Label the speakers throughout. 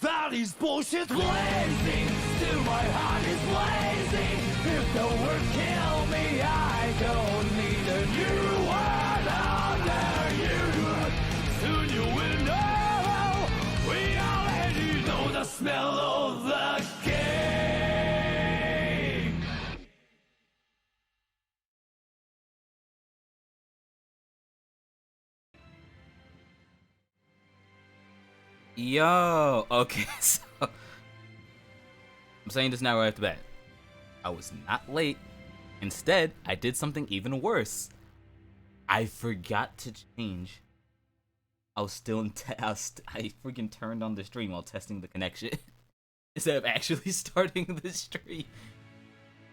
Speaker 1: That is bullshit blazing, still my heart is blazing. If the word kill me, I don't need a new word under you. Soon you will know, we already know the smell of the game.
Speaker 2: Yo, okay, so I'm saying this now right off the bat. I was not late. Instead, I did something even worse. I forgot to change. I was still in I freaking turned on the stream while testing the connection instead of actually starting the stream.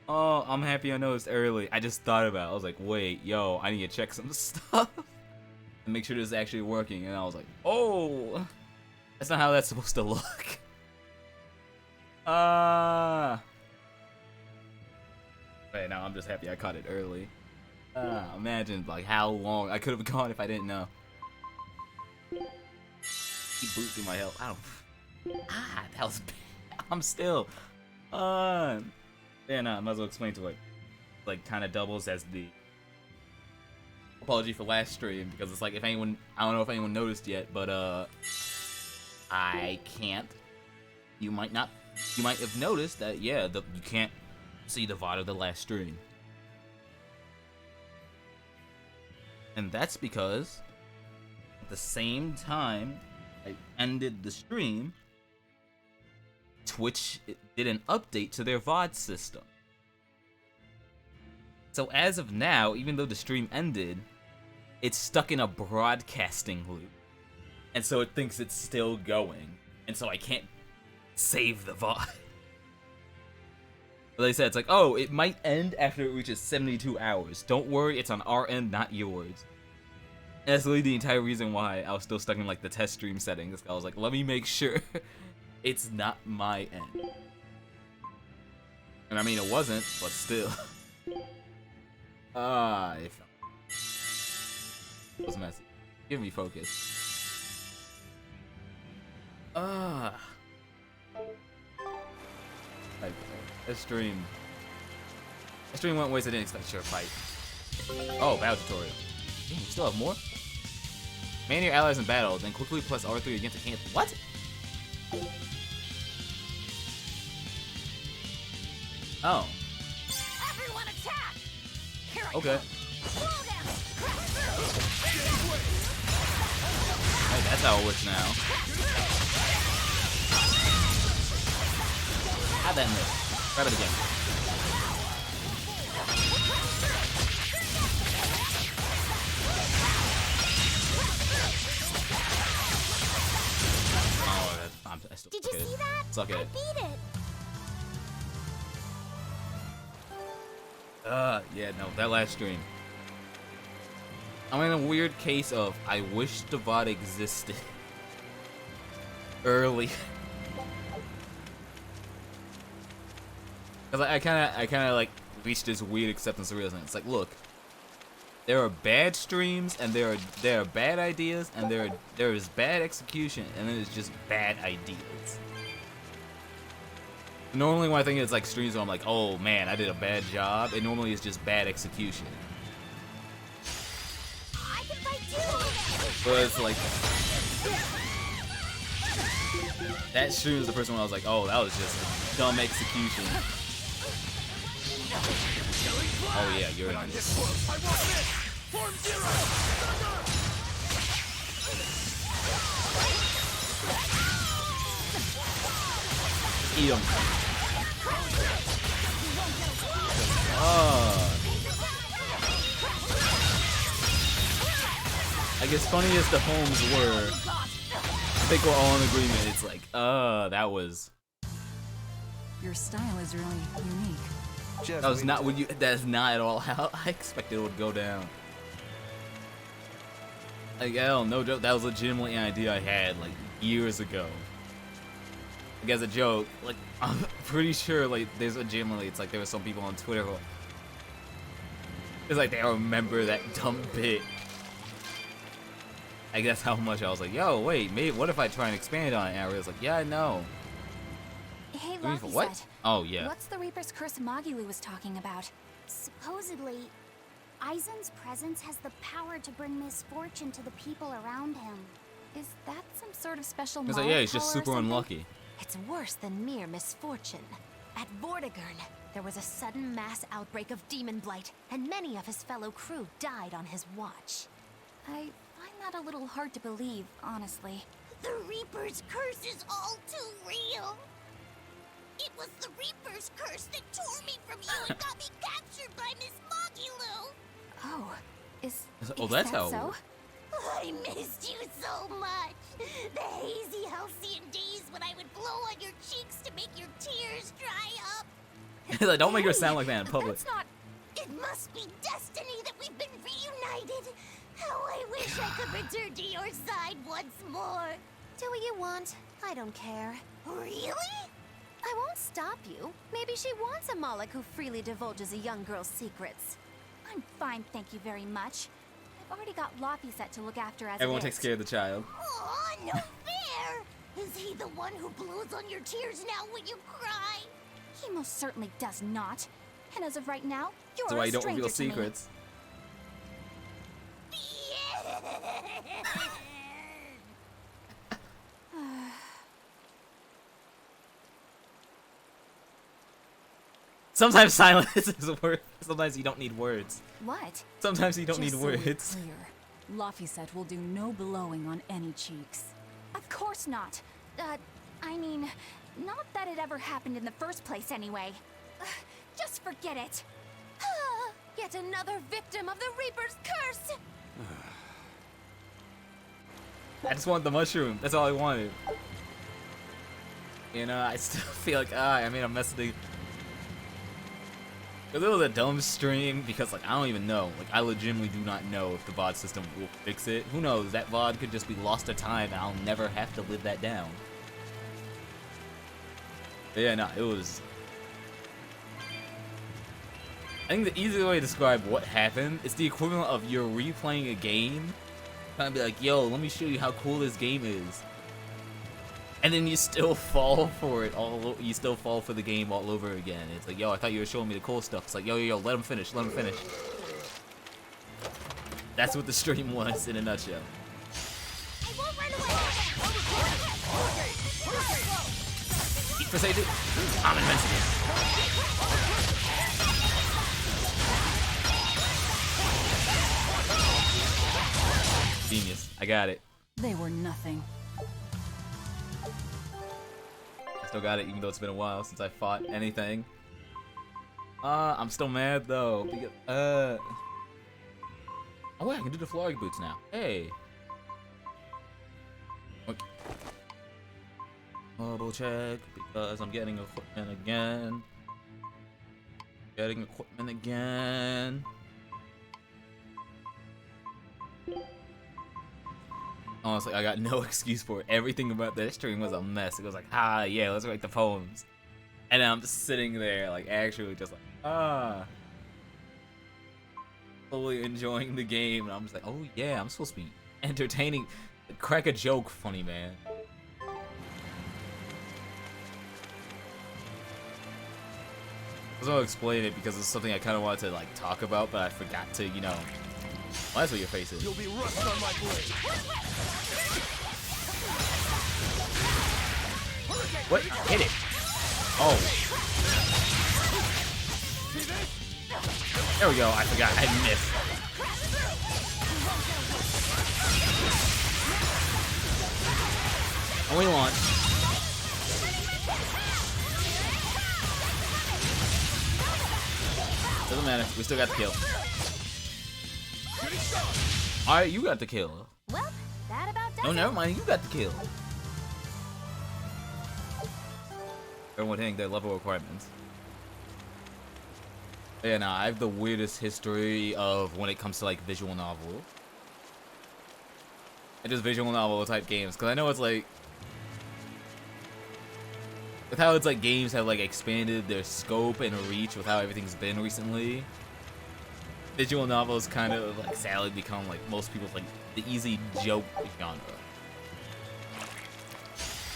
Speaker 2: Oh, I'm happy I noticed early. I just thought about it. I was like, wait, yo, I need to check some stuff and make sure this is actually working. And I was like, oh. That's not how that's supposed to look. Right now, I'm just happy I caught it early. Imagine like how long I could have gone if I didn't know. Keep boosting my health. I don't. That was bad. I'm still. Yeah, I might as well explain to it. Like, kind of doubles as the apology for last stream because it's like if anyone, I don't know if anyone noticed yet, but I can't. You might have noticed that, yeah, you can't see the VOD of the last stream. And that's because at the same time I ended the stream, Twitch did an update to their VOD system. So as of now, even though the stream ended, it's stuck in a broadcasting loop. And so it thinks it's still going. And so I can't save the VOD. But like I said, it's like, oh, it might end after it reaches 72 hours. Don't worry, it's on our end, not yours. And that's really the entire reason why I was still stuck in like the test stream settings. I was like, let me make sure it's not my end. And I mean, it wasn't, but still. It was messy. Give me focus. Like, that stream went ways I didn't expect to fight. Oh, battle tutorial. Damn, we still have more? Man your allies in battle, then quickly plus R3 against a can. What? Oh.
Speaker 3: Everyone attack! Here I
Speaker 2: Okay.
Speaker 3: come. Slow them!
Speaker 2: Hey, that's how it works now. How'd that miss? Try it again. Oh, I still
Speaker 3: Did you see that?
Speaker 2: Suck it.
Speaker 3: I beat it.
Speaker 2: Yeah, no, that last stream. I'm in a weird case of I wish the VOD existed early. Cause I kind of like reached this weird acceptance of realism. It's like, look, there are bad streams and there are bad ideas and there is bad execution and then it's just bad ideas. Normally when I think it's like streams where I'm like, oh man, I did a bad job, it normally is just bad execution.
Speaker 3: I can fight too.
Speaker 2: But it's like that stream is the first one I was like, oh, that was just dumb execution. Oh yeah, you're in this. Eat him. Oh. I guess funny as the homes were, I think we're all in agreement. It's like, that was.
Speaker 4: Your style is really unique.
Speaker 2: That was not what you. That's not at all how I expected it would go down. Like, hell, no joke. That was legitimately an idea I had like years ago. Like, as a joke, like I'm pretty sure like there's legitimately it's like there were some people on Twitter who, it's like they remember that dumb bit. I guess how much I was like, yo, wait, maybe what if I try and expand on it? And I was like, yeah, I know.
Speaker 4: Hey,
Speaker 2: I mean,
Speaker 4: Lucky
Speaker 2: what?
Speaker 4: said,
Speaker 2: Oh, yeah.
Speaker 4: what's the Reaper's Curse Magilu was talking about?
Speaker 3: Supposedly, Aizen's presence has the power to bring misfortune to the people around him.
Speaker 4: Is that some sort of special
Speaker 2: I was
Speaker 4: Maya
Speaker 2: like, yeah, he's just
Speaker 4: power or
Speaker 2: super
Speaker 4: something?
Speaker 2: unlucky.
Speaker 5: It's worse than mere misfortune. At Vortigern, there was a sudden mass outbreak of demon blight, and many of his fellow crew died on his watch.
Speaker 4: I find that a little hard to believe, honestly.
Speaker 3: The Reaper's curse is all too real. It was the Reaper's curse that tore me from you and got me captured by Miss Magilu.
Speaker 4: Oh, is
Speaker 2: That's
Speaker 4: that
Speaker 2: how.
Speaker 4: so?
Speaker 3: I missed you so much. The hazy halcyon days when I would blow on your cheeks to make your tears dry up.
Speaker 2: Like, don't make her sound like that in public.
Speaker 4: That's not.
Speaker 3: It must be destiny that we've been reunited. How I wish I could return to your side once more.
Speaker 5: Do what you want. I don't care.
Speaker 3: Really?
Speaker 5: I won't stop you. Maybe she wants a Moloch who freely divulges a young girl's secrets.
Speaker 4: I'm fine, thank you very much. I've already got Loppy set to look after as
Speaker 2: Everyone
Speaker 4: it
Speaker 2: takes
Speaker 4: is.
Speaker 2: care of the child.
Speaker 3: Aw, no fair. Is he the one who blows on your tears now when you cry?
Speaker 4: He most certainly does not. And as of right now, you're
Speaker 2: That's why
Speaker 4: a
Speaker 2: you don't
Speaker 4: stranger
Speaker 2: reveal
Speaker 4: to me.
Speaker 2: secrets. Sometimes silence is worth. Sometimes you don't need words.
Speaker 4: What?
Speaker 2: Sometimes you don't
Speaker 4: Just
Speaker 2: need
Speaker 4: so we're
Speaker 2: words.
Speaker 4: clear, Laphicet will do no blowing on any cheeks. Of course not. I mean, not that it ever happened in the first place anyway. Just forget it.
Speaker 5: Yet another victim of the Reaper's curse!
Speaker 2: I just want the mushroom. That's all I wanted. You know, I still feel like I made a mess of the. It was a dumb stream because like I don't even know. Like I legitimately do not know if the VOD system will fix it. Who knows? That VOD could just be lost to time and I'll never have to live that down. But yeah, no, it was. I think the easiest way to describe what happened is the equivalent of you're replaying a game, kind of be like, yo, let me show you how cool this game is. And then you still fall for it you still fall for the game all over again. It's like, yo, I thought you were showing me the cool stuff. It's like, yo, let him finish, let him finish. That's what the stream was in a nutshell.
Speaker 3: I won't run away.
Speaker 2: Eat for say, dude. I'm invincible. Genius. I got it.
Speaker 4: They were nothing.
Speaker 2: I still got it, even though it's been a while since I fought anything. I'm still mad though. Because, oh wait, I can do the Florida boots now. Hey. Okay. Double check because I'm getting equipment again. Getting equipment again. Honestly, I got no excuse for it. Everything about that stream was a mess. It was like, yeah, let's write the poems. And then I'm just sitting there, like, actually just like, fully enjoying the game. And I'm just like, oh yeah, I'm supposed to be entertaining. Crack a joke funny, man. I was gonna explain it because it's something I kind of wanted to, like, talk about, but I forgot to, you know. Well, that's what your face is.
Speaker 1: You'll be rust on my blade.
Speaker 2: What? Hit it. Oh. There we go. I forgot. I missed. And we launch. Doesn't matter. We still got the kill. Alright, you got the kill.
Speaker 3: Well, that about does
Speaker 2: No,
Speaker 3: it.
Speaker 2: never mind. You got the kill. Everyone hitting their level requirements. Yeah, nah, I have the weirdest history of when it comes to, like, visual novel. And just visual novel type games. Because I know it's, like... With how it's, like, games have, like, expanded their scope and reach with how everything's been recently. visual novels kind of like sadly become like most people's like the easy joke genre.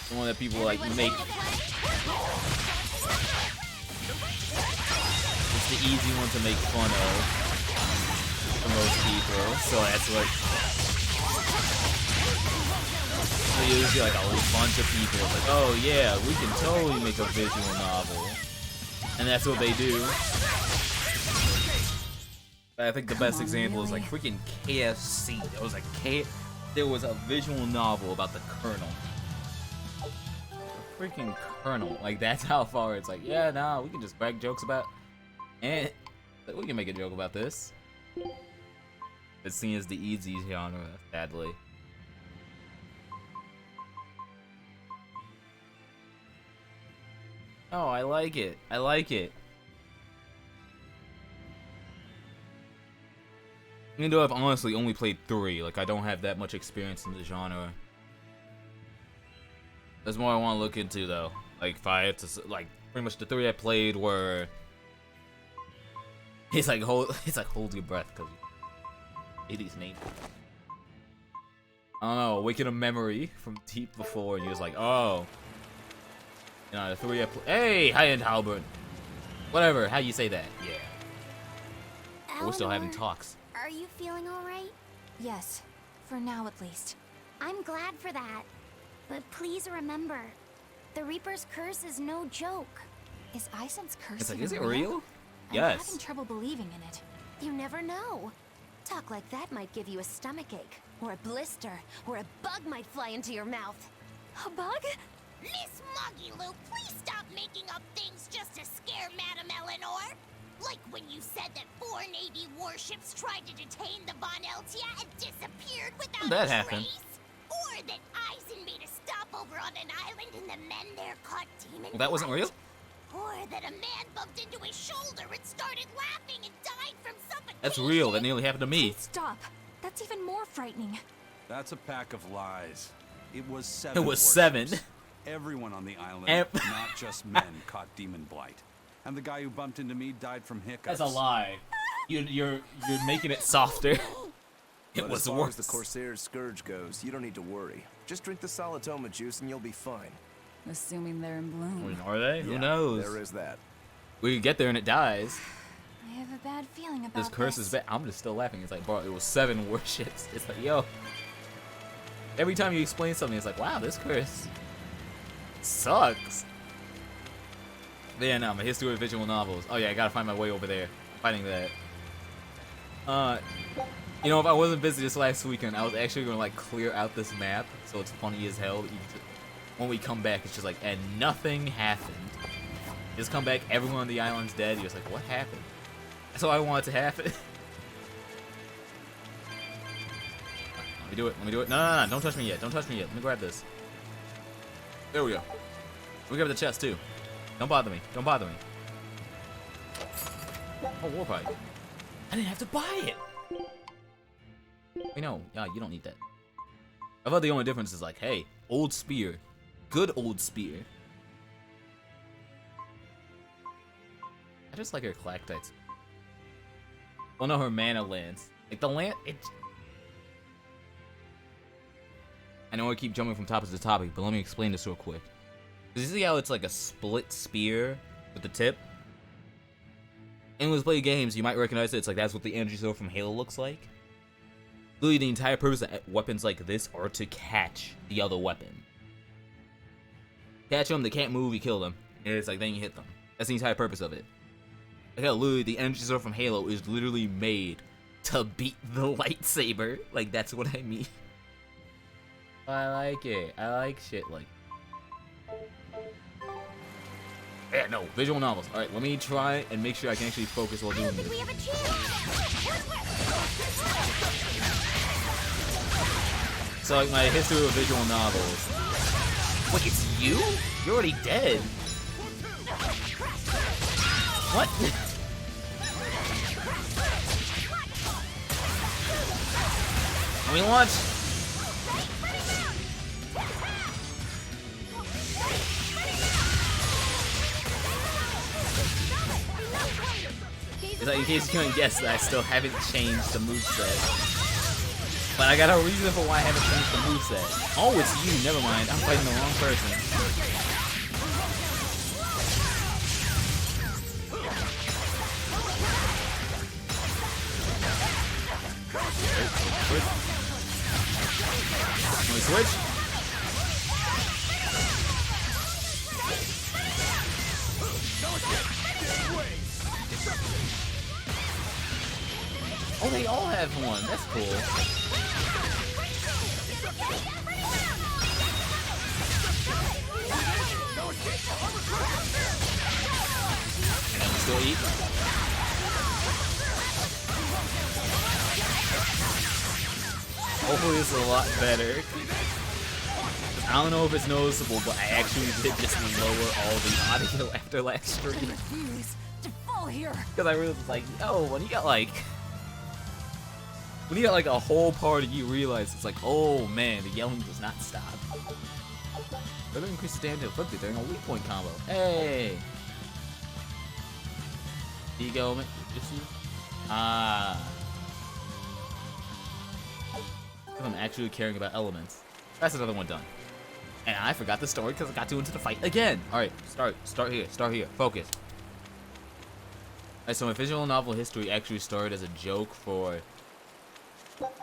Speaker 2: The one that people like make. It's the easy one to make fun of for most people. So that's like usually like a bunch of people. It's like, oh yeah, we can totally make a visual novel, and that's what they do. I think the best example is like freaking KFC. It was like there was a visual novel about the Colonel. The freaking Colonel. Like that's how far it's like, yeah, nah, we can just crack jokes about and like, we can make a joke about this. It's seen as the easy genre, sadly. Oh, I like it. I like it. Even though I've honestly only played 3, like I don't have that much experience in the genre. There's more I want to look into though. Like if I had to, like pretty much the 3 I played were. It's like hold your breath because you these names. I don't know, waking a memory from deep before, and you're just like, oh. You know, the 3 I Hey, high-end halberd. Whatever, how you say that? Yeah. We're still having talks.
Speaker 3: Are you feeling alright?
Speaker 4: Yes, for now at least.
Speaker 3: I'm glad for that. But please remember, the Reaper's curse is no joke.
Speaker 4: Is Isen's curse
Speaker 2: It's like,
Speaker 4: even
Speaker 2: is it real?
Speaker 4: I'm
Speaker 2: Yes.
Speaker 4: having trouble believing in it.
Speaker 5: You never know. Talk like that might give you a stomachache, or a blister, or a bug might fly into your mouth.
Speaker 4: A bug?
Speaker 3: Miss Moggy-Lou, please stop making up things just to scare Madame Eleanor. Like when you said that 4 Navy warships tried to detain the Von Eltia and disappeared without
Speaker 2: That
Speaker 3: a
Speaker 2: happened.
Speaker 3: trace. Or that Eisen made a stopover on an island and the men there caught demon
Speaker 2: Well, that wasn't real?
Speaker 3: Or that a man bumped into his shoulder and started laughing and died from suffocation.
Speaker 2: That's real. That nearly happened to me.
Speaker 4: Stop. That's even more frightening.
Speaker 6: That's a pack of lies. It was 7.
Speaker 2: It was
Speaker 6: warships.
Speaker 2: 7.
Speaker 6: Everyone on the island,
Speaker 2: Ev-
Speaker 6: not just men, caught demon blight. And the guy who bumped into me died from hiccups.
Speaker 2: That's a lie. You're making it softer. It
Speaker 7: But
Speaker 2: was
Speaker 7: as far
Speaker 2: worse.
Speaker 7: as the Corsair's Scourge goes, you don't need to worry. Just drink the Solitoma juice and you'll be fine.
Speaker 4: Assuming they're in bloom.
Speaker 2: Are they? Who
Speaker 7: Yeah,
Speaker 2: knows?
Speaker 7: There is that.
Speaker 2: We can get there and it dies.
Speaker 4: I have a bad feeling about
Speaker 2: This curse is bad. I'm just still laughing. It's like, bro, it was 7 warships. It's like, yo. Every time you explain something, it's like, wow, this curse sucks. But yeah, no, my history of visual novels. Oh yeah, I gotta find my way over there. I'm fighting that. You know, if I wasn't busy this last weekend, I was actually gonna like clear out this map, so it's funny as hell. When we come back, it's just like, and nothing happened. Just come back, everyone on the island's dead. You're just like, what happened? That's all I wanted to happen. Let me do it. Let me do it. No, don't touch me yet. Don't touch me yet. Let me grab this. There we go. Let me grab the chest too. Don't bother me. Don't bother me. Oh, war pipe. I didn't have to buy it. Wait, no. Yeah, you don't need that. I thought the only difference is like, hey, old spear. Good old spear. I just like her Clactites. Well, no, her mana lance. Like, the lance, I know I keep jumping from topic to topic, but let me explain this real quick. You see how it's like a split spear with the tip? Anyone who's played games, you might recognize it. It's like that's what the energy sword from Halo looks like. Literally, the entire purpose of weapons like this are to catch the other weapon. Catch them, they can't move, you kill them. And it's like, then you hit them. That's the entire purpose of it. Like how literally, the energy sword from Halo is literally made to beat the lightsaber. Like, that's what I mean. I like it. I like shit like. Yeah, no, visual novels. Alright, let me try and make sure I can actually focus while doing this.
Speaker 3: We have a chance.
Speaker 2: So, like, my history of visual novels. Wait, it's you? You're already dead. What? Let me launch.
Speaker 5: He's
Speaker 2: It's like, in case you couldn't guess, that I still haven't changed the moveset. But I got a reason for why I haven't changed the moveset. Oh, it's you. Never mind. I'm fighting the wrong person. Can we switch? Oh, they all have one. That's cool. And then we still eat. Hopefully this is a lot better. I don't know if it's noticeable, but I actually did just lower all the audio after last stream. Because I really was like, yo, when you got like a whole party, you realize it's like, oh man, the yelling does not stop. Better increase the damage inflicted during a weak point combo. Hey! Ego, ah. I'm actually caring about elements. That's another one done. And I forgot the story because I got too into the fight again. Alright, start here, focus. Alright, so my visual novel history actually started as a joke for...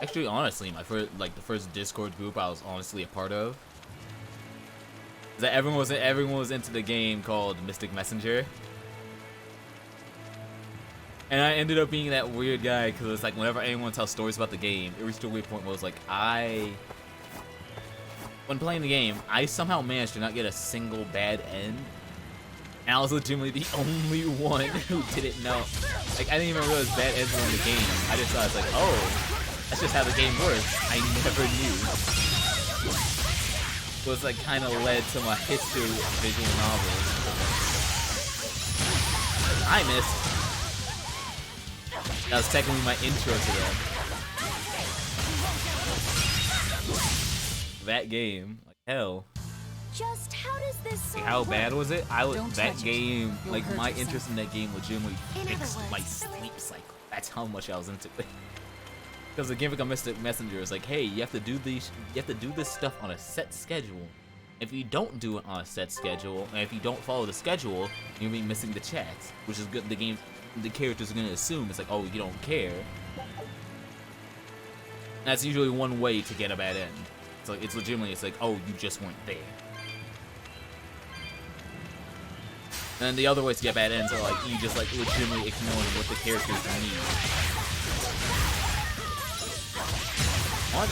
Speaker 2: Actually, honestly, my first, the first Discord group I was honestly a part of. Is that everyone was into the game called Mystic Messenger. And I ended up being that weird guy because it's like whenever anyone tells stories about the game, it reached a weird point where it was like when playing the game, I somehow managed to not get a single bad end. And I was legitimately the only one who didn't know. Like, I didn't even realize bad ends were in the game. I just thought it's like, oh, that's just how the game works. I never knew. So it's like kind of led to my history of visual novels. I missed. That was technically my intro to them. That game, like hell.
Speaker 4: Just how does this
Speaker 2: Like, how bad was it?
Speaker 4: Don't
Speaker 2: that
Speaker 4: touch it.
Speaker 2: game,
Speaker 4: You'll
Speaker 2: like
Speaker 4: hurt
Speaker 2: my
Speaker 4: yourself.
Speaker 2: interest in that game legitimately
Speaker 5: In
Speaker 2: fixed
Speaker 5: other
Speaker 2: my
Speaker 5: words,
Speaker 2: sleep cycle. That's how much I was into it. Because the gimmick of Mystic Messenger is like, hey, you have to do this stuff on a set schedule. If you don't do it on a set schedule, and if you don't follow the schedule, you'll be missing the chats, which is good. The characters are gonna assume it's like, oh, you don't care. And that's usually one way to get a bad end. So it's legitimately, it's like, oh, you just weren't there. And then the other ways to get bad ends are like, you just like legitimately ignoring what the characters need. What?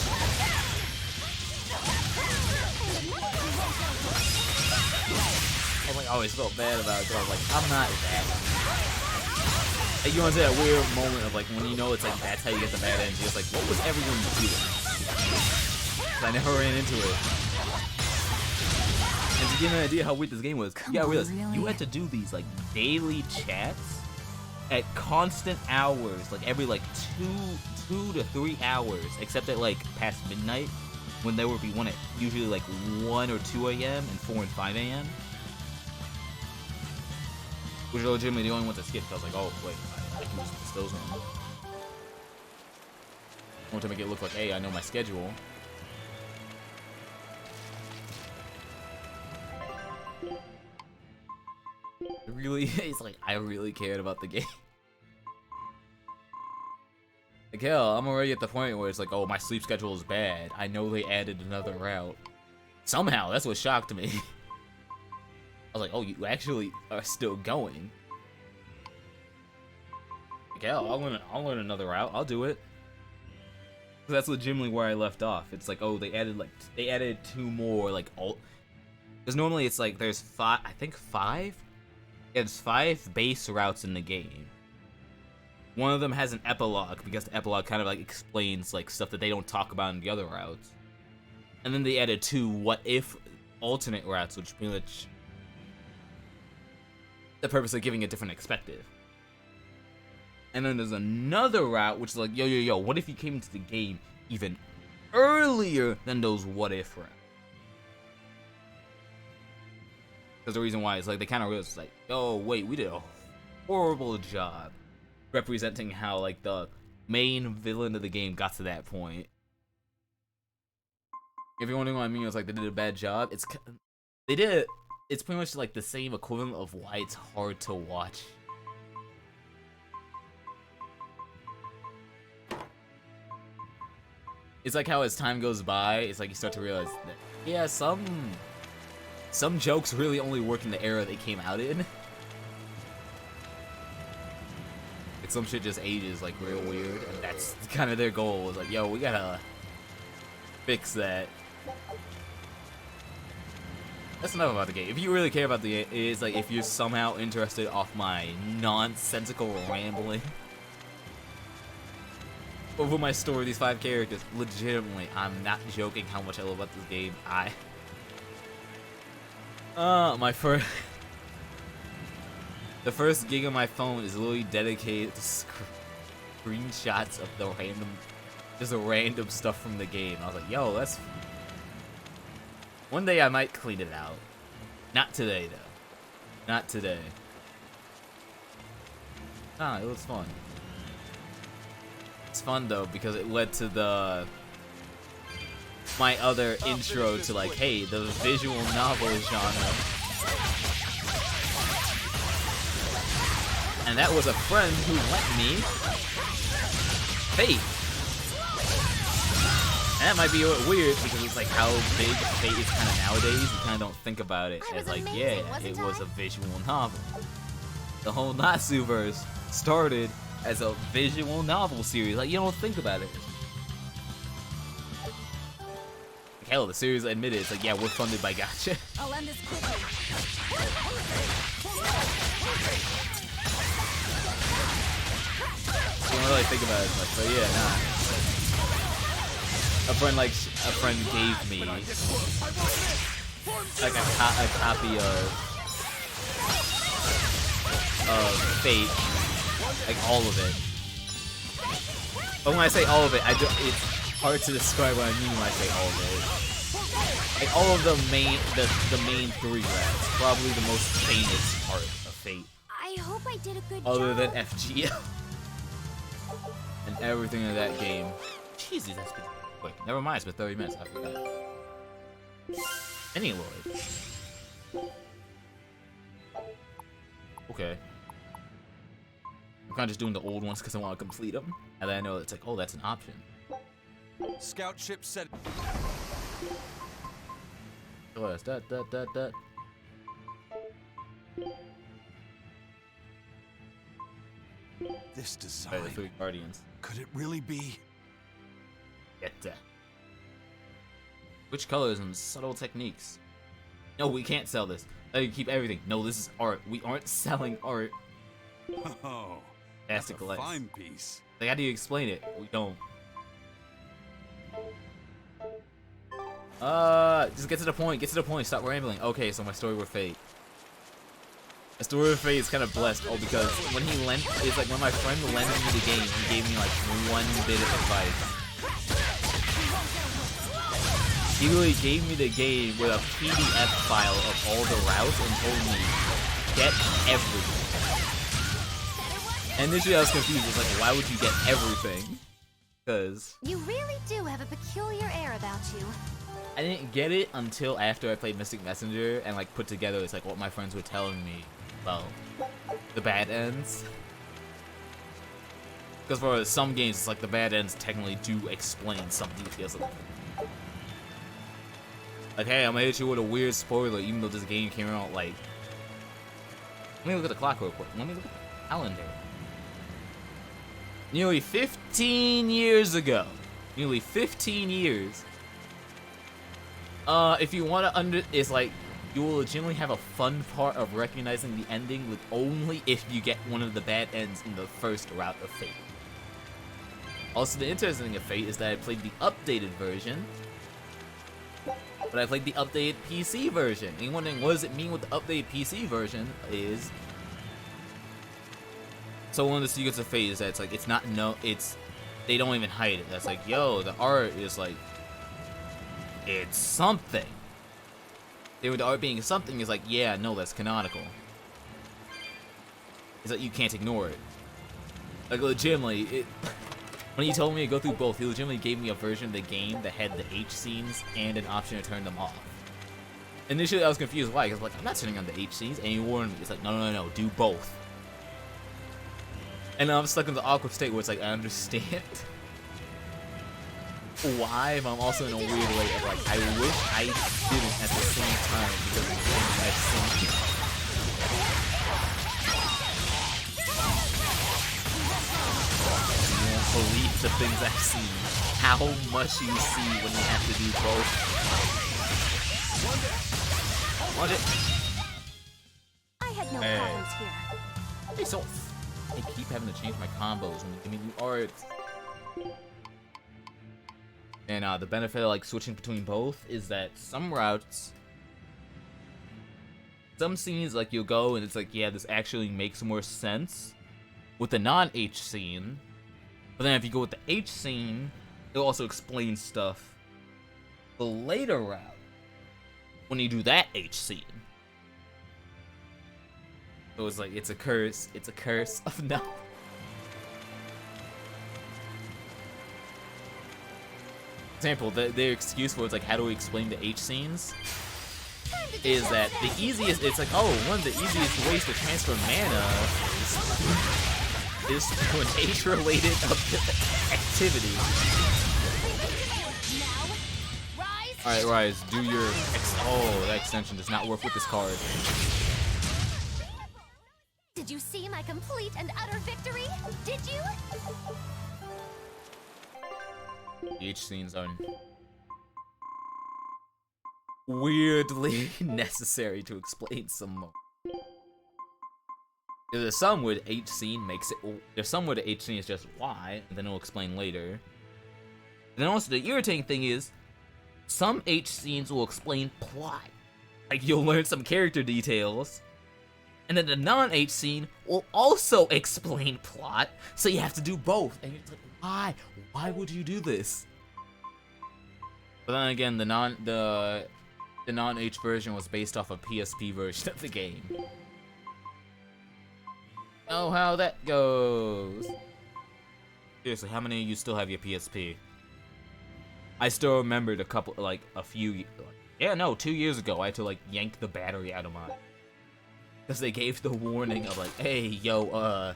Speaker 2: I always felt bad about it, so I was like, I'm not that. Like, you want to say that weird moment of like, when you know it's like, that's how you get the bad ends, you're just like, what was everyone doing? I never ran into it. And to give you an idea how weird this game was, you gotta realize, you had to do these like daily chats at constant hours, like every like 2 to 3 hours, except at like past midnight, when there would be one at usually like 1 or 2 a.m. and 4 and 5 a.m. Which are legitimately the only ones I skipped. I was like, oh wait, I can just miss those ones. I want to make it look like, hey, I know my schedule. Really, it's like I really cared about the game. Like hell, I'm already at the point where it's like, oh, my sleep schedule is bad. I know they added another route. Somehow, that's what shocked me. I was like, oh, you actually are still going. Like hell, I'll learn another route. I'll do it. So that's legitimately where I left off. It's like, oh, they added 2 more like alt. Because normally it's like there's 5. I think 5. Yeah, there's 5 base routes in the game. One of them has an epilogue because the epilogue kind of like explains like stuff that they don't talk about in the other routes. And then they added 2 what if alternate routes, which pretty much the purpose of giving a different perspective. And then there's another route which is like, yo, what if you came into the game even earlier than those what if routes? Because the reason why is like they kind of realized like, oh wait, we did a horrible job representing how like the main villain of the game got to that point. If you're wondering what I mean, it's like they did a bad job. They did it. It's pretty much like the same equivalent of why it's hard to watch. It's like how as time goes by, it's like you start to realize that yeah, some jokes really only work in the era they came out in. Like some shit just ages like real weird, and that's kind of their goal. Is like, yo, we gotta fix that. That's enough about the game. If you really care about the game, it's like if you're somehow interested off my nonsensical rambling over my story, these 5 characters, legitimately, I'm not joking how much I love about this game. The first gig on my phone is literally dedicated to screenshots of the random stuff from the game. I was like, yo, that's... One day I might clean it out. Not today, though. Not today. Ah, it was fun. It's fun, though, because it led to my other intro to, like, hey, the visual novel genre. And that was a friend who lent me Fate. And that might be weird because it's like how big Fate is kind of nowadays. You kind of don't think about it as like, yeah, it was a visual novel. The whole Natsuverse started as a visual novel series. Like, you don't think about it. Like, hell, the series admitted it's like, yeah, we're funded by Gacha.
Speaker 4: I'll end this quickly.
Speaker 2: You don't really think about it as much, but yeah, nah. A friend gave me like a copy of Fate, like all of it. But when I say all of it, it's hard to describe what I mean when I say all of it. Like all of the main 3 rats, probably the most famous part of Fate.
Speaker 4: I hope I did a good
Speaker 2: other
Speaker 4: job.
Speaker 2: than FGL. And everything in that game. Jesus, that's been quick. Never mind, it's been 30 minutes. I forgot. Anyway. Okay. I'm kind of just doing the old ones because I want to complete them. And then I know it's like, oh, that's an option.
Speaker 6: Scout ship set.
Speaker 2: Oh, that's that.
Speaker 6: This
Speaker 2: Right, the
Speaker 6: design.
Speaker 2: 3 Guardians.
Speaker 6: Could it really be?
Speaker 2: Get that. Which colors and subtle techniques? No, we can't sell this. You keep everything. No, this is art. We aren't selling art.
Speaker 6: Oh, that's a
Speaker 2: Fantastic legs.
Speaker 6: fine piece.
Speaker 2: Like, how do you explain it? We don't. Just get to the point. Get to the point. Stop rambling. Okay, so my story with Fate. My story with Fate is kind of blessed, all because when my friend lent me the game, he gave me like 1 bit of advice. He really gave me the game with a PDF file of all the routes and told me, get everything. And initially I was confused. I was like, why would you get everything? Because
Speaker 5: You really do have a peculiar air about you.
Speaker 2: I didn't get it until after I played Mystic Messenger and like put together it's like what my friends were telling me about the bad ends. Because for some games it's like the bad ends technically do explain some details of them. Like, hey, I'm gonna hit you with a weird spoiler even though this game came out like... Let me look at the clock real quick. Let me look at the calendar. Nearly 15 years ago. Nearly 15 years. If you want to it's like, you will legitimately have a fun part of recognizing the ending with only if you get one of the bad ends in the first route of Fate. Also, the interesting thing of Fate is that I played the updated version, but I played the updated PC version. And you're wondering, what does it mean with the updated PC version is... So one of the secrets of Fate is that it's like, they don't even hide it. That's like, yo, the art is like, it's something. With the art being something is like, yeah, no, that's canonical. It's like, you can't ignore it. Like legitimately, when he told me to go through both, he legitimately gave me a version of the game that had the H scenes and an option to turn them off. Initially, I was confused why, because like I'm not turning on the H scenes, and he warned me. It's like no, do both. And I'm stuck in the awkward state where it's like I understand why, but I'm also in a weird way of like I wish I didn't at the same time because of the things I've seen. You won't believe the things I've seen. How much you see when you have to do both. Watch it.
Speaker 4: I had no
Speaker 2: Hey.
Speaker 4: problems here.
Speaker 2: Hey, so I keep having to change my combos when you give me new art. And the benefit of like switching between both is that some routes, some scenes like you'll go and it's like, yeah, this actually makes more sense with the non-H scene. But then if you go with the H scene, it'll also explain stuff the later route when you do that H scene. So it's like, it's a curse of no. Example, their excuse for it's like, how do we explain the H scenes? Is that the easiest, it's like, oh, one of the easiest ways to transfer mana is through an H-related activity. Alright, Rise, do your oh, that extension does not work with this card.
Speaker 5: Did you see my complete and utter victory? Did you?
Speaker 2: The H scenes are weirdly necessary to explain some more. There's some where the H scene makes it. There's some where the H scene is just why, and then it'll explain later. And then also the irritating thing is, some H scenes will explain plot. Like you'll learn some character details, and then the non-H scene will also explain plot. So you have to do both, and you're just like, why? Why would you do this? But then again, the non-H version was based off a PSP version of the game. Oh, how that goes. Seriously, how many of you still have your PSP? I still remembered a couple, like, a few, 2 years ago, I had to, like, yank the battery out of mine. Because they gave the warning of, like, hey, yo,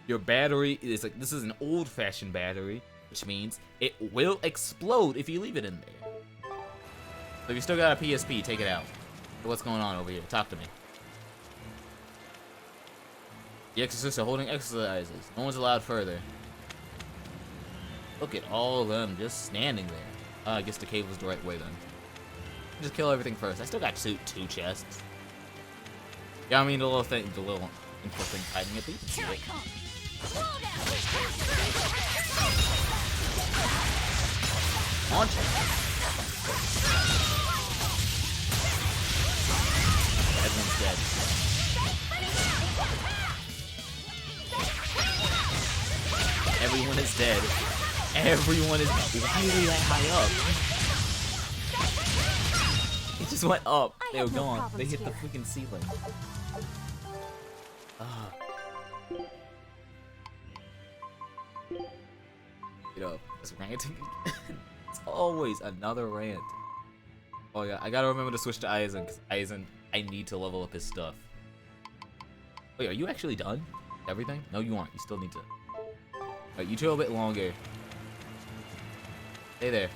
Speaker 2: your battery is, like, this is an old-fashioned battery, which means it will explode if you leave it in there. So if you still got a PSP, take it out. So what's going on over here? Talk to me. The exorcists are holding exercises. No one's allowed further. Look at all of them just standing there. I guess the cave was the right way then. Just kill everything first. I still got two chests. Yeah, I mean the little thing, the little info thing hiding it. But you can see it. Launch it. Everyone's dead. Everyone is dead. Everyone is. Why are they that high up? It just went up. They were gone. They hit the freaking ceiling. You know, it's ranting again. It's always another rant. Oh yeah, I gotta remember to switch to Aizen, because Aizen, I need to level up his stuff. Wait, are you actually done? Everything? No, you aren't. You still need to. Alright, you chill a bit longer. Hey there.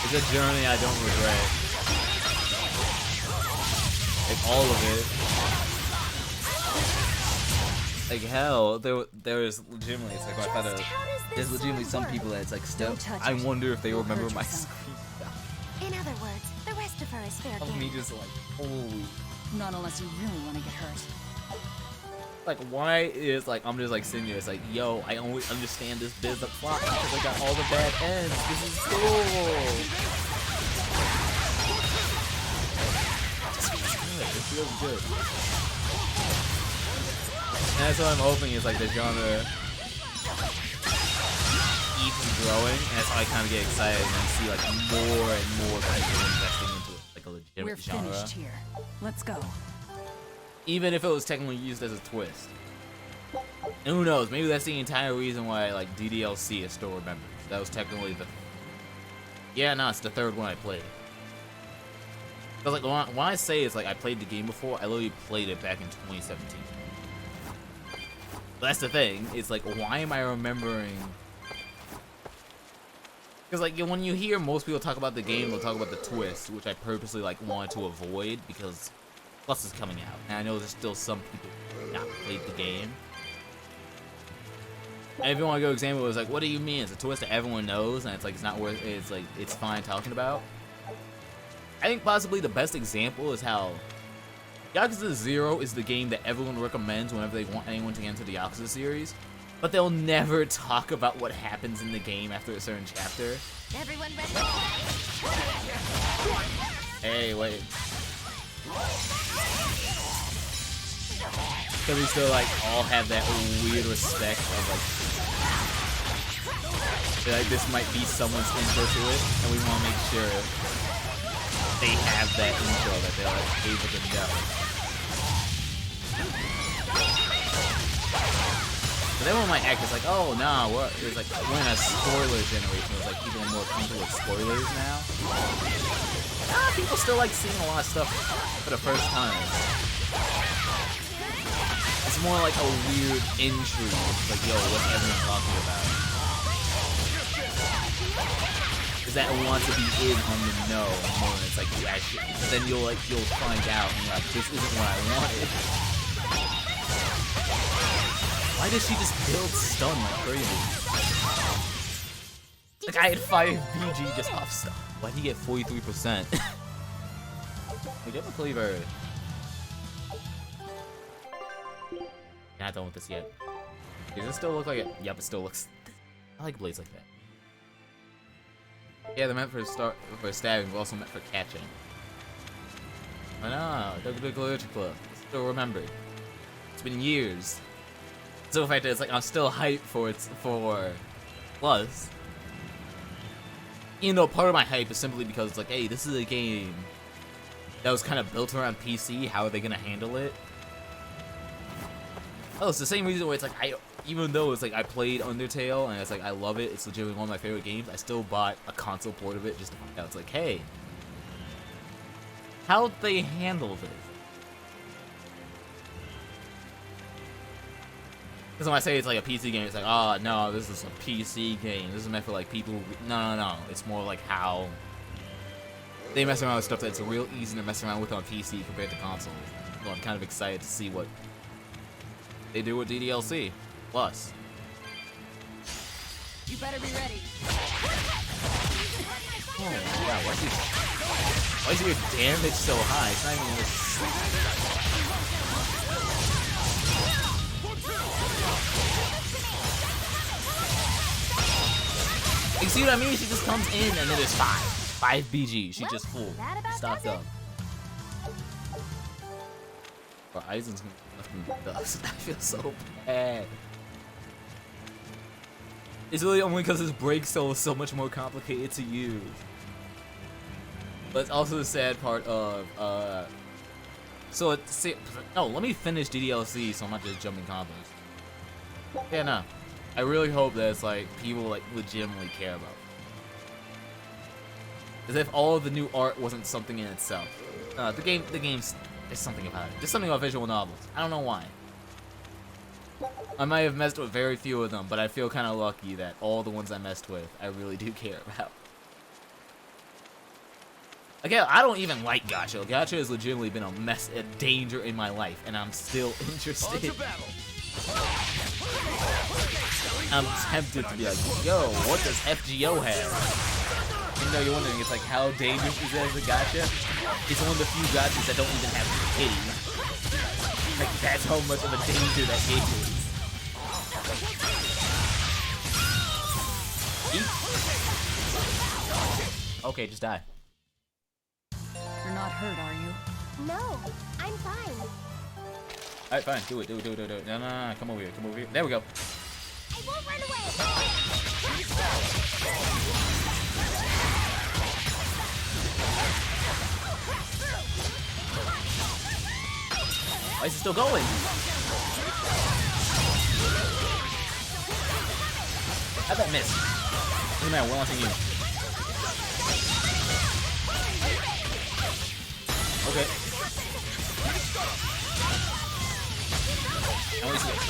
Speaker 2: It's a journey I don't regret. Like all of it. Like hell, there's legitimately, it's like I found out, there's legitimately some people that's like still. I wonder if they remember my screen.
Speaker 5: In other words, the rest of her is fair
Speaker 2: Of
Speaker 5: game.
Speaker 2: me just like, holy.
Speaker 4: Not unless you really want to get hurt.
Speaker 2: Like, why is, like, I'm just, like, sitting there, it's like, yo, I only understand this bit of the plot because I got all the bad ends. This is cool. It feels good. And that's what I'm hoping is, like, the genre keeps growing, and that's how I kind of get excited and then see, like, more and more people investing into it, like, a legitimate
Speaker 8: We're
Speaker 2: genre.
Speaker 8: finished here. Let's go.
Speaker 2: Even if it was technically used as a twist. And who knows, maybe that's the entire reason why like DDLC is still remembered. That was technically the... Yeah, no, it's the third one I played. Because like, when I say it's like I played the game before, I literally played it back in 2017. But that's the thing, it's like, why am I remembering... Because like, when you hear most people talk about the game, they'll talk about the twist, which I purposely like wanted to avoid because Plus is coming out. And I know there's still some people who have not played the game. And if you want to go examine it, it's like, what do you mean? It's a twist that everyone knows, and it's like, it's not worth it. It's like, it's fine talking about. I think possibly the best example is how Yakuza 0 is the game that everyone recommends whenever they want anyone to get into the Yakuza series. But they'll never talk about what happens in the game after a certain chapter.
Speaker 3: Everyone ready to play?
Speaker 2: Hey, wait. Because we still like all have that weird respect of like this might be someone's intro to it, and we want to make sure they have that intro that they're like, able to know. But everyone might act as like, oh no, it's like we're in a spoiler generation. It's like people are more comfortable with spoilers now. People still like seeing a lot of stuff for the first time. It's more like a weird intrigue. It's like, yo, what's everyone talking about? Is that want to be in on the know more than it's like you actually. Then you'll find out and you're like, this isn't what I wanted. Why does she just build stun like crazy? Like I had 5 BG just off stun. Why'd he get 43%? We get a cleaver. Not done with this yet. Does it still look like it? Yep, it still looks. I like blades like that. Yeah, they're meant for stabbing, but also meant for catching. I know, the Glitchcliff. Still remembered. It's been years. So the fact that it's like I'm still hyped for Plus. You know, part of my hype is simply because it's like, hey, this is a game that was kind of built around PC. How are they gonna handle it? Oh, it's the same reason why it's like even though it's like I played Undertale and it's like I love it, it's legitimately one of my favorite games. I still bought a console port of it just to find out. It's like, hey, how'd they handle this? Because when I say it's like a PC game, it's like, oh no, this is a PC game. This is meant for like people who... No. It's more like how they mess around with stuff that's real easy to mess around with on PC compared to consoles. So I'm kind of excited to see what they do with DDLC Plus.
Speaker 8: You better be ready.
Speaker 2: Oh my god, why is your damage so high? It's not even You see what I mean? She just comes in and then there's 5 BG. She just full stocked up. Bro, Aizen's gonna left in the dust. I feel so bad. It's really only because his break soul is so much more complicated to use. But it's also the sad part of so it's no, let me finish DDLC so I'm not just jumping combos. Yeah, no. I really hope that it's like people like legitimately care about it. As if all of the new art wasn't something in itself. The game's there's something about it. There's something about visual novels. I don't know why. I might have messed with very few of them, but I feel kind of lucky that all the ones I messed with, I really do care about. Again, I don't even like gacha. Gacha has legitimately been a danger in my life, and I'm still interested. I'm tempted to be like, yo, what does FGO have? You know, you're wondering, it's like, how dangerous is it as a gacha? It's one of the few gachas that don't even have kitty. Like, that's how much of a danger that game is. Okay, just die.
Speaker 8: You're not hurt, are you?
Speaker 3: No, I'm fine.
Speaker 2: Alright, fine. Do it. No. Come over here. There we go.
Speaker 3: I won't run away.
Speaker 2: Why is it still going? How'd that miss? Doesn't matter, we're launching you. Okay. Now we switch.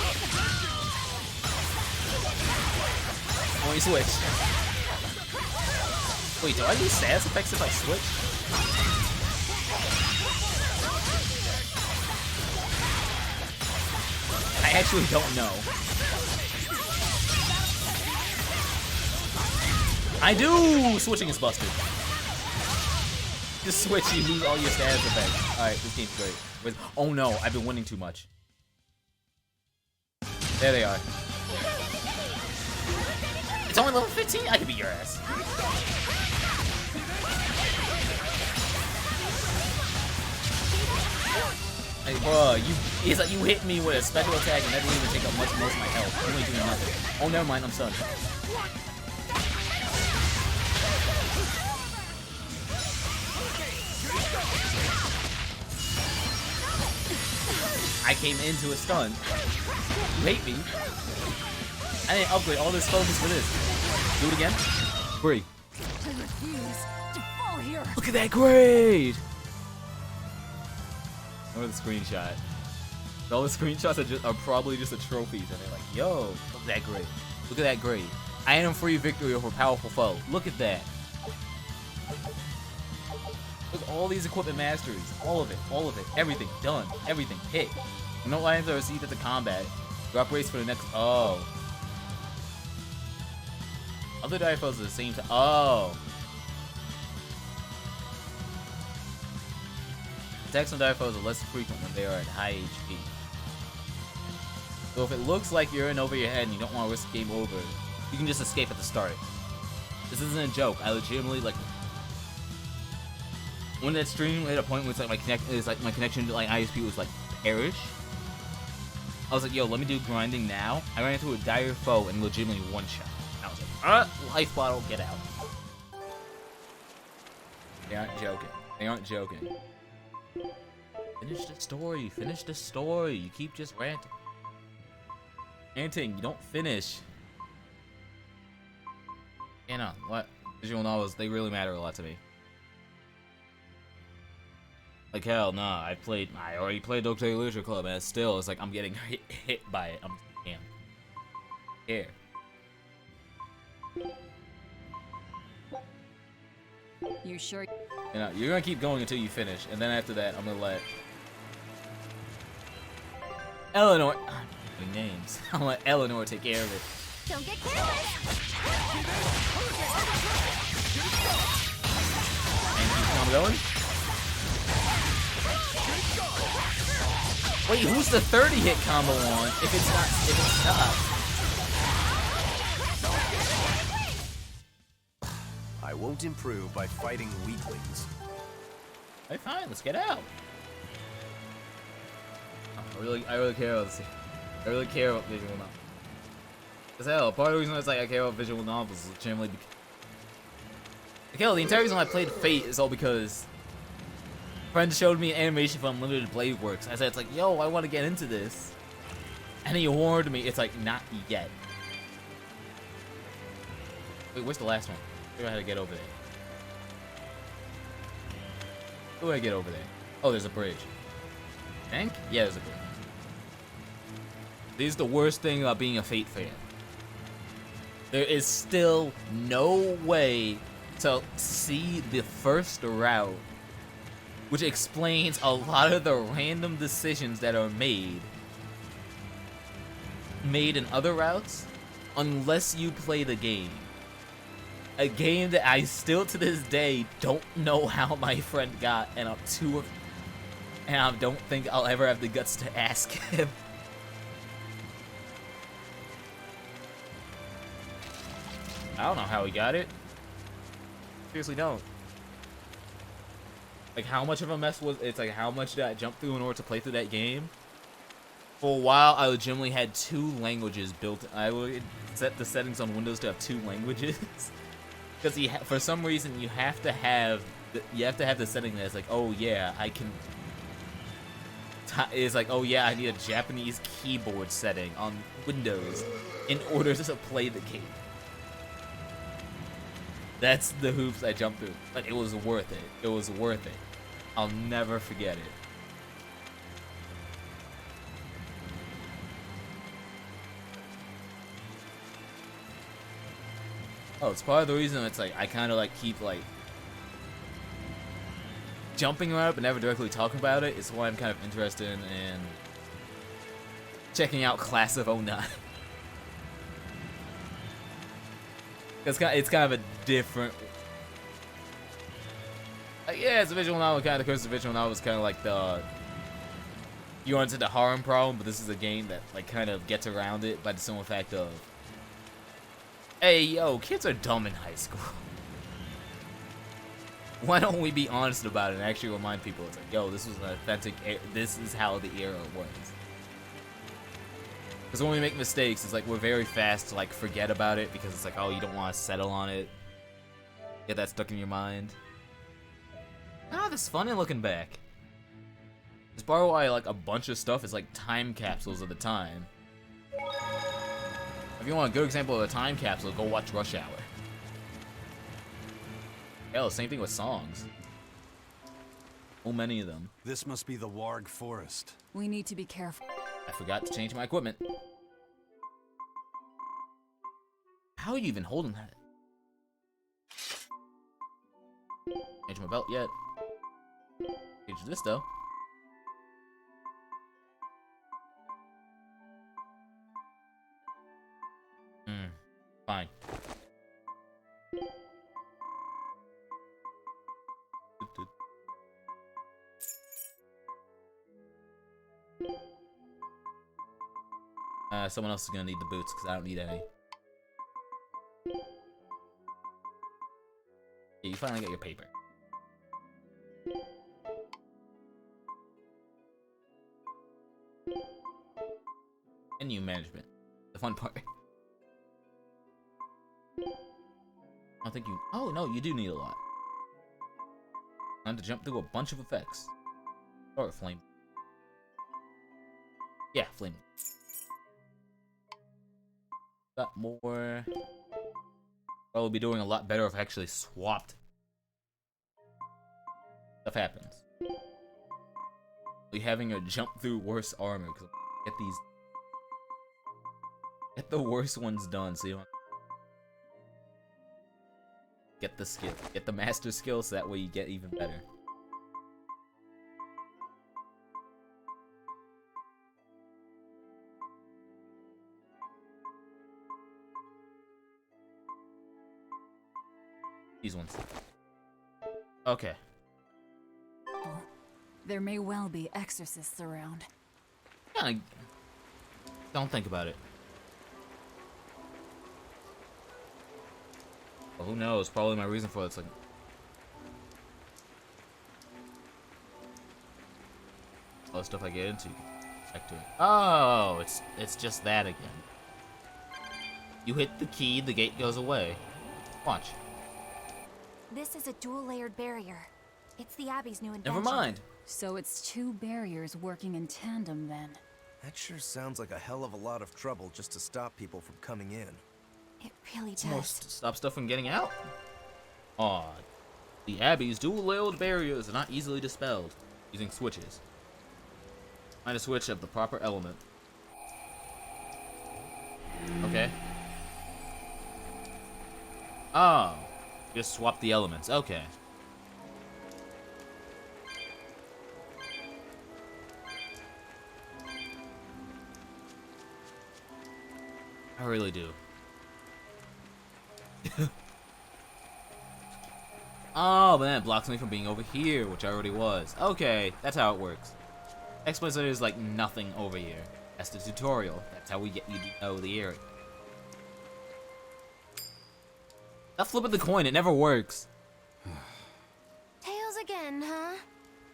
Speaker 2: Now we switch. Wait, do I lose status effects if I switch? I actually don't know. I do! Switching is busted. Just switch, you lose all your status effects. Alright, this game's great. Oh no, I've been winning too much. There they are. It's only level 15? I could beat your ass. Hey, bro, it's like you hit me with a special attack and that didn't even take up most of my health. You ain't doing nothing. Oh, never mind, I'm stunned. I came into a stun. You hate me. I didn't upgrade all this focus for this. Do it again. Free.
Speaker 8: I refuse to fall here.
Speaker 2: Look at that grade! Or the screenshot. All the screenshots are probably just the trophies, and they're like, yo, look at that grade. Look at that grade. Item free victory over powerful foe. Look at that. Look at all these equipment masteries. All of it, everything, done. Everything, hit. No items are received at the combat. Drop rates for the next, oh. Other die foes at the same time, oh. Attacks on die foes are less frequent when they are at high HP. So if it looks like you're in over your head and you don't want to risk game over, you can just escape at the start. This isn't a joke. I legitimately like when that stream hit a point where it's like my connection to like ISP was like perish. I was like, yo, let me do grinding now. I ran into a dire foe and legitimately one shot. I was like, life bottle, get out. They aren't joking. They aren't joking. Finish the story. Finish the story. You keep just ranting. Ranting. You don't finish. You know what? Visual novels, they really matter a lot to me. Like hell, nah. I already played Doctor Literature Club, and still, it's like I'm getting hit by it. I'm damn. Here.
Speaker 8: You sure?
Speaker 2: You know, you're gonna keep going until you finish, and then after that, I'm gonna let Eleanor. I'm naming names. I'll let Eleanor take care of it.
Speaker 3: Don't get careless.
Speaker 2: And keep on going. Wait, who's the 30-hit combo on? If it's not.
Speaker 7: I won't improve by fighting weaklings.
Speaker 2: Hey, fine, let's get out. I really care about this. I really care about visual novels. As hell, part of the reason it's like I care about visual novels is generally because. Like hell, the entire reason I played Fate is all because friends showed me an animation for Unlimited Blade Works. I said, it's like, yo, I want to get into this. And he warned me, it's like, not yet. Wait, where's the last one? Figure out how to get over there. How do I get over there? Oh, there's a bridge. Think? Yeah, there's a bridge. This is the worst thing about being a Fate fan. There is still no way to see the first route, which explains a lot of the random decisions that are made in other routes, unless you play the game. A game that I still to this day don't know how my friend got, and I don't think I'll ever have the guts to ask him. I don't know how he got it. Seriously don't. Like, how much of a mess was it's like how much did I jump through in order to play through that game? For a while, I legitimately had 2 languages built. I would set the settings on Windows to have 2 languages. Because for some reason you have to have the setting that's like, oh yeah, I can is like, oh yeah, I need a Japanese keyboard setting on Windows in order to play the game. That's the hoops I jumped through, but it was worth it. It was worth it. I'll never forget it. Oh, it's part of the reason it's like I kind of like keep like jumping around but never directly talking about it. It's why I'm kind of interested in checking out Class of '09. It's kind of a different. Yeah, it's a visual novel. Kind of the curse of visual novel is kind of like the you run into the harem problem, but this is a game that like kind of gets around it by the simple fact of, hey, yo, kids are dumb in high school. Why don't we be honest about it and actually remind people it's like, yo, this was an authentic. This is how the era was. Because when we make mistakes, it's like we're very fast to like forget about it because it's like, oh, you don't want to settle on it. Get that stuck in your mind. Ah, this is funny looking back. It's part of why like a bunch of stuff is like time capsules of the time. If you want a good example of a time capsule, go watch Rush Hour. Hell, same thing with songs. So many of them.
Speaker 6: This must be the Warg Forest.
Speaker 8: We need to be careful.
Speaker 2: I forgot to change my equipment. How are you even holding that? Change my belt yet? Change this though. Fine. Someone else is gonna need the boots because I don't need any. Yeah, you finally got your paper. Menu management. The fun part. I don't think you. Oh, no, you do need a lot. Time to jump through a bunch of effects. Or flame. Yeah, flame. Got more. Well, we'll be doing a lot better if I actually swapped. Stuff happens. We're having a jump through worse armor because get these. Get the worst ones done so you don't. Get the skill. Get the master skill so that way you get even better. These ones. Okay.
Speaker 8: There may well be exorcists around.
Speaker 2: Yeah, don't think about it. Well, who knows? Probably my reason for it's like. All the stuff I get into. Back to it. Oh, it's just that again. You hit the key, the gate goes away. Watch.
Speaker 4: This is a dual-layered barrier. It's the Abbey's new invention.
Speaker 2: Never mind.
Speaker 8: So it's two barriers working in tandem then.
Speaker 7: That sure sounds like a hell of a lot of trouble just to stop people from coming in.
Speaker 4: It really does.
Speaker 2: Almost stop stuff from getting out. Odd. The Abbey's dual-layered barriers are not easily dispelled using switches. Find a switch of the proper element. Okay. Oh. Just swap the elements. Okay. I really do. Oh, but then it blocks me from being over here, which I already was. Okay, that's how it works. Explicit is like nothing over here. That's the tutorial. That's how we get you to know the area. That flipping the coin, it never works.
Speaker 5: Tails again, huh?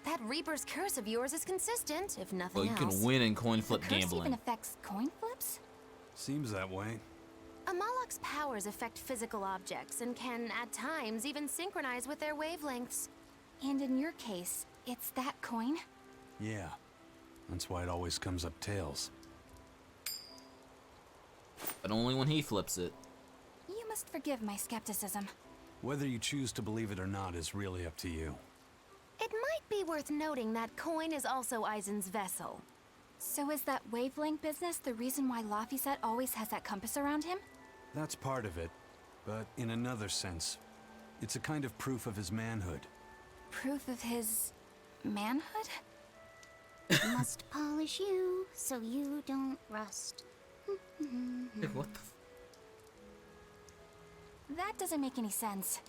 Speaker 5: That Reaper's curse of yours is consistent, if nothing
Speaker 2: Well, you
Speaker 5: else.
Speaker 2: can win in coin flip
Speaker 4: The curse
Speaker 2: gambling.
Speaker 4: even affects coin flips?
Speaker 6: Seems that way.
Speaker 5: Amalok's powers affect physical objects and can, at times, even synchronize with their wavelengths.
Speaker 4: And in your case, it's that coin?
Speaker 6: Yeah. That's why it always comes up tails.
Speaker 2: But only when he flips it.
Speaker 4: You must forgive my skepticism.
Speaker 6: Whether you choose to believe it or not is really up to you.
Speaker 5: It might be worth noting that coin is also Eisen's vessel.
Speaker 4: So is that wavelength business the reason why Laphicet always has that compass around him?
Speaker 6: That's part of it, but in another sense, it's a kind of proof of his manhood.
Speaker 4: Proof of his manhood?
Speaker 3: Must polish you so you don't rust.
Speaker 2: What the
Speaker 4: That doesn't make any sense.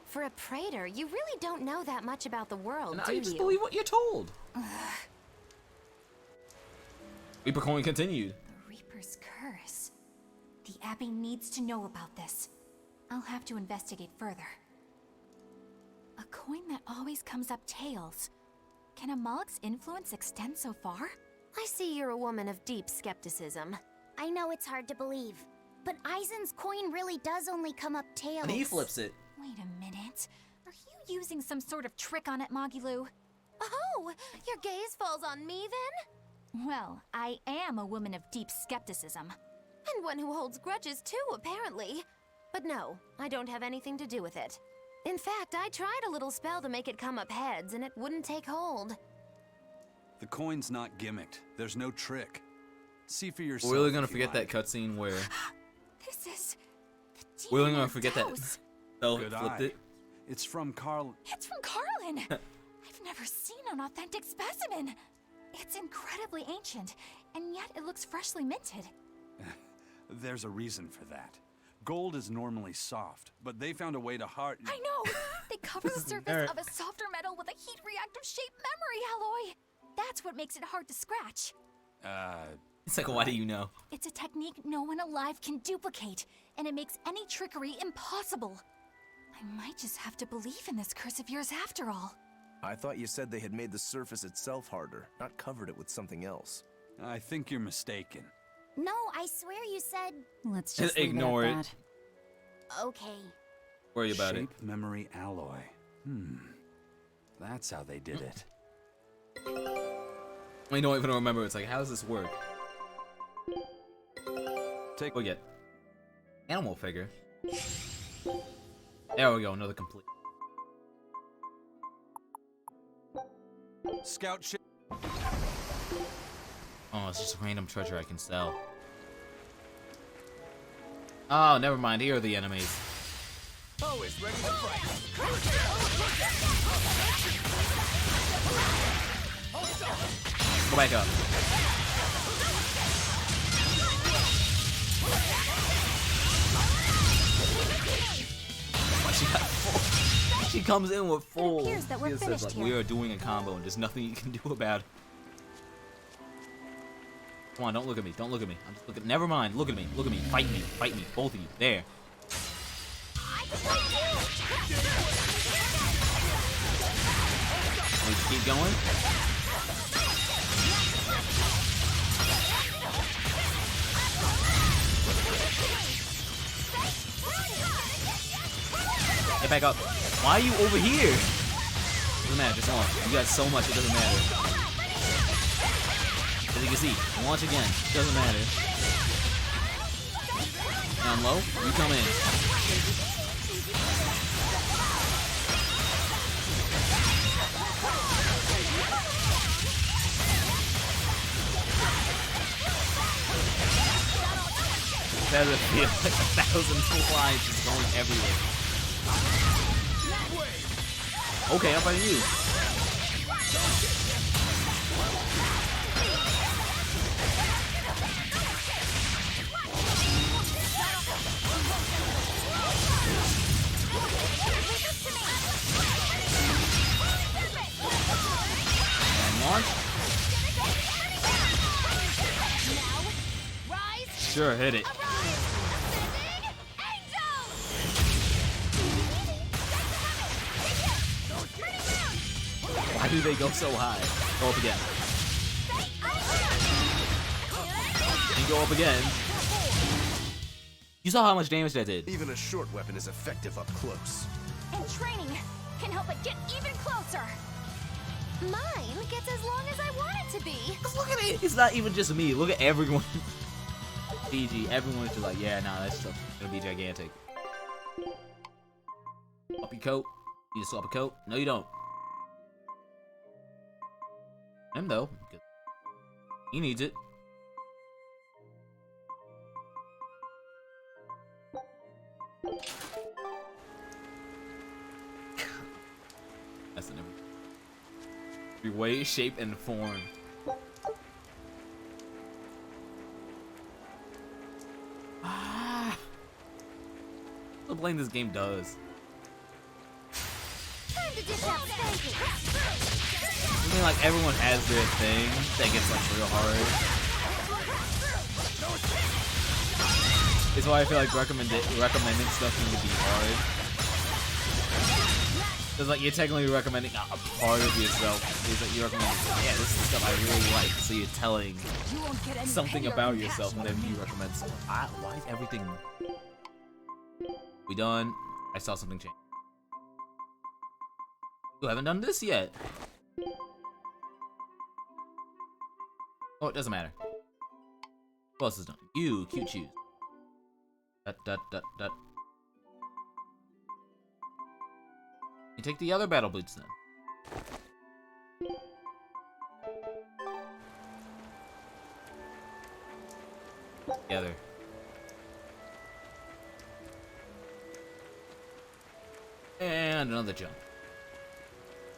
Speaker 5: For a praetor, you really don't know that much about the world,
Speaker 2: Now
Speaker 5: do
Speaker 2: you just
Speaker 5: you?
Speaker 2: believe what you're told. Reaper coin continued.
Speaker 4: The Reaper's curse. The Abbey needs to know about this. I'll have to investigate further. A coin that always comes up tails. Can a Moloch's influence extend so far?
Speaker 5: I see you're a woman of deep skepticism.
Speaker 3: I know it's hard to believe, but Eisen's coin really does only come up tails.
Speaker 2: And he flips it.
Speaker 4: Wait a minute. Are you using some sort of trick on it, Magilu?
Speaker 5: Oh, your gaze falls on me then?
Speaker 4: Well, I am a woman of deep skepticism.
Speaker 5: And one who holds grudges too, apparently. But no, I don't have anything to do with it. In fact, I tried a little spell to make it come up heads, and it wouldn't take hold.
Speaker 6: The coin's not gimmicked. There's no trick. See for yourself.
Speaker 2: We're really gonna
Speaker 6: if you
Speaker 2: forget
Speaker 6: like.
Speaker 2: that cutscene where
Speaker 4: This is the
Speaker 2: we're really
Speaker 4: demon
Speaker 2: gonna
Speaker 4: of
Speaker 2: forget that
Speaker 4: Taos.
Speaker 2: Bell
Speaker 6: Good
Speaker 2: flipped
Speaker 6: eye.
Speaker 2: it.
Speaker 6: It's from Carl.
Speaker 4: It's from Carlin. I've never seen an authentic specimen. It's incredibly ancient, and yet it looks freshly minted.
Speaker 6: There's a reason for that. Gold is normally soft, but they found a way to harden.
Speaker 4: I know! They cover the
Speaker 2: This is
Speaker 4: surface
Speaker 2: nerd.
Speaker 4: of a softer metal with a heat-reactive shaped memory alloy. That's what makes it hard to scratch.
Speaker 2: It's like, why do you know?
Speaker 4: It's a technique no one alive can duplicate, and it makes any trickery impossible. I might just have to believe in this curse of yours after all.
Speaker 7: I thought you said they had made the surface itself harder, not covered it with something else.
Speaker 6: I think you're mistaken.
Speaker 3: No, I swear you said.
Speaker 8: Let's just leave
Speaker 2: Ignore
Speaker 8: it
Speaker 2: it.
Speaker 8: at that.
Speaker 3: Okay.
Speaker 2: Worry about it.
Speaker 6: Shape memory alloy. That's how they did it.
Speaker 2: I don't even remember. It's like, how does this work?
Speaker 6: Take
Speaker 2: We'll get animal figure. There we go, another complete.
Speaker 6: scout ship.
Speaker 2: Oh, it's just a random treasure I can sell. Oh, never mind. Here are the enemies.
Speaker 7: Always ready to fight.
Speaker 2: Go back up. She got full. She comes in with full.
Speaker 4: appears that we're
Speaker 2: She says,
Speaker 4: finished
Speaker 2: like,
Speaker 4: here.
Speaker 2: we are doing a combo, and there's nothing you can do about it. Come on, don't look at me. Don't look at me. I'm just looking. Never mind. Look at me. Look at me. Fight me. Fight me. Both of you. There. We just keep going. Get back up. Why are you over here? Doesn't matter. Just launch. You got so much. It doesn't matter. As you can see, launch again. Doesn't matter. Down low. You come in. That does feel like 1,000 flies just going everywhere. Okay, I'm fighting you. And launch. Sure, hit it. Why do they go so high? Go up again. And go up again. You saw how much damage that did.
Speaker 7: Even a short weapon is effective up close.
Speaker 4: And training can help it get even closer.
Speaker 5: Mine gets as long as I want it to be.
Speaker 2: Look at it. It's not even just me. Look at everyone. PG. Everyone's just like, yeah, nah, that's stuff gonna be gigantic. Swap your coat. You just swap a coat? No, you don't. Him though. He needs it. That's the number. Every way, shape, and form. What blame this game does.
Speaker 5: Time to dish out spanking.
Speaker 2: I mean, like, everyone has their thing that gets, like, real hard. It's why I feel like recommending stuff can be hard. Because, like, you're technically recommending a part of yourself. It's like you're recommending, yeah, this is the stuff I really like. So you're telling something about yourself whenever you recommend something. Why is everything... We done? I saw something change. You haven't done this yet. Oh, it doesn't matter. Who else is done? You, cute shoes. Dot. You take the other battle boots then. Together. And another jump.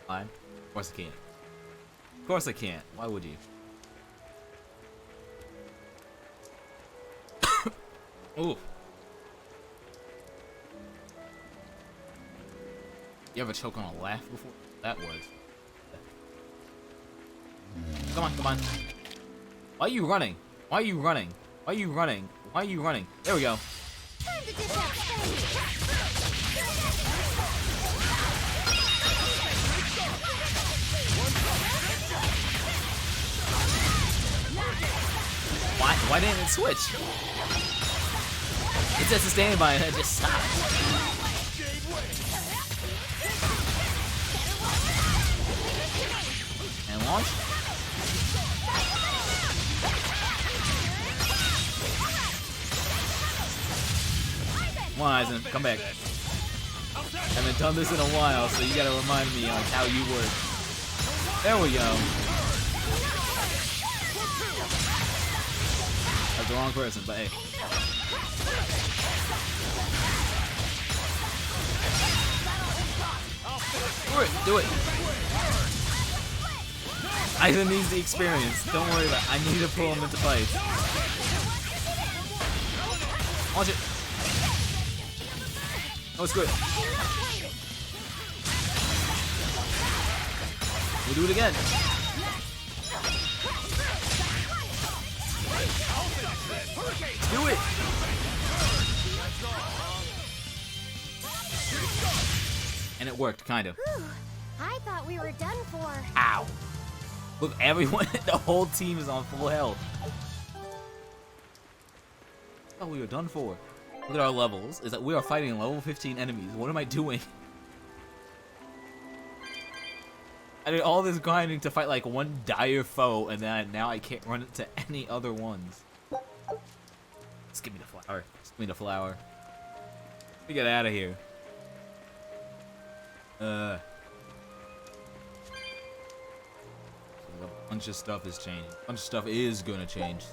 Speaker 2: Fine. Of course I can't. Of course I can't. Why would you? Ooh. You ever choke on a laugh before? That was. Come on, come on. Why are you running? Why are you running? Why are you running? Why are you running? There we go.
Speaker 5: Time to dish out spanking.
Speaker 2: Why didn't it switch? It says to stand by and it just stopped. And launch. Come on, Eisen, come back. I haven't done this in a while, so you gotta remind me on how you work. There we go. That's the wrong person, but hey. Do it. Eisen needs the experience. Don't worry about it. I need to pull him into fight. Launch it. Oh, it's good. We'll do it again. Do it. And it worked, kind of.
Speaker 5: Whew, I thought we were done for.
Speaker 2: Ow. Look, everyone, the whole team is on full health. Oh, we were done for. Look at our levels. Is that we are fighting level 15 enemies. What am I doing? I did all this grinding to fight like one dire foe, and then now I can't run into any other ones. Just give me the flower. Just give me the flower. Let me get out of here. A bunch of stuff is changing. A bunch of stuff is gonna change.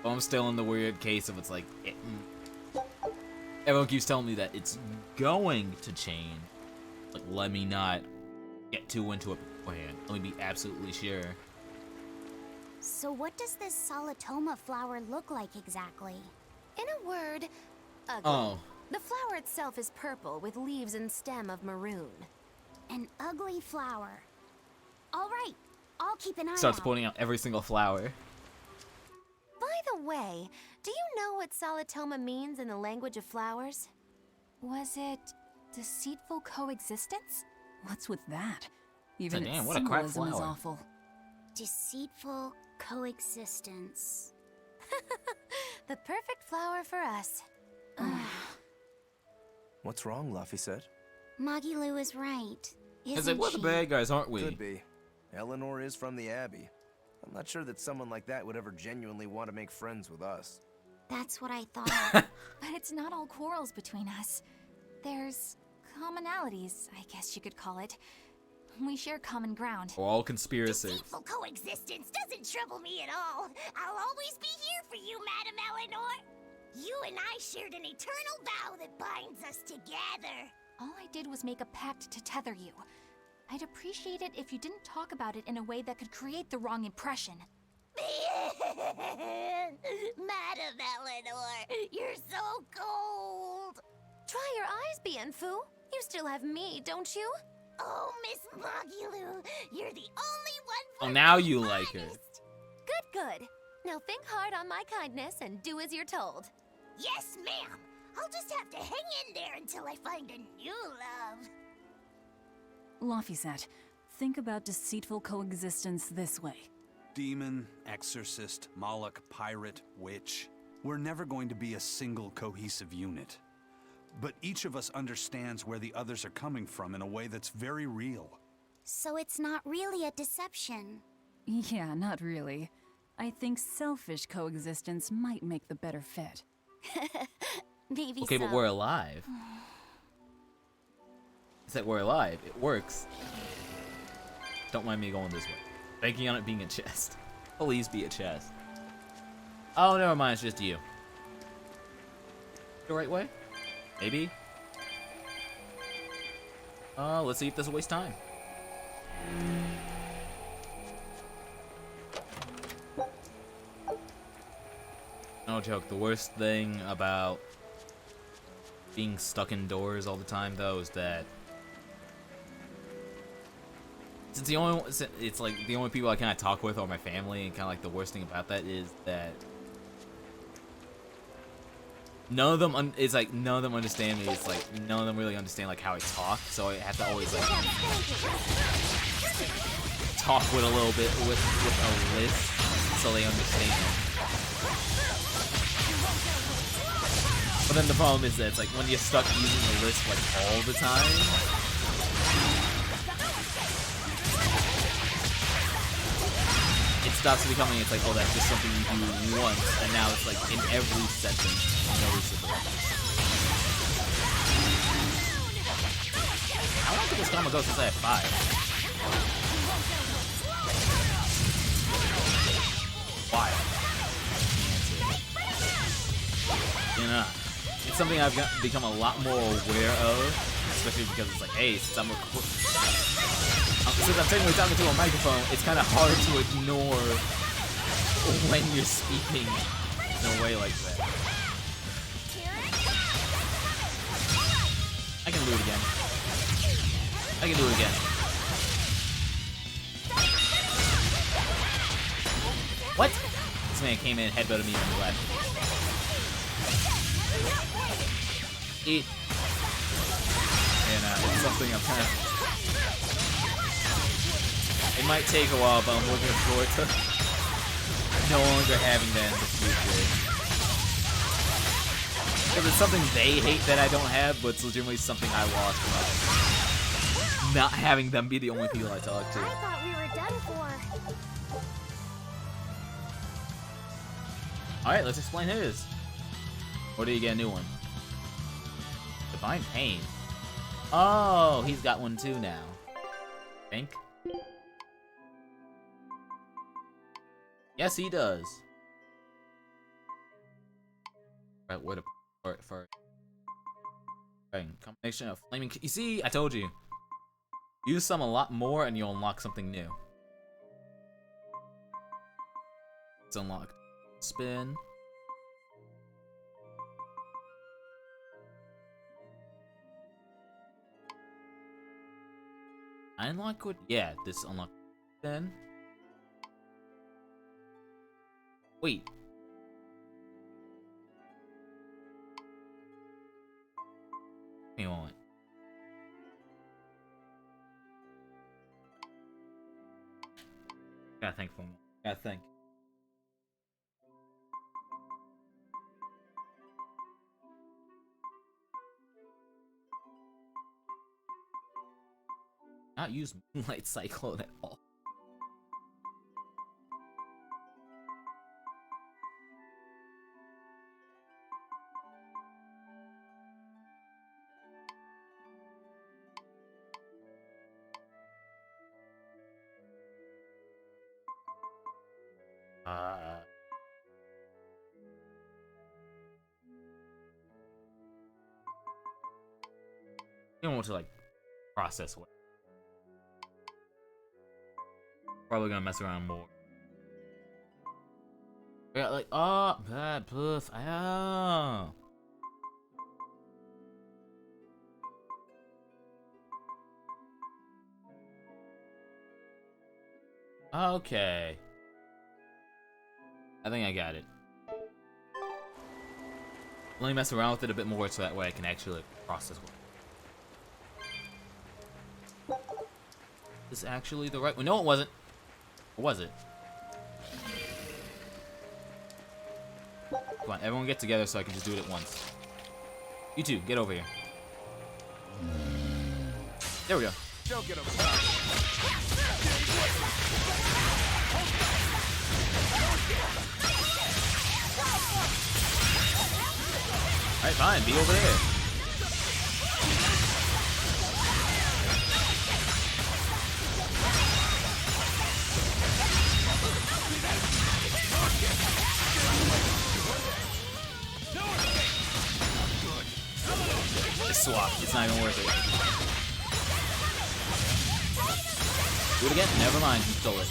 Speaker 2: But I'm still in the weird case of it's like everyone keeps telling me that it's going to change. Like, let me not get too into it beforehand. Let me be absolutely sure.
Speaker 3: So what does this Solitoma flower look like exactly?
Speaker 5: In a word, ugly.
Speaker 2: Oh.
Speaker 5: The flower itself is purple with leaves and stem of maroon.
Speaker 3: An ugly flower. All right, I'll keep an eye
Speaker 2: Starts
Speaker 3: out.
Speaker 2: pointing out every single flower.
Speaker 5: By the way, do you know what Solitoma means in the language of flowers?
Speaker 8: Was it deceitful coexistence? What's with that? Even
Speaker 2: So, damn,
Speaker 8: its
Speaker 2: what a crack
Speaker 8: symbolism is
Speaker 2: flower.
Speaker 8: awful.
Speaker 3: Deceitful coexistence.
Speaker 5: The perfect flower for us.
Speaker 7: What's wrong, Laphicet?
Speaker 3: Magilu is right.
Speaker 2: It's like, we're the bad guys, aren't we?
Speaker 7: Could be. Eleanor is from the Abbey. I'm not sure that someone like that would ever genuinely want to make friends with us.
Speaker 4: That's what I thought. But it's not all quarrels between us. There's commonalities, I guess you could call it. We share common ground.
Speaker 2: We're all conspiracies.
Speaker 3: Deceitful coexistence doesn't trouble me at all. I'll always be here for you, Madam Eleanor. You and I shared an eternal vow that binds us together.
Speaker 4: All I did was make a pact to tether you. I'd appreciate it if you didn't talk about it in a way that could create the wrong impression.
Speaker 3: Madam Eleanor, you're so cold.
Speaker 5: Try your eyes, Bienfu. You still have me, don't you?
Speaker 3: Oh, Miss Mogulu, you're the only one for
Speaker 2: Oh, now
Speaker 3: being
Speaker 2: you like her.
Speaker 3: honest.
Speaker 5: Good. Now think hard on my kindness and do as you're told.
Speaker 3: Yes, ma'am. I'll just have to hang in there until I find a new love.
Speaker 8: Laphicet, think about deceitful coexistence this way.
Speaker 6: Demon, exorcist, Moloch, pirate, witch. We're never going to be a single cohesive unit. But each of us understands where the others are coming from in a way that's very real.
Speaker 3: So it's not really a deception.
Speaker 8: Yeah, not really. I think selfish coexistence might make the better fit.
Speaker 5: Maybe
Speaker 2: Okay,
Speaker 5: so.
Speaker 2: but we're alive. It's that we're alive. It works. Don't mind me going this way. Banking on it being a chest. Please be a chest. Oh, never mind. It's just you. The right way? Maybe? Let's see if this will waste time. No joke. The worst thing about being stuck indoors all the time, though, is that it's like the only people I kind of talk with are my family, and kind of like the worst thing about that is that none of them understand me. It's like none of them really understand like how I talk, so I have to always like talk with a little bit with a list so they understand. But then the problem is that it's like when you're stuck using the list like all the time, it stops becoming, it's like, oh, that's just something you do once, and now it's like in every sentence, noticeable. How long did this combo go since I had 5? Why? You know, it's something I've become a lot more aware of, especially because it's like, hey, since I'm technically talking to a microphone, it's kind of hard to ignore when you're speaking in a way like that. I can do it again. I can do it again. What? This man came in, headbutted me, and left. It's something I'm kind of... It might take a while, but I'm looking forward to no longer having that in the future. Because it's something they hate that I don't have, but it's legitimately something I lost from not having them be the only people I talk to.
Speaker 3: I thought we were done for.
Speaker 2: Alright, let's explain his. Or do you get a new one? Divine Pain. Oh, he's got one too now. I think. Yes, he does. Right, where to start first? Right, combination of flaming. You see, I told you. Use some a lot more, and you'll unlock something new. It's unlocked. Spin. I unlock what? Yeah, this unlock. Then. Wait. Give me a moment. Gotta think for a moment. Gotta think. Not use Moonlight Cyclone at all. You don't want to like process what. Probably gonna mess around more. Yeah, like bad poof. Oh. Okay. I think I got it. Let me mess around with it a bit more so that way I can actually process what. Is this actually the right one? No, it wasn't. Or was it? Come on, everyone get together so I can just do it at once. You two, get over here. There we go.
Speaker 7: Don't get him.
Speaker 2: Alright, fine, be over there. Just swap, it's not even worth it. Do it again? Never mind, you stole it.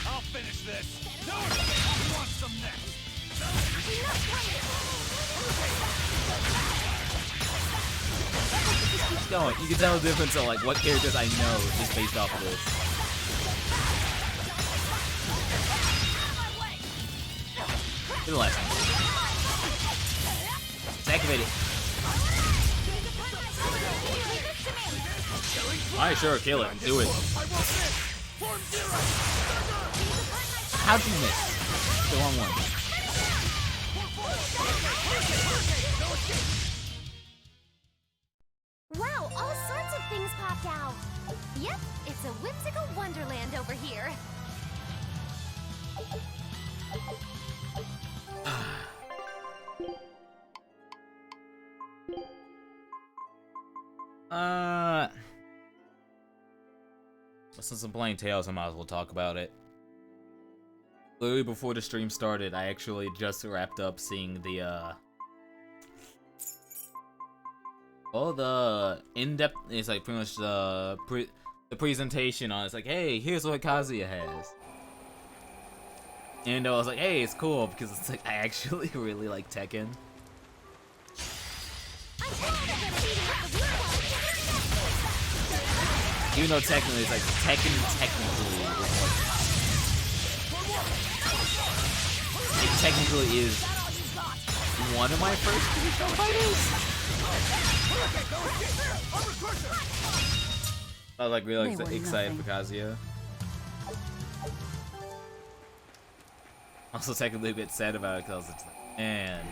Speaker 6: I'll finish this. No, who wants some next?
Speaker 2: Keep going. You can tell the difference on like what characters I know just based off of this. Do the last one. It's activated. Alright, sure, kill it. Do it. How'd you miss? The wrong one.
Speaker 5: Wow, all sorts of things popped out. Yep, it's a whimsical wonderland over here.
Speaker 2: Since I'm playing Tales, I might as well talk about it. Literally before the stream started, I actually just wrapped up seeing the the in-depth. It's like pretty much the presentation on. It's like, hey, here's what Kazuya has, and I was like, hey, it's cool because it's like I actually really like Tekken. Even though technically it's like Tekken technically is like, it technically is one of my first traditional fighters. I was like really excited for Kazuya. Also technically a bit sad about it because it's like, man.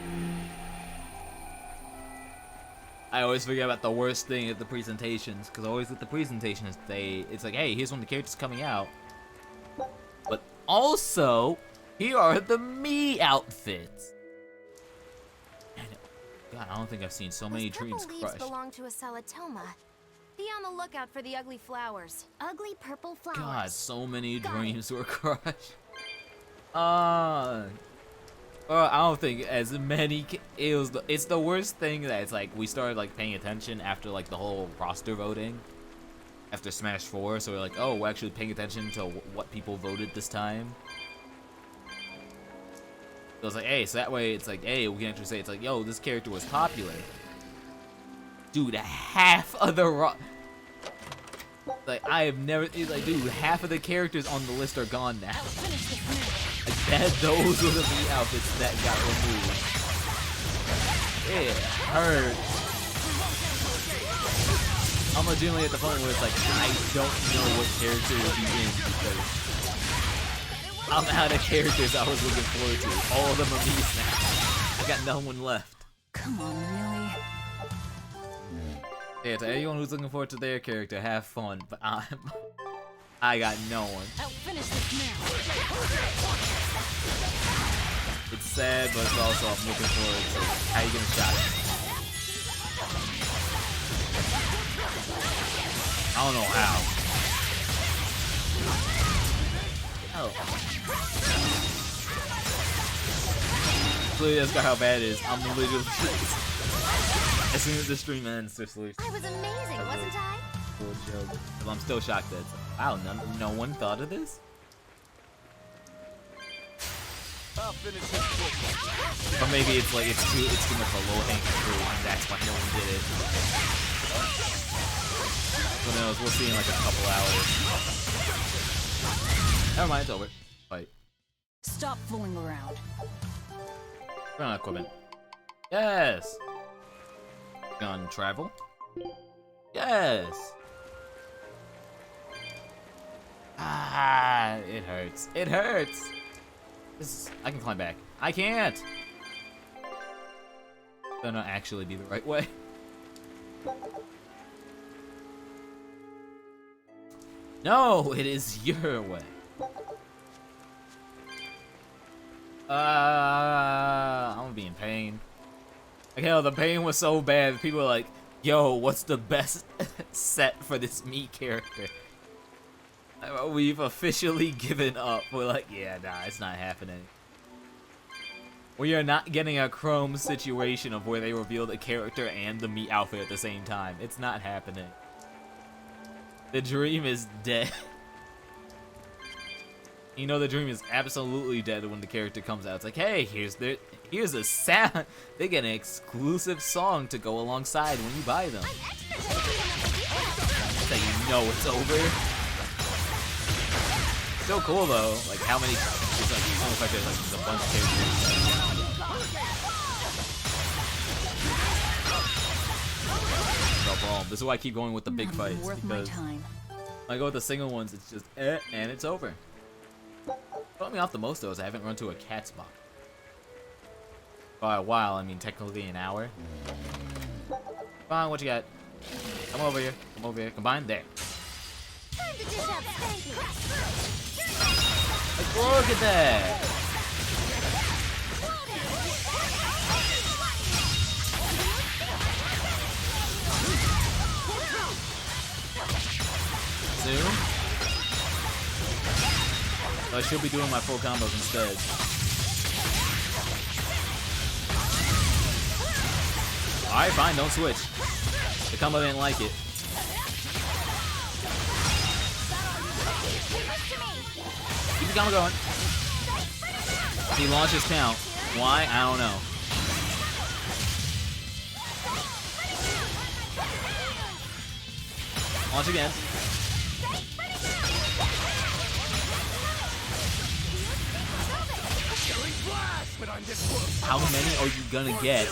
Speaker 2: I always forget about the worst thing at the presentations, because always at the presentations, it's like, hey, here's when the character's coming out. But also, here are the me outfits. And, God, I don't think I've seen so many dreams
Speaker 5: Those
Speaker 2: crushed.
Speaker 5: purple leaves belong to a Salatoma. Be on the lookout for the ugly flowers.
Speaker 3: Ugly purple flowers.
Speaker 2: God, so many
Speaker 3: Got
Speaker 2: dreams were crushed. I don't think as many. It's the worst thing that it's like we started like paying attention after like the whole roster voting after Smash 4. So we're like, oh, we're actually paying attention to what people voted this time. So it's like, hey, so that way it's like, hey, we can actually say it's like, yo, this character was popular. Dude, half of the like I have never like, dude, half of the characters on the list are gone now. Like those were the meat outfits that got removed. It hurt. I'm legitimately at the point where it's like I don't know what character to be in because I'm out of characters I was looking forward to. All of them are me now. I got no one left.
Speaker 8: Come on, really?
Speaker 2: Yeah, to anyone who's looking forward to their character, have fun. But I got no one.
Speaker 5: I'll finish this now.
Speaker 2: It's sad, but it's also I'm looking forward to how you gonna shot it. I don't know how. Oh. Clearly, that's how bad it is. I'm literally as soon as the stream ends, just lose.
Speaker 5: I was amazing, wasn't I?
Speaker 2: Cool joke. 'Cause I'm still shocked that wow, no one thought of this.
Speaker 1: I'll finish this quick.
Speaker 2: Or maybe it's like it's too much of a low hanging fruit, and that's why no one did it. Who knows? We'll see in like a couple hours. Never mind, it's over. Fight.
Speaker 8: Stop fooling around.
Speaker 2: Run on equipment. Yes. Gun travel. Yes. Ah, it hurts. It hurts. I can climb back. I can't. Gonna actually be the right way. No, it is your way. I'm gonna be in pain. Like, hell, the pain was so bad. People were like, yo, what's the best set for this Mii character? We've officially given up. We're like, yeah, nah, it's not happening. We are not getting a Chrome situation of where they reveal the character and the Mii outfit at the same time. It's not happening. The dream is dead. You know the dream is absolutely dead when the character comes out. It's like, hey, here's a sound. They get an exclusive song to go alongside when you buy them. So you know it's over. Still cool though. Like how many? It's like almost like there's a bunch of characters. No problem. This is why I keep going with the big fights because when I go with the single ones, it's just and it's over. What me off the most though is I haven't run to a cat spot. By a while, I mean technically an hour. Fine, what you got? Come over here. Come over here. Combine there.
Speaker 5: Time to dish out spankings.
Speaker 2: Like, look at that. Zoom. So I should be doing my full combos instead. Alright, fine, don't switch. The combo didn't like it. Keep the combo going. He launches count. Why? I don't know. Launch again. How many are you gonna get?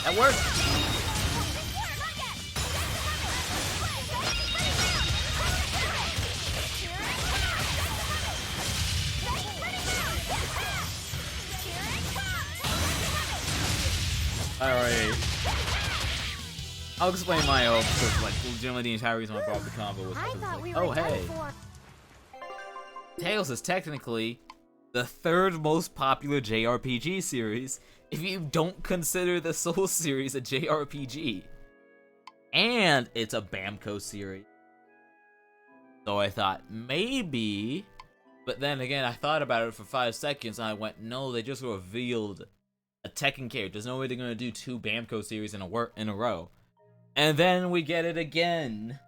Speaker 2: That worked. Alright. I'll explain my hope because, like, legitimately the entire reason I brought up the combo was because, like, oh, hey. Tales is technically the third most popular JRPG series if you don't consider the Soul series a JRPG. And it's a Bamco series. So I thought, maybe... But then again, I thought about it for 5 seconds and I went, no, they just revealed a Tekken character. There's no way they're gonna do 2 Bamco series in a row. And then we get it again.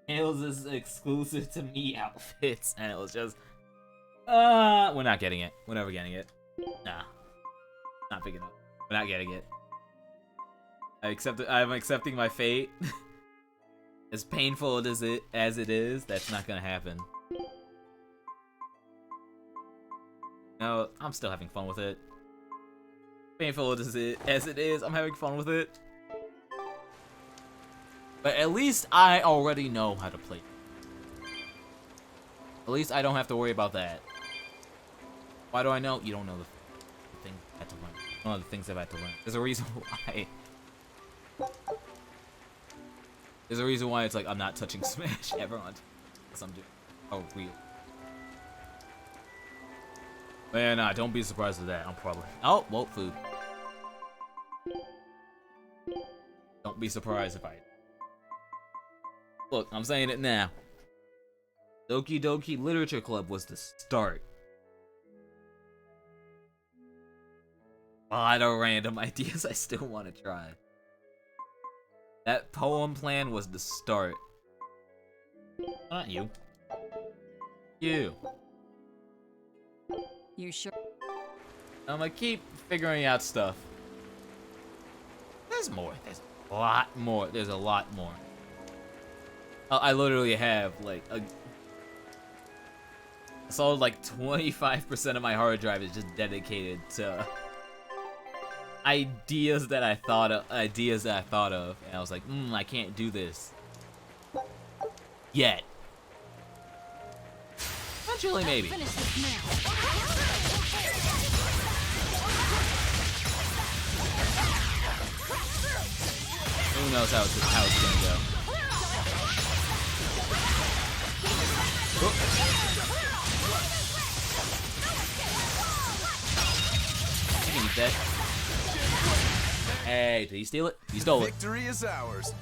Speaker 2: Tails is exclusive to me outfits, and it was just, we're not getting it. We're never getting it. Nah, not big enough. We're not getting it. I'm accepting my fate. As painful as it is, that's not gonna happen. No, I'm still having fun with it. Painful as it is, I'm having fun with it. But at least I already know how to play. At least I don't have to worry about that. Why do I know? You don't know the things I had to learn. You don't know the things I've had to learn. There's a reason why. There's a reason why it's like I'm not touching Smash ever on. Because I'm doing. Oh, real. Man, nah, don't be surprised with that. I'm probably. Oh, well, food. Don't be surprised if I. Look, I'm saying it now. Doki Doki Literature Club was the start. A lot of random ideas I still want to try. That poem plan was the start. Not you. You.
Speaker 8: You sure?
Speaker 2: I'm gonna keep figuring out stuff. There's more. There's a lot more. There's a lot more. I literally have like a. So like 25% of my hard drive is just dedicated to ideas that I thought of, and I was like, I can't do this yet. Eventually, maybe.
Speaker 8: Finish this now.
Speaker 2: Who knows how it's gonna go? You can eat that. Hey, did he steal it? He stole it.
Speaker 7: Victory is ours.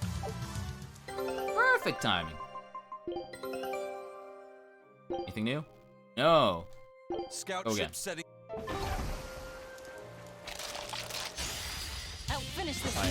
Speaker 2: Perfect timing. Anything new? No.
Speaker 6: Scout
Speaker 2: Okay.
Speaker 6: ship setting.
Speaker 8: I'll finish this now.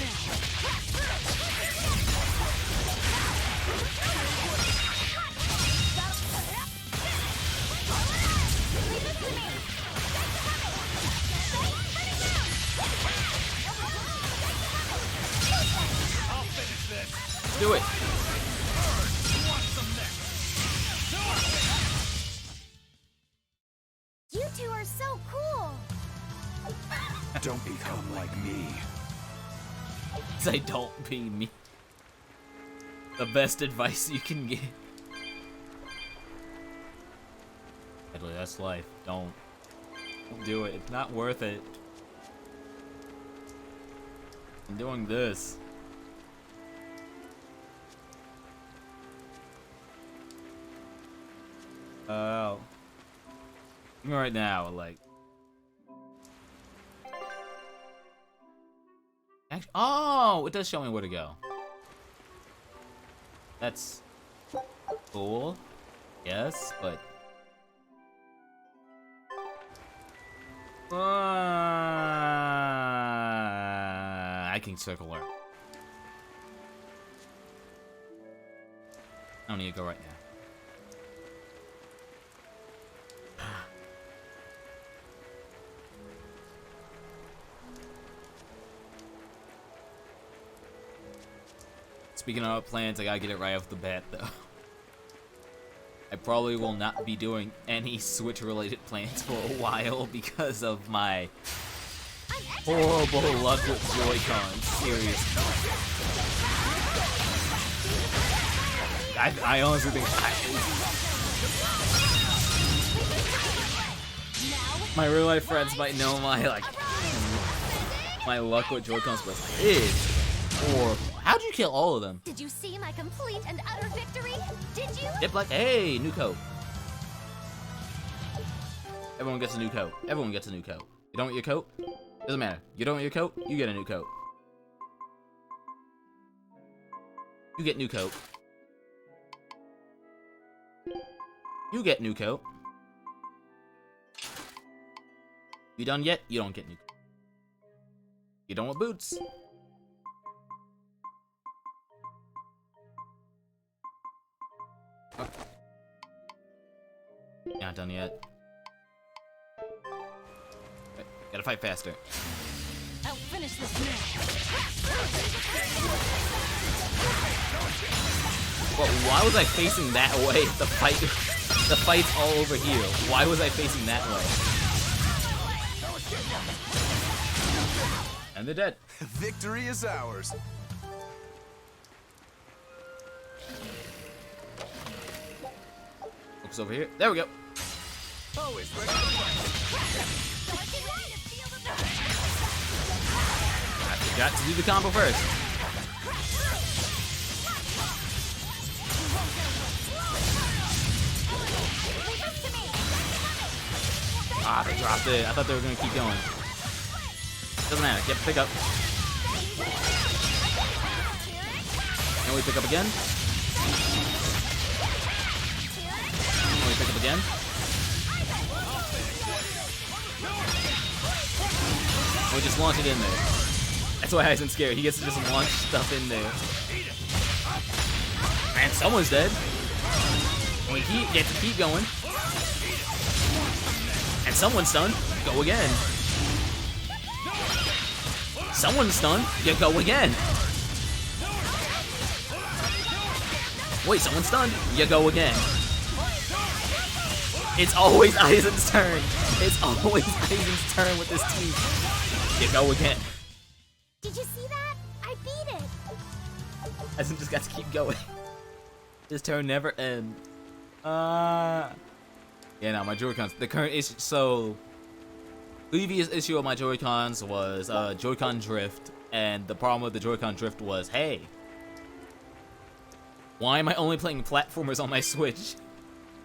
Speaker 2: Do it.
Speaker 3: You two are so cool.
Speaker 6: Don't become like me.
Speaker 2: Say don't be me. The best advice you can get. Actually, that's life. Don't do it. It's not worth it. I'm doing this. Right now, like. Actually, oh, it does show me where to go. That's cool. Yes, but. I can circle her. I don't need to go right now. Speaking of plans, I gotta get it right off the bat, though. I probably will not be doing any Switch-related plans for a while because of my horrible luck with Joy-Cons. Seriously. I honestly think my real-life friends might know my, like, my luck with Joy-Cons, but it's horrible. How'd you kill all of them?
Speaker 3: Did you see my complete and utter victory? Did you?
Speaker 2: Dip like, hey, new coat. Everyone gets a new coat. Everyone gets a new coat. You don't want your coat? Doesn't matter. You don't want your coat? You get a new coat. You get new coat. You get new coat. You done yet? You don't get new coat. You don't want boots. Oh. Not done yet. Okay, gotta fight faster.
Speaker 8: I'll finish this now.
Speaker 2: Well, why was I facing that way? The fight's all over here. Why was I facing that way? And they're dead.
Speaker 7: Victory is ours.
Speaker 2: Focus over here. There we go.
Speaker 7: Always ready to
Speaker 2: I forgot to do the combo first. Ah, they dropped it. I thought they were gonna keep going. Doesn't matter. Get pick up. And we pick up again. And we pick up again. We just launch it in there. That's why Heisen's scared. He gets to just launch stuff in there. And someone's dead. And we get to keep going. And someone's stunned. Go again. Someone's stunned. You go again. Wait, someone's stunned. You go again. It's always Eisen's turn. It's always Eisen's turn with this team. You go again.
Speaker 3: Did you see that? I beat it.
Speaker 2: Eisen just got to keep going. This turn never ends. Yeah, no, my Joy-Cons. The current issue. So, previous issue of my Joy-Cons was Joy-Con drift, and the problem with the Joy-Con drift was, hey, why am I only playing platformers on my Switch?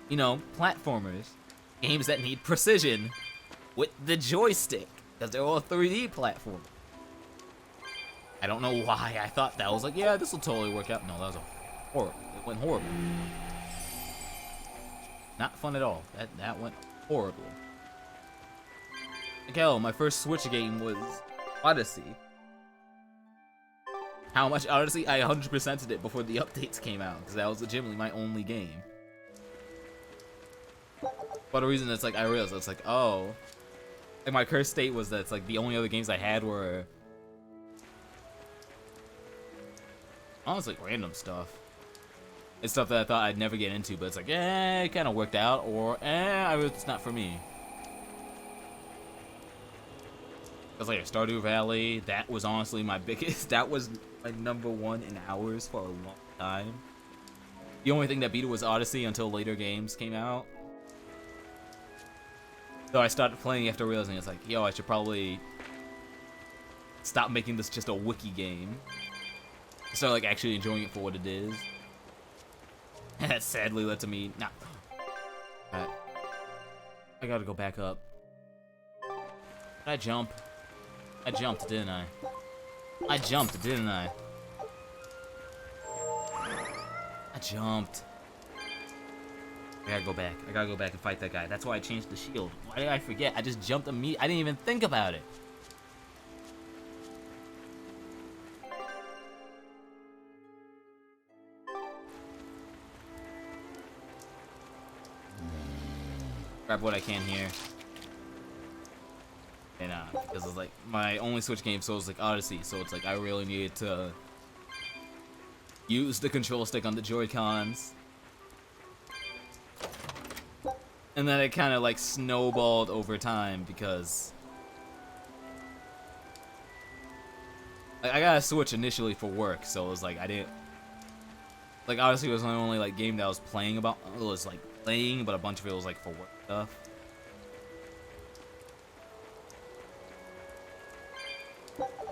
Speaker 2: You know, platformers, games that need precision with the joystick, because they're all 3D platformers. I don't know why I thought that. I was like, yeah, this will totally work out. No, that was horrible. It went horrible. Not fun at all. That went horribly. Like hell, my first Switch game was Odyssey. How much Odyssey? I 100%ed it before the updates came out, because that was legitimately my only game. But the reason it's like, I realized, it's like, oh. Like, my cursed state was that it's like the only other games I had were honestly random stuff. It's stuff that I thought I'd never get into, but it's like, it kind of worked out, or it's not for me. Because like Stardew Valley, that was honestly my biggest, that was my #1 in hours for a long time. The only thing that beat it was Odyssey until later games came out. So I started playing after realizing it's like, yo, I should probably stop making this just a wiki game. Start like actually enjoying it for what it is. And that sadly led to me not. I gotta go back up. Did I jump? I jumped, didn't I? I jumped, didn't I? I jumped. I gotta go back. I gotta go back and fight that guy. That's why I changed the shield. Why did I forget? I just jumped immediately. I didn't even think about it. Grab what I can here. And because it's like my only Switch game, so it's like Odyssey, so it's like I really needed to use the control stick on the Joy-Cons. And then it kind of like snowballed over time because like, I got a Switch initially for work, so it was like I didn't like Odyssey was the only like game that I was playing about. It was like playing, but a bunch of it was like for work stuff.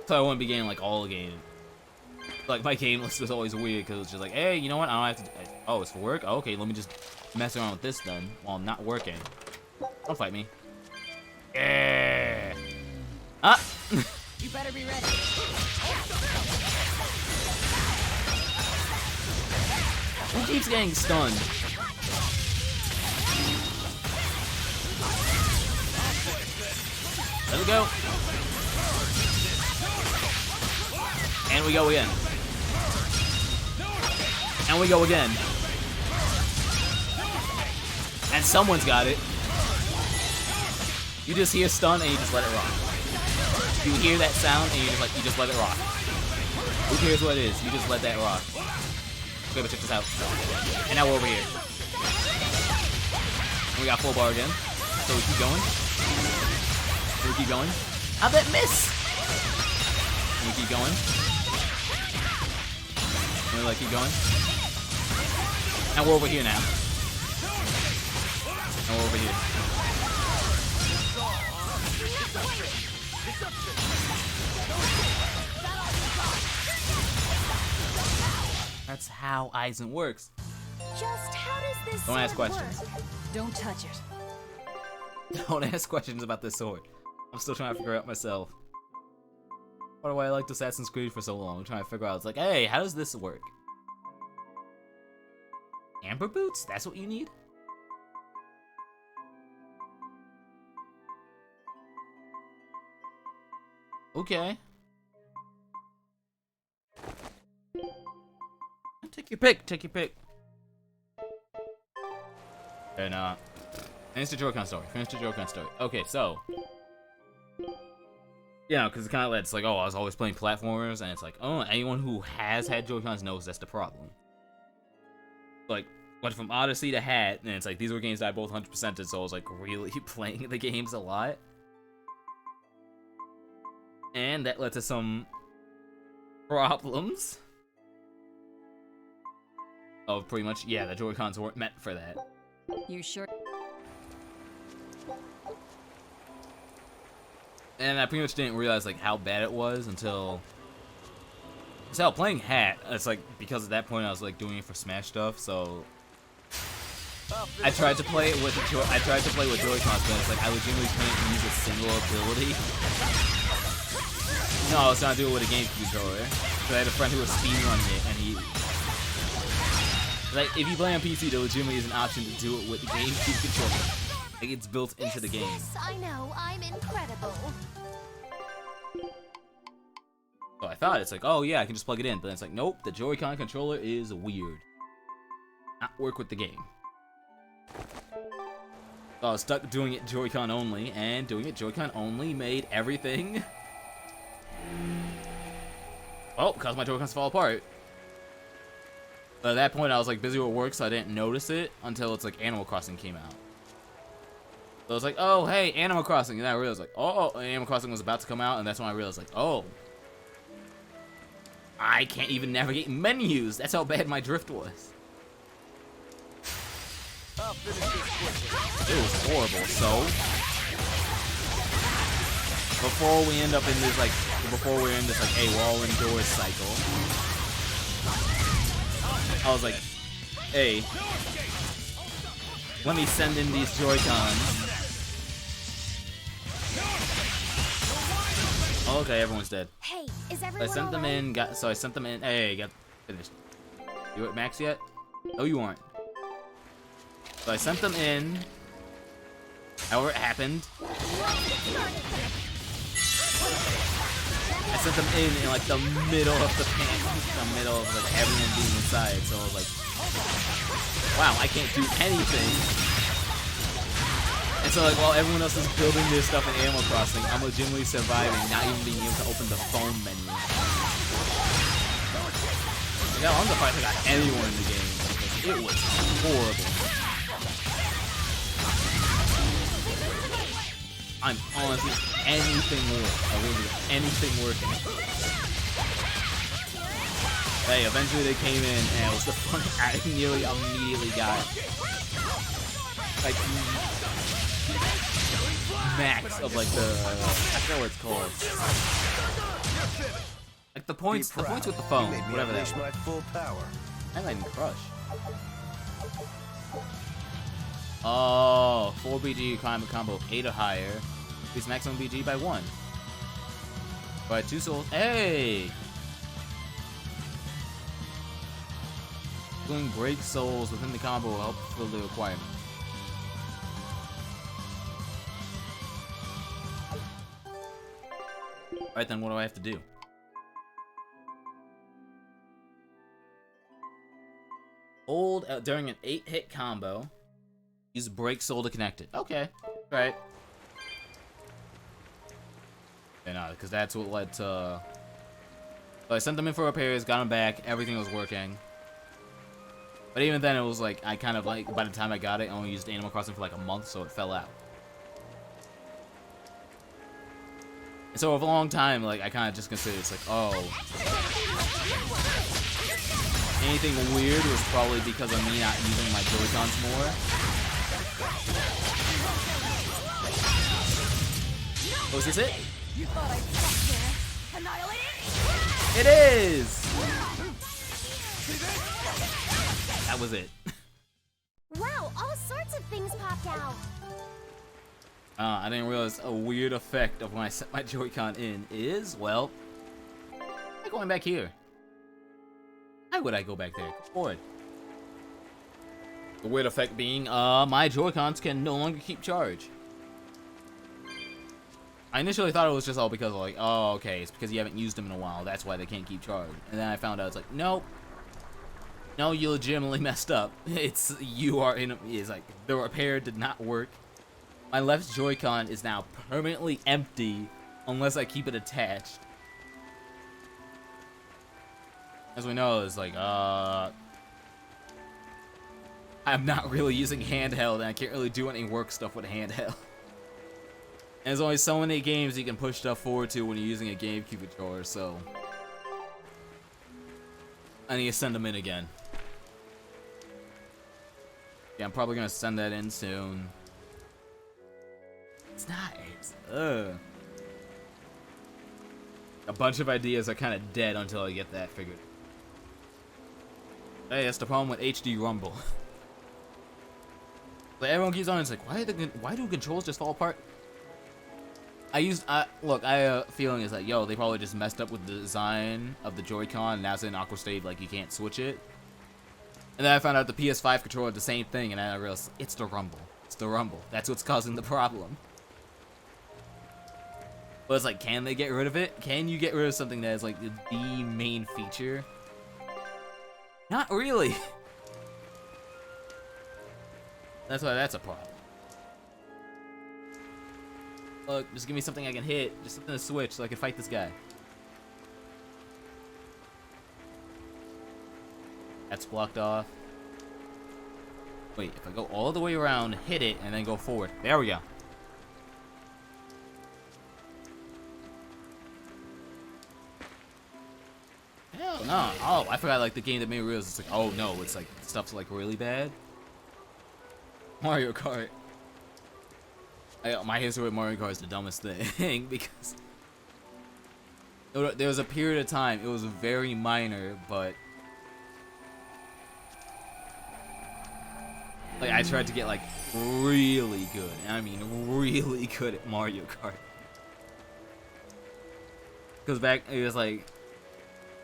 Speaker 2: So I wouldn't be getting like all the games. Like my game list was always weird because it's just like, hey, you know what? I don't have to. Oh, it's for work. Oh, okay, let me just mess around with this then while I'm not working. Don't fight me. Yeah. Ah.
Speaker 8: You better be ready.
Speaker 2: Who keeps getting stunned? There we go. And we go again. And we go again. And someone's got it. You just hear stun and you just let it rock. You hear that sound and you just let it rock. Who cares what it is? You just let that rock. Okay, but check this out. And now we're over here. And we got full bar again. So we keep going. Can we keep going? How'd that miss? Can we keep going? Can we like keep going? And we're over here now. And we're over here. That's how Eisen works.
Speaker 4: Just how does this
Speaker 2: Don't ask
Speaker 4: sword
Speaker 2: questions.
Speaker 4: work?
Speaker 8: Don't touch it.
Speaker 2: Don't ask questions about this sword. I'm still trying to figure out myself. Why do I liked Assassin's Creed for so long? I'm trying to figure out. It's like, hey, how does this work? Amber boots? That's what you need? Okay. Take your pick. Take your pick. And finish the Joy-Con story. Finish the Joy-Con story. Okay, so. Yeah, because it kind of it's like, oh, I was always playing platformers, and it's like, oh, anyone who has had Joy-Cons knows that's the problem. Like, went from Odyssey to Hat, and it's like, these were games that I both 100%ed, so I was like, really playing the games a lot. And that led to some problems. Of pretty much, yeah, the Joy-Cons weren't meant for that.
Speaker 8: You sure?
Speaker 2: And I pretty much didn't realize like how bad it was until playing Hat. It's like because at that point I was like doing it for Smash stuff, so I tried to play it with Joy-Cons, but it's like I legitimately couldn't use a single ability. No, I was trying to do it with a GameCube controller. So I had a friend who was speedrunning it, and he like if you play on PC, there legitimately is an option to do it with the GameCube controller. Like it's built into the game.
Speaker 3: Yes, I know. I'm incredible.
Speaker 2: So I thought it's like, oh yeah, I can just plug it in, but it's like, nope, the Joy-Con controller is weird. Not work with the game. So I was stuck doing it Joy-Con only, and doing it Joy-Con only made everything. Oh, because my Joy-Cons fall apart. But at that point, I was like busy with work, so I didn't notice it until it's like Animal Crossing came out. So I was like, oh, hey, Animal Crossing. And then I realized, like, oh, Animal Crossing was about to come out. And that's when I realized, like, oh, I can't even navigate menus. That's how bad my drift was. It was horrible. So, before we end up in this, like, hey, we're all indoors cycle, I was like, hey, let me send in these Joy-Cons. Okay, everyone's dead.
Speaker 4: Hey, is
Speaker 2: I
Speaker 4: everyone
Speaker 2: sent them
Speaker 4: alright?
Speaker 2: in, so I sent them in. Hey, got finished. You at max yet? Oh, you aren't. So I sent them in. However, it happened. I sent them in like the middle of the middle of like everyone being inside. So I was like, wow, I can't do anything. And so like while everyone else is building their stuff in Animal Crossing, I'm legitimately surviving, not even being able to open the phone menu. Yeah, I'm surprised I got anyone in the game because it was horrible. I'm honestly anything work. I really anything working. Hey, eventually they came in and it was the fun. I nearly immediately got like max of like the I forget what it's called. Like the points with the phone, whatever that.
Speaker 7: My full power.
Speaker 2: I Lightning Crush. Oh, 4 BG combo 8 or higher. Increase maximum BG by 1. By 2 souls. Hey! Doing break souls within the combo will help fulfill the requirement. Alright then, what do I have to do? Hold during an 8-hit combo. Use break soul to connect it. Okay. Right. And because that's what led to. So I sent them in for repairs, got them back, everything was working. But even then, it was like I kind of like by the time I got it, I only used Animal Crossing for like a month, so it fell out. And so for a long time, like, I kind of just considered it's like, oh, anything weird was probably because of me not using my Joy-Cons more. Oh, is this it?
Speaker 4: You thought I'd stop there. Annihilate it?
Speaker 2: It is! That was it.
Speaker 3: Wow, all sorts of things popped out.
Speaker 2: I didn't realize a weird effect of when I set my Joy-Con in is, well, I'm going back here. Why would I go back there? Go forward. The weird effect being, my Joy-Cons can no longer keep charge. I initially thought it was just all because of like, oh, okay, it's because you haven't used them in a while, that's why they can't keep charge. And then I found out it's like, nope. No, you legitimately messed up. It's, it's like, the repair did not work. My left Joy-Con is now permanently empty unless I keep it attached. As we know, it's like, I'm not really using handheld and I can't really do any work stuff with handheld. And there's only so many games you can push stuff forward to when you're using a GameCube controller, so I need to send them in again. Yeah, I'm probably gonna send that in soon. It's nice. Ugh. A bunch of ideas are kind of dead until I get that figured. Hey, that's the problem with HD Rumble. Like, everyone keeps on, it's like, why do controls just fall apart? Look, I have a feeling is like, yo, they probably just messed up with the design of the Joy-Con, and now it's in an awkward state, like, you can't switch it. And then I found out the PS5 controller did the same thing, and then I realized, it's the Rumble. It's the Rumble. That's what's causing the problem. But it's like, can they get rid of it? Can you get rid of something that is, like, the main feature? Not really. That's why that's a problem. Look, just give me something I can hit. Just something to switch so I can fight this guy. That's blocked off. Wait, if I go all the way around, hit it, and then go forward. There we go. Hell no. Oh, I forgot, like, the game that made me realize it's like, oh no, it's like, stuff's like really bad. Mario Kart. My history with Mario Kart is the dumbest thing because there was a period of time, it was very minor, but like I tried to get like really good, and I mean really good at Mario Kart. Because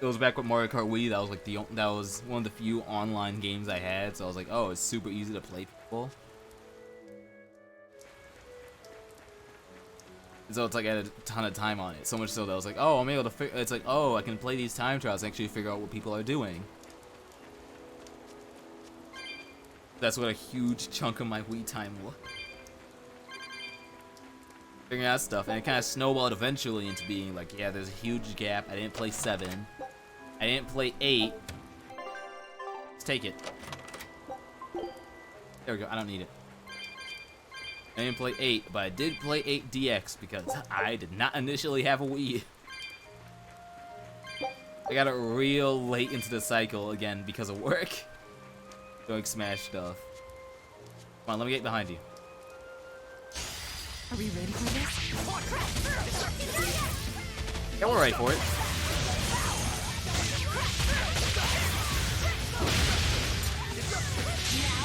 Speaker 2: it was back with Mario Kart Wii. That was like that was one of the few online games I had, so I was like, oh, it's super easy to play people. So it's like I had a ton of time on it, so much so that I was like, oh, I'm able to it's like, oh, I can play these time trials and actually figure out what people are doing. That's what a huge chunk of my Wii time was. Figuring out stuff, and it kind of snowballed eventually into being like, yeah, there's a huge gap. I didn't play 7. I didn't play 8. Let's take it. There we go, I don't need it. I didn't play 8, but I did play 8DX because I did not initially have a Wii. I got it real late into the cycle again because of work. Doing Smash stuff. Come on, let me get behind you.
Speaker 8: Are we ready for this?
Speaker 2: Yeah, we're ready for it.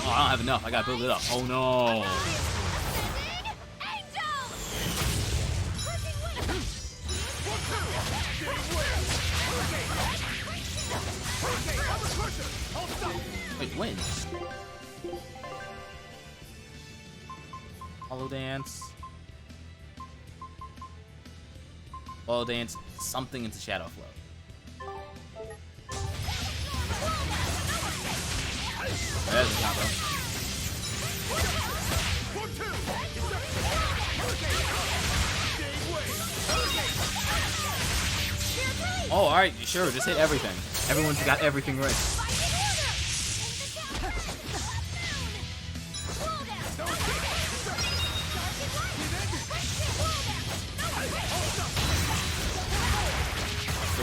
Speaker 2: Oh, I don't have enough. I gotta build it up. Oh no. Wait, when? Hollow Dance. Hollow Dance, something into Shadow Flow. There's a combo. Oh, alright, sure, just hit everything. Everyone's got everything right.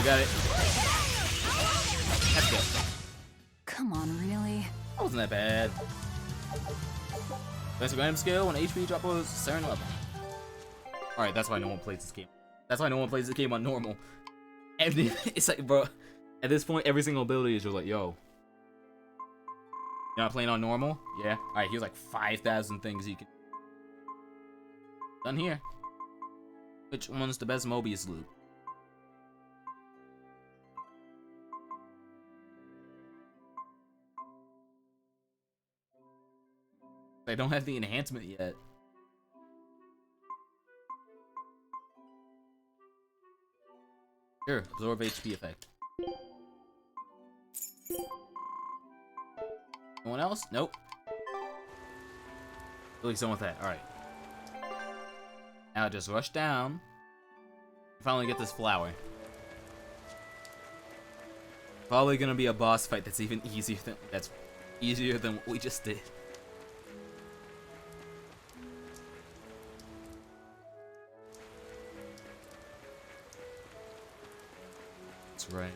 Speaker 2: got it. That's good.
Speaker 8: Come on, really?
Speaker 2: That wasn't that bad. Best random skill when HP drop was a certain level. Alright, that's why no one plays this game. That's why no one plays this game on normal. And it's like, bro, at this point, every single ability is just like, yo. You're not playing on normal? Yeah. Alright, here's like 5,000 things you can. Done here. Which one's the best Mobius loot? I don't have the enhancement yet. Sure, absorb HP effect. Anyone else? Nope. At least done with that. Alright. Now just rush down. Finally get this flower. Probably gonna be a boss fight that's even easier than what we just did. That's right.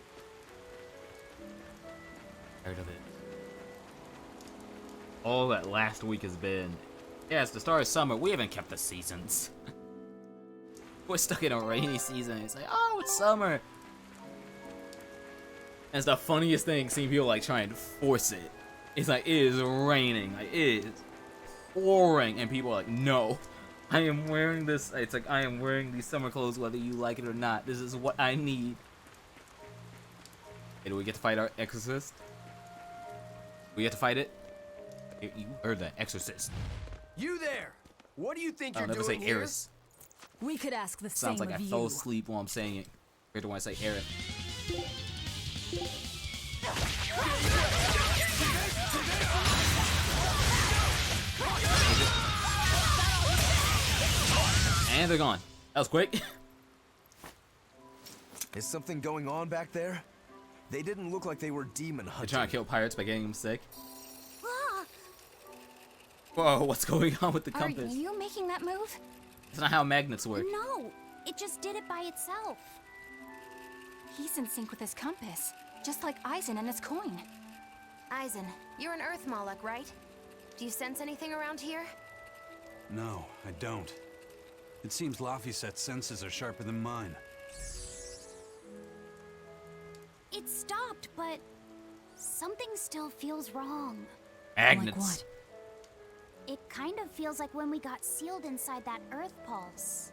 Speaker 2: Tired of it. All that last week has been. Yeah, it's the start of summer. We haven't kept the seasons. We're stuck in a rainy season. It's like, oh, it's summer. And it's the funniest thing seeing people like trying to force it. It's like, it is raining. Like, it is pouring. And people are like, no. I am wearing this. It's like, I am wearing these summer clothes whether you like it or not. This is what I need. Hey, do we get to fight our exorcist? We get to fight it? You heard that, exorcist.
Speaker 7: You there! What do you think
Speaker 2: I'll
Speaker 7: you're
Speaker 2: never
Speaker 7: doing
Speaker 2: say
Speaker 7: here?
Speaker 2: Eris.
Speaker 8: We could ask the
Speaker 2: Sounds
Speaker 8: same
Speaker 2: like
Speaker 8: of
Speaker 2: I
Speaker 8: you.
Speaker 2: fell asleep while I'm saying it. Compared to when I say Eris. And they're gone. That was quick.
Speaker 7: Is something going on back there? They didn't look like they were demon
Speaker 2: They're
Speaker 7: hunting.
Speaker 2: trying to kill pirates by getting them sick.
Speaker 4: Ah,
Speaker 2: Whoa, what's going on with the
Speaker 4: are
Speaker 2: compass?
Speaker 4: you making that move?
Speaker 2: That's not how magnets work.
Speaker 4: No, it just did it by itself. He's in sync with his compass, just like Eisen and his coin.
Speaker 5: Eisen, you're an Earth Moloch, right? Do you sense anything around here?
Speaker 6: No, I don't. It seems Laphicet's senses are sharper than mine.
Speaker 3: It stopped, but something still feels wrong.
Speaker 2: Magnets.
Speaker 8: Like what?
Speaker 3: It kind of feels like when we got sealed inside that Earth Pulse.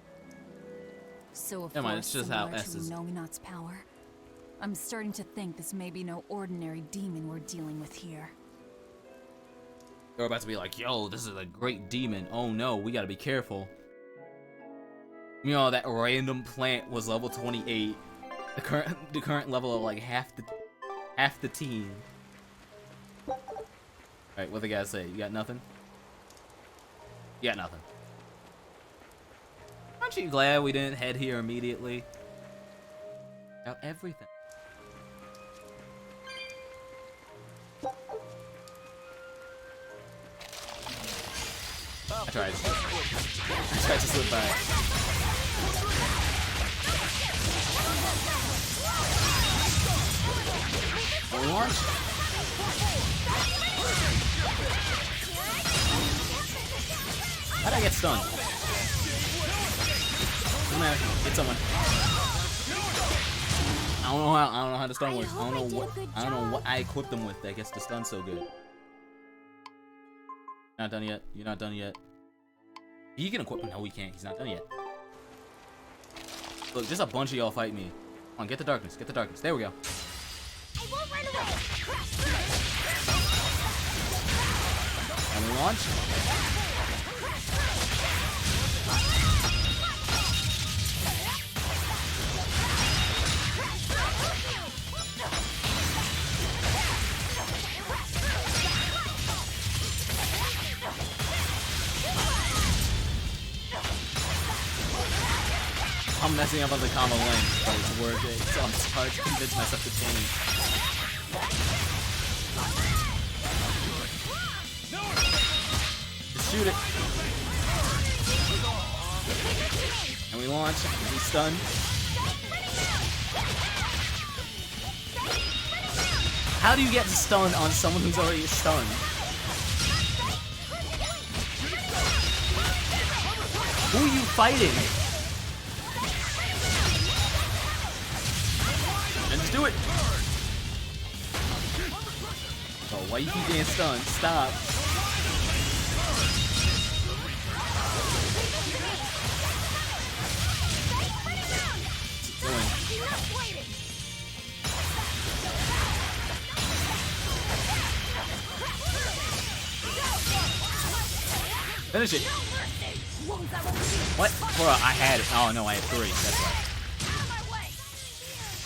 Speaker 8: So a
Speaker 2: Never mind, it's
Speaker 8: force
Speaker 2: just how
Speaker 8: similar
Speaker 2: S
Speaker 8: to
Speaker 2: is-
Speaker 8: Nominat's power. I'm starting to think this may be no ordinary demon we're dealing with here.
Speaker 2: They're about to be like, yo, this is a great demon. Oh no, we gotta be careful. You know, that random plant was level 28. The current level of like half the team. Alright, what they gotta say? You got nothing? You got nothing. Aren't you glad we didn't head here immediately? Got everything. I tried to slip by. Launch. How'd I get stunned? Doesn't matter. Hit someone. I don't know how the stun works. I don't know what I equipped them with that gets the stun so good. Not done yet. You're not done yet. He can equip him. No, he can't. He's not done yet. Look, just a bunch of y'all fight me. Come on, get the darkness. Get the darkness. There we go.
Speaker 3: I won't run away!
Speaker 2: And we launch. I'm messing up on the combo length, but it's worth it. So I'm hard to convince myself to change. Just shoot it. And we launch. And we stun. How do you get stunned on someone who's already stunned? Who are you fighting? And just do it! Oh, why you keep getting stunned? Stop. Finish it. What? Bro, I had it. Oh no, I had 3. That's right.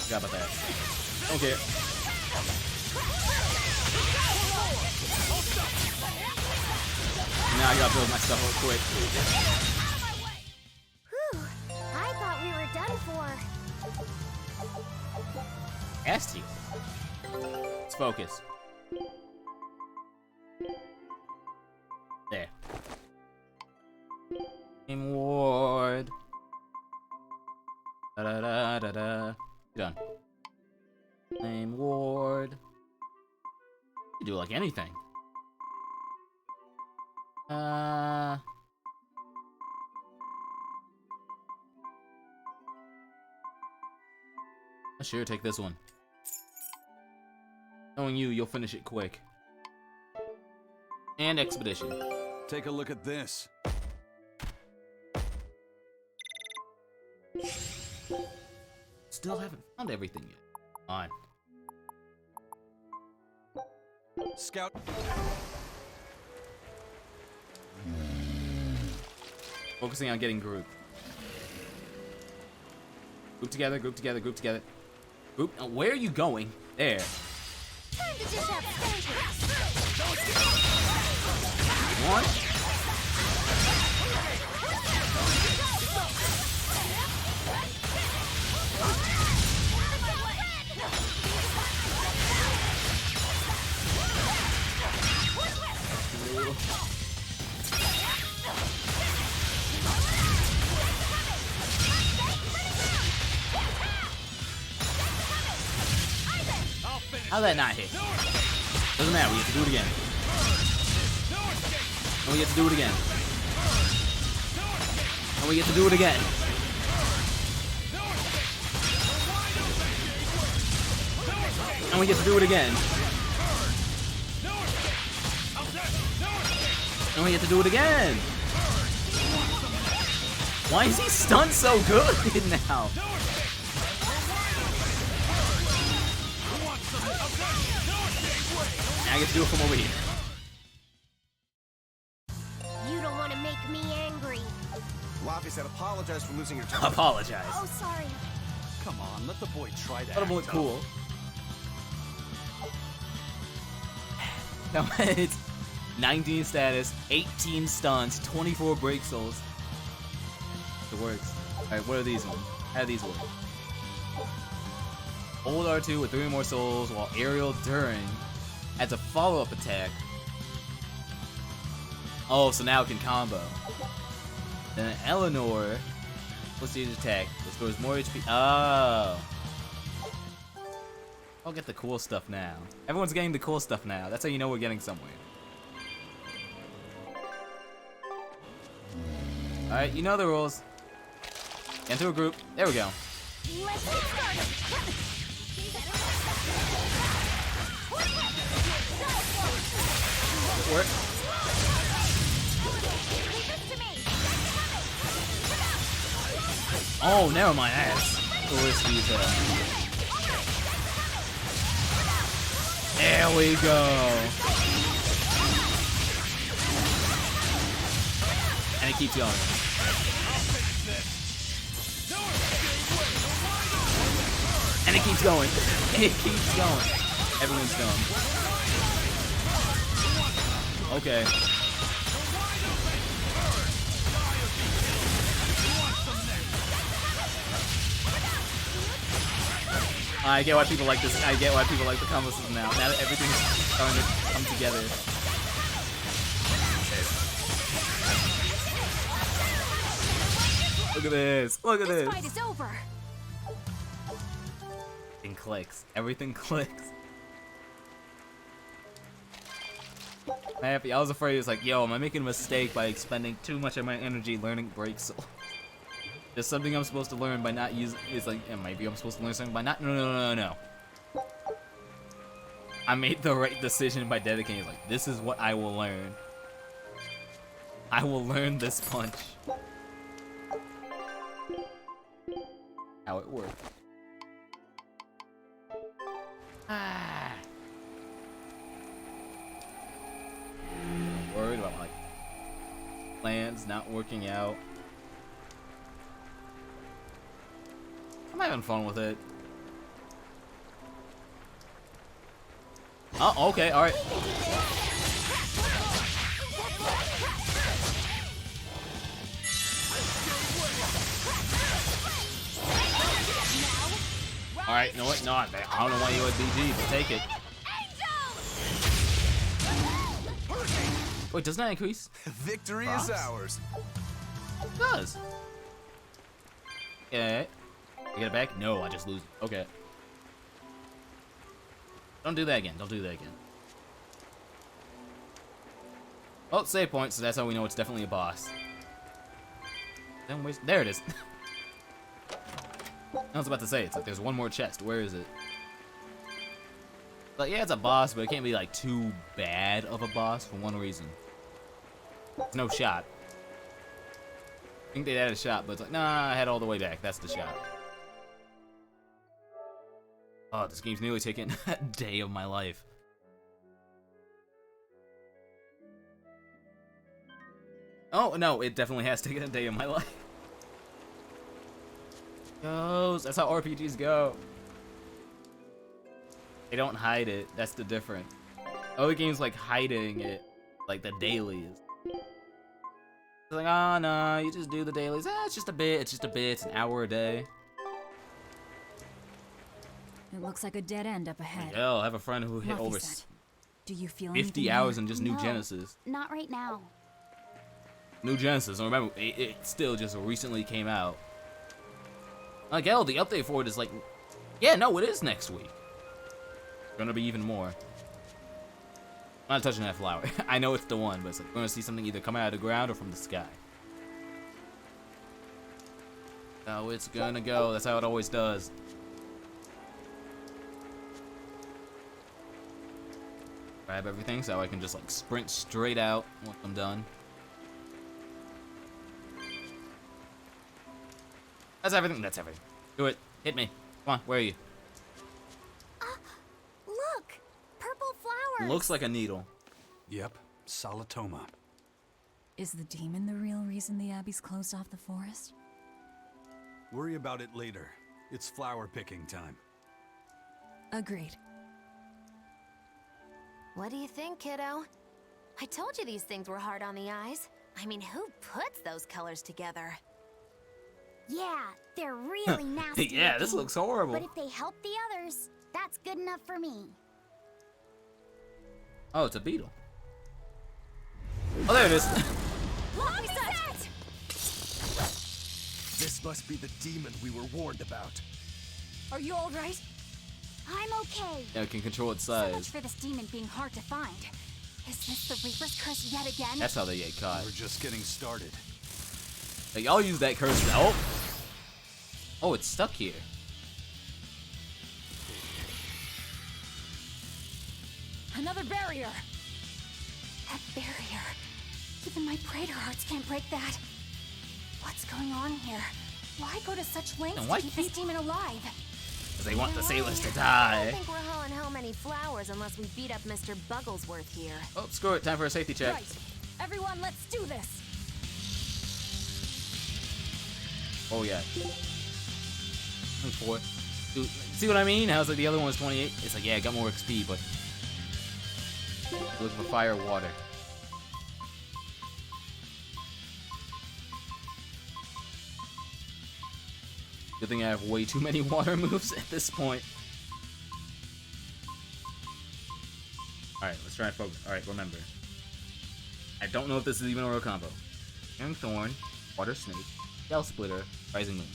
Speaker 2: Forgot about that. Okay. Now I gotta build my stuff real quick.
Speaker 3: Whew. I thought we were done for.
Speaker 2: Asked you. Let's focus. There. Game Ward. Da da da da da. Done. Name Ward. You do like anything. Sure, take this one. Knowing you, you'll finish it quick. And Expedition.
Speaker 6: Take a look at this.
Speaker 2: Still haven't found everything yet. On.
Speaker 6: Scout.
Speaker 2: Focusing on getting group. Group together, group together, group together. Group. Where are you going? There.
Speaker 3: Time to dish out spankers.
Speaker 2: One. How'd that not hit? Doesn't matter, we have to do it again. And we get to do it again. And we get to do it again. And we get to do it again. And we get to do it again. Why is he stunned so good now? Now I get to do it from over here.
Speaker 3: You don't want to make me angry.
Speaker 7: Laffy said apologize for losing your temper.
Speaker 2: Apologize.
Speaker 3: Oh, sorry.
Speaker 6: Come on, let the boy try that.
Speaker 2: Let him look cool. Now it's 19 status, 18 stuns, 24 break souls. It works. Alright, what are these ones? How do these work? Hold R2 with 3 more souls while aerial during adds a follow-up attack. Oh, so now it can combo. Then Eleanor plus each attack restores more HP. Oh. I'll get the cool stuff now. Everyone's getting the cool stuff now. That's how you know we're getting somewhere. Alright, you know the rules. Get into a group. There we go.
Speaker 3: Let's get started.
Speaker 2: Work. Oh, never mind. That's risky as hell. There we go. And it keeps going. And it keeps going. It keeps going. Everyone's done. Okay. I get why people like this. I get why people like the combo system now. Now that everything's starting to come together. Look at this. Look at this.
Speaker 4: This fight is over.
Speaker 2: Everything clicks. Everything clicks. I'm happy. I was afraid it's like, yo, am I making a mistake by expending too much of my energy learning Break Soul? There's something I'm supposed to learn by not using. It's like, yeah, maybe I'm supposed to learn something by not. No. I made the right decision by dedicating. Like, this is what I will learn. I will learn this punch. How it works. Ah. I'm worried about like plans not working out. I'm having fun with it. Oh, okay, alright. Alright, you know what? No, I don't know why you would BG, but take it. Wait, doesn't that increase?
Speaker 7: Victory
Speaker 2: Props?
Speaker 7: is ours.
Speaker 2: It does. Okay. You get it back? No, I just lose. Okay. Don't do that again. Don't do that again. Oh, save point, so that's how we know it's definitely a boss. Then where's... There it is. I was about to say, it's like there's one more chest. Where is it? Like, yeah, it's a boss, but it can't be like too bad of a boss for one reason. There's no shot. I think they had a shot, but it's like, nah, I had all the way back. That's the shot. Oh, this game's nearly taken a day of my life. Oh, no, it definitely has taken a day of my life. Goes. That's how RPGs go. They don't hide it. That's the difference. Other games like hiding it, like the dailies. It's like, oh no, you just do the dailies. It's just a bit. It's just a bit. It's an hour a day.
Speaker 8: It looks like a dead end up ahead.
Speaker 2: Hell, I have a friend who hit over
Speaker 8: Laphicet, do you feel
Speaker 2: 50
Speaker 8: anything
Speaker 2: hours
Speaker 8: here?
Speaker 2: in just New
Speaker 4: No.
Speaker 2: Genesis.
Speaker 4: Not right now.
Speaker 2: New Genesis. And remember, it still just recently came out. Like, hell, the update for it is like, yeah, no, it is next week. Gonna be even more. I'm not touching that flower. I know it's the one, but it's like, we're gonna see something either come out of the ground or from the sky. Oh, it's gonna go. That's how it always does. Grab everything so I can just like sprint straight out once I'm done. That's everything. That's everything. Do it. Hit me. Come on. Where are you?
Speaker 4: Look! Purple flowers!
Speaker 2: Looks like a needle.
Speaker 6: Yep, Salatoma.
Speaker 8: Is the demon the real reason the Abbey's closed off the forest?
Speaker 6: Worry about it later. It's flower picking time.
Speaker 8: Agreed.
Speaker 5: What do you think, kiddo? I told you these things were hard on the eyes. I mean, who puts those colors together?
Speaker 3: Yeah, they're really nasty.
Speaker 2: Yeah, this
Speaker 3: looking.
Speaker 2: looks horrible.
Speaker 3: But if they help the others, that's good enough for me.
Speaker 2: Oh, it's a beetle. Oh, there it is.
Speaker 3: Laphicet!
Speaker 7: This must be the demon we were warned about.
Speaker 4: Are you alright?
Speaker 3: I'm okay.
Speaker 2: Yeah, it can control its
Speaker 4: So much
Speaker 2: size.
Speaker 4: for this demon being hard to find. Is this the Reaper's curse yet again?
Speaker 2: That's how they get caught.
Speaker 6: We're just getting started.
Speaker 2: Like, I'll use that curse. Oh! Oh, it's stuck here.
Speaker 4: Another barrier! That barrier. Even my praetor hearts can't break that. What's going on here? Why go to such lengths
Speaker 2: And
Speaker 4: to
Speaker 2: why
Speaker 4: keep this
Speaker 2: keep-
Speaker 4: demon alive?
Speaker 2: Because they want the sailors to
Speaker 5: I don't
Speaker 2: die.
Speaker 5: think we're hauling home any flowers unless we beat up Mr. Bugglesworth here.
Speaker 2: Oh, screw it. Time for a safety check.
Speaker 4: Right. Everyone, let's do this!
Speaker 2: Oh, yeah. 24. Dude, see what I mean? How's like the other one was 28? It's like, yeah, I got more XP, but... Look for fire, water. Good thing I have way too many water moves at this point. Alright, let's try and focus. Alright, remember. I don't know if this is even a real combo. Young Thorn, Water Snake, Shell Splitter, Rising Moon.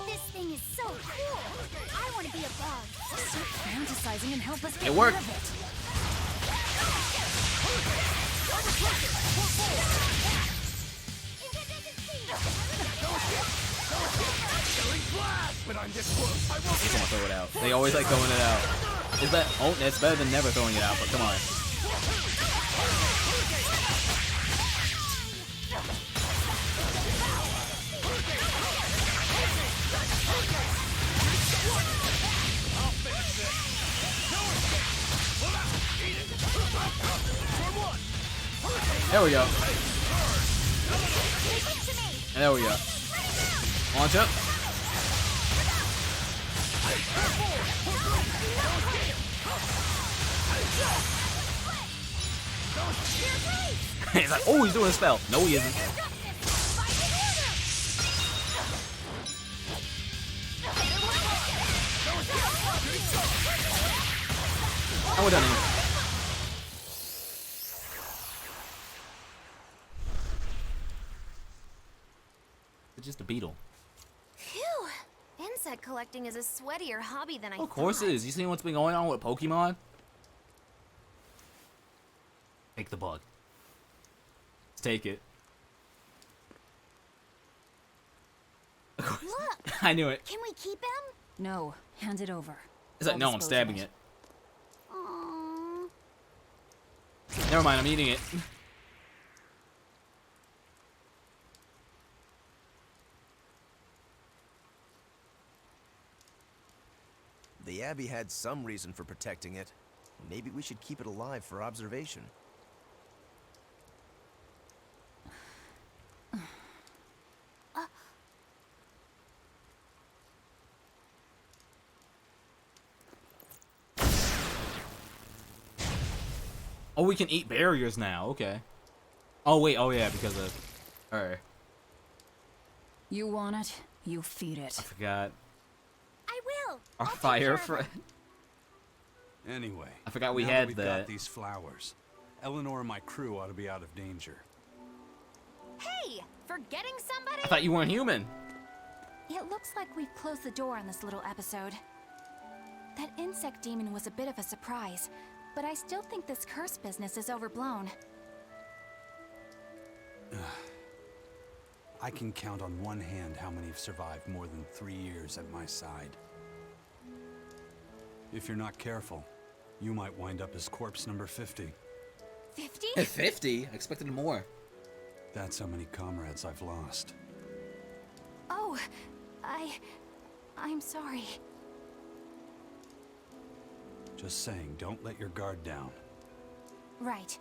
Speaker 3: This thing is so cool. I want to be a bug.
Speaker 4: Stop fantasizing and help us get
Speaker 2: It worked.
Speaker 4: rid of it.
Speaker 2: Just wanna throw it out. They always like throwing it out. Is that? Oh, it's better than never throwing it out. But come on. There we go. There we go. Launch up. He's like, oh, he's doing a spell. No, he isn't. And we're done here. It's just a beetle.
Speaker 5: Phew! Insect collecting is a sweatier hobby than I thought.
Speaker 2: Of course it is. You seen what's been going on with Pokemon? Take the bug. Let's take it.
Speaker 3: Look!
Speaker 2: I knew it.
Speaker 3: Can we keep him?
Speaker 8: No, hand it over.
Speaker 2: It's like,
Speaker 8: I'll
Speaker 2: no, I'm
Speaker 8: dispose
Speaker 2: stabbing
Speaker 8: of
Speaker 2: it.
Speaker 3: Aww.
Speaker 2: Never mind, I'm eating it.
Speaker 7: The Abbey had some reason for protecting it. Maybe we should keep it alive for observation.
Speaker 2: Oh, we can eat barriers now. Okay. Oh, wait. Oh, yeah, because of... Alright.
Speaker 8: You want it, you feed it.
Speaker 2: I forgot.
Speaker 3: I will.
Speaker 2: Our
Speaker 3: I'll take
Speaker 2: fire
Speaker 3: care of
Speaker 2: friend.
Speaker 6: Anyway,
Speaker 2: I forgot we
Speaker 6: now
Speaker 2: had
Speaker 6: we've
Speaker 2: that.
Speaker 6: got these flowers. Eleanor and my crew ought to be out of danger.
Speaker 5: Hey! Forgetting somebody?
Speaker 2: I thought you weren't human.
Speaker 4: It looks like we've closed the door on this little episode. That insect demon was a bit of a surprise, but I still think this curse business is overblown.
Speaker 6: I can count on one hand how many have survived more than 3 years at my side. If you're not careful, you might wind up as corpse number 50.
Speaker 4: 50?
Speaker 2: 50? I expected more.
Speaker 6: That's how many comrades I've lost.
Speaker 4: Oh, I'm sorry.
Speaker 6: Just saying, don't let your guard down.
Speaker 4: Right.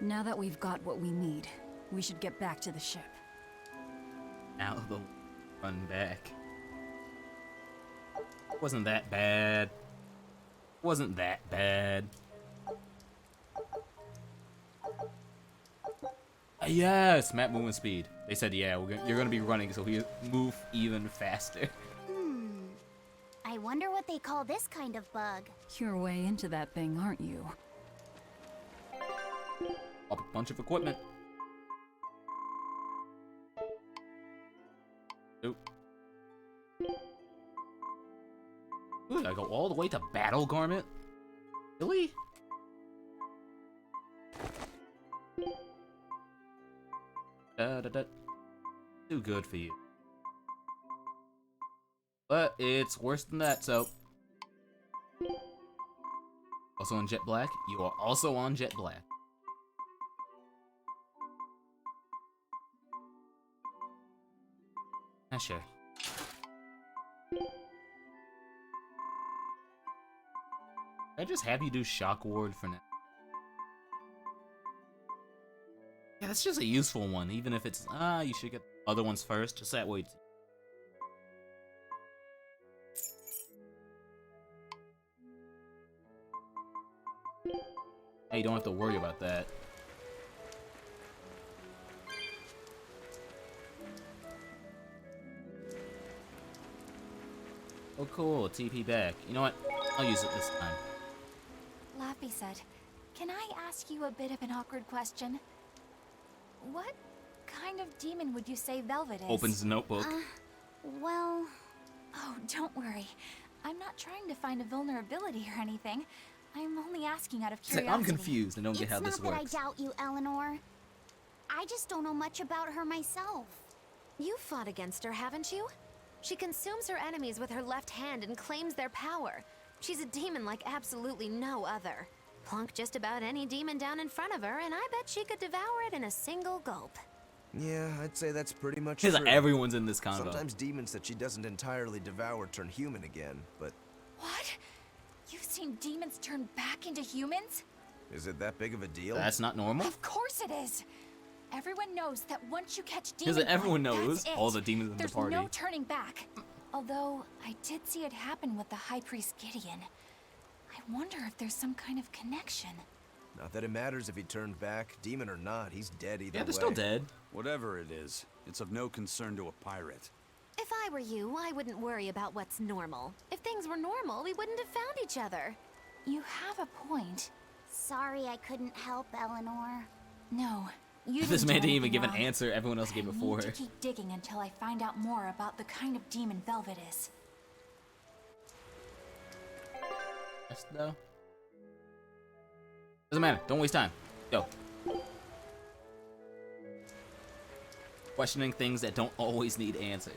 Speaker 8: Now that we've got what we need, we should get back to the ship.
Speaker 2: Now the run back. Wasn't that bad. Wasn't that bad. Yes, map movement speed. They said, yeah, you're gonna be running, so we move even faster.
Speaker 3: I wonder what they call this kind of bug.
Speaker 8: You're way into that thing, aren't you?
Speaker 2: A bunch of equipment. Nope. Ooh, I go all the way to Battle Garment? Really? Too good for you. But it's worse than that, so... Also on Jet Black? You are also on Jet Black. Sure. I just have you do Shock Ward for now. Yeah, that's just a useful one, even if it's you should get other ones first, just that way. Hey, you don't have to worry about that. Oh cool, TP back. You know what? I'll use it this time.
Speaker 4: Laffy said, "Can I ask you a bit of an awkward question? What kind of demon would you say Velvet is?"
Speaker 2: Opens the notebook.
Speaker 3: Well...
Speaker 4: Oh, don't worry. I'm not trying to find a vulnerability or anything. I'm only asking out of
Speaker 2: It's like,
Speaker 4: curiosity.
Speaker 2: I'm confused and don't get
Speaker 3: It's
Speaker 2: how
Speaker 3: not
Speaker 2: this
Speaker 3: that
Speaker 2: works.
Speaker 3: I doubt you, Eleanor. I just don't know much about her myself.
Speaker 5: You've fought against her, haven't you? She consumes her enemies with her left hand and claims their power. She's a demon like absolutely no other. Plunk just about any demon down in front of her, and I bet she could devour it in a single gulp.
Speaker 7: Yeah, I'd say that's pretty much
Speaker 2: He's
Speaker 7: true.
Speaker 2: like, everyone's in this convo.
Speaker 7: Sometimes demons that she doesn't entirely devour turn human again, but
Speaker 4: What? You've seen demons turn back into humans?
Speaker 7: is it that big of a deal?
Speaker 2: That's not normal?
Speaker 4: Of course it is. Everyone knows that once you catch
Speaker 2: Because
Speaker 4: demon
Speaker 2: everyone
Speaker 4: blood,
Speaker 2: knows
Speaker 4: that's it.
Speaker 2: all the demons in the
Speaker 4: There's
Speaker 2: party.
Speaker 4: no turning back. Although I did see it happen with the High Priest Gideon. I wonder if there's some kind of connection.
Speaker 7: Not that it matters if he turned back, demon or not, he's dead either
Speaker 2: Yeah,
Speaker 7: way.
Speaker 2: they're still dead.
Speaker 6: Whatever it is, it's of no concern to a pirate.
Speaker 5: If I were you, I wouldn't worry about what's normal. If things were normal, we wouldn't have found each other.
Speaker 4: You have a point.
Speaker 3: Sorry I couldn't help, Eleanor.
Speaker 4: No, you
Speaker 2: This
Speaker 4: didn't
Speaker 2: man
Speaker 4: do
Speaker 2: didn't even
Speaker 4: anything
Speaker 2: give an
Speaker 4: wrong.
Speaker 2: answer everyone else
Speaker 4: But
Speaker 2: gave
Speaker 4: I
Speaker 2: before
Speaker 4: need
Speaker 2: her.
Speaker 4: to keep digging until I find out more about the kind of demon Velvet is.
Speaker 2: Yes, though. Doesn't matter. Don't waste time. Go. Questioning things that don't always need answered.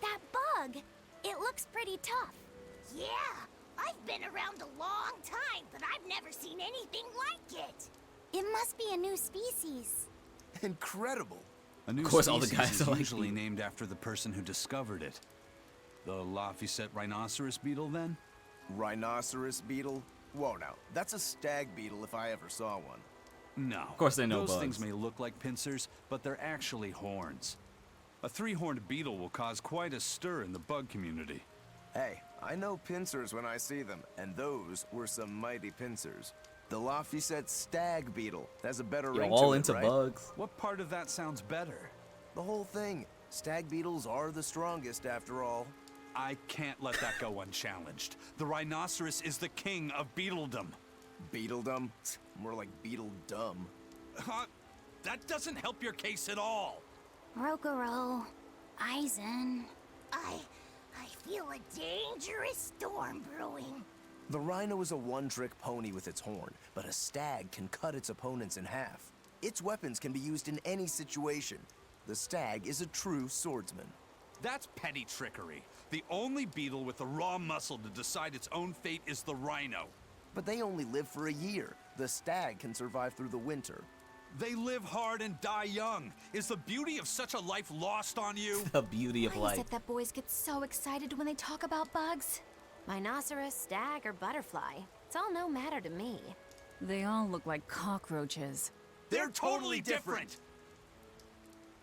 Speaker 3: That bug, it looks pretty tough. Yeah, I've been around a long time, but I've never seen anything like it. It must be a new species.
Speaker 7: Incredible.
Speaker 6: A new
Speaker 2: Of course, all the
Speaker 6: species
Speaker 2: guys
Speaker 6: is
Speaker 2: are like
Speaker 6: usually
Speaker 2: you.
Speaker 6: named after the person who discovered it. The Laphicet rhinoceros beetle, then?
Speaker 7: Rhinoceros beetle? Whoa now, that's a stag beetle if I ever saw one.
Speaker 6: No.
Speaker 2: Of course they know
Speaker 6: Those
Speaker 2: bugs.
Speaker 6: things may look like pincers, but they're actually horns. A three-horned beetle will cause quite a stir in the bug community.
Speaker 7: Hey, I know pincers when I see them, and those were some mighty pincers. The Laphicet stag beetle has a better
Speaker 2: You're
Speaker 7: ring
Speaker 2: all
Speaker 7: to it,
Speaker 2: into
Speaker 7: right?
Speaker 2: bugs.
Speaker 6: What part of that sounds better?
Speaker 7: The whole thing. Stag beetles are the strongest after all.
Speaker 6: I can't let that go unchallenged. The rhinoceros is the king of beetledom.
Speaker 7: Beetledom? More like beetle dumb.
Speaker 6: Huh? That doesn't help your case at all.
Speaker 3: Rokuro, Aizen. I feel a dangerous storm brewing.
Speaker 7: The rhino is a one-trick pony with its horn, but a stag can cut its opponents in half. Its weapons can be used in any situation. The stag is a true swordsman.
Speaker 6: That's petty trickery. The only beetle with the raw muscle to decide its own fate is the rhino.
Speaker 7: But they only live for a year. The stag can survive through the winter.
Speaker 6: They live hard and die young. Is the beauty of such a life lost on you?
Speaker 2: The beauty of
Speaker 4: Why is
Speaker 2: life.
Speaker 4: it that boys get so excited when they talk about bugs?
Speaker 5: Rhinoceros, stag, or butterfly. It's all no matter to me.
Speaker 8: They all look like cockroaches.
Speaker 6: They're totally different.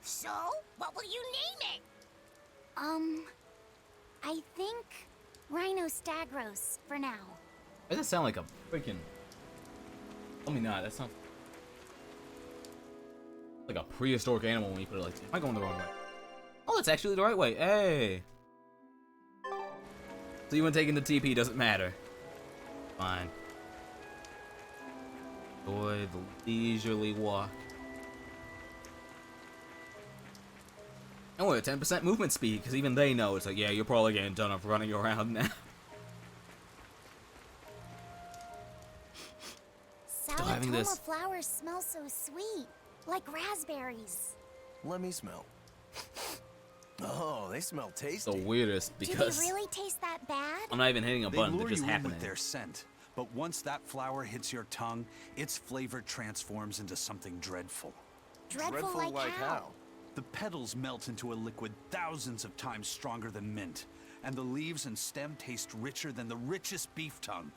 Speaker 3: So, what will you name it? I think Rhino-Stagros for now.
Speaker 2: Why does that sound like a freaking... Tell me not. That sounds like a prehistoric animal when you put it like that. Am I going the wrong way? Oh, it's actually the right way. Hey. So even taking the TP doesn't matter. Fine. Enjoy the leisurely walk. And we're at 10% movement speed, because even they know it's like, yeah, you're probably getting done of running around now. having
Speaker 3: Salatoma
Speaker 2: this.
Speaker 3: flowers smell so sweet, like raspberries.
Speaker 7: Let me smell. Oh, they smell
Speaker 2: The
Speaker 7: tasty.
Speaker 2: weirdest,
Speaker 3: Do
Speaker 2: because
Speaker 3: they really taste that bad?
Speaker 2: I'm not even hitting a
Speaker 6: They
Speaker 2: button,
Speaker 6: lure
Speaker 2: they're just
Speaker 6: you in
Speaker 2: happening.
Speaker 6: with their scent, but once that flower hits your tongue, its flavor transforms into something dreadful.
Speaker 3: Dreadful like how?
Speaker 6: The petals melt into a liquid thousands of times stronger than mint, and the leaves and stem taste richer than the richest beef tongue.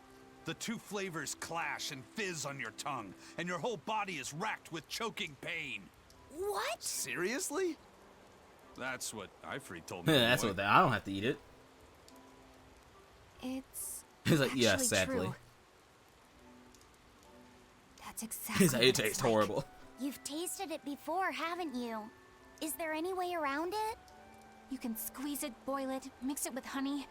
Speaker 6: The two flavors clash and fizz on your tongue, and your whole body is racked with choking pain.
Speaker 3: What?
Speaker 7: Seriously?
Speaker 6: That's what Ifrit told me.
Speaker 2: That's
Speaker 6: boy.
Speaker 2: what I don't have to eat it.
Speaker 4: It's
Speaker 2: He's like, yeah,
Speaker 4: actually
Speaker 2: sadly.
Speaker 4: true. That's exactly
Speaker 2: He's like,
Speaker 4: what
Speaker 2: it
Speaker 4: it's
Speaker 2: tastes
Speaker 4: like.
Speaker 2: horrible.
Speaker 3: You've tasted it before, haven't you? Is there any way around it?
Speaker 4: You can squeeze it, boil it, mix it with honey,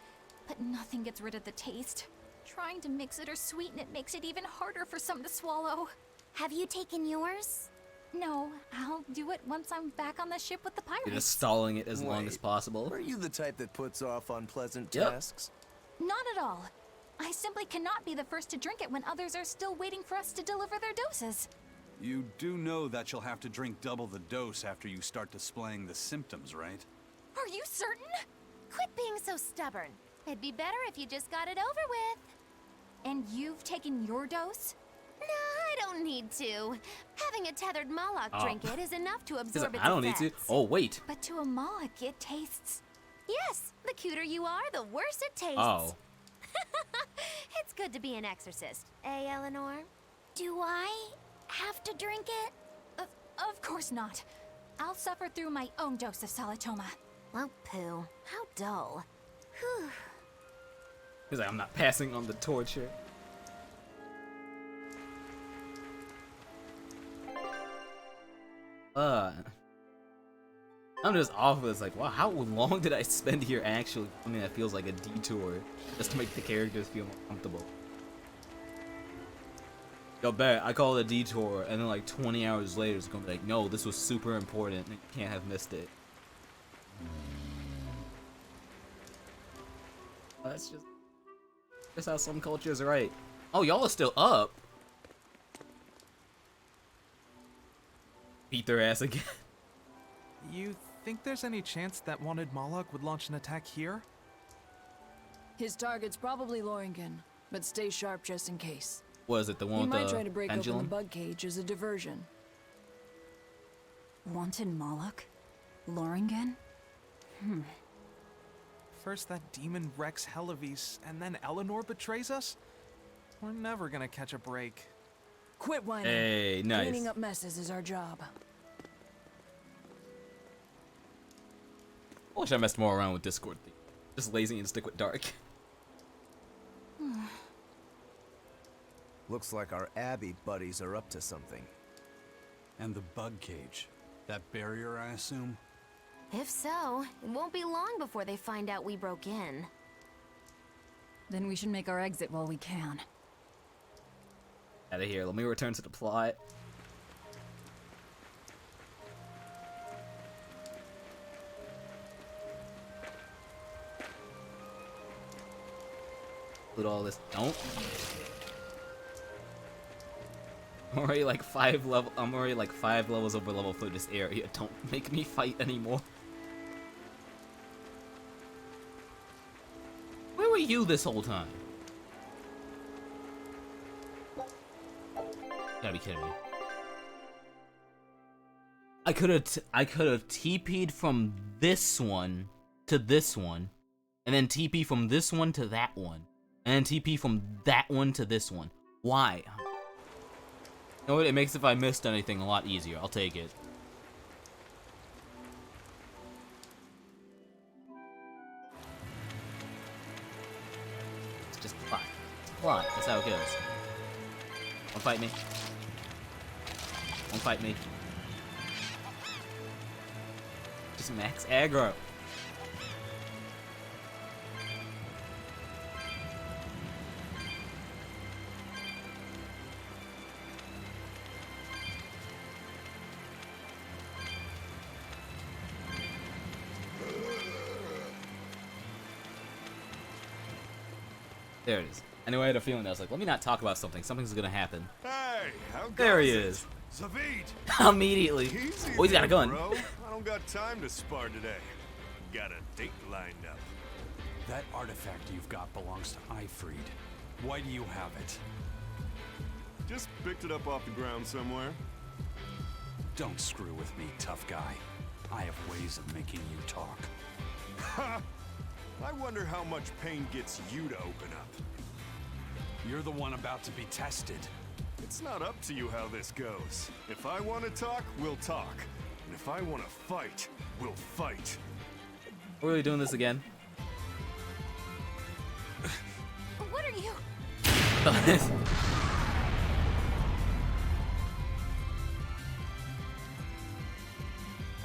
Speaker 4: but nothing gets rid of the taste. Trying to mix it or sweeten it makes it even harder for some to swallow.
Speaker 3: Have you taken yours?
Speaker 4: No, I'll do it once I'm back on the ship with the
Speaker 2: You're just
Speaker 4: pirates.
Speaker 2: stalling it as long as
Speaker 7: Wait,
Speaker 2: possible.
Speaker 7: Are you the type that puts off unpleasant
Speaker 2: Yep.
Speaker 7: tasks?
Speaker 4: Not at all. I simply cannot be the first to drink it when others are still waiting for us to deliver their doses.
Speaker 6: You do know that you'll have to drink double the dose after you start displaying the symptoms, right?
Speaker 4: Are you certain?
Speaker 5: Quit being so stubborn. It'd be better if you just got it over with.
Speaker 4: And you've taken your dose?
Speaker 5: No, I don't need to. Having a tethered Moloch drink it is enough to
Speaker 2: He's
Speaker 5: absorb
Speaker 2: like,
Speaker 5: its
Speaker 2: I don't need to.
Speaker 5: effects.
Speaker 2: Oh, wait.
Speaker 4: But to a Moloch, it tastes...
Speaker 5: Yes, the cuter you are, the worse it tastes.
Speaker 2: Oh.
Speaker 5: It's good to be an exorcist, eh, Eleanor?
Speaker 3: Do I have to drink it?
Speaker 4: Of course not. I'll suffer through my own dose of Salatoma.
Speaker 5: Well, poo. How dull. Whew.
Speaker 2: He's like, I'm not passing on the torture. I'm just off of this, like, wow, how long did I spend here actually? I mean, that feels like a detour just to make the characters feel more comfortable. Yo, bet I call it a detour, and then like 20 hours later, it's gonna be like, no, this was super important, and you can't have missed it. That's just how some cultures are right. Oh, y'all are still up. Beat their ass again.
Speaker 9: You think there's any chance that wanted Moloch would launch an attack here?
Speaker 10: His target's probably Loringen, but stay sharp just in case.
Speaker 2: Was it the one
Speaker 10: He
Speaker 2: with
Speaker 10: might
Speaker 2: the
Speaker 10: try to break open
Speaker 2: pendulum?
Speaker 10: the bug cage as a diversion.
Speaker 8: Wanted Moloch? Loringen?
Speaker 9: First that demon Rex Helevis, and then Eleanor betrays us? We're never gonna catch a break.
Speaker 10: Quit whining.
Speaker 2: Hey, nice.
Speaker 10: Cleaning up messes is our job.
Speaker 2: I wish I messed more around with Discord. Just lazy and stick with Dark.
Speaker 7: Looks like our Abbey buddies are up to something.
Speaker 6: And the bug cage. That barrier, I assume?
Speaker 5: If so, it won't be long before they find out we broke in.
Speaker 8: Then we should make our exit while we can.
Speaker 2: Out of here. Let me return to the plot. Put all this. Don't. I'm already like 5 levels over level for this area. Don't make me fight anymore. Where were you this whole time? You gotta be kidding me. I could have TP'd from this one to this one, and then TP from this one to that one, and then TP from that one to this one. Why? You know what? It makes if I missed anything a lot easier. I'll take it. It's just plot. It's plot. That's how it goes. Don't fight me. Don't fight me. Just max aggro. There it is. Anyway, I had a feeling I was like, let me not talk about something. Something's gonna happen.
Speaker 11: Hey, how goes
Speaker 2: There he
Speaker 11: it?
Speaker 2: is.
Speaker 11: Zavid!
Speaker 2: Immediately.
Speaker 11: Easy
Speaker 2: Oh, he's got a
Speaker 11: there,
Speaker 2: gun.
Speaker 11: Bro. I don't got time to spar today. Got a date lined up.
Speaker 6: That artifact you've got belongs to Ifried. Why do you have it?
Speaker 11: Just picked it up off the ground somewhere.
Speaker 6: Don't screw with me, tough guy. I have ways of making you talk.
Speaker 11: Ha! I wonder how much pain gets you to open up.
Speaker 6: You're the one about to be tested.
Speaker 11: It's not up to you how this goes. If I want to talk, we'll talk. And if I want to fight, we'll fight.
Speaker 2: We're really doing this again?
Speaker 4: What are you?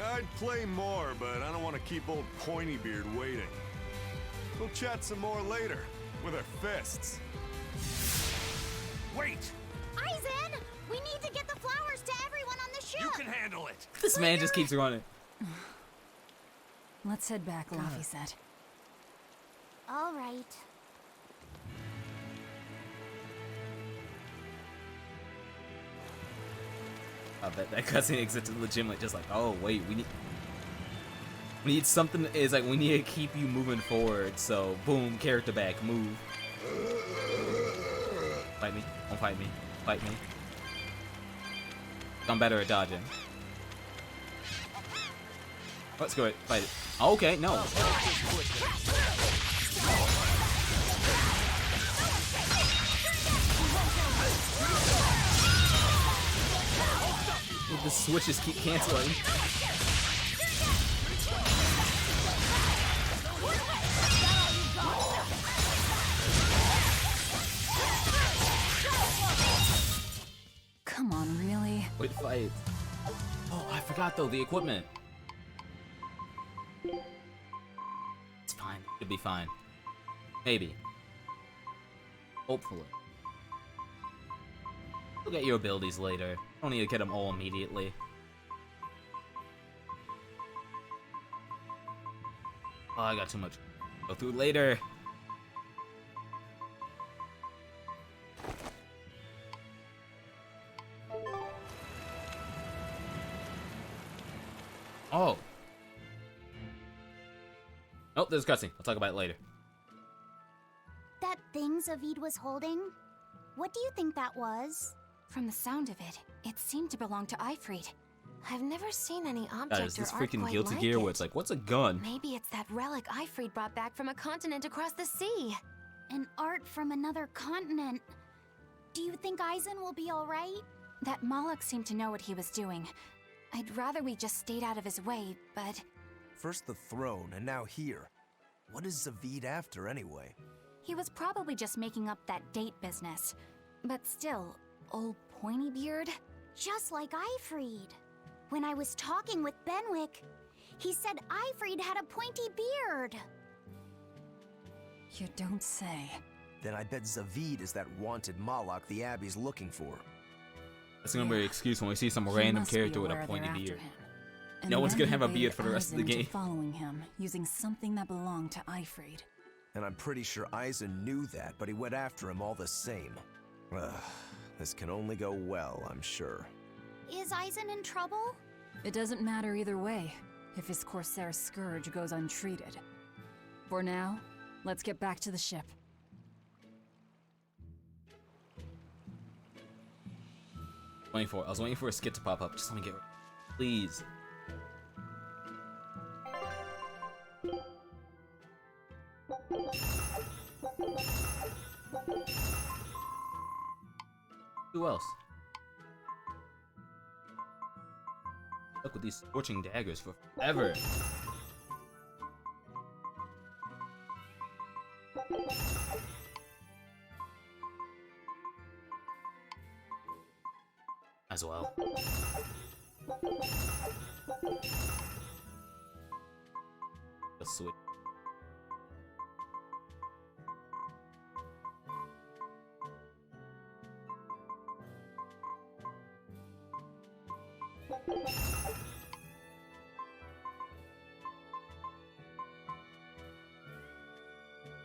Speaker 11: I'd play more, but I don't want to keep old Pointybeard waiting. We'll chat some more later, with our fists.
Speaker 6: Wait!
Speaker 3: Aizen! We need to get the flowers to everyone on the ship!
Speaker 6: You can handle it!
Speaker 2: This man just keeps running.
Speaker 8: Let's head back, Laffy said.
Speaker 3: All right.
Speaker 2: I bet that cutscene exists legitimately just like, oh wait, we need something that is like we need to keep you moving forward. So boom, character back, move. Fight me, don't fight me, fight me. I'm better at dodging. Let's go ahead, fight it. Okay, no. The switches keep canceling.
Speaker 8: Come on, really?
Speaker 2: Wait, fight. Oh, I forgot though, the equipment. It's fine. It'll be fine. Maybe. Hopefully. You'll get your abilities later. Don't need to get them all immediately. Oh, I got too much to go through later. Oh. Nope, there's a cutscene. I'll talk about it later.
Speaker 3: That thing Zavid was holding? What do you think that was?
Speaker 4: From the sound of it, it seemed to belong to Ifrit.
Speaker 5: I've never seen any
Speaker 2: God,
Speaker 5: object
Speaker 2: is this
Speaker 5: or art
Speaker 2: freaking
Speaker 5: quite
Speaker 2: Guilty
Speaker 5: like
Speaker 2: Gear
Speaker 5: it.
Speaker 2: where it's like, what's a gun?
Speaker 5: Maybe it's that relic Ifrit brought back from a continent across the sea.
Speaker 3: An art from another continent. Do you think Aizen will be alright?
Speaker 4: That Moloch seemed to know what he was doing. I'd rather we just stayed out of his way, but
Speaker 7: First the throne, and now here. What is Zavid after, anyway?
Speaker 4: he was probably just making up that date business. But still, old pointy beard?
Speaker 3: Just like Ifrit. When I was talking with Benwick, he said Ifrit had a pointy beard.
Speaker 8: You don't say.
Speaker 7: Then I bet Zavid is that wanted Moloch the Abbey's looking for.
Speaker 2: That's gonna be an excuse when we see some
Speaker 8: He
Speaker 2: random
Speaker 8: must be
Speaker 2: character with a
Speaker 8: aware
Speaker 2: pointy
Speaker 8: they're after
Speaker 2: beard.
Speaker 8: him. And
Speaker 2: No one's
Speaker 8: then
Speaker 2: gonna
Speaker 8: he
Speaker 2: have a
Speaker 8: baited
Speaker 2: beard for the rest of the
Speaker 8: Aizen into
Speaker 2: game.
Speaker 8: following him, using something that belonged to Ifrit.
Speaker 7: And I'm pretty sure Aizen knew that, but he went after him all the same. Ugh, this can only go well, I'm sure.
Speaker 3: Is Aizen in trouble?
Speaker 8: It doesn't matter either way, if his Corsair scourge goes untreated. For now, let's get back to the ship.
Speaker 2: I was waiting for a skit to pop up. Just let me get it. Please. Who else? Look with these scorching daggers for forever. As well. Just switch.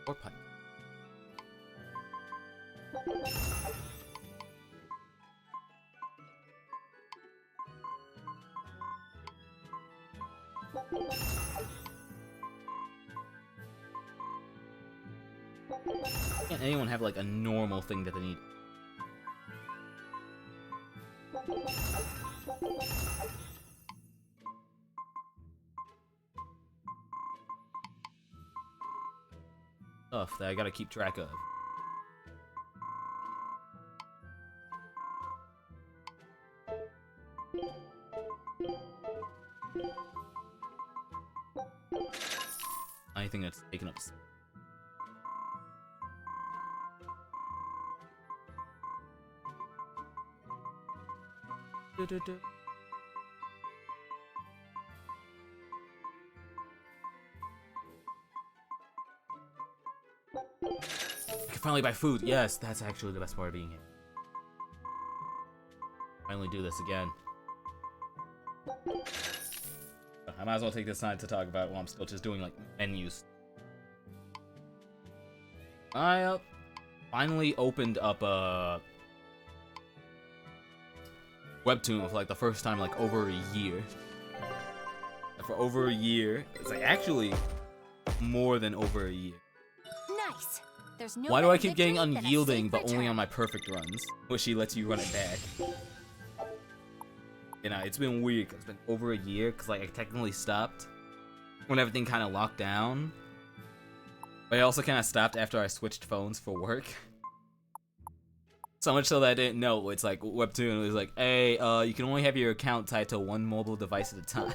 Speaker 2: Or pipe. Can't anyone have like a normal thing that they need? Stuff that I gotta keep track of. Anything that's taken up. I can finally buy food. Yes, that's actually the best part of being here. Finally do this again. I might as well take this time to talk about it while I'm still just doing like menus. I finally opened up webtoon for like the first time like over a year. For over a year, it's like actually more than over a year.
Speaker 4: Nice. There's no
Speaker 2: Why do I
Speaker 4: better
Speaker 2: keep getting
Speaker 4: victory than a
Speaker 2: unyielding
Speaker 4: safe
Speaker 2: but only
Speaker 4: return.
Speaker 2: on my perfect runs, where she lets you run it back? You know, it's been weird. 'Cause it's been over a year because like I technically stopped when everything kind of locked down, but I also kind of stopped after I switched phones for work. So much so that I didn't know. It's like Webtoon was like, hey, you can only have your account tied to one mobile device at a time.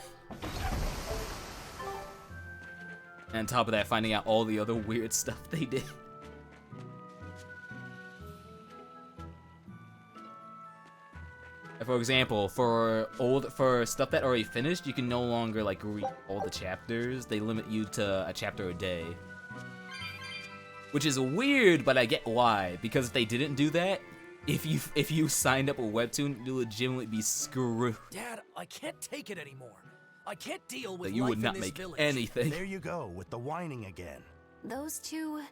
Speaker 2: And on top of that, finding out all the other weird stuff they did. For example, for stuff that already finished, you can no longer like read all the chapters. They limit you to a chapter a day. Which is weird, but I get why. Because if they didn't do that, if you signed up with Webtoon, you'd legitimately be screwed.
Speaker 12: Dad, I can't take it anymore. I can't deal with
Speaker 2: Like, you
Speaker 12: life
Speaker 2: would not
Speaker 12: in this
Speaker 2: make
Speaker 12: village.
Speaker 2: anything.
Speaker 7: There you go, with the whining again.
Speaker 4: Those two,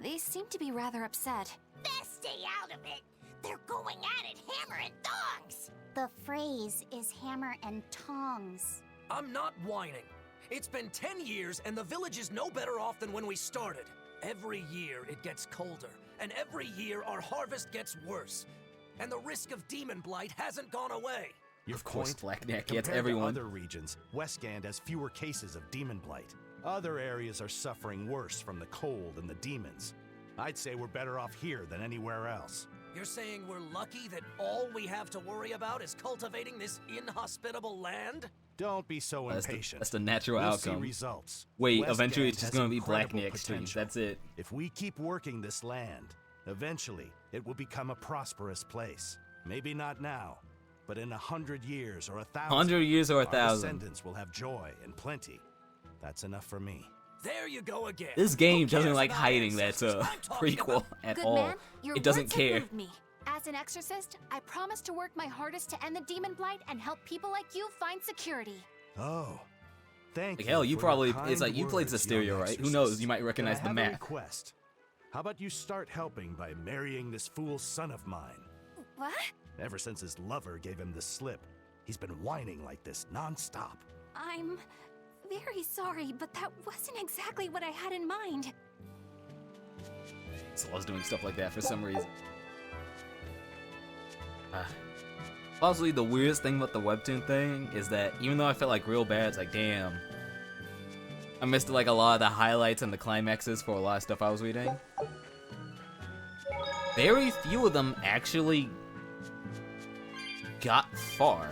Speaker 4: they seem to be rather upset.
Speaker 3: Best stay out of it. They're going at it hammer and tongs. The phrase is hammer and tongs.
Speaker 12: I'm not whining. It's been 10 years and the village is no better off than when we started. Every year it gets colder, and every year our harvest gets worse. And the risk of demon blight hasn't gone away.
Speaker 7: Your
Speaker 2: Of course,
Speaker 7: point?
Speaker 2: Blackneck gets
Speaker 7: Compared
Speaker 2: everyone.
Speaker 7: to other regions, Westgand has fewer cases of demon blight. Other areas are suffering worse from the cold and the demons. I'd say we're better off here than anywhere else.
Speaker 12: You're saying we're lucky that all we have to worry about is cultivating this inhospitable land?
Speaker 7: Don't be so
Speaker 2: That's
Speaker 7: impatient.
Speaker 2: the natural
Speaker 7: We'll see
Speaker 2: outcome.
Speaker 7: results.
Speaker 2: Wait,
Speaker 7: Westgand
Speaker 2: eventually it's just
Speaker 7: has
Speaker 2: gonna be
Speaker 7: incredible
Speaker 2: Blackneck streams.
Speaker 7: potential.
Speaker 2: That's it.
Speaker 7: If we keep working this land, eventually it will become a prosperous place. Maybe not now, but in 100 years or 1,000.
Speaker 2: 100 years or
Speaker 7: our
Speaker 2: 1,000.
Speaker 7: descendants will have joy and plenty. That's enough for me.
Speaker 12: There you go again.
Speaker 2: This game
Speaker 12: Who
Speaker 2: doesn't
Speaker 12: cares
Speaker 2: like
Speaker 12: about
Speaker 2: hiding that's a
Speaker 12: ancestors? I'm talking
Speaker 2: prequel
Speaker 12: about-
Speaker 2: at
Speaker 4: Good
Speaker 2: all.
Speaker 4: man, your
Speaker 2: It doesn't
Speaker 4: words have
Speaker 2: care.
Speaker 4: moved me. As an exorcist, I promise to work my hardest to end the demon blight and help people like you find security.
Speaker 7: Oh, thank
Speaker 2: Like
Speaker 7: you.
Speaker 2: hell, you
Speaker 7: for
Speaker 2: probably
Speaker 7: your
Speaker 2: it's like
Speaker 7: kind
Speaker 2: you played
Speaker 7: words,
Speaker 2: Systeria,
Speaker 7: young
Speaker 2: right? Who
Speaker 7: exorcist.
Speaker 2: knows? You might
Speaker 7: But
Speaker 2: recognize
Speaker 7: I
Speaker 2: the
Speaker 7: have a
Speaker 2: map.
Speaker 7: request. How about you start helping by marrying this fool son of mine?
Speaker 4: What?
Speaker 7: Ever since his lover gave him the slip, he's been whining like this nonstop.
Speaker 4: I'm very sorry, but that wasn't exactly what I had in mind.
Speaker 2: So I was doing stuff like that for some reason. Possibly the weirdest thing about the webtoon thing is that even though I felt like real bad, it's like damn, I missed like a lot of the highlights and the climaxes for a lot of stuff I was reading. Very few of them actually got far.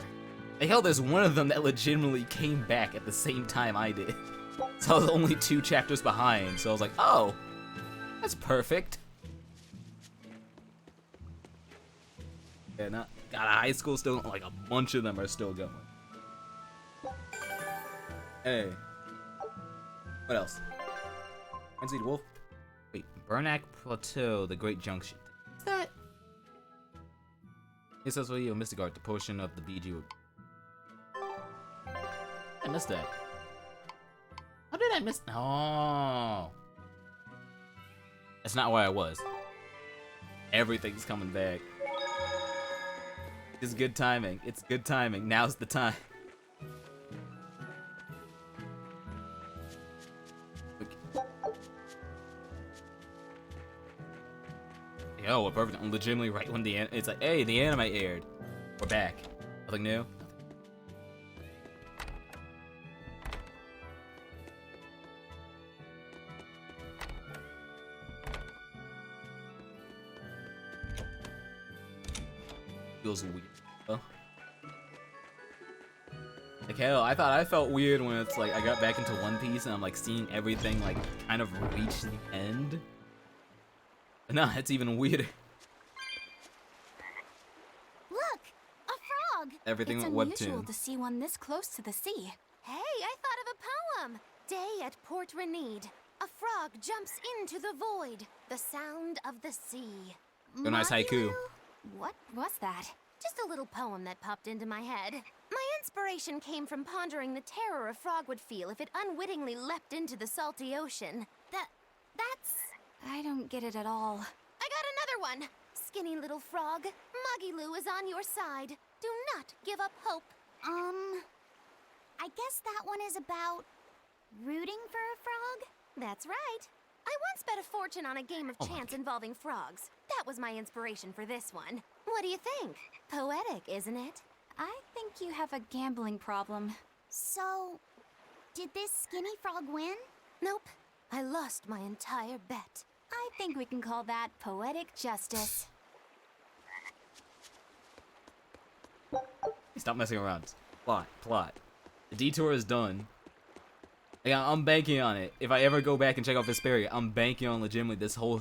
Speaker 2: Like hell, there's one of them that legitimately came back at the same time I did. So I was only 2 chapters behind, so I was like, oh, that's perfect. Yeah, not got a high school still, like a bunch of them are still going. Hey. What else? Frenzy the Wolf. Wait, Burnack Plateau, the Great Junction. What's that? It says for you, Mystic Art, the portion of the BG. I missed that. How did I miss? Oh. That's not where I was. Everything's coming back. It's good timing. It's good timing. Now's the time. Okay. Yo, we're perfect. Legitimately right when it's like, hey, the anime aired. We're back. Nothing new. Feels weird. Huh? Like hell, I felt weird when it's like I got back into One Piece and I'm like seeing everything like kind of reach the end. But nah, it's even weirder.
Speaker 3: Look, a frog.
Speaker 2: Everything
Speaker 4: It's
Speaker 2: with
Speaker 4: unusual
Speaker 2: webtoon.
Speaker 4: to see one this close to the sea.
Speaker 5: Hey, I thought of a poem. Day at Port Renede. A frog jumps into the void. The sound of the sea.
Speaker 2: Go nice haiku.
Speaker 4: What was that?
Speaker 5: Just a little poem that popped into my head. My inspiration came from pondering the terror a frog would feel if it unwittingly leapt into the salty ocean. That's...
Speaker 4: I don't get it at all.
Speaker 5: I got another one! Skinny little frog, Muggy Lou is on your side.
Speaker 3: Do not give up hope. I guess that one is about rooting for a frog?
Speaker 5: That's right. I once bet a fortune on a game of chance involving frogs. That was my inspiration for this one. What do you think? Poetic, isn't it?
Speaker 4: I think you have a gambling problem.
Speaker 3: So, did this skinny frog win?
Speaker 5: Nope. I lost my entire bet.
Speaker 4: I think we can call that poetic justice.
Speaker 2: Stop messing around. Plot. The detour is done. Yeah, I'm banking on it. If I ever go back and check out BERSERIA, I'm banking on legitimately this whole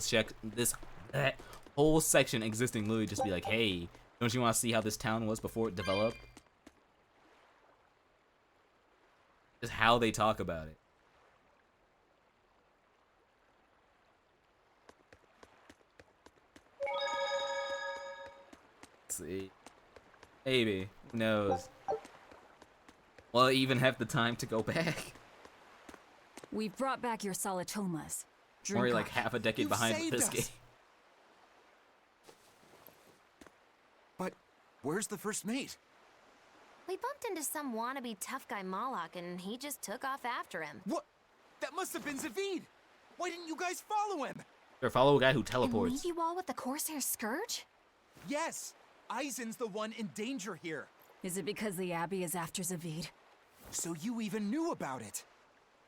Speaker 2: whole section existing literally just be like, hey, don't you want to see how this town was before it developed? Just how they talk about it. Let's see. Maybe. Who knows? Will I even have the time to go back?
Speaker 8: We've brought back your solitomas.
Speaker 2: We're like half a decade behind with this game.
Speaker 7: But where's the first mate?
Speaker 5: We bumped into some wannabe tough guy Moloch, and he just took off after him.
Speaker 13: What? That must have been Zavid! Why didn't you guys follow him?
Speaker 2: Or follow a guy who
Speaker 4: And
Speaker 2: teleports.
Speaker 4: leave you all with the Corsair Scourge?
Speaker 13: Yes! Eisen's the one in danger here.
Speaker 8: Is it because the Abbey is after Zavid?
Speaker 13: So you even knew about it?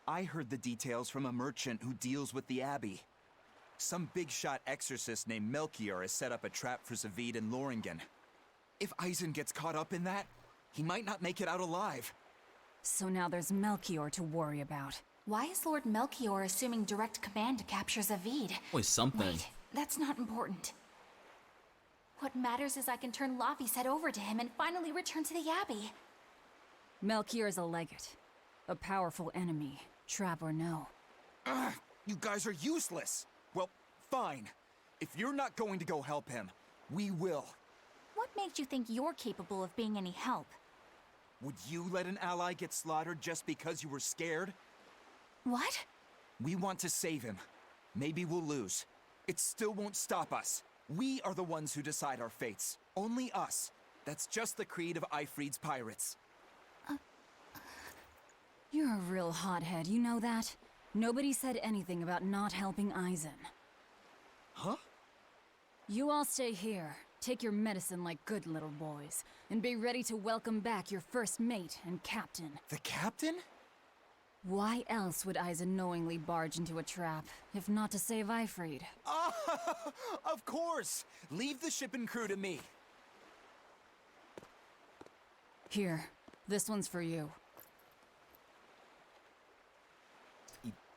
Speaker 13: I heard the details from a merchant who deals with the Abbey. Some big-shot exorcist named Melchior has set up a trap for Zavid and Loringen. If Eisen gets caught up in that, he might not make it out alive.
Speaker 8: So now there's Melchior to worry about.
Speaker 4: Why is Lord Melchior assuming direct command to capture Zavid?
Speaker 2: Always something.
Speaker 4: Wait, that's not important. What matters is I can turn Laffy's head over to him and finally return to the Abbey.
Speaker 8: Melchior is a legate. A powerful enemy, trap or no.
Speaker 13: Ugh, you guys are useless! Well, fine. If you're not going to go help him, we will.
Speaker 4: What made you think you're capable of being any help?
Speaker 13: Would you let an ally get slaughtered just because you were scared?
Speaker 4: What?
Speaker 13: We want to save him. Maybe we'll lose. It still won't stop us. We are the ones who decide our fates. Only us. That's just the creed of Eifried's pirates.
Speaker 8: You're a real hothead, you know that? Nobody said anything about not helping Eisen.
Speaker 13: Huh?
Speaker 8: You all stay here, take your medicine like good little boys, and be ready to welcome back your first mate and captain.
Speaker 13: The captain?
Speaker 8: Why else would Eisen knowingly barge into a trap, if not to save Eifried?
Speaker 13: Of course! Leave the ship and crew to me.
Speaker 8: Here, this one's for you.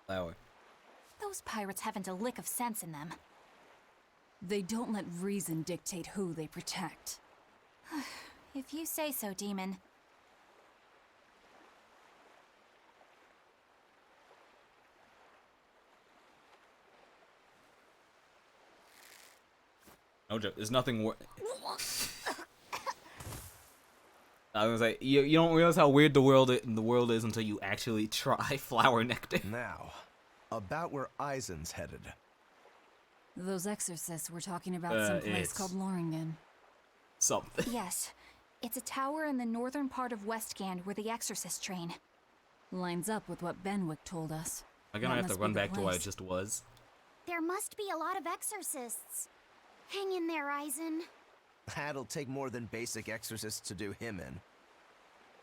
Speaker 2: Flower.
Speaker 4: Those pirates haven't a lick of sense in them.
Speaker 8: They don't let reason dictate who they protect.
Speaker 4: If you say so, Demon.
Speaker 2: No joke. There's nothing worse. I was like, you don't realize how weird the world is until you actually try flower nectar.
Speaker 7: Now, about where Eisen's headed.
Speaker 8: Those exorcists were talking about some place called Loringen.
Speaker 2: Something.
Speaker 4: Yes. It's a tower in the northern part of Westgand where the exorcists train.
Speaker 8: Lines up with what Benwick told us.
Speaker 2: I'm gonna have to run back to where I just was.
Speaker 3: There must be a lot of exorcists. Hang in there, Eisen.
Speaker 7: That'll take more than basic exorcists to do him in.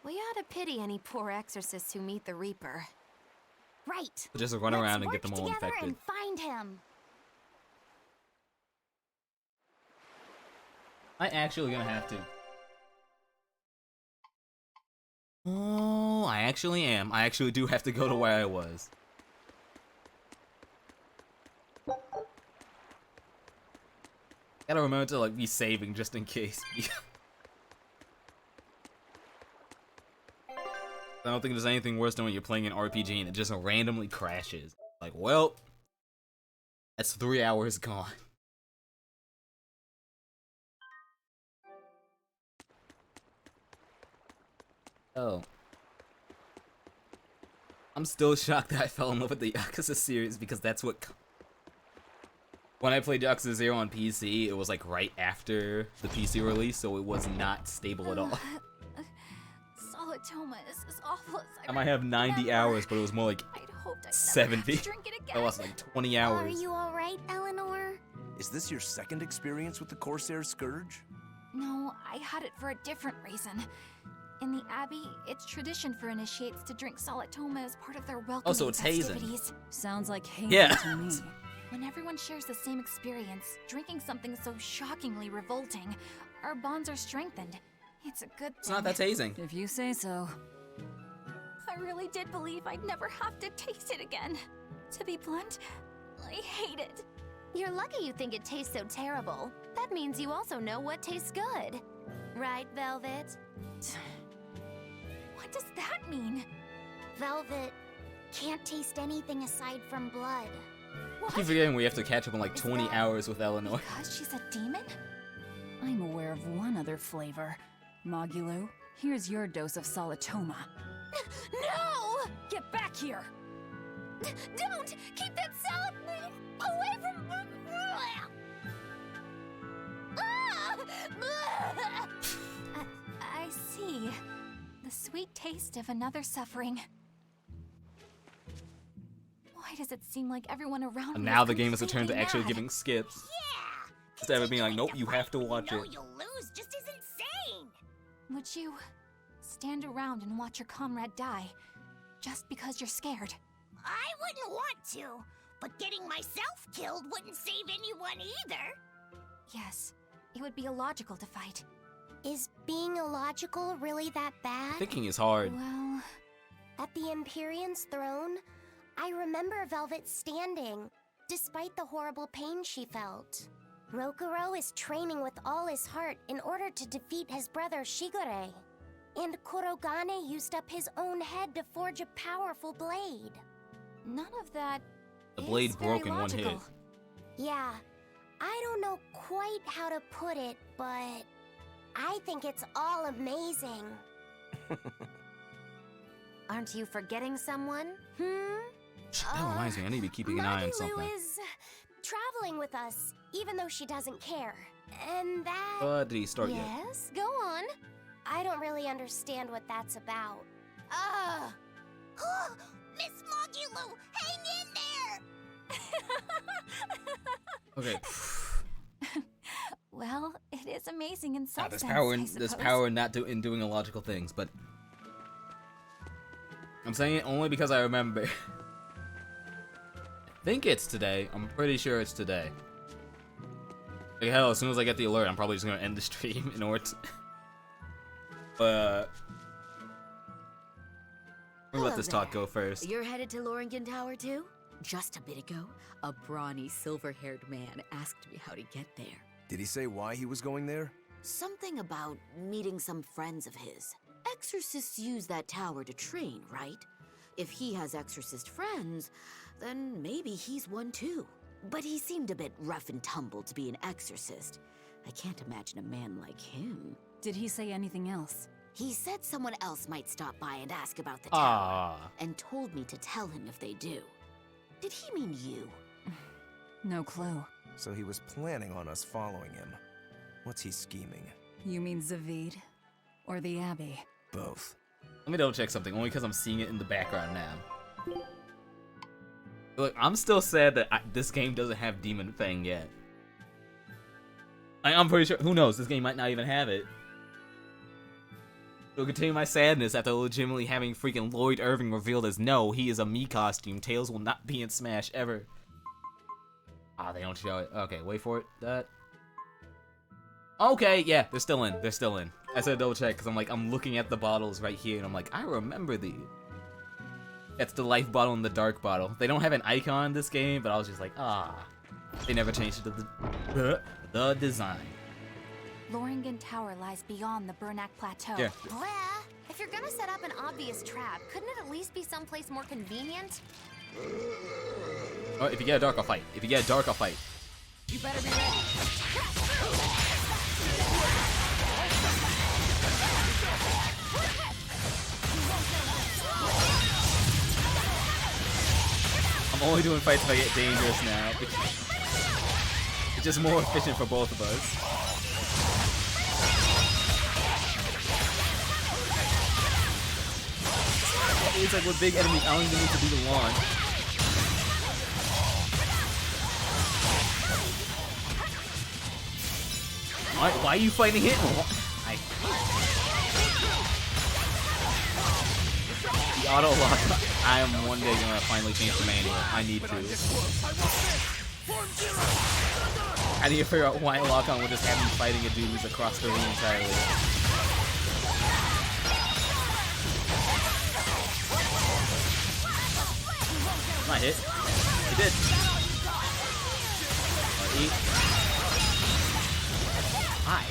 Speaker 5: We ought to pity any poor exorcists who meet the Reaper.
Speaker 3: Right.
Speaker 2: Just run around and get them all
Speaker 3: Let's work together
Speaker 2: infected.
Speaker 3: and find him.
Speaker 2: I actually gonna have to. Oh, I actually am. I actually do have to go to where I was. Gotta remember to like be saving just in case. I don't think there's anything worse than when you're playing an RPG and it just randomly crashes. Like, well, that's 3 hours gone. Oh. I'm still shocked that I fell in love with the Yakuza series because that's what... When I played Yakuza 0 on PC, it was like right after the PC release, so it was not stable at all.
Speaker 4: Solitoma is as awful as
Speaker 2: I might have 90 hours, but it was more like
Speaker 4: I'd hoped I'd
Speaker 2: 70.
Speaker 4: never have to drink it again.
Speaker 2: I lost like 20 hours.
Speaker 3: Are you alright, Eleanor?
Speaker 7: Is this your second experience with the Corsair Scourge?
Speaker 4: No, I had it for a different reason. In the Abbey, it's tradition for initiates to drink Solitoma as part of their welcoming
Speaker 2: Oh, so it's hazing.
Speaker 4: festivities.
Speaker 8: Sounds like hazing
Speaker 2: Yeah.
Speaker 8: to me.
Speaker 4: When everyone shares the same experience, drinking something so shockingly revolting, our bonds are strengthened. It's a good thing.
Speaker 2: It's not that hazing.
Speaker 8: If you say so.
Speaker 4: I really did believe I'd never have to taste it again. To be blunt, I hate it.
Speaker 5: You're lucky you think it tastes so terrible. That means you also know what tastes good. Right, Velvet?
Speaker 4: What does that mean?
Speaker 3: Velvet can't taste anything aside from blood.
Speaker 2: I keep forgetting we have to catch up in like 20 hours with Eleanor.
Speaker 4: Because she's a demon?
Speaker 8: I'm aware of one other flavor. Mogulu, here's your dose of Solitoma.
Speaker 5: No!
Speaker 8: Get back here!
Speaker 5: Don't! Keep that salad away from...
Speaker 4: I see. The sweet taste of another suffering. Why does it seem like everyone around
Speaker 2: And
Speaker 4: me
Speaker 2: now
Speaker 4: is
Speaker 2: the game has returned to
Speaker 4: completely
Speaker 2: actually
Speaker 4: mad?
Speaker 2: giving skips.
Speaker 3: Yeah!
Speaker 2: Instead of being like, nope, you have to watch
Speaker 3: know
Speaker 2: it.
Speaker 3: you'll lose just is insane!
Speaker 4: Would you stand around and watch your comrade die just because you're scared?
Speaker 3: I wouldn't want to, but getting myself killed wouldn't save anyone either.
Speaker 4: Yes, it would be illogical to fight.
Speaker 3: Is being illogical really that bad?
Speaker 2: Thinking is hard.
Speaker 4: Well,
Speaker 3: At the Empyrean's throne, I remember Velvet standing, despite the horrible pain she felt. Rokuro is training with all his heart in order to defeat his brother Shigure. And Kurogane used up his own head to forge a powerful blade.
Speaker 4: none of that
Speaker 2: The
Speaker 4: is
Speaker 2: blade
Speaker 4: very
Speaker 2: broke in one hit.
Speaker 4: logical.
Speaker 3: Yeah, I don't know quite how to put it, but I think it's all amazing.
Speaker 5: Aren't you forgetting someone?
Speaker 2: Shit, that reminds me, I need to be keeping an eye on
Speaker 3: Magilu
Speaker 2: something.
Speaker 3: is traveling with us, even though she doesn't care. And that...
Speaker 2: Did he start yet?
Speaker 5: Yes, go on.
Speaker 3: I don't really understand what that's about. Miss Magilu, hang in there!
Speaker 2: Okay.
Speaker 4: Well, it is amazing in some
Speaker 2: There's
Speaker 4: sense,
Speaker 2: power
Speaker 4: I
Speaker 2: in there's
Speaker 4: suppose.
Speaker 2: power in not in doing illogical things, but I'm saying it only because I remember. I think it's today. I'm pretty sure it's today. Like hell, as soon as I get the alert, I'm probably just gonna end the stream in order to. But we'll let
Speaker 14: Hello
Speaker 2: this talk
Speaker 14: there.
Speaker 2: go first.
Speaker 14: You're headed to Loringen Tower too? Just a bit ago, a brawny, silver-haired man asked me how to get there.
Speaker 7: Did he say why he was going there?
Speaker 14: Something about meeting some friends of his. Exorcists use that tower to train, right? If he has exorcist friends, then maybe he's one too. But he seemed a bit rough and tumble to be an exorcist. I can't imagine a man like him.
Speaker 8: Did he say anything else?
Speaker 14: He said someone else might stop by and ask about the tower,
Speaker 2: Ah,
Speaker 14: and told me to tell him if they do. Did he mean you?
Speaker 8: No clue.
Speaker 7: So he was planning on us following him. What's he scheming?
Speaker 8: You mean Zavid? Or the Abbey?
Speaker 7: Both.
Speaker 2: let me double check something, only because I'm seeing it in the background now. Look, I'm still sad that this game doesn't have Demon Fang yet. I'm pretty sure. Who knows? This game might not even have it. It'll continue my sadness after legitimately having freaking Lloyd Irving revealed as no, he is a Mii costume. Tails will not be in Smash ever. Ah, they don't show it. Okay, wait for it. That. Okay, yeah, they're still in. They're still in. I said double check because I'm looking at the bottles right here and I'm like, I remember these. That's the life bottle and the dark bottle. They don't have an icon in this game, but I was just like, ah. They never changed it to the design.
Speaker 4: Loringen Tower lies beyond the Burnak Plateau.
Speaker 2: Yeah.
Speaker 5: Bleh! If you're gonna set up an obvious trap, couldn't it at least be someplace more convenient?
Speaker 2: Oh, if you get a dark, I'll fight. If you get a dark, I'll fight.
Speaker 10: You better be ready.
Speaker 2: I'm only doing fights if I get dangerous now. It's just more efficient for both of us. It's like with big enemies, I don't even need to do the launch. Why are you fighting him? The auto lock. I am one day gonna finally change the manual. I need to. I need to figure out why lock on with just having fighting a dude who's across the room entirely. Not hit. It did. Eat. Hi.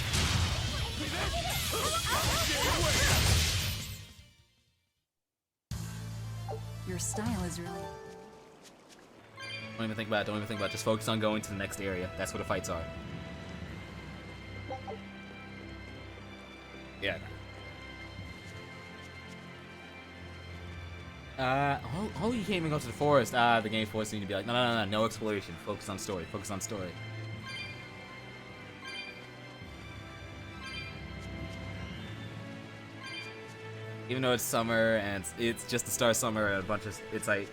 Speaker 8: Your style is really...
Speaker 2: Don't even think about it. Don't even think about it. Just focus on going to the next area. That's where the fights are. Yeah. Oh, you can't even go to the forest. The game forced me to be like, no exploration. Focus on story. Focus on story. Even though it's summer and it's just the start of summer and a bunch of, it's like,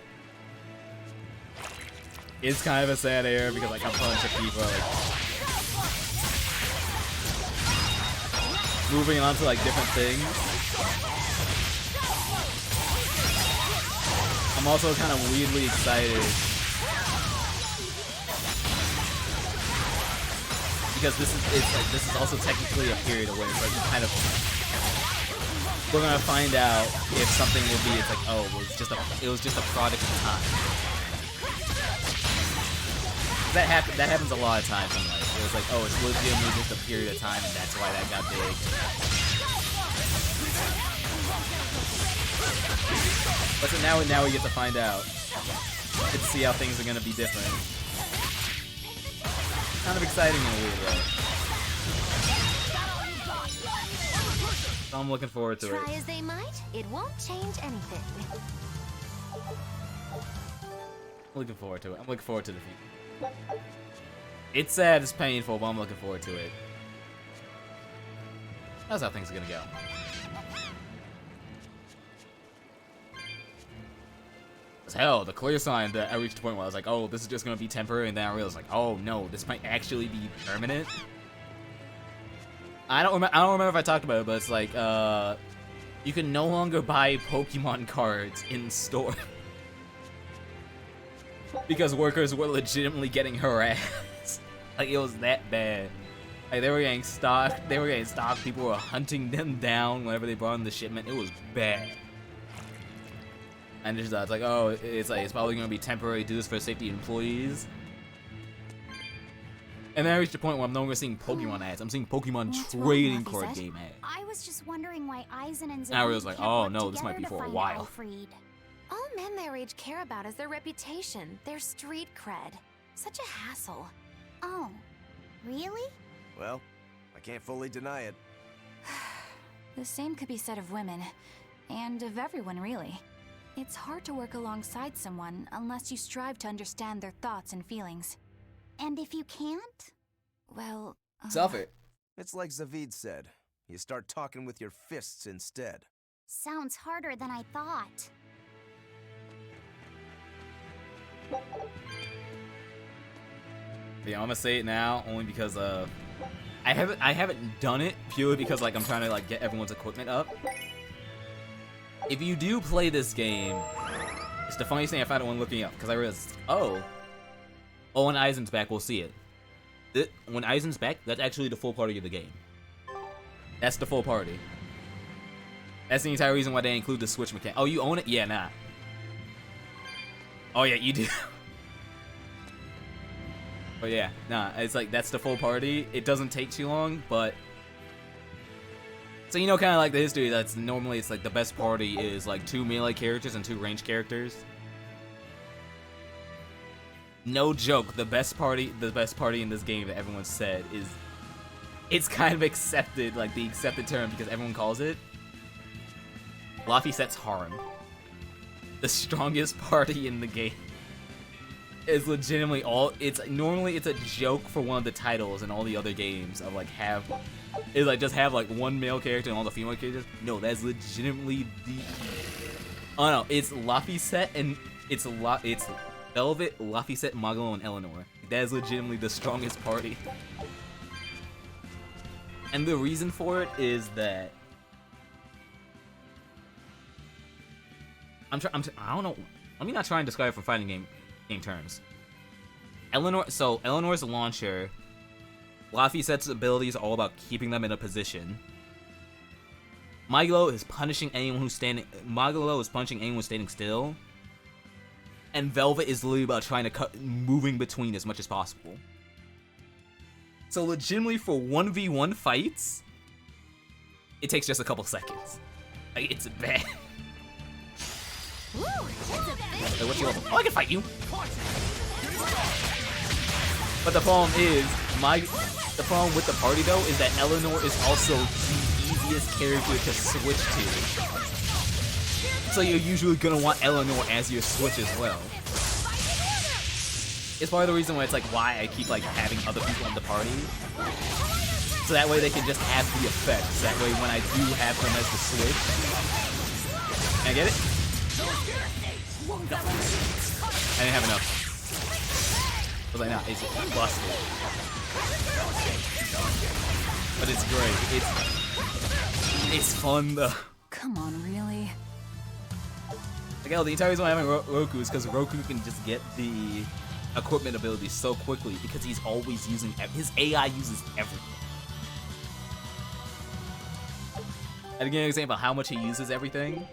Speaker 2: it's kind of a sad era because like a bunch of people are like moving on to like different things. I'm also kind of weirdly excited because this is also technically a period where it's like kind of, we're gonna find out if something will be, it's like, oh, it was just a product of time. That happens a lot of times in life. It was like, oh, it's legitimately just a period of time and that's why that got big. But so now we get to find out. Get to see how things are gonna be different. Kind of exciting in a weird way. So I'm looking forward to it.
Speaker 5: Try as they might, it won't change anything.
Speaker 2: I'm looking forward to it. I'm looking forward to the defeat. It's sad, it's painful, but I'm looking forward to it. That's how things are gonna go. As hell, the clear sign that I reached a point where I was like, oh, this is just gonna be temporary, and then I realized like, oh no, this might actually be permanent. I don't remember if I talked about it, but it's like, you can no longer buy Pokemon cards in store. Because workers were legitimately getting harassed. Like, it was that bad. Like, they were getting stocked, people were hunting them down whenever they brought in the shipment. It was bad. And it's like, oh, it's probably gonna be temporary, do this for safety employees. And then I reached a point where I'm no longer seeing Pokemon ads. I'm seeing Pokemon trading card game ads.
Speaker 3: I was just wondering why Aizen and
Speaker 2: I was like, oh no, this might be for a while.
Speaker 5: All men their age care about is their reputation, their street cred. Such a hassle.
Speaker 3: Oh, really?
Speaker 7: Well, I can't fully deny it.
Speaker 4: The same could be said of women, and of everyone really. It's hard to work alongside someone unless you strive to understand their thoughts and feelings.
Speaker 3: And if you can't?
Speaker 4: Well,
Speaker 2: Self it.
Speaker 7: It's like Zavid said. You start talking with your fists instead.
Speaker 3: Sounds harder than I thought.
Speaker 2: Yeah, I'm gonna say it now only because I haven't done it purely because like I'm trying to like get everyone's equipment up. If you do play this game, it's the funniest thing I found when looking up because I realized, oh, when Aizen's back, we'll see it. When Aizen's back, that's actually the full party of the game. That's the full party. That's the entire reason why they include the Switch mechanic. Oh, you own it? Yeah, nah. Oh yeah, you do. But yeah, nah, it's like, that's the full party. It doesn't take too long, but... So you know kind of like the history, that's normally it's like the best party is like 2 melee characters and 2 ranged characters. No joke, the best party in this game that everyone said is... It's kind of accepted, like the accepted term because everyone calls it. Laffy Set's Harem. The strongest party in the game. is legitimately all. It's normally it's a joke for one of the titles in all the other games of like just have like one male character and all the female characters. No, that's legitimately the. Oh no, it's Laphicet and it's Velvet, Laphicet, Magalo, and Eleanor. That is legitimately the strongest party. And the reason for it is that I don't know. Let me not try and describe it from fighting game terms. Eleanor's launcher. Laphicet's abilities are all about keeping them in a position. Magalo is punching anyone who's standing still. And Velvet is literally about trying to moving between as much as possible. So legitimately for 1v1 fights, it takes just a couple seconds. Like, it's bad.
Speaker 3: Woo,
Speaker 2: Hey, what's your level? Oh, I can fight you! But the problem with the party though is that Eleanor is also the easiest character to switch to. So you're usually gonna want Eleanor as your switch as well. It's part of the reason why it's like why I keep like having other people in the party. So that way they can just have the effects. That way when I do have them as the switch. Can I get it? No. I didn't have enough. Was I not? It's busted. But it's great. It's fun though.
Speaker 8: Come on, really?
Speaker 2: Like, hell, the entire reason why I'm having Roku is because Roku can just get the equipment ability so quickly because he's always using his AI uses everything. And to give you an example of how much he uses everything,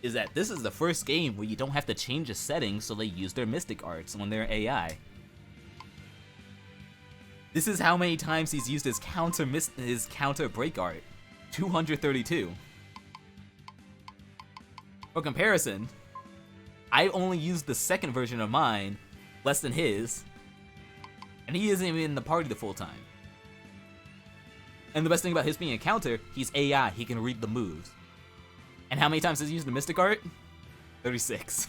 Speaker 2: is that this is the first game where you don't have to change the settings so they use their mystic arts on their AI. This is how many times he's used his counter break art. 232. For comparison, I only used the second version of mine, less than his, and he isn't even in the party the full time. And the best thing about his being a counter, he's AI, he can read the moves. And how many times has he used the mystic art? 36.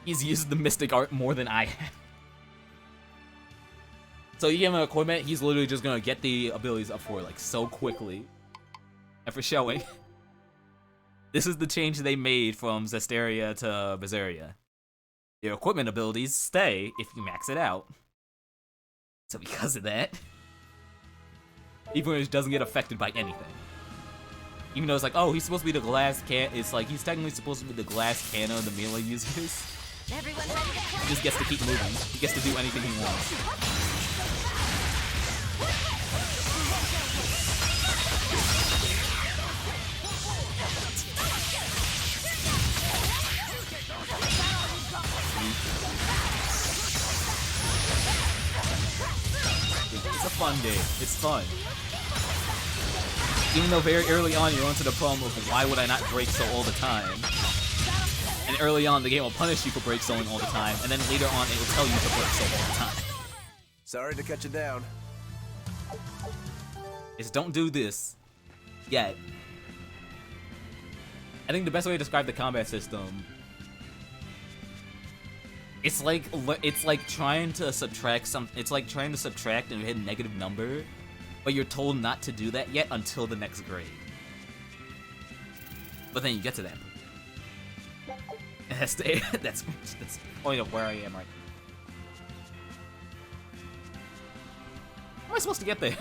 Speaker 2: He's used the mystic art more than I have. So you give him equipment, he's literally just gonna get the abilities up for like so quickly. And for showing, this is the change they made from Zestiria to Berseria. Your equipment abilities stay if you max it out. So because of that, even doesn't get affected by anything. Even though it's like, oh, he's supposed to be the glass can. It's like he's technically supposed to be the glass cannon the melee uses.
Speaker 3: Everyone ready to play?
Speaker 2: He just gets to keep moving. He gets to do anything he wants. It's a fun game. It's fun. Even though very early on you run into the problem of why would I not break so all the time? And early on the game will punish you for break soloing all the time, and then later on it will tell you to break solo all the time.
Speaker 7: Sorry to cut you down.
Speaker 2: Just don't do this yet. I think the best way to describe the combat system, it's like trying to subtract it's like trying to subtract and hit a negative number, but you're told not to do that yet until the next grade. But then you get to that. That's the point of where I am right now. How am I supposed to get there?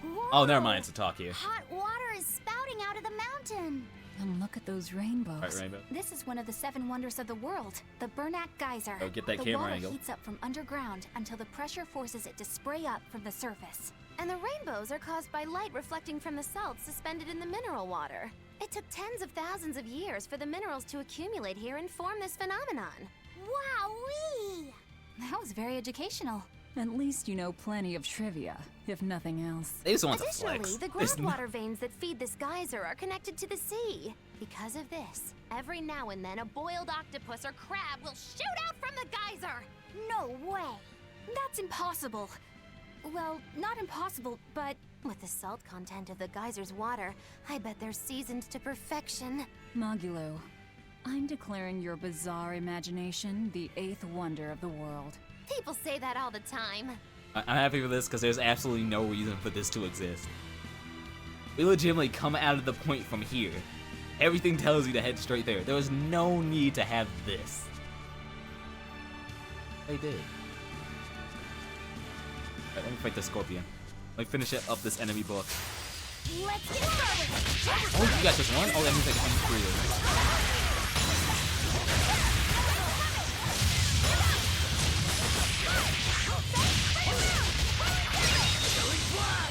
Speaker 4: Whoa.
Speaker 2: Oh, never mind. It's a talk here.
Speaker 4: Hot water is spouting out of the mountain.
Speaker 8: And look at those rainbows.
Speaker 2: Right, rainbow.
Speaker 4: This is one of the 7 wonders of the world, the Bernak Geyser.
Speaker 2: Oh, get that
Speaker 4: the
Speaker 2: camera
Speaker 4: water
Speaker 2: angle.
Speaker 4: heats up from underground until the pressure forces it to spray up from the surface.
Speaker 5: And the rainbows are caused by light reflecting from the salts suspended in the mineral water. It took tens of thousands of years for the minerals to accumulate here and form this phenomenon.
Speaker 4: Wowee! That was very educational.
Speaker 8: At least you know plenty of trivia, if nothing else.
Speaker 2: They just want to
Speaker 5: Additionally,
Speaker 2: flex.
Speaker 5: the groundwater veins that feed this geyser are connected to the sea. Because of this, every now and then a boiled octopus or crab will shoot out from the geyser.
Speaker 4: No way! That's impossible. Well, not impossible, but
Speaker 5: With the salt content of the geyser's water, I bet they're seasoned to perfection.
Speaker 8: Magulu, I'm declaring your bizarre imagination the 8th wonder of the world.
Speaker 5: People say that all the time.
Speaker 2: I'm happy for this because there's absolutely no reason for this to exist. We legitimately come out of the point from here. Everything tells you to head straight there. There was no need to have this. They did. Alright, let me fight the scorpion. Let me finish up this enemy book.
Speaker 3: Let's get started!
Speaker 2: Oh, you got just one? Oh, that means I can have 3 of them.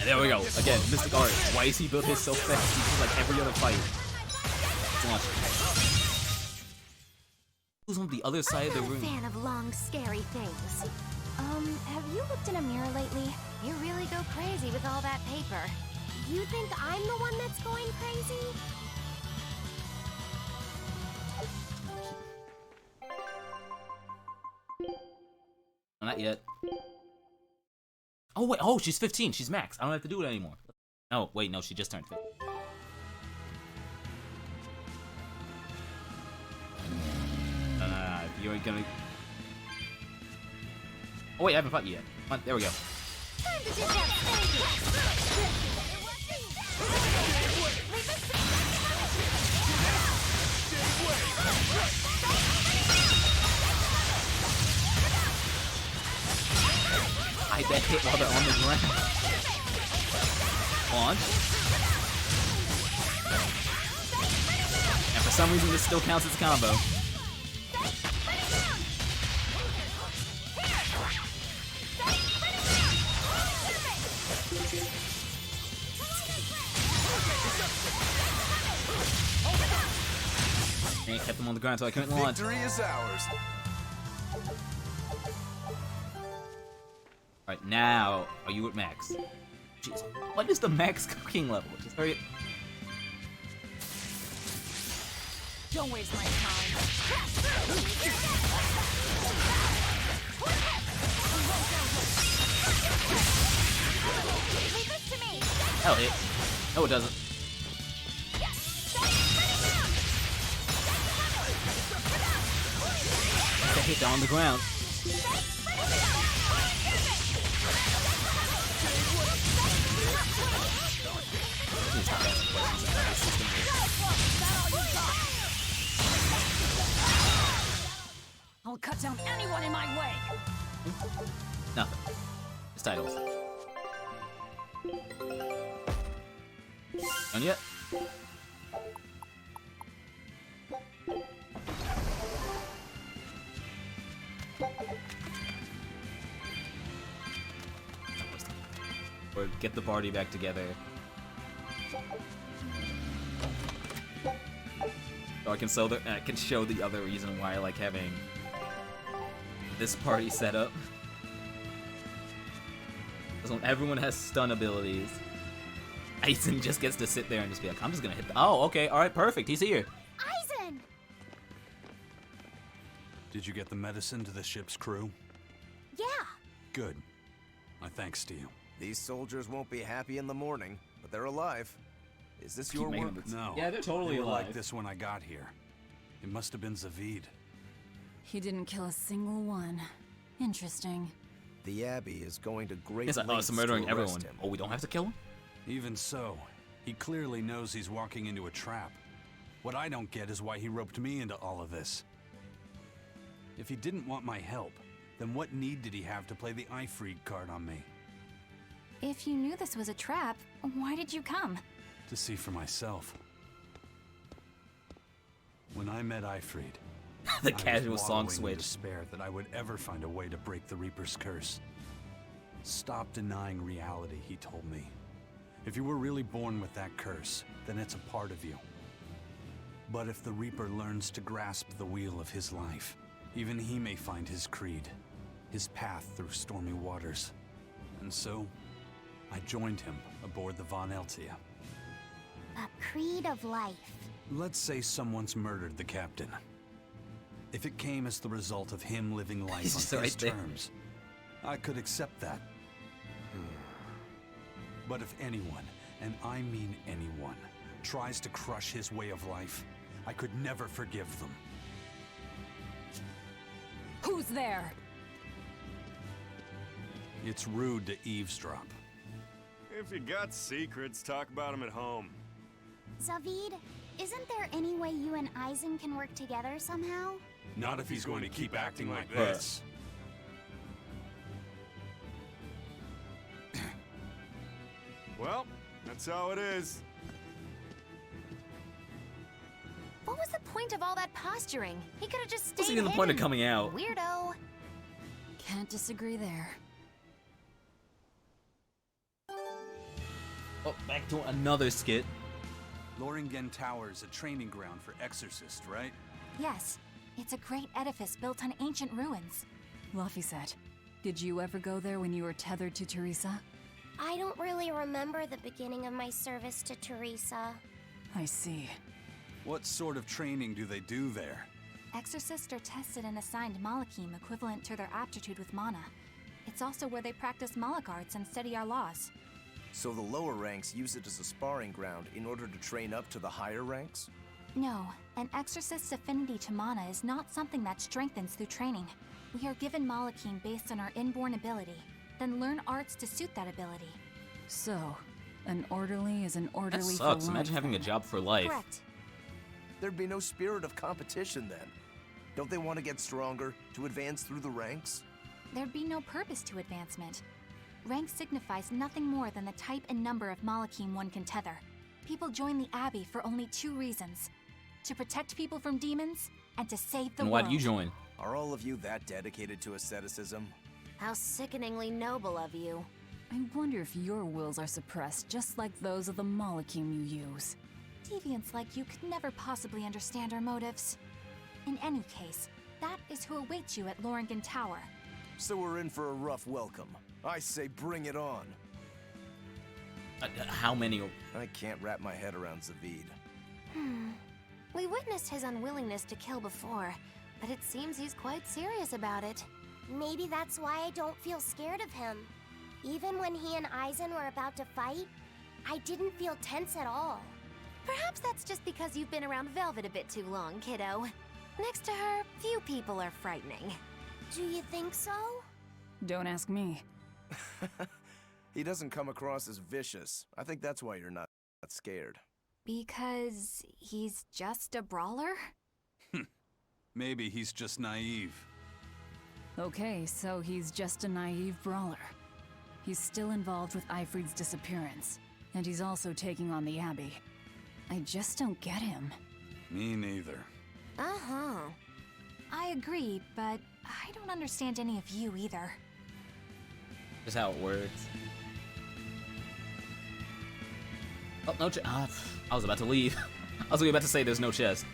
Speaker 2: There we go. Again, Mystic Art. Why is he built his so fast? He's like every other fight. Let's launch. Who's on the other side of the room?
Speaker 5: I'm a fan of long, scary things.
Speaker 4: Have you looked in a mirror lately?
Speaker 5: You really go crazy with all that paper.
Speaker 3: You think I'm the one that's going crazy?
Speaker 2: Not yet. Oh wait, oh she's 15. She's max. I don't have to do it anymore. Oh wait, no, she just turned 15. You ain't gonna. Oh wait, I haven't fought you yet. Come on, there we go.
Speaker 3: Time to dish out
Speaker 2: I bet hit while they're on the ground. Launch. And for some reason, this still counts as a combo. And kept them on the ground so I couldn't launch.
Speaker 7: Victory is ours.
Speaker 2: Alright, now, are you at max? Jeez, what is the max cooking level? Just hurry it.
Speaker 10: Don't waste my time.
Speaker 3: Leave this to me!
Speaker 2: Hell hit. No, it doesn't. That hit down on the ground.
Speaker 10: I'll cut down anyone in my way.
Speaker 2: Nothing. Just titles. Done yet? Or get the party back together. So I can show the other reason why I like having this party set up. Because when everyone has stun abilities, Aizen just gets to sit there and just be like, I'm just gonna hit the— oh, okay, alright, perfect, he's here.
Speaker 3: Aizen!
Speaker 6: Did you get the medicine to the ship's crew?
Speaker 3: Yeah.
Speaker 6: Good. My thanks to you.
Speaker 7: These soldiers won't be happy in the morning, but they're alive. Is this your
Speaker 2: making
Speaker 7: work?
Speaker 2: them-
Speaker 6: No.
Speaker 2: Yeah, they're totally
Speaker 6: they were
Speaker 2: alive.
Speaker 6: like this when I got here. It must have been Zavid.
Speaker 8: He didn't kill a single one. Interesting.
Speaker 7: The Abbey is going to great
Speaker 2: It's like, oh,
Speaker 7: lengths
Speaker 2: so
Speaker 7: to
Speaker 2: murdering
Speaker 7: arrest
Speaker 2: everyone.
Speaker 7: him.
Speaker 2: Oh, we don't have to kill him?
Speaker 6: Even so, he clearly knows he's walking into a trap. What I don't get is why he roped me into all of this. If he didn't want my help, then what need did he have to play the Ifried card on me?
Speaker 4: If you knew this was a trap, why did you come?
Speaker 6: To see for myself. When I met Ifried,
Speaker 2: The
Speaker 6: I was
Speaker 2: casual song
Speaker 6: wallowing in
Speaker 2: switch.
Speaker 6: despair that I would ever find a way to break the Reaper's curse. Stop denying reality, he told me. If you were really born with that curse, then it's a part of you. But if the Reaper learns to grasp the wheel of his life, even he may find his creed, his path through stormy waters. And so, I joined him aboard the Von Eltia.
Speaker 3: A creed of life.
Speaker 6: Let's say someone's murdered the captain. If it came as the result of him living life
Speaker 2: He's
Speaker 6: on
Speaker 2: just
Speaker 6: his
Speaker 2: right there.
Speaker 6: terms, I could accept that. But if anyone, and I mean anyone, tries to crush his way of life, I could never forgive them.
Speaker 8: Who's there?
Speaker 6: It's rude to eavesdrop.
Speaker 11: If you got secrets, talk about them at home.
Speaker 3: Zavid, isn't there any way you and Eisen can work together somehow?
Speaker 11: Not if he's going to keep acting like this. Well, that's how it is.
Speaker 5: What was the point of all that posturing? He could have just stayed
Speaker 2: What's even the point of coming out?
Speaker 5: Weirdo.
Speaker 8: Can't disagree there.
Speaker 2: Oh, back to another skit.
Speaker 6: Loringen Tower is a training ground for exorcists, right?
Speaker 4: Yes, it's a great edifice built on ancient ruins.
Speaker 8: Laphicet, did you ever go there when you were tethered to Teresa?
Speaker 3: I don't really remember the beginning of my service to Teresa.
Speaker 8: I see.
Speaker 6: What sort of training do they do there?
Speaker 4: Exorcists are tested and assigned Malachim equivalent to their aptitude with mana. It's also where they practice Malach arts and study our laws.
Speaker 7: So the lower ranks use it as a sparring ground in order to train up to the higher ranks?
Speaker 4: No, an exorcist's affinity to mana is not something that strengthens through training. We are given Malachim based on our inborn ability, then learn arts to suit that ability.
Speaker 8: So, an orderly is an orderly
Speaker 2: That
Speaker 8: for
Speaker 2: sucks.
Speaker 8: life.
Speaker 2: Imagine having a job for life.
Speaker 4: Correct.
Speaker 7: There'd be no spirit of competition then. Don't they want to get stronger, to advance through the ranks?
Speaker 4: There'd be no purpose to advancement. Rank signifies nothing more than the type and number of Malachim one can tether. People join the Abbey for only two reasons: to protect people from demons, and to save the
Speaker 2: And
Speaker 4: world.
Speaker 2: why do you join?
Speaker 7: Are all of you that dedicated to asceticism?
Speaker 5: How sickeningly noble of you.
Speaker 8: I wonder if your wills are suppressed just like those of the Malachim you use.
Speaker 4: Deviants like you could never possibly understand our motives. In any case, that is who awaits you at Loringen Tower.
Speaker 7: So we're in for a rough welcome. I say bring it on.
Speaker 2: How many?
Speaker 7: I can't wrap my head around Zavid.
Speaker 5: We witnessed his unwillingness to kill before, but it seems he's quite serious about it.
Speaker 3: Maybe that's why I don't feel scared of him. Even when he and Eisen were about to fight, I didn't feel tense at all.
Speaker 5: Perhaps that's just because you've been around Velvet a bit too long, kiddo. Next to her, few people are frightening.
Speaker 3: Do you think so?
Speaker 8: Don't ask me.
Speaker 7: He doesn't come across as vicious. I think that's why you're not scared.
Speaker 4: Because he's just a brawler?
Speaker 6: Maybe he's just naive.
Speaker 8: Okay, so he's just a naive brawler. He's still involved with Eifried's disappearance, and he's also taking on the Abbey. I just don't get him.
Speaker 6: Me neither.
Speaker 5: Uh-huh.
Speaker 4: I agree, but I don't understand any of you either.
Speaker 2: Just how it works. Oh, no chest. I was about to leave. I was about to say there's no chest.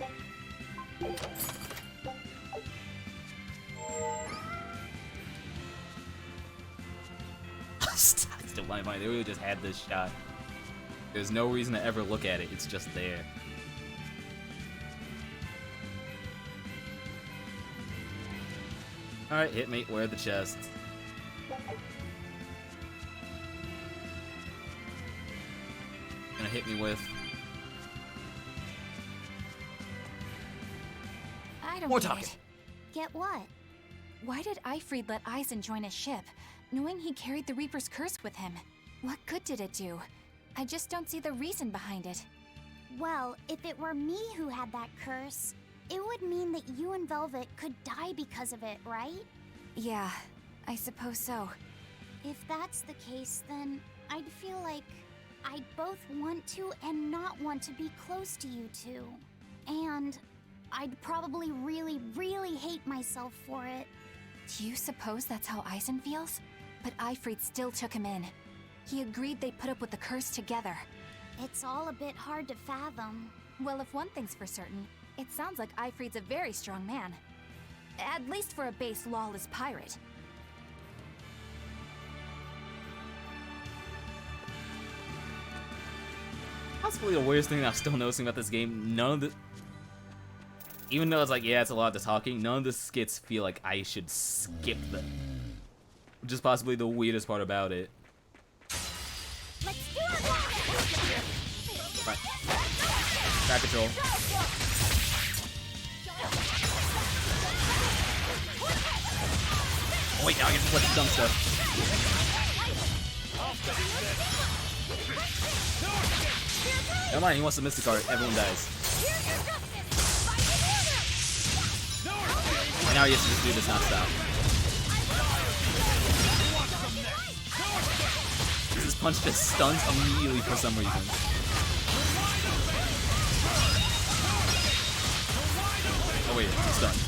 Speaker 2: Still my mind. They really just had this shot. There's no reason to ever look at it. It's just there. Alright, hit me. Where are the chests? Gonna hit me with
Speaker 4: I don't
Speaker 2: more
Speaker 4: get
Speaker 2: talking.
Speaker 4: it.
Speaker 3: Get what?
Speaker 4: Why did Eifried let Eisen join his ship, knowing he carried the Reaper's curse with him? What good did it do? I just don't see the reason behind it.
Speaker 3: Well, if it were me who had that curse, it would mean that you and Velvet could die because of it, right?
Speaker 4: Yeah, I suppose so.
Speaker 3: If that's the case, then I'd feel like I'd both want to and not want to be close to you two. And I'd probably really, really hate myself for it.
Speaker 4: Do you suppose that's how Eisen feels? But Eifried still took him in. He agreed they'd put up with the curse together.
Speaker 3: It's all a bit hard to fathom.
Speaker 4: Well, if one thing's for certain, it sounds like Eifried's a very strong man. At least for a base lawless pirate.
Speaker 2: possibly the weirdest thing I'm still noticing about this game. None of the, even though it's like, yeah, it's a lot of the talking, none of the skits feel like I should skip them. Which is possibly the weirdest part about it.
Speaker 3: Let's
Speaker 2: Right. Back control. Oh wait, now I get to flip the dumb stuff. Never mind, he wants to miss the card. Everyone dies. And now he has to just do this non-stop. This punch just stuns immediately for some reason. Oh wait, he's stunned.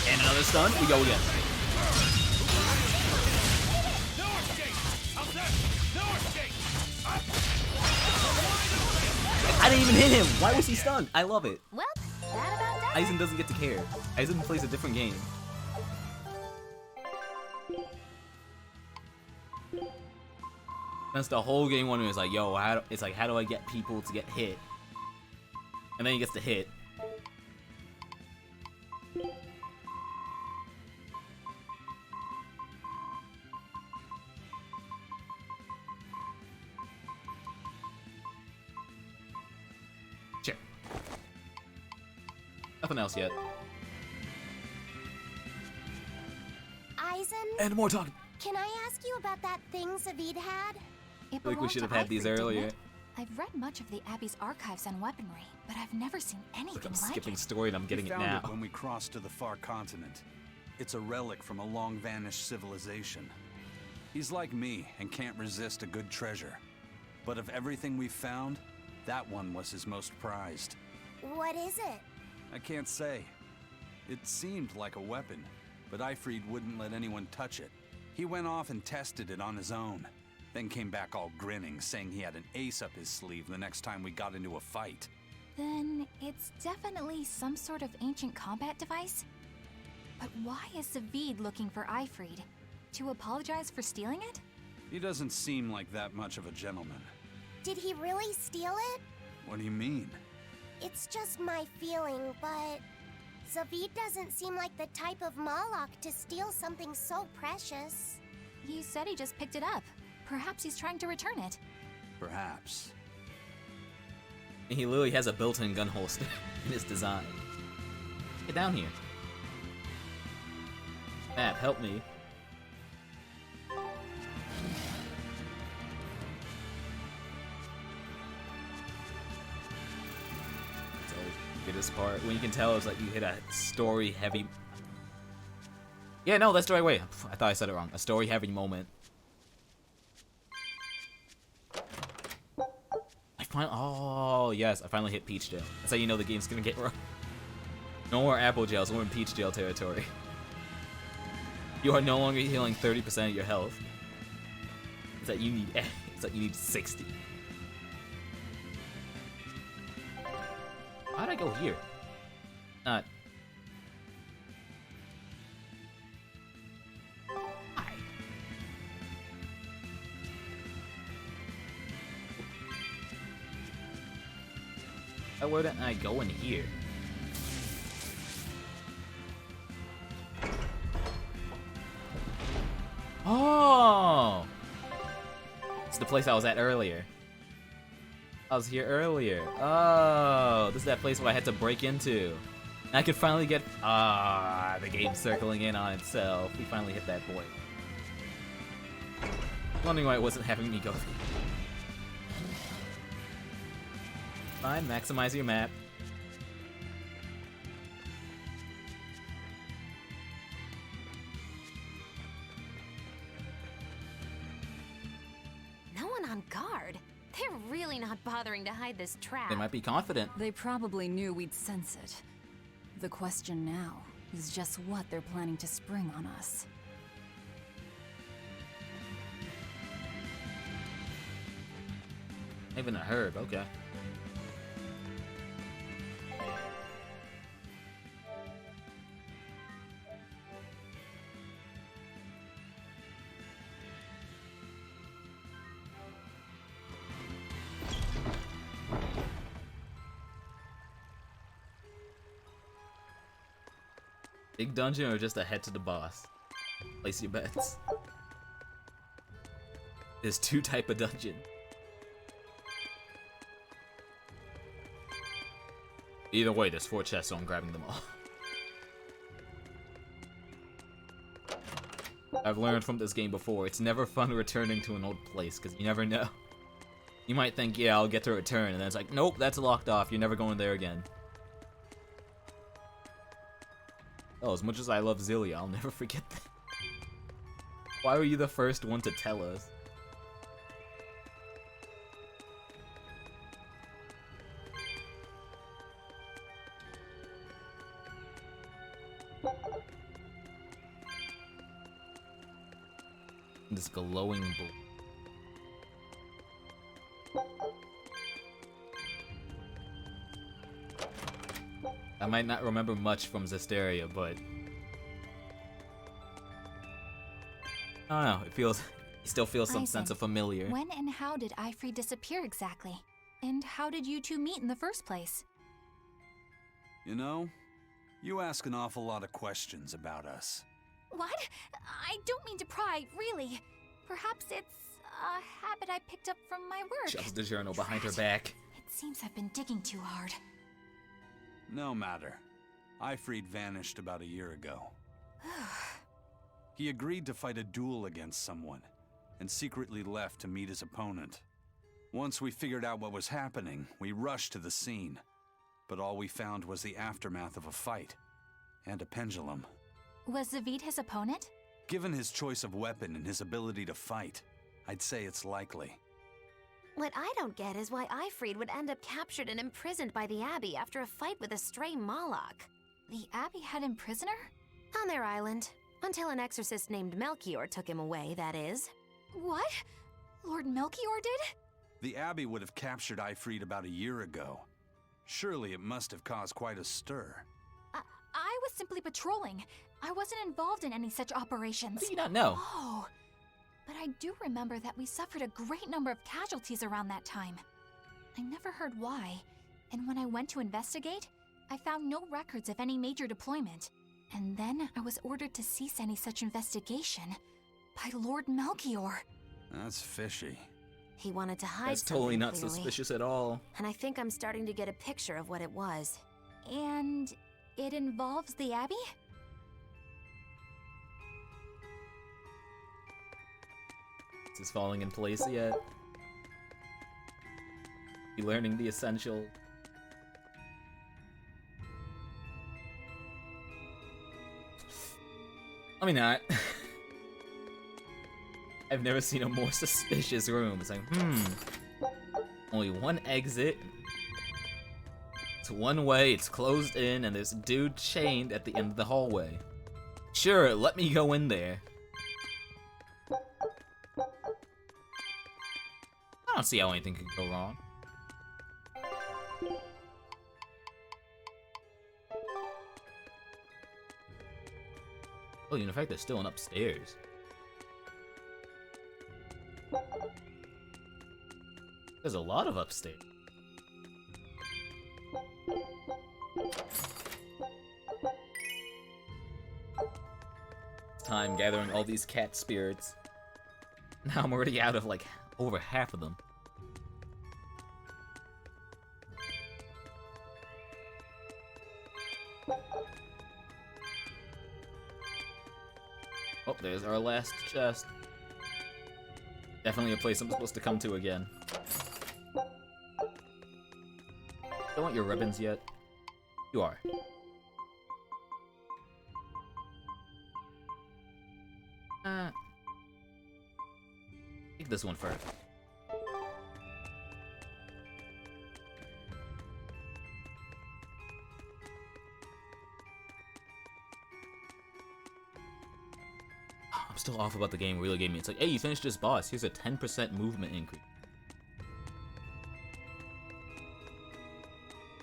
Speaker 2: And another stun, we go again. I didn't even hit him! Why was he stunned? I love it.
Speaker 5: Well, that about does it.
Speaker 2: Aizen doesn't get to care. Aizen plays a different game. That's the whole game wondering is like, yo, how do I get people to get hit? And then he gets to hit. Sure. Nothing else yet.
Speaker 3: Aizen?
Speaker 2: And more talk.
Speaker 3: Can I ask you about that thing Zavid had?
Speaker 4: It
Speaker 2: Like we
Speaker 4: belonged
Speaker 2: should have
Speaker 4: to
Speaker 2: had these
Speaker 4: Ifrit, didn't
Speaker 2: earlier.
Speaker 4: it? I've read much of the Abbey's archives on weaponry, but I've never seen anything
Speaker 2: Look, I'm
Speaker 4: like
Speaker 2: skipping
Speaker 4: it.
Speaker 2: story and I'm getting
Speaker 6: We
Speaker 2: it
Speaker 6: found
Speaker 2: now.
Speaker 6: it when we crossed to the far continent. It's a relic from a long-vanished civilization. He's like me and can't resist a good treasure. But of everything we've found, that one was his most prized.
Speaker 3: What is it?
Speaker 6: I can't say. It seemed like a weapon, but Ifrit wouldn't let anyone touch it. He went off and tested it on his own, then came back all grinning, saying he had an ace up his sleeve the next time we got into a fight.
Speaker 4: Then it's definitely some sort of ancient combat device? But why is Zavid looking for Ifrit? To apologize for stealing it?
Speaker 6: He doesn't seem like that much of a gentleman.
Speaker 3: Did he really steal it?
Speaker 6: What do you mean?
Speaker 3: It's just my feeling, but Zavid doesn't seem like the type of Malak to steal something so precious.
Speaker 4: He said he just picked it up. Perhaps he's trying to return it.
Speaker 6: Perhaps.
Speaker 2: And he literally has a built-in gun holster in his design. Get down here. Matt, help me. So, this part, when you can tell, it's like you hit a story-heavy... Yeah, no, that's the right way. I thought I said it wrong. A story-heavy moment. Oh, yes, I finally hit Peach Jail. That's how you know the game's gonna get rough. No more Apple Jails, we're in Peach Jail territory. You are no longer healing 30% of your health. It's that you need 60. How'd I go here? Hi. Why didn't I go in here? Oh! It's the place I was at earlier. I was here earlier. Oh, this is that place where I had to break into. And I could finally get... the game's circling in on itself. We finally hit that point. Wondering why it wasn't having me go there. Fine, maximize your map.
Speaker 5: No one on guard. They're really not bothering to hide this trap.
Speaker 2: They might be confident.
Speaker 8: They probably knew we'd sense it. The question now is just what they're planning to spring on us.
Speaker 2: Even a herb, okay. Big dungeon or just a head to the boss? Place your bets. There's 2 type of dungeon. Either way, there's 4 chests, so I'm grabbing them all. I've learned from this game before, it's never fun returning to an old place, because you never know. You might think, yeah, I'll get to return, and then it's like, nope, that's locked off, you're never going there again. Oh, as much as I love Zillia, I'll never forget that. Why were you the first one to tell us? This glowing blue. I might not remember much from Zesteria, but I don't know, it still feels some sense of familiar.
Speaker 4: When and how did Ifrid disappear exactly? And how did you two meet in the first place?
Speaker 6: You know, you ask an awful lot of questions about us.
Speaker 4: What? I don't mean to pry, really. Perhaps it's a habit I picked up from my work.
Speaker 2: Shoves the journal behind her back.
Speaker 4: It seems I've been digging too hard.
Speaker 6: No matter. Ifrid vanished about a year ago. He agreed to fight a duel against someone, and secretly left to meet his opponent. Once we figured out what was happening, we rushed to the scene. But all we found was the aftermath of a fight, and a pendulum.
Speaker 4: Was Zavid his opponent?
Speaker 6: Given his choice of weapon and his ability to fight, I'd say it's likely.
Speaker 5: What I don't get is why Ifrid would end up captured and imprisoned by the Abbey after a fight with a stray Moloch.
Speaker 4: The Abbey had him prisoner?
Speaker 5: On their island. Until an exorcist named Melchior took him away, that is.
Speaker 4: What? Lord Melchior did?
Speaker 6: The Abbey would have captured Ifrid about a year ago. Surely it must have caused quite a stir.
Speaker 4: I was simply patrolling. I wasn't involved in any such operations.
Speaker 2: How do you not know?
Speaker 4: Oh, but I do remember that we suffered a great number of casualties around that time. I never heard why, and when I went to investigate, I found no records of any major deployment. And then I was ordered to cease any such investigation by Lord Melchior.
Speaker 6: That's fishy.
Speaker 5: He wanted to hide
Speaker 2: That's totally not
Speaker 5: clearly.
Speaker 2: suspicious at all.
Speaker 5: And I think I'm starting to get a picture of what it was.
Speaker 4: And it involves the Abbey?
Speaker 2: Is this falling in place yet? You learning the essential? I mean, not. I've never seen a more suspicious room. It's like, only one exit. It's one way, it's closed in, and there's a dude chained at the end of the hallway. Sure, let me go in there. I don't see how anything could go wrong. Oh, in fact, there's still an upstairs. There's a lot of upstairs. Time gathering all these cat spirits. Now I'm already out of like over half of them. Oh, there's our last chest. Definitely a place I'm supposed to come to again. Don't want your ribbons yet. You are. Take this one first. I'm still off about the game really gave me. It's like, hey, you finished this boss. Here's a 10% movement increase.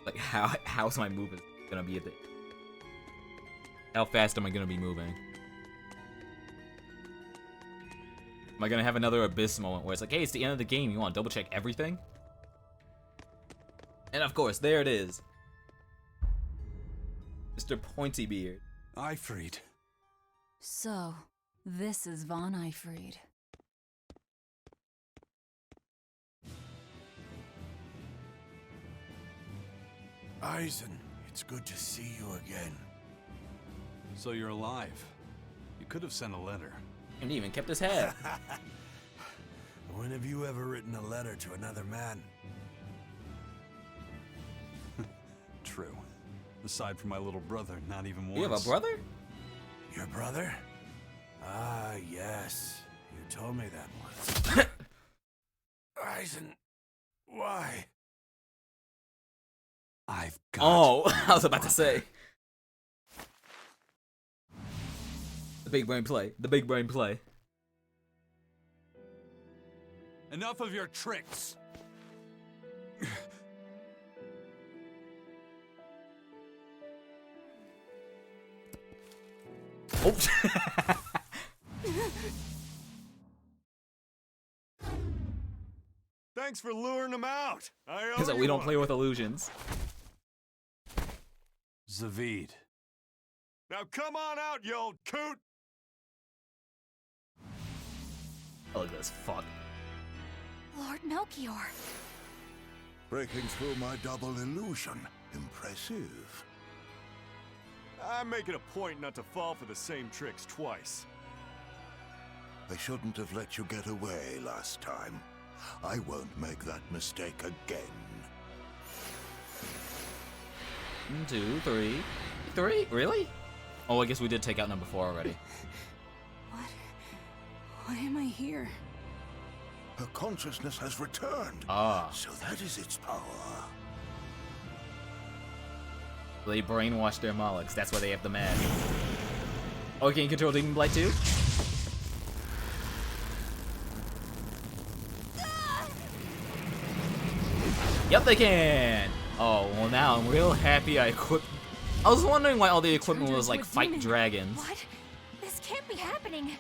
Speaker 2: Like, how's my movement gonna be at the... How fast am I gonna be moving? Am I gonna have another Abyss moment where it's like, hey, it's the end of the game, you wanna double check everything? And of course, there it is. Mr. Pointybeard.
Speaker 6: Ifrid.
Speaker 8: So, this is Von Ifrid.
Speaker 15: Eisen, it's good to see you again.
Speaker 6: So you're alive. You could have sent a letter.
Speaker 2: And he even kept his head.
Speaker 15: When have you ever written a letter to another man?
Speaker 6: True. Aside from my little brother, not even once.
Speaker 2: You have a brother?
Speaker 15: Your brother? Ah, yes. You told me that once. Eisen, why?
Speaker 6: I've got...
Speaker 2: Oh, I was about to say. The big brain play. The big brain play.
Speaker 6: Enough of your tricks!
Speaker 2: Oh.
Speaker 11: Thanks for luring him out.
Speaker 2: Because we don't play with illusions.
Speaker 6: Zavid.
Speaker 11: Now come on out, you old coot!
Speaker 2: Oh, look at this fuck.
Speaker 4: Lord Melchior.
Speaker 15: Breaking through my double illusion. Impressive.
Speaker 11: I'm making a point not to fall for the same tricks twice.
Speaker 15: I shouldn't have let you get away last time. I won't make that mistake again.
Speaker 2: 1, 2, 3. 3? Really? Oh, I guess we did take out number 4 already.
Speaker 10: Why am I here?
Speaker 15: Her consciousness has returned.
Speaker 2: Ah.
Speaker 15: So that is its power.
Speaker 2: They brainwashed their Molochs. That's why they have the mad. Oh, can you control Demon Blight too? Yep, they can! Oh, well now I'm real happy I equipped... I was wondering why all the equipment was like fight dragons.
Speaker 4: What? This can't be happening.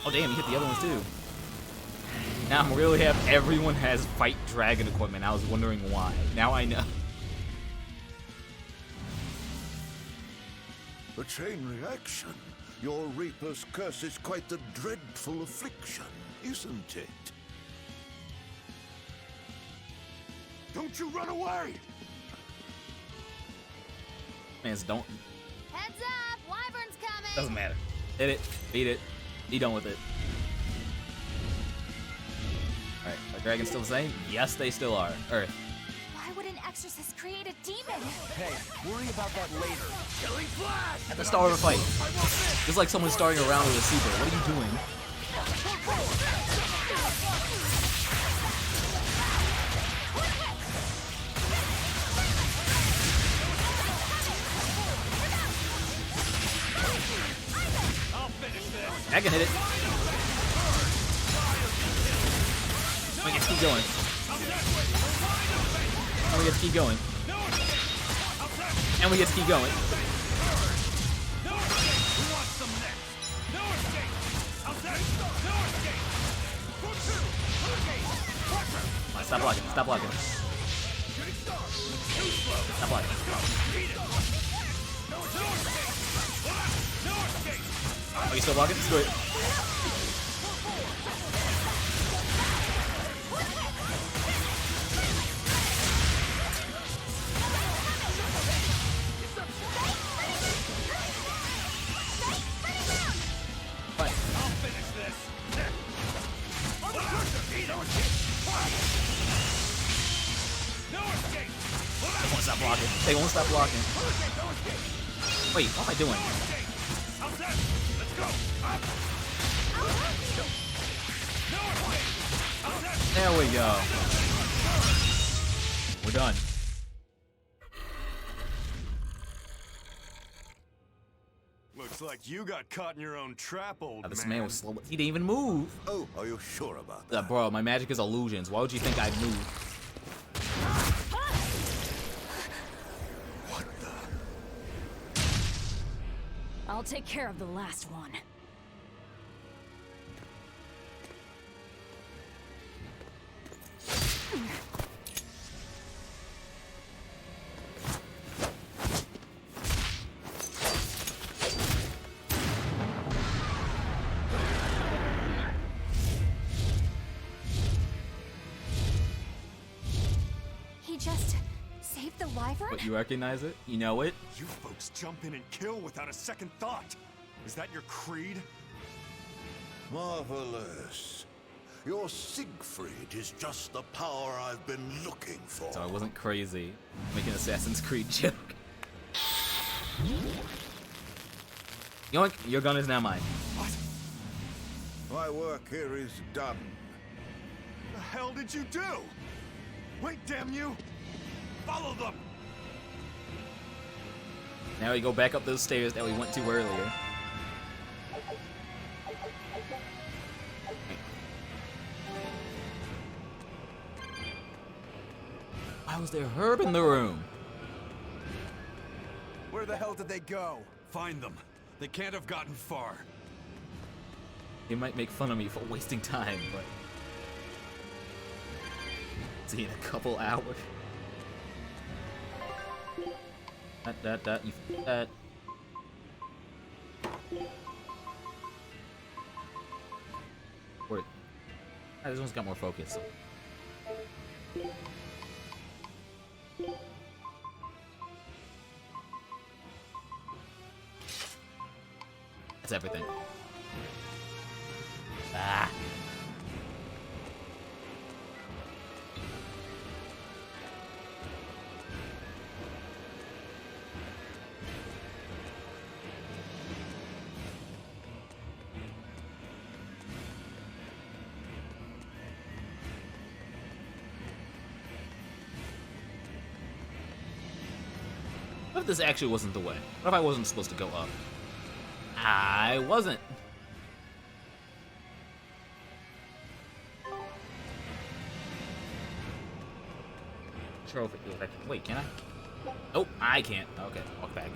Speaker 2: Oh damn, you hit the other ones too. Now I'm really happy everyone has fight dragon equipment. I was wondering why. Now I know.
Speaker 15: A chain reaction. Your Reaper's curse is quite the dreadful affliction, isn't it? Don't you run away!
Speaker 2: Mans, don't.
Speaker 5: Heads up! Wyvern's coming!
Speaker 2: Doesn't matter. Hit it. Beat it. Be done with it. Alright, are dragons still the same? Yes, they still are. Earth.
Speaker 4: Why would an exorcist create a demon?
Speaker 7: Hey, worry about that later.
Speaker 11: Killing flash!
Speaker 2: At the start of a fight. Just like someone starting around with a super. What are you doing? I can hit it. We get to keep going. And we get to keep going. And we get to keep going. Stop blocking. Stop blocking. Stop blocking. Oh, you still blocking? Screw it. They won't stop blocking. They won't stop blocking. Wait, what am I doing? There we go. We're done.
Speaker 11: Looks like you got caught in your own trap, old
Speaker 2: This
Speaker 11: man.
Speaker 2: man was slow. He didn't even move.
Speaker 15: Oh, are you sure about that?
Speaker 2: Bro, my magic is illusions. Why would you think I'd move?
Speaker 15: What the?
Speaker 8: I'll take care of the last one.
Speaker 4: He just Save the wyvern?
Speaker 2: But you recognize it? You know it?
Speaker 11: You folks jump in and kill without a second thought. Is that your creed?
Speaker 15: Marvelous. Your Siegfried is just the power I've been looking for.
Speaker 2: So I wasn't crazy. Making Assassin's Creed joke. Yoink, your gun is now mine.
Speaker 11: What?
Speaker 15: My work here is done.
Speaker 11: The hell did you do? Wait, damn you! Follow them!
Speaker 2: Now we go back up those stairs that we went to earlier. Why was there herb in the room?
Speaker 13: Where the hell did they go?
Speaker 6: Find them. They can't have gotten far.
Speaker 2: They might make fun of me for wasting time, but... See in a couple hours. You that. Wait. This one's got more focus. That's everything. Ah. What if this actually wasn't the way? What if I wasn't supposed to go up? I wasn't. Trophy. Wait, can I? Nope, I can't. Okay, walk back.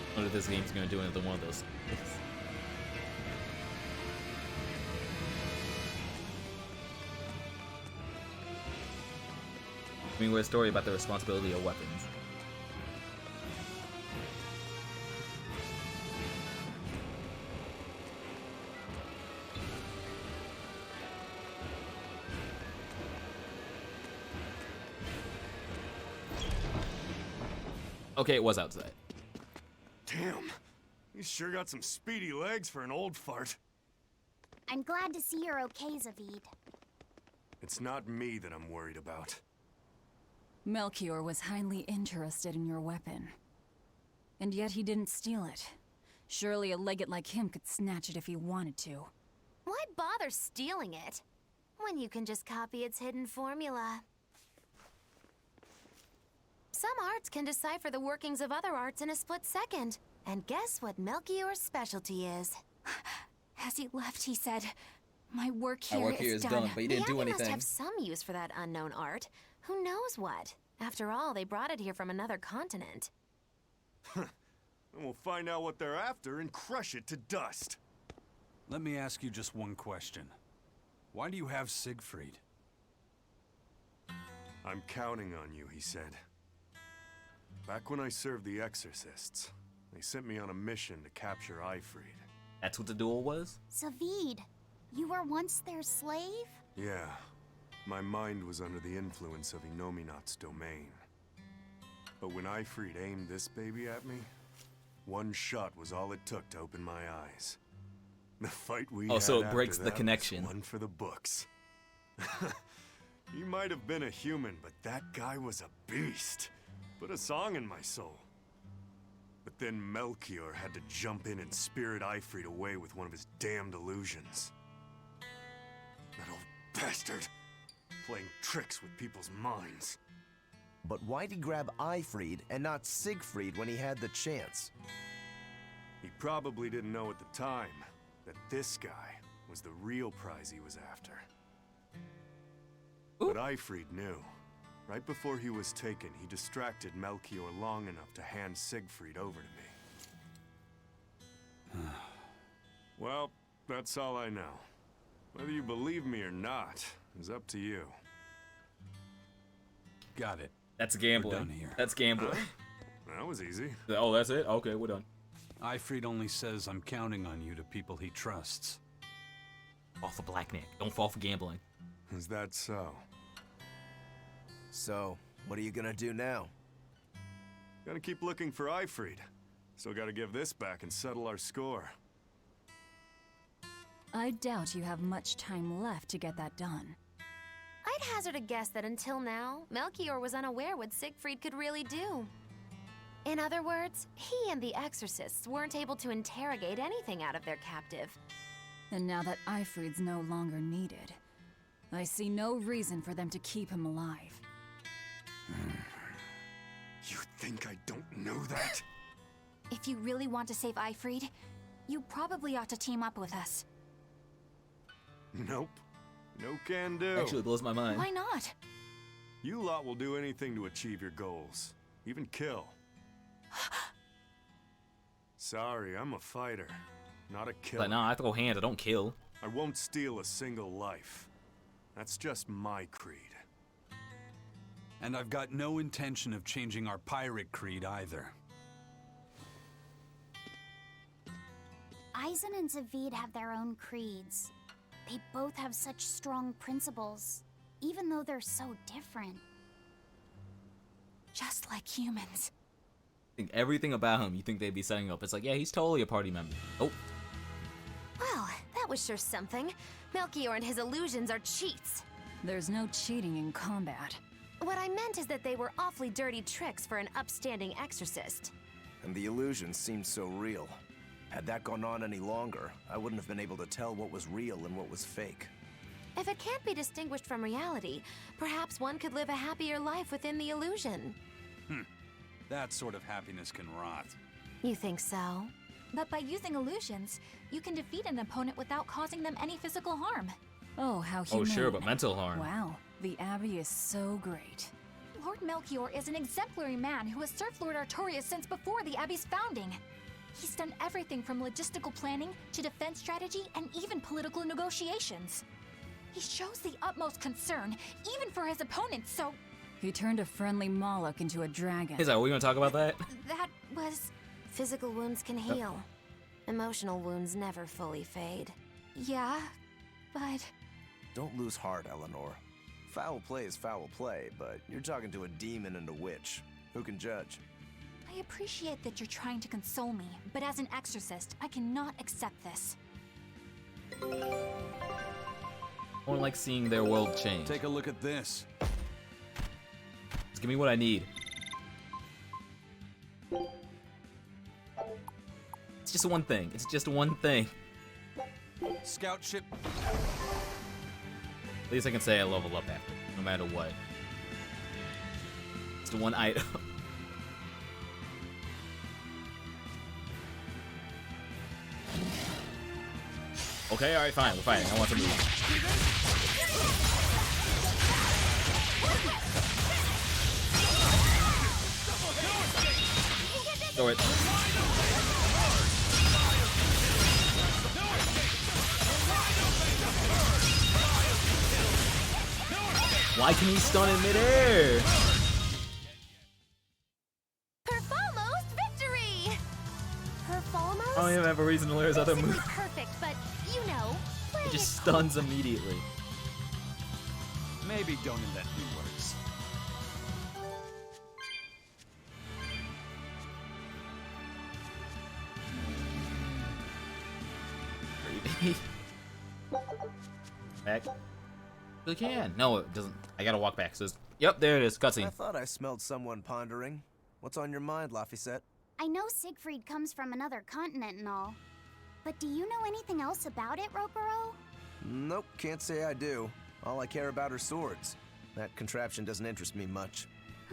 Speaker 2: I wonder if this game's gonna do another one of those. I mean, we're a story about the responsibility of weapons. Okay, it was outside.
Speaker 11: Damn. You sure got some speedy legs for an old fart.
Speaker 3: I'm glad to see you're okay, Zavid.
Speaker 11: It's not me that I'm worried about.
Speaker 8: Melchior was highly interested in your weapon. And yet he didn't steal it. Surely a legate like him could snatch it if he wanted to.
Speaker 5: Why bother stealing it when you can just copy its hidden formula? Some arts can decipher the workings of other arts in a split second. And guess what Melchior's specialty is?
Speaker 4: As he left, he said, "My work here is done."
Speaker 2: But he didn't do
Speaker 5: He
Speaker 2: anything.
Speaker 5: must have some use for that unknown art. Who knows what? After all, they brought it here from another continent.
Speaker 11: And we'll find out what they're after and crush it to dust.
Speaker 6: Let me ask you just one question. Why do you have Siegfried?
Speaker 11: I'm counting on you, he said. Back when I served the Exorcists, they sent me on a mission to capture Eifried.
Speaker 2: That's what the duel was?
Speaker 3: Zavid, you were once their slave?
Speaker 11: Yeah. My mind was under the influence of Inominat's domain. But when Eifried aimed this baby at me, one shot was all it took to open my eyes. The fight we had
Speaker 2: so it
Speaker 11: after
Speaker 2: breaks the
Speaker 11: that
Speaker 2: connection.
Speaker 11: was one for the books. He might have been a human, but that guy was a beast. Put a song in my soul. But then Melchior had to jump in and spirit Eifried away with one of his damned illusions. That old bastard. Playing tricks with people's minds.
Speaker 7: But why'd he grab Eifried and not Siegfried when he had the chance?
Speaker 11: He probably didn't know at the time that this guy was the real prize he was after. But Eifried knew. Right before he was taken, he distracted Melchior long enough to hand Siegfried over to me. Well, that's all I know. Whether you believe me or not is up to you.
Speaker 6: Got it.
Speaker 2: That's gambling.
Speaker 6: We're done here.
Speaker 2: That's gambling.
Speaker 11: That was easy.
Speaker 2: Oh, that's it? Okay, we're done.
Speaker 6: Ifrid only says I'm counting on you to people he trusts.
Speaker 2: Fall for Black Nick. Don't fall for gambling.
Speaker 11: Is that so?
Speaker 7: So, what are you gonna do now?
Speaker 11: Gotta keep looking for Ifrid. Still gotta give this back and settle our score.
Speaker 8: I doubt you have much time left to get that done.
Speaker 5: I'd hazard a guess that until now, Melchior was unaware what Siegfried could really do. In other words, he and the exorcists weren't able to interrogate anything out of their captive.
Speaker 8: And now that Ifrid's no longer needed, I see no reason for them to keep him alive.
Speaker 11: You think I don't know that?
Speaker 4: If you really want to save Ifrid, you probably ought to team up with us.
Speaker 11: Nope. No can do.
Speaker 2: Actually blows my mind.
Speaker 4: Why not?
Speaker 11: You lot will do anything to achieve your goals. Even kill. Sorry, I'm a fighter, not a killer.
Speaker 2: But no, I throw hands, I don't kill.
Speaker 11: I won't steal a single life. That's just my creed.
Speaker 6: And I've got no intention of changing our pirate creed either.
Speaker 3: Eisen and Zavid have their own creeds. They both have such strong principles, even though they're so different.
Speaker 4: Just like humans.
Speaker 2: I think everything about him you think they'd be setting up. It's like, yeah, he's totally a party member. Oh.
Speaker 5: Well, that was sure something. Melchior and his illusions are cheats.
Speaker 8: There's no cheating in combat.
Speaker 5: What I meant is that they were awfully dirty tricks for an upstanding exorcist.
Speaker 7: And the illusions seemed so real. Had that gone on any longer, I wouldn't have been able to tell what was real and what was fake.
Speaker 5: If it can't be distinguished from reality, perhaps one could live a happier life within the illusion.
Speaker 6: That sort of happiness can rot.
Speaker 5: You think so?
Speaker 4: But by using illusions, you can defeat an opponent without causing them any physical harm.
Speaker 8: Oh, how
Speaker 2: Oh,
Speaker 8: humane.
Speaker 2: sure, but mental harm.
Speaker 8: Wow, the Abbey is so great.
Speaker 4: Lord Melchior is an exemplary man who has served Lord Artorias since before the Abbey's founding. He's done everything from logistical planning to defense strategy and even political negotiations. He shows the utmost concern, even for his opponents, so...
Speaker 8: He turned a friendly Moloch into a dragon.
Speaker 2: Is that, we gonna talk about that?
Speaker 4: That was...
Speaker 5: Physical wounds can heal. Emotional wounds never fully fade.
Speaker 4: Yeah, but...
Speaker 7: Don't lose heart, Eleanor. Foul play is foul play, but you're talking to a demon and a witch. Who can judge?
Speaker 4: I appreciate that you're trying to console me, but as an exorcist, I cannot accept this.
Speaker 2: I don't like seeing their world change.
Speaker 6: Take a look at this.
Speaker 2: Just give me what I need. It's just one thing. It's just one thing.
Speaker 6: Scout ship.
Speaker 2: At least I can say I level up after, no matter what. It's the one item. Okay, alright, fine. We're fighting. I want to move. Throw it. Why can he stun in midair?
Speaker 5: Perfalmost victory! Perfalmost?
Speaker 2: I don't even have a reason to learn his other
Speaker 5: Basically
Speaker 2: move.
Speaker 5: perfect, but you know,
Speaker 2: It just stuns immediately.
Speaker 6: Maybe don't invent new words.
Speaker 2: Maybe. Back. Really can. No, it doesn't. I gotta walk back. So it's, yep, there it is.
Speaker 7: I
Speaker 2: Cutscene.
Speaker 7: thought I smelled someone pondering. What's on your mind, Laphicet?
Speaker 3: I know Siegfried comes from another continent and all. But do you know anything else about it, Ropero?
Speaker 7: Nope, can't say I do. All I care about are swords. That contraption doesn't interest me much.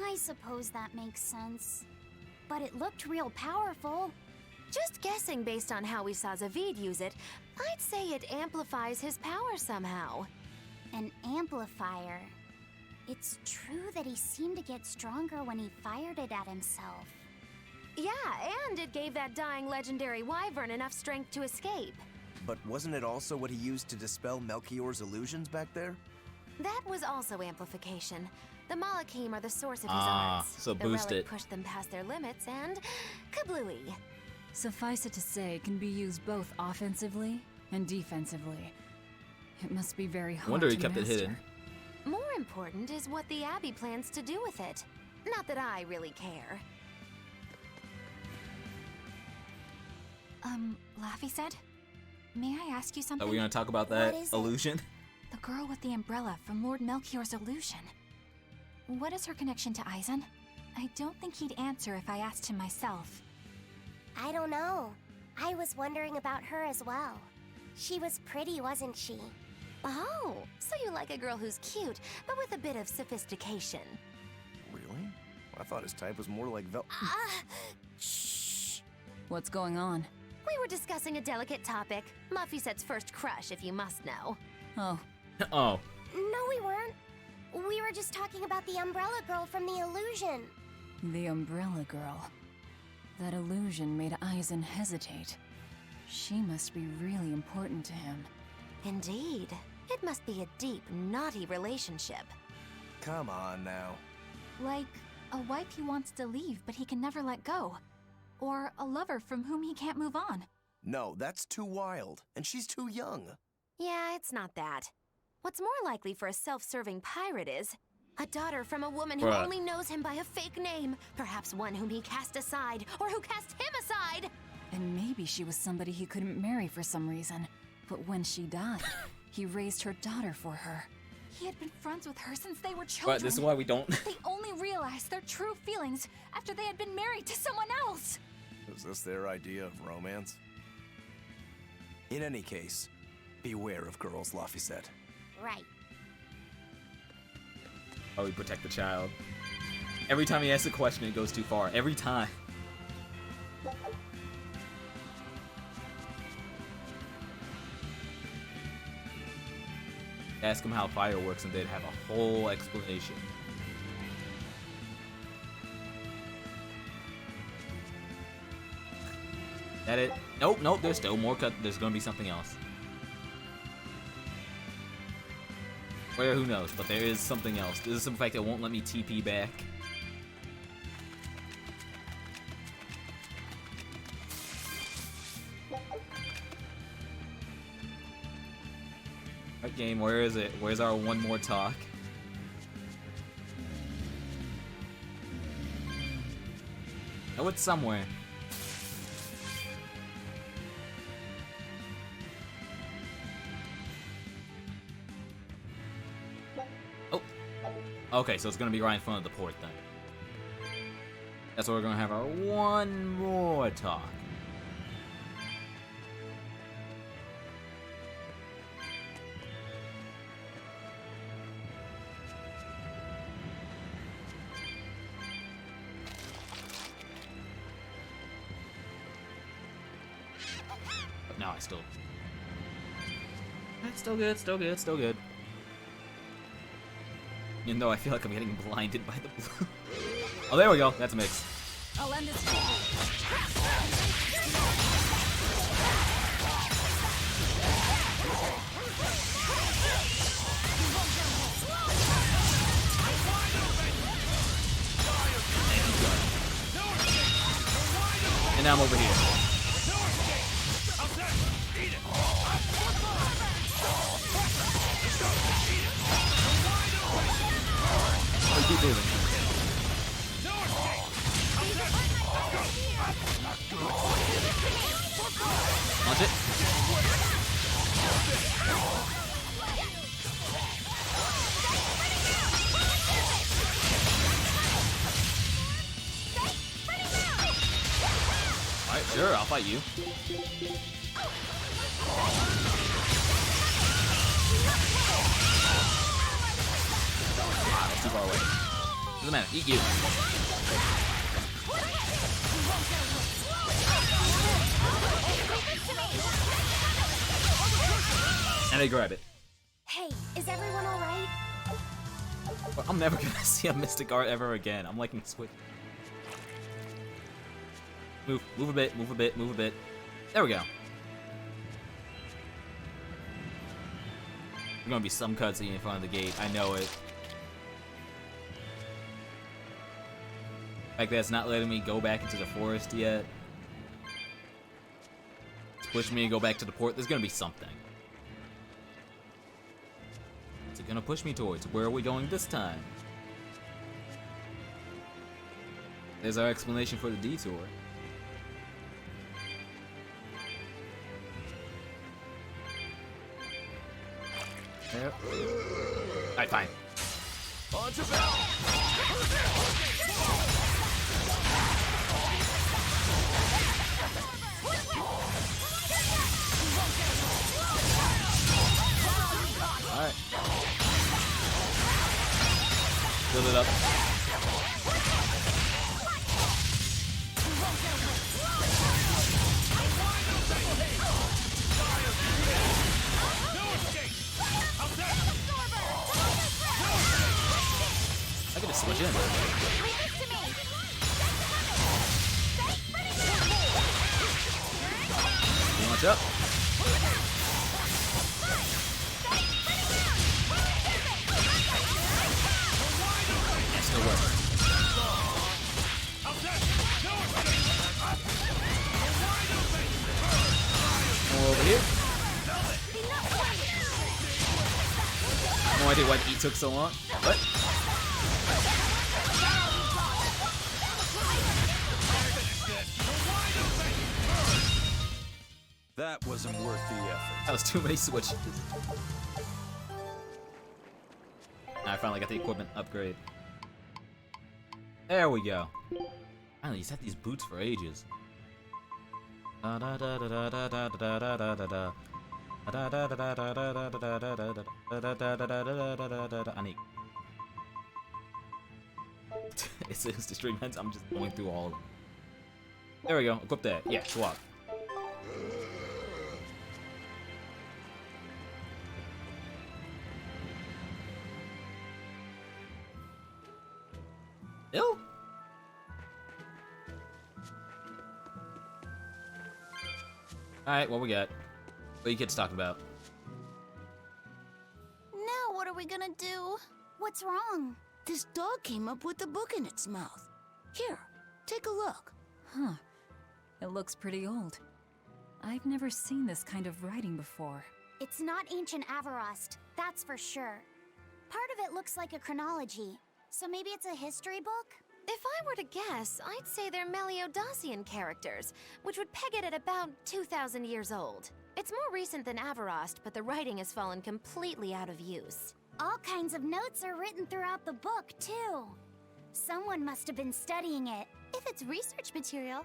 Speaker 3: I suppose that makes sense. But it looked real powerful.
Speaker 5: Just guessing based on how we saw Zavid use it, I'd say it amplifies his power somehow.
Speaker 3: An amplifier. It's true that he seemed to get stronger when he fired it at himself.
Speaker 5: Yeah, and it gave that dying legendary wyvern enough strength to escape.
Speaker 7: But wasn't it also what he used to dispel Melchior's illusions back there?
Speaker 5: That was also amplification. The Malachim are the source of his
Speaker 2: Ah,
Speaker 5: arts.
Speaker 2: so
Speaker 5: the
Speaker 2: boost
Speaker 5: relic
Speaker 2: it.
Speaker 5: pushed them past their limits and kablooey.
Speaker 8: Suffice it to say, it can be used both offensively and defensively. It must be very hard
Speaker 2: Wonder he
Speaker 8: to
Speaker 2: kept it
Speaker 8: master.
Speaker 2: hidden.
Speaker 5: More important is what the Abbey plans to do with it. Not that I really care.
Speaker 4: Laffy said, may I ask you something?
Speaker 2: Are we gonna talk about
Speaker 4: What
Speaker 2: that
Speaker 4: is it?
Speaker 2: illusion?
Speaker 4: The girl with the umbrella from Lord Melchior's illusion. What is her connection to Aizen? I don't think he'd answer if I asked him myself.
Speaker 16: I don't know. I was wondering about her as well. She was pretty, wasn't she?
Speaker 5: Oh, so you like a girl who's cute, but with a bit of sophistication.
Speaker 7: Really? I thought his type was more like
Speaker 5: Shh.
Speaker 8: What's going on?
Speaker 5: We were discussing a delicate topic. Laffysette's first crush, if you must know.
Speaker 8: Oh.
Speaker 2: Oh.
Speaker 16: No, we weren't. We were just talking about the umbrella girl from the illusion.
Speaker 8: The umbrella girl. That illusion made Aizen hesitate. She must be really important to him.
Speaker 5: Indeed. It must be a deep, naughty relationship.
Speaker 7: Come on now.
Speaker 4: Like a wife he wants to leave, but he can never let go. Or a lover from whom he can't move on.
Speaker 7: No, that's too wild, and she's too young.
Speaker 5: Yeah, it's not that. What's more likely for a self-serving pirate is a daughter from a woman who
Speaker 2: Bruh.
Speaker 5: only knows him by a fake name, perhaps one whom he cast aside, or who cast him aside.
Speaker 8: And maybe she was somebody he couldn't marry for some reason. But when she died, he raised her daughter for her.
Speaker 4: He had been friends with her since they were children.
Speaker 2: But this is why we don't.
Speaker 4: They only realized their true feelings after they had been married to someone else.
Speaker 7: Is this their idea of romance? In any case, beware of girls, Laffy said.
Speaker 16: Right.
Speaker 2: Oh, we protect the child. Every time he asks a question, it goes too far. Every time. Ask him how fire works and they'd have a whole explanation. That it? Nope, nope, there's still more cut. There's gonna be something else. Where, who knows, but there is something else. This is some fact that won't let me TP back. Alright, game, where is it? Where's our one more talk? Oh, it's somewhere. Oh. Okay, so it's gonna be right in front of the port then. That's where we're gonna have our one more talk. But no, I still... It's still good, still good, still good. Even though I feel like I'm getting blinded by the blue. Oh, there we go. That's a mix.
Speaker 4: I'll end this
Speaker 2: And now I'm over here. Oh, keep moving. Launch it. Alright, sure, I'll fight you. Ah, that's too far away. Doesn't matter, eat you. And I grab it.
Speaker 16: Hey, is everyone alright?
Speaker 2: Well, I'm never gonna see a Mystic Art ever again. I'm liking Switch. Move a bit, move a bit, move a bit. There we go. gonna be some cutscene in front of the gate. I know it. Like that's not letting me go back into the forest yet. It's pushing me to go back to the port. There's gonna be something. What's it gonna push me towards? Where are we going this time? There's our explanation for the detour. Yep. Alright, fine.
Speaker 1: On to battle!
Speaker 2: Alright. Build it up. I can just switch in. Launch up. That still works. More over here. No idea why the E took so long. What?
Speaker 6: That wasn't worth the effort.
Speaker 2: That was too many switches. I finally got the equipment upgrade. There we go. Finally, he's had these boots for ages. I need. It's the stream ends. I'm just going through all of them. There we go. Equip that. Yeah, swap. Ew. Alright, what we got? What are you kids talking about?
Speaker 16: Now what are we gonna do? What's wrong?
Speaker 10: This dog came up with a book in its mouth. Here, take a look.
Speaker 8: Huh. It looks pretty old. I've never seen this kind of writing before.
Speaker 16: It's not ancient Avarost, that's for sure. Part of it looks like a chronology, so maybe it's a history book?
Speaker 5: If I were to guess, I'd say they're Meliodacian characters, which would peg it at about 2,000 years old. It's more recent than Avarost, but the writing has fallen completely out of use.
Speaker 16: All kinds of notes are written throughout the book, too. Someone must have been studying it. If it's research material,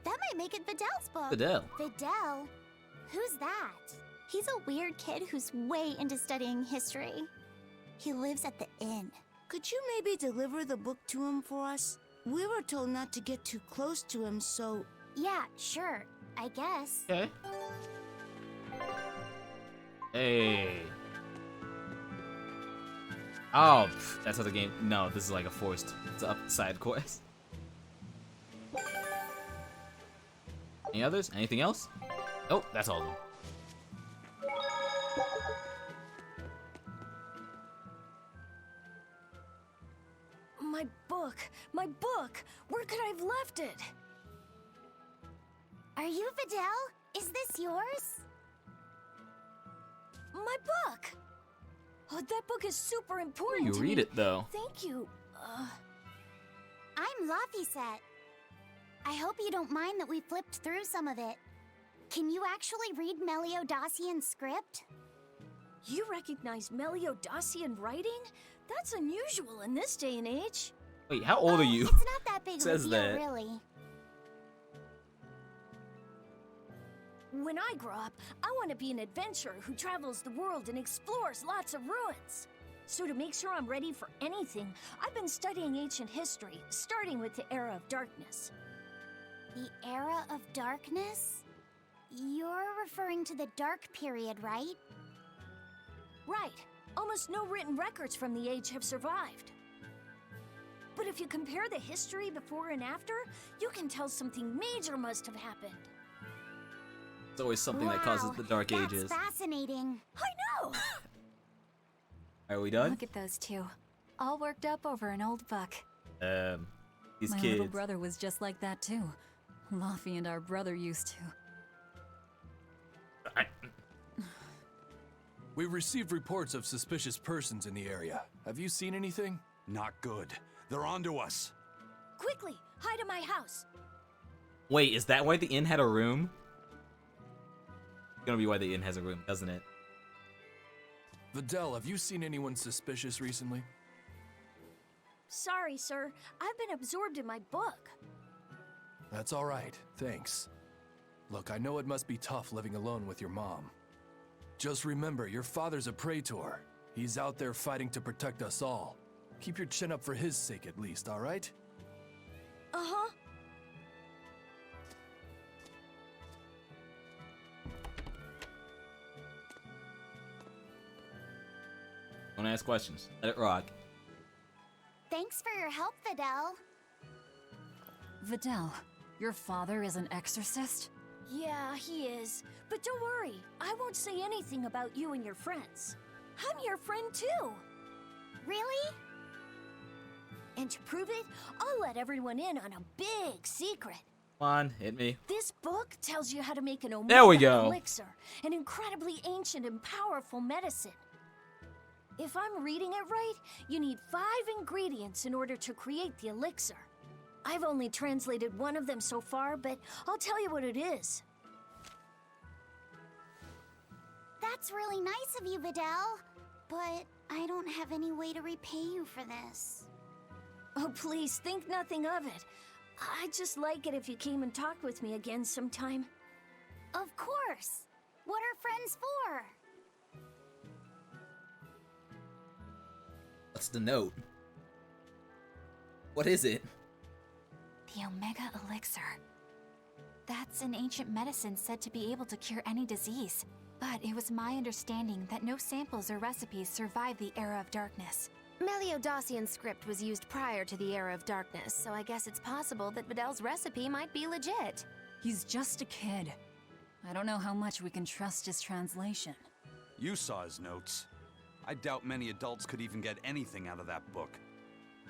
Speaker 16: that might make it Fidel's book.
Speaker 2: Fidel.
Speaker 16: Fidel? Who's that? He's a weird kid who's way into studying history. He lives at the inn.
Speaker 10: Could you maybe deliver the book to him for us? We were told not to get too close to him, so...
Speaker 16: Yeah, sure. I guess.
Speaker 2: Okay. Hey. Oh, that's how the game... No, this is like a forced... It's up side quest. Any others? Anything else? Oh, that's all of them.
Speaker 10: My book! My book! Where could I have left it?
Speaker 16: Are you Fidel? Is this yours?
Speaker 10: My book! Oh, that book is super important
Speaker 2: You
Speaker 10: to
Speaker 2: read
Speaker 10: me.
Speaker 2: it, though.
Speaker 10: Thank you.
Speaker 16: I'm Laphicet. I hope you don't mind that we flipped through some of it. Can you actually read Meliodacian script?
Speaker 10: You recognize Meliodacian writing? That's unusual in this day and age.
Speaker 2: Wait, how old are you?
Speaker 16: It's not that big
Speaker 2: Says
Speaker 16: of a deal,
Speaker 2: that.
Speaker 16: really.
Speaker 10: When I grow up, I want to be an adventurer who travels the world and explores lots of ruins. So to make sure I'm ready for anything, I've been studying ancient history, starting with the Era of Darkness.
Speaker 16: The Era of Darkness? You're referring to the Dark Period, right?
Speaker 10: Right. Almost no written records from the age have survived. But if you compare the history before and after, you can tell something major must have happened.
Speaker 2: It's always something that causes the Dark Ages.
Speaker 16: That's fascinating.
Speaker 10: I know!
Speaker 2: Are we done?
Speaker 4: Look at those two, all worked up over an old book.
Speaker 2: These
Speaker 8: My
Speaker 2: kids.
Speaker 8: little brother was just like that too. Luffy and our brother used to.
Speaker 17: We've received reports of suspicious persons in the area. Have you seen anything?
Speaker 6: Not good. They're onto us.
Speaker 10: Quickly, hide in my house.
Speaker 2: Wait, is that why the inn had a room? It's gonna be why the inn has a room, doesn't it?
Speaker 17: Videl, have you seen anyone suspicious recently?
Speaker 10: Sorry, sir. I've been absorbed in my book.
Speaker 17: That's all right, thanks. Look, I know it must be tough living alone with your mom. Just remember, your father's a praetor. He's out there fighting to protect us all. Keep your chin up for his sake at least, all right?
Speaker 10: Uh-huh.
Speaker 2: Don't ask questions. Let it rock.
Speaker 16: Thanks for your help, Videl.
Speaker 8: Videl, your father is an exorcist?
Speaker 10: Yeah, he is. But don't worry, I won't say anything about you and your friends. I'm your friend too.
Speaker 16: Really?
Speaker 10: And to prove it, I'll let everyone in on a big secret.
Speaker 2: Come on, hit me.
Speaker 10: This book tells you how to make an
Speaker 2: There we
Speaker 10: Omega
Speaker 2: go.
Speaker 10: elixir, an incredibly ancient and powerful medicine. If I'm reading it right, you need 5 ingredients in order to create the elixir. I've only translated one of them so far, but I'll tell you what it is.
Speaker 16: That's really nice of you, Videl. But I don't have any way to repay you for this.
Speaker 10: Oh, please, think nothing of it. I'd just like it if you came and talked with me again sometime.
Speaker 16: Of course. What are friends for?
Speaker 2: What's the note? What is it?
Speaker 4: The Omega Elixir. That's an ancient medicine said to be able to cure any disease. But it was my understanding that no samples or recipes survived the Era of Darkness.
Speaker 5: Meliodacian script was used prior to the Era of Darkness, so I guess it's possible that Videl's recipe might be legit.
Speaker 8: He's just a kid. I don't know how much we can trust his translation.
Speaker 6: You saw his notes. I doubt many adults could even get anything out of that book.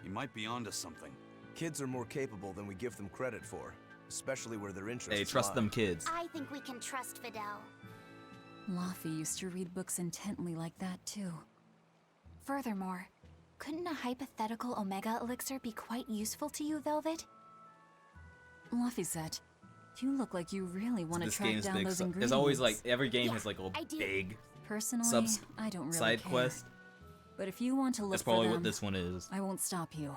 Speaker 6: He might be onto something.
Speaker 7: Kids are more capable than we give them credit for, especially where their interests
Speaker 2: Hey, trust
Speaker 7: lie.
Speaker 2: them kids.
Speaker 16: I think we can trust Videl.
Speaker 8: Luffy used to read books intently like that too.
Speaker 4: Furthermore, couldn't a hypothetical Omega Elixir be quite useful to you, Velvet?
Speaker 8: Luffy said, you look like you really want to
Speaker 2: This
Speaker 8: track
Speaker 2: game's
Speaker 8: down
Speaker 2: big.
Speaker 8: those ingredients.
Speaker 2: There's always like every game has like a
Speaker 16: I do.
Speaker 2: big
Speaker 8: Personally, I don't really
Speaker 2: side
Speaker 8: care.
Speaker 2: quest.
Speaker 8: But if you want to look
Speaker 2: That's
Speaker 8: for
Speaker 2: probably
Speaker 8: them,
Speaker 2: what this one is.
Speaker 8: I won't stop you.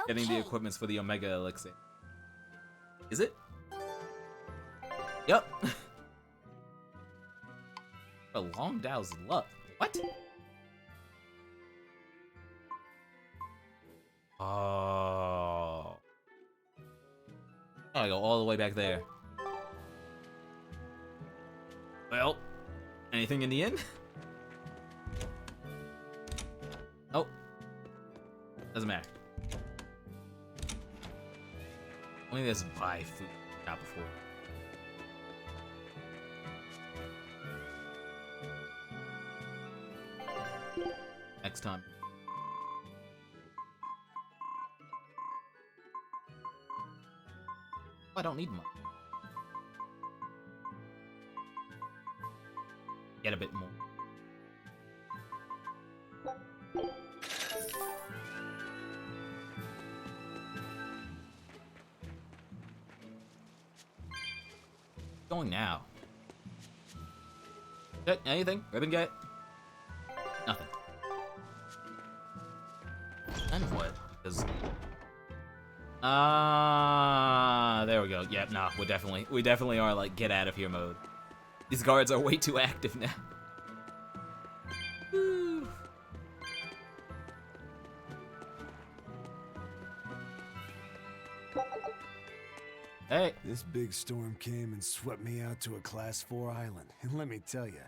Speaker 2: Getting the
Speaker 16: Okay.
Speaker 2: equipments for the Omega Elixir. Is it? Yep. A long Dow's luck. What? Oh. I go all the way back there. Well, anything in the inn? Oh. Doesn't matter. Only there's buy food not before. Next time. I don't need money. Get a bit more. Going now. Anything? Ribbon guy? Nothing. Then what? Because there we go. Yep, nah, we definitely are like get out of here mode. These guards are way too active now. Woo. Hey.
Speaker 18: This big storm came and swept me out to a Class 4 island, and let me tell you,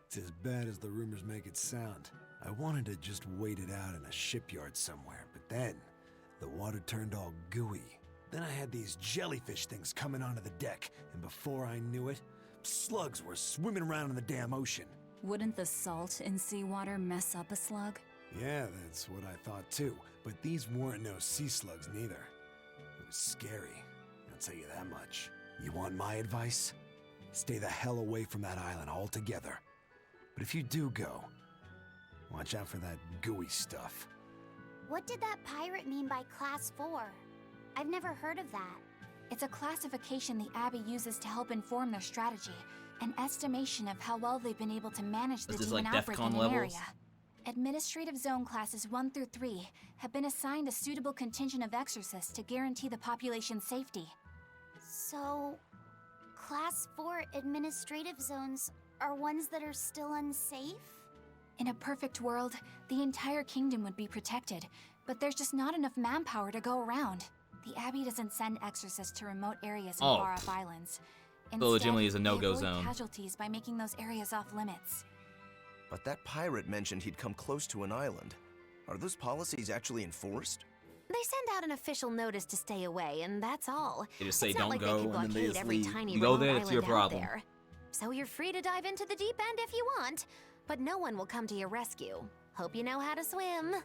Speaker 18: it's as bad as the rumors make it sound. I wanted to just wait it out in a shipyard somewhere, but then the water turned all gooey. Then I had these jellyfish things coming onto the deck, and before I knew it, slugs were swimming around in the damn ocean.
Speaker 8: Wouldn't the salt in seawater mess up a slug?
Speaker 18: Yeah, that's what I thought too. But these weren't no sea slugs neither. It was scary, I'll tell you that much. You want my advice? Stay the hell away from that island altogether. But if you do go, watch out for that gooey stuff.
Speaker 16: What did that pirate mean by Class 4? I've never heard of that.
Speaker 4: It's a classification the Abbey uses to help inform their strategy, an estimation of how well they've been able to manage the
Speaker 2: Is this
Speaker 4: demon
Speaker 2: like
Speaker 4: outbreak
Speaker 2: DEFCON
Speaker 4: in an
Speaker 2: levels?
Speaker 4: area. Administrative Zone Classes 1 through 3 have been assigned a suitable contingent of exorcists to guarantee the population's safety.
Speaker 16: So, Class 4 administrative zones are ones that are still unsafe?
Speaker 4: In a perfect world, the entire kingdom would be protected, but there's just not enough manpower to go around. The Abbey doesn't send exorcists to remote areas and far-off islands.
Speaker 2: So legitimately is a
Speaker 4: Instead,
Speaker 2: no-go
Speaker 4: they avoid
Speaker 2: zone.
Speaker 4: casualties by making those areas off-limits.
Speaker 7: But that pirate mentioned he'd come close to an island. Are those policies actually enforced?
Speaker 5: They send out an official notice to stay away, and that's all.
Speaker 2: They just say
Speaker 5: It's not
Speaker 2: don't
Speaker 5: like
Speaker 2: go,
Speaker 5: they can
Speaker 2: and then they
Speaker 5: blockade
Speaker 2: just
Speaker 5: every
Speaker 2: leave.
Speaker 5: tiny
Speaker 2: You go
Speaker 5: remote
Speaker 2: there, it's your
Speaker 5: island out
Speaker 2: problem.
Speaker 5: there. So you're free to dive into the deep end if you want, but no one will come to your rescue. Hope you know how to swim.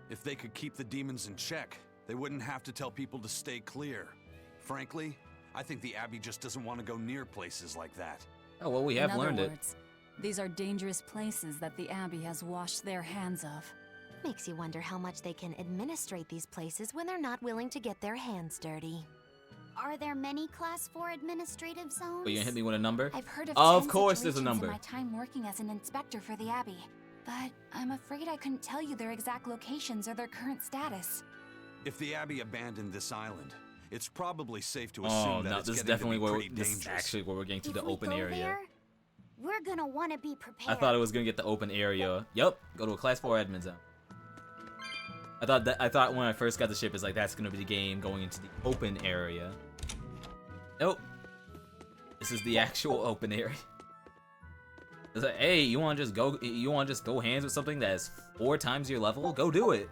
Speaker 6: If they could keep the demons in check, they wouldn't have to tell people to stay clear. Frankly, I think the Abbey just doesn't want to go near places like that.
Speaker 2: Oh, well, we have
Speaker 8: In
Speaker 2: learned
Speaker 8: other
Speaker 2: it.
Speaker 8: words, these are dangerous places that the Abbey has washed their hands of.
Speaker 5: Makes you wonder how much they can administrate these places when they're not willing to get their hands dirty.
Speaker 16: Are there many Class 4 administrative zones?
Speaker 2: But you gonna hit me with a number?
Speaker 4: I've heard of
Speaker 2: Of
Speaker 4: 10
Speaker 2: course there's a
Speaker 4: situations
Speaker 2: number.
Speaker 4: in my time working as an inspector for the Abbey, but I'm afraid I couldn't tell you their exact locations or their current status.
Speaker 6: If the Abbey abandoned this island, it's probably safe to assume
Speaker 2: Oh
Speaker 6: that
Speaker 2: no,
Speaker 6: it's
Speaker 2: this is
Speaker 6: getting to
Speaker 2: definitely
Speaker 6: be
Speaker 2: where
Speaker 6: pretty
Speaker 2: this is
Speaker 6: dangerous.
Speaker 2: actually where we're getting to
Speaker 16: If
Speaker 2: the
Speaker 16: we
Speaker 2: open
Speaker 16: go
Speaker 2: area.
Speaker 16: there, we're gonna want to be prepared.
Speaker 2: I thought it was gonna get the open area. Yup, go to a class 4 admin zone. I thought when I first got the ship, it's like that's gonna be the game going into the open area. Nope. This is the actual open area. It's like, hey, you wanna just go hands with something that's 4 times your level? Go do it.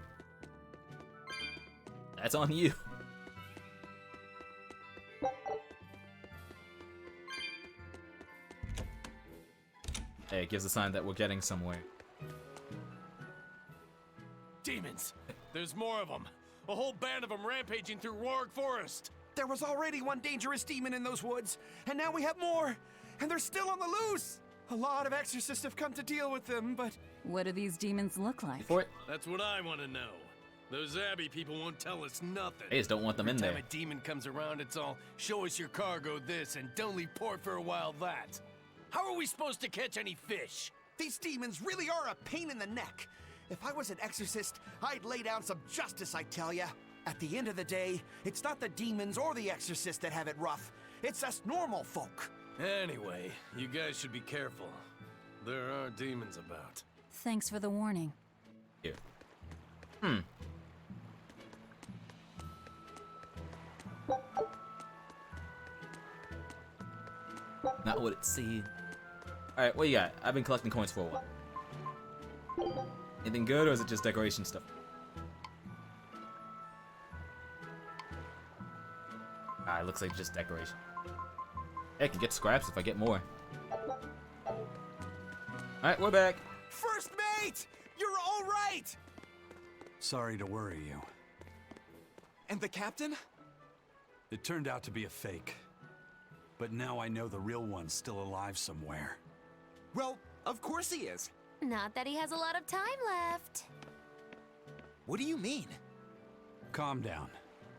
Speaker 2: That's on you. Hey, it gives a sign that we're getting somewhere.
Speaker 19: Demons! There's more of them! A whole band of them rampaging through Roark Forest!
Speaker 13: There was already one dangerous demon in those woods, and now we have more! And they're still on the loose! A lot of exorcists have come to deal with them, but...
Speaker 8: What do these demons look like?
Speaker 19: That's what I want to know. Those Abbey people won't tell us nothing.
Speaker 2: They just don't want them in
Speaker 19: Every
Speaker 2: there.
Speaker 19: time a demon comes around, it's all, show us your cargo this, and don't leave port for a while that. How are we supposed to catch any fish?
Speaker 13: These demons really are a pain in the neck. If I was an exorcist, I'd lay down some justice, I tell ya. At the end of the day, it's not the demons or the exorcists that have it rough. It's us normal folk.
Speaker 19: Anyway, you guys should be careful. There are demons about.
Speaker 8: Thanks for the warning.
Speaker 2: Here. Not what it seemed. Alright, what you got? I've been collecting coins for a while. Anything good, or is it just decoration stuff? Ah, it looks like just decoration. Heck, I can get scraps if I get more. Alright, we're back.
Speaker 13: First mate! You're all right!
Speaker 6: Sorry to worry you.
Speaker 13: And the captain?
Speaker 6: It turned out to be a fake. But now I know the real one's still alive somewhere.
Speaker 13: Well, of course he is.
Speaker 5: Not that he has a lot of time left.
Speaker 13: What do you mean?
Speaker 6: Calm down.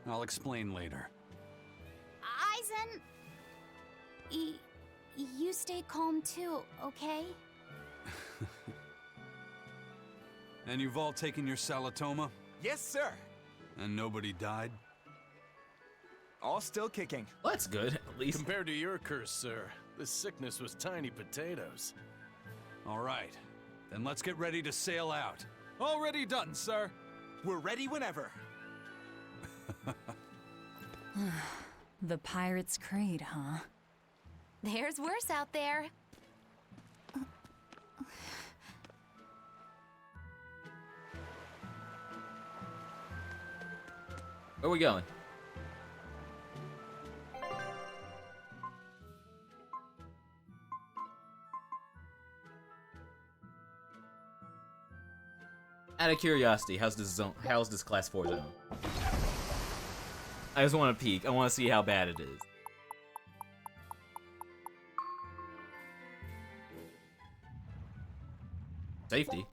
Speaker 6: I'll explain later.
Speaker 16: Aizen... You stay calm too, okay?
Speaker 6: And you've all taken your Salatoma?
Speaker 13: Yes, sir.
Speaker 6: And nobody died?
Speaker 13: All still kicking.
Speaker 2: Well, that's good, at least.
Speaker 19: Compared to your curse, sir, this sickness was tiny potatoes.
Speaker 6: All right. Then let's get ready to sail out.
Speaker 9: Already done, sir.
Speaker 13: We're ready whenever.
Speaker 8: The Pirate's Creed, huh?
Speaker 5: There's worse out there.
Speaker 2: Where are we going? Out of curiosity, how's this class 4 zone? I just want to peek. I want to see how bad it is. Safety.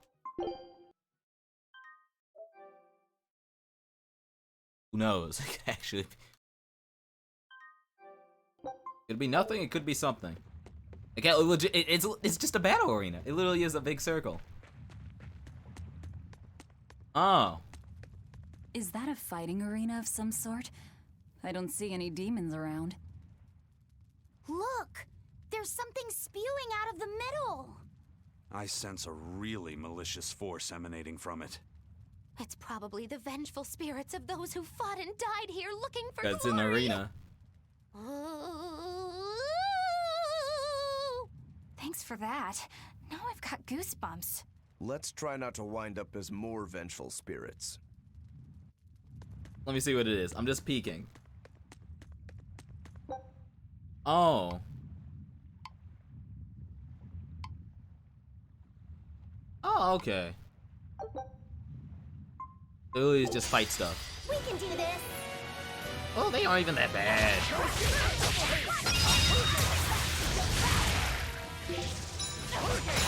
Speaker 2: Who knows? Actually, could be nothing. It could be something. It's just a battle arena. It literally is a big circle. Oh.
Speaker 8: Is that a fighting arena of some sort? I don't see any demons around.
Speaker 16: Look! There's something spewing out of the middle!
Speaker 6: I sense a really malicious force emanating from it.
Speaker 5: It's probably the vengeful spirits of those who fought and died here looking for
Speaker 2: That's an arena.
Speaker 4: Thanks for that. Now I've got goosebumps.
Speaker 7: Let's try not to wind up as more vengeful spirits.
Speaker 2: Let me see what it is. I'm just peeking. Oh. Oh, okay. Literally is just fight stuff.
Speaker 16: We can do this!
Speaker 2: Oh, they aren't even that bad.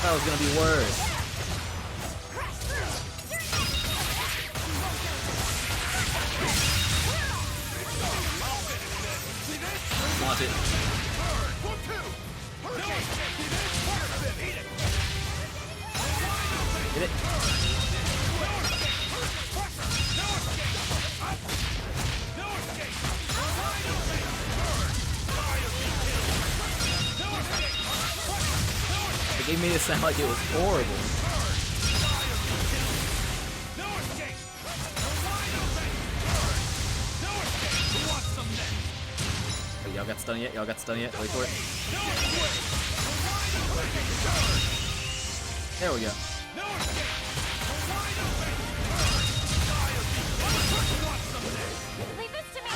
Speaker 2: That was gonna be worse. Want it. Get it. It gave me it sound like it was horrible. Y'all got stun yet? Y'all got stun yet? Wait for it. There we go.
Speaker 16: Leave this to me!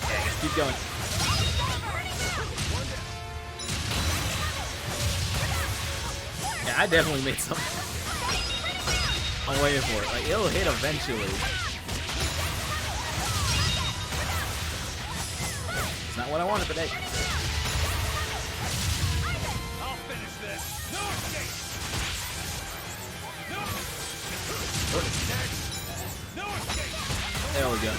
Speaker 2: Yeah, keep going. Yeah, I definitely made some. I'm waiting for it. Like, it'll hit eventually. It's not what I wanted, but hey.
Speaker 1: I'll finish this. No escape. No escape.
Speaker 2: There we go.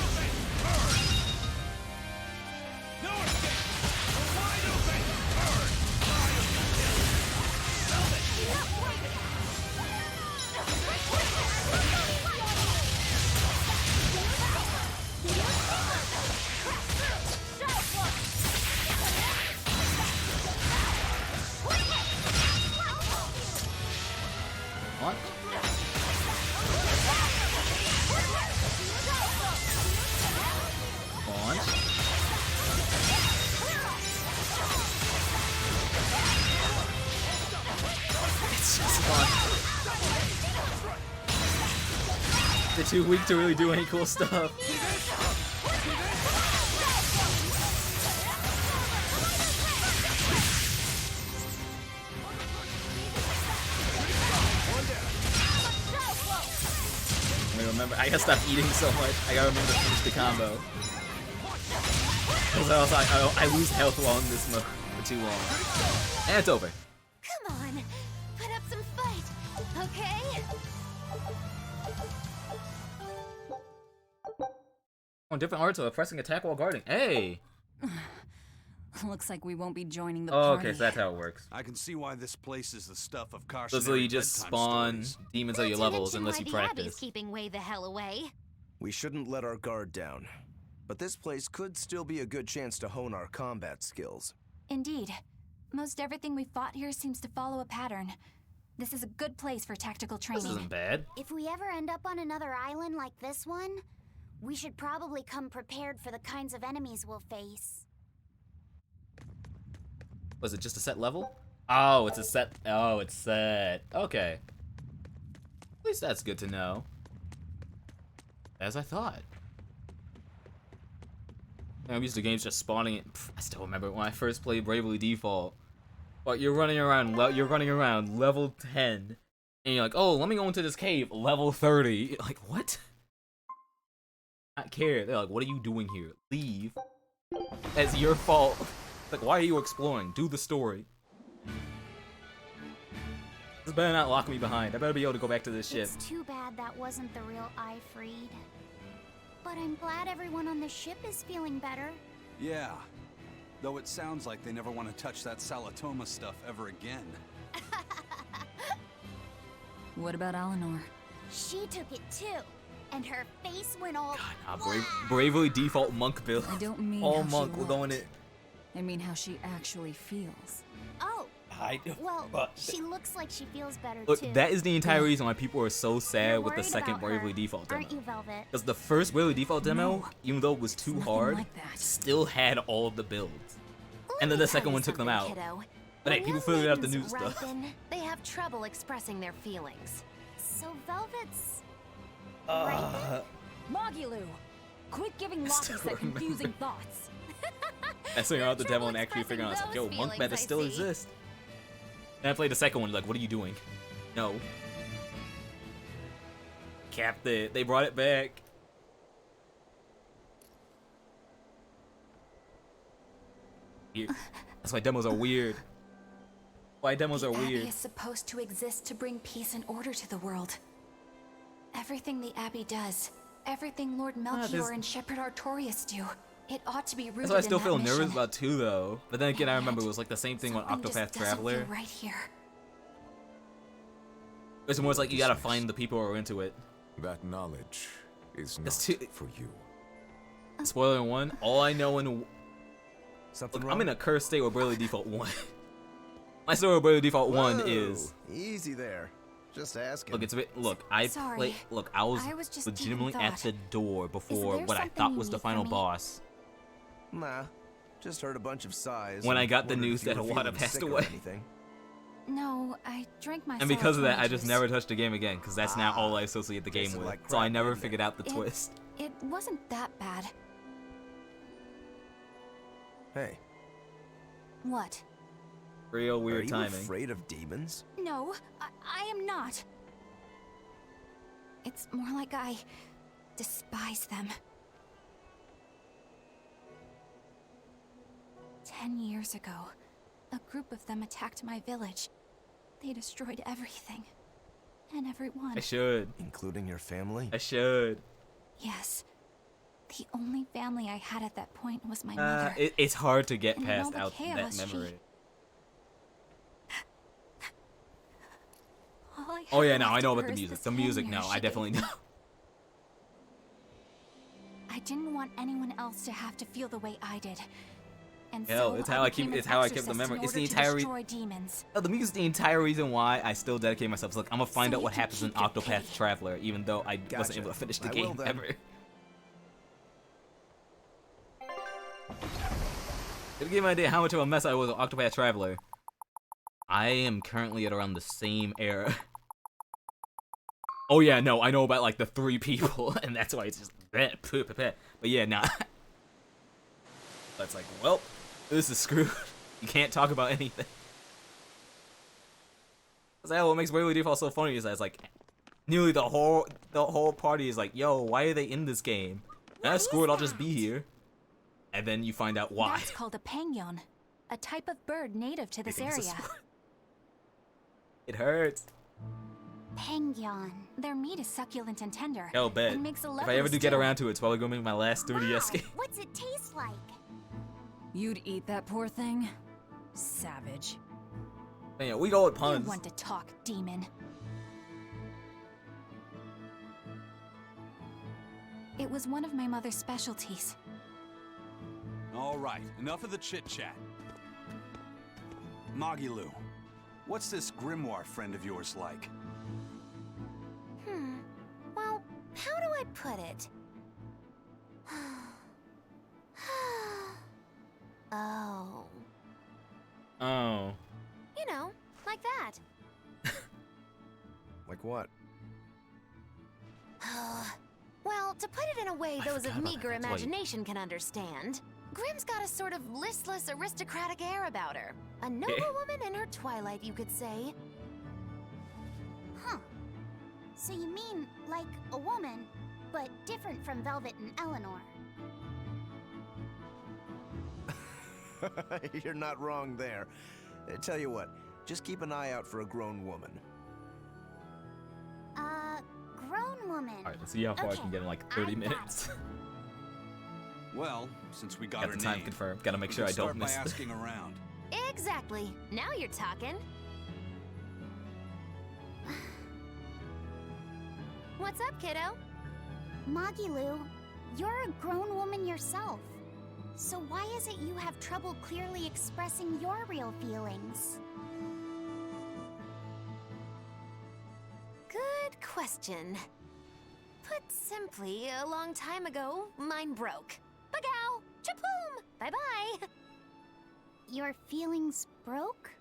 Speaker 2: What? On. It's just fun. They're too weak to really do any cool stuff. Remember, I gotta stop eating so much. I gotta remember to finish the combo. Because else I lose health while in this mode for too long. And it's over.
Speaker 5: Come on, put up some fight, okay?
Speaker 2: On different arts of pressing attack while guarding. Hey!
Speaker 8: Looks like we won't be joining the
Speaker 2: Oh,
Speaker 8: party.
Speaker 2: okay, so that's how it works.
Speaker 6: I can see why this place is the stuff of
Speaker 2: So
Speaker 6: cautionary
Speaker 2: you just
Speaker 6: bedtime
Speaker 2: spawn
Speaker 6: stories.
Speaker 2: demons at your levels unless you
Speaker 5: The Abbey's
Speaker 2: practice.
Speaker 5: keeping way the hell away.
Speaker 7: We shouldn't let our guard down. But this place could still be a good chance to hone our combat skills.
Speaker 4: Indeed. Most everything we fought here seems to follow a pattern. This is a good place for tactical training.
Speaker 2: This isn't bad.
Speaker 16: If we ever end up on another island like this one, we should probably come prepared for the kinds of enemies we'll face.
Speaker 2: Was it just a set level? Oh, it's a set. Oh, it's set. Okay. At least that's good to know. As I thought. I'm used to games just spawning it. I still remember when I first played Bravely Default. But you're running around level 10, and you're like, oh, let me go into this cave, level 30. Like, what? Not care. They're like, what are you doing here? Leave. That's your fault. Like, why are you exploring? Do the story. This better not lock me behind. I better be able to go back to this ship.
Speaker 16: It's too bad that wasn't the real Ifreed. But I'm glad everyone on the ship is feeling better.
Speaker 6: Yeah. Though it sounds like they never want to touch that Salatoma stuff ever again.
Speaker 8: What about Eleanor?
Speaker 16: She took it too. And her face went all...
Speaker 2: Bravely default monk build.
Speaker 8: I don't mean
Speaker 2: all
Speaker 8: how
Speaker 2: monk.
Speaker 8: she
Speaker 2: We're going
Speaker 8: looked.
Speaker 2: in.
Speaker 8: I mean how she actually feels.
Speaker 16: Oh. Well,
Speaker 2: but-
Speaker 16: she looks like she feels better
Speaker 2: Look,
Speaker 16: too.
Speaker 2: that is the entire reason why people are so sad
Speaker 16: You're
Speaker 2: with the
Speaker 16: worried
Speaker 2: second
Speaker 16: about
Speaker 2: Bravely
Speaker 16: her,
Speaker 2: Default demo.
Speaker 16: aren't you, Velvet?
Speaker 2: Because the first Bravely Default demo, even though it was too hard,
Speaker 8: like that.
Speaker 2: still had all of the builds. And then the second one took them out.
Speaker 5: Kiddo.
Speaker 2: But hey,
Speaker 5: When
Speaker 2: people
Speaker 5: young
Speaker 2: figured out the new
Speaker 5: maidens
Speaker 2: stuff.
Speaker 5: ripen, they have trouble expressing their feelings.
Speaker 16: So Velvet's...
Speaker 8: Magilu! Quit giving
Speaker 2: I
Speaker 8: Lockie
Speaker 2: still
Speaker 8: such confusing
Speaker 2: remember.
Speaker 8: thoughts.
Speaker 2: Figuring out the demo and actually figuring out, like, yo,
Speaker 16: those
Speaker 2: monk
Speaker 16: feelings,
Speaker 2: meta
Speaker 16: I
Speaker 2: still
Speaker 16: see.
Speaker 2: exists. Then I played the second one, like, what are you doing? No. Capped it. They brought it back. Weird. That's why demos are weird. Why demos are
Speaker 4: The Abbey
Speaker 2: weird.
Speaker 4: is supposed to exist to bring peace and order to the world. Everything the Abbey does, everything Lord Melchior
Speaker 2: there's-
Speaker 4: and Shepherd Artorius do, it ought to be rooted
Speaker 2: That's why I
Speaker 4: in
Speaker 2: still
Speaker 4: that
Speaker 2: feel
Speaker 4: mission.
Speaker 2: nervous about 2, though. But then again, I
Speaker 4: And
Speaker 2: remember
Speaker 4: yet,
Speaker 2: it was like the same thing on
Speaker 4: something
Speaker 2: Octopath
Speaker 4: just doesn't
Speaker 2: Traveler.
Speaker 4: feel right here.
Speaker 2: It's more like you gotta find the people who are into it.
Speaker 20: That knowledge is not
Speaker 2: That's too-
Speaker 20: for you.
Speaker 2: Spoiler 1, all I know in...
Speaker 7: Something
Speaker 2: Look,
Speaker 7: wrong?
Speaker 2: I'm in a cursed state with Bravely Default 1. My story with Bravely Default 1 is...
Speaker 7: Easy there. Just asking.
Speaker 2: Look, it's a bit... Look, I
Speaker 4: Sorry.
Speaker 2: Look, I was
Speaker 4: just
Speaker 2: legitimately
Speaker 4: deep in
Speaker 2: at the
Speaker 4: thought.
Speaker 2: door before
Speaker 16: there
Speaker 2: what I
Speaker 16: something
Speaker 2: thought
Speaker 16: you
Speaker 2: was the
Speaker 16: need from
Speaker 2: final
Speaker 16: me?
Speaker 2: boss.
Speaker 7: Nah. Just heard a bunch of sighs.
Speaker 2: When I
Speaker 7: and
Speaker 2: got the
Speaker 7: wondered
Speaker 2: news
Speaker 7: if you
Speaker 2: that
Speaker 7: were
Speaker 2: Awada
Speaker 7: feeling
Speaker 2: passed
Speaker 7: sick or
Speaker 2: away.
Speaker 7: anything.
Speaker 4: No, I drank my
Speaker 2: And because of that, I
Speaker 4: serotonin
Speaker 2: just
Speaker 4: juice.
Speaker 2: never touched the game again, because that's now all I associate the game
Speaker 7: tasted
Speaker 2: with.
Speaker 7: like
Speaker 2: So I
Speaker 7: crap,
Speaker 2: never
Speaker 7: didn't it?
Speaker 2: figured out the
Speaker 4: It-
Speaker 2: twist.
Speaker 4: It wasn't that bad.
Speaker 7: Hey,
Speaker 4: What?
Speaker 2: Real
Speaker 7: are
Speaker 2: weird
Speaker 7: you
Speaker 2: timing.
Speaker 7: afraid of demons?
Speaker 4: No, I am not. It's more like I despise them. 10 years ago, a group of them attacked my village. They destroyed everything. And everyone.
Speaker 2: I should.
Speaker 7: Including your family?
Speaker 2: I should.
Speaker 4: Yes. The only family I had at that point was my mother.
Speaker 2: It's hard to get
Speaker 4: And in all
Speaker 2: past
Speaker 4: the
Speaker 2: out
Speaker 4: chaos,
Speaker 2: that memory.
Speaker 4: All I
Speaker 2: Oh
Speaker 4: have
Speaker 2: yeah, no, I
Speaker 4: left
Speaker 2: know
Speaker 4: of
Speaker 2: about
Speaker 4: her
Speaker 2: the
Speaker 4: is
Speaker 2: music.
Speaker 4: this
Speaker 2: The music,
Speaker 4: hanger
Speaker 2: no, I
Speaker 4: she
Speaker 2: definitely
Speaker 4: gave
Speaker 2: know.
Speaker 4: me. I didn't want anyone else to have to feel the way I did. And
Speaker 2: Hell,
Speaker 4: so
Speaker 2: it's how I
Speaker 4: became
Speaker 2: keep.
Speaker 4: an
Speaker 2: It's how I kept the
Speaker 4: exorcist
Speaker 2: memory.
Speaker 4: in
Speaker 2: It's the
Speaker 4: order to
Speaker 2: entire.
Speaker 4: destroy demons.
Speaker 2: The music's the entire reason why I still dedicate myself. It's like I'm gonna find
Speaker 4: So
Speaker 2: out
Speaker 4: you
Speaker 2: what
Speaker 4: can
Speaker 2: happens in
Speaker 4: keep your
Speaker 2: Octopath
Speaker 4: pay.
Speaker 2: Traveler, even though I wasn't
Speaker 7: Gotcha.
Speaker 2: able to finish the
Speaker 7: I
Speaker 2: game
Speaker 7: will then.
Speaker 2: ever. To give you an idea how much of a mess I was with Octopath Traveler, I am currently at around the same era. Oh yeah, no, I know about like the 3 people, and that's why it's just that. But yeah, nah. That's like, well, this is screwed. You can't talk about anything. That's what makes Bravely Default so funny is that it's like nearly the whole party is like, yo, why are they in this game? Screw it, I'll just be here. And then you find out why.
Speaker 4: That's called a pangyon, a type of bird native to this
Speaker 2: They think it's a
Speaker 4: area.
Speaker 2: sport. It hurts.
Speaker 16: Pangyon.
Speaker 4: Their meat is succulent and tender.
Speaker 2: Hell bet.
Speaker 4: And makes a
Speaker 2: If
Speaker 4: lovely
Speaker 2: I ever do get
Speaker 4: stew.
Speaker 2: around to it, it's probably gonna be my last 3DS game.
Speaker 16: What's it taste like?
Speaker 8: You'd eat that poor thing? Savage.
Speaker 2: Man, we go with
Speaker 4: You
Speaker 2: puns.
Speaker 4: want to talk, demon. It was one of my mother's specialties.
Speaker 6: All right, enough of the chit-chat. Magilu, what's this grimoire friend of yours like?
Speaker 16: Well, how do I put it? Oh.
Speaker 2: Oh.
Speaker 5: You know, like that.
Speaker 7: Like what?
Speaker 16: Well,
Speaker 5: to put it in a way those of
Speaker 2: forgot about
Speaker 5: meager
Speaker 2: that. That's why-
Speaker 5: imagination can understand, Grimm's got a sort of listless, aristocratic air about her. A noble woman in her twilight, you could say.
Speaker 16: Huh. So you mean like a woman, but different from Velvet and Eleanor.
Speaker 7: You're not wrong there. Tell you what, just keep an eye out for a grown woman.
Speaker 16: Grown woman.
Speaker 2: Alright, let's see how far I can get in like 30 minutes.
Speaker 6: Well, since we got
Speaker 2: Got
Speaker 6: her
Speaker 2: the time
Speaker 6: name,
Speaker 2: confirmed. Gotta make
Speaker 6: we
Speaker 2: sure I
Speaker 6: could
Speaker 2: don't
Speaker 6: start by
Speaker 2: miss it.
Speaker 6: asking around.
Speaker 5: Exactly. Now you're talking. What's up, kiddo?
Speaker 16: Magilu, you're a grown woman yourself. So why is it you have trouble clearly expressing your real feelings?
Speaker 5: Good question. Put simply, a long time ago, mine broke. Bagow! Chapoom! Bye-bye!
Speaker 16: Your feelings broke?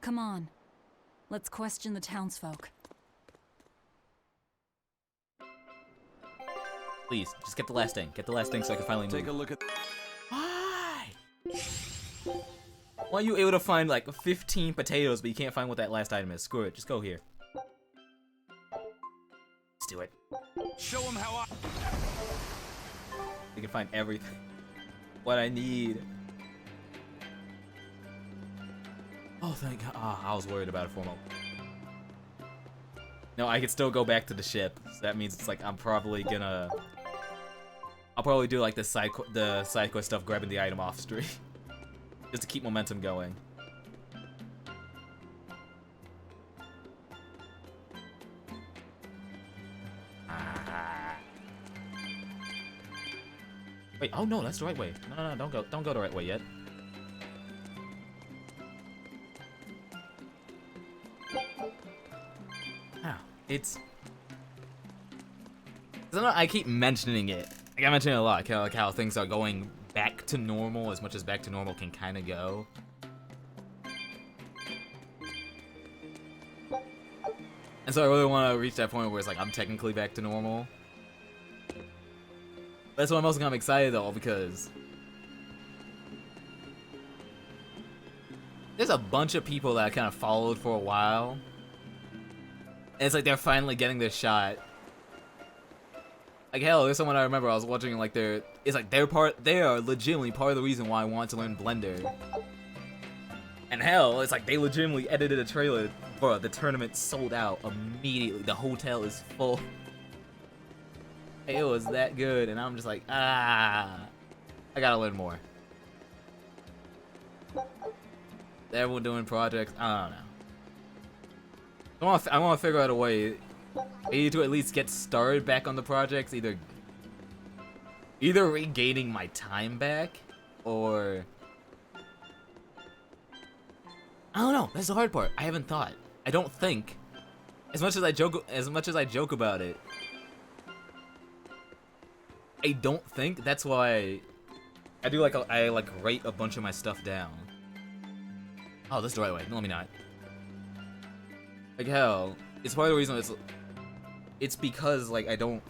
Speaker 8: Come on. Let's question the townsfolk.
Speaker 2: Please, just get the last thing. Get the last thing so I can finally move.
Speaker 6: Take a look at.
Speaker 2: Why? Why are you able to find like 15 potatoes, but you can't find what that last item is? Screw it. Just go here. Let's do it.
Speaker 6: Show him how I.
Speaker 2: You can find everything. What I need. Oh, thank God. Oh, I was worried about it for a moment. No, I could still go back to the ship. So that means it's like I'm probably gonna. I'll probably do like the side quest stuff, grabbing the item off stream, just to keep momentum going. Wait, oh no, that's the right way. No, don't go the right way yet. It's. I keep mentioning it. Like, I mention it a lot. Like how things are going back to normal, as much as back to normal can kind of go. And so I really want to reach that point where it's like I'm technically back to normal. That's why I'm also kind of excited though, because there's a bunch of people that I kind of followed for a while. And it's like they're finally getting this shot. Like hell, there's someone I remember I was watching like they are legitimately part of the reason why I want to learn Blender. And hell, it's like they legitimately edited a trailer, bro. The tournament sold out immediately. The hotel is full. It was that good, and I'm just like, I gotta learn more. Everyone doing projects, I don't know. I want to figure out a way maybe to at least get started back on the projects, either regaining my time back, or I don't know. That's the hard part. I haven't thought. I don't think, as much as I joke about it, I don't think. That's why I do I write a bunch of my stuff down. Oh, this is the right way. No, let me not. Like hell, it's part of the reason it's because like I'm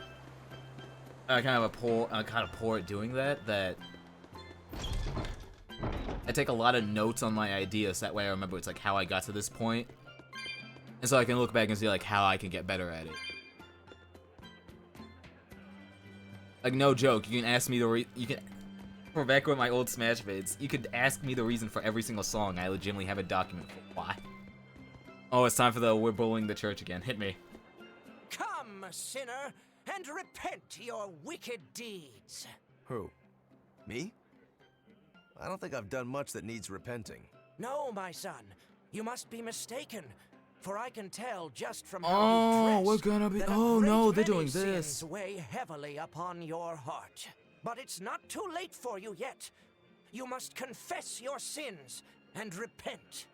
Speaker 2: kind of poor at doing that. That I take a lot of notes on my ideas. So that way I remember it's like how I got to this point, and so I can look back and see like how I can get better at it. Like no joke, you can ask me for back with my old Smash vids, you could ask me the reason for every single song. I legitimately have a document for why. Oh, it's time for the we're bullying the church again. Hit me.
Speaker 12: Come, sinner, and repent your wicked deeds.
Speaker 7: Who? Me? I don't think I've done much that needs repenting.
Speaker 12: No, my son, you must be mistaken. For I can tell just from
Speaker 2: Oh,
Speaker 12: how you
Speaker 2: we're
Speaker 12: dressed
Speaker 2: gonna be.
Speaker 12: that a
Speaker 2: Oh no,
Speaker 12: great
Speaker 2: they're
Speaker 12: many
Speaker 2: doing this.
Speaker 12: sins weigh heavily upon your heart. But it's not too late for you yet. You must confess your sins and repent.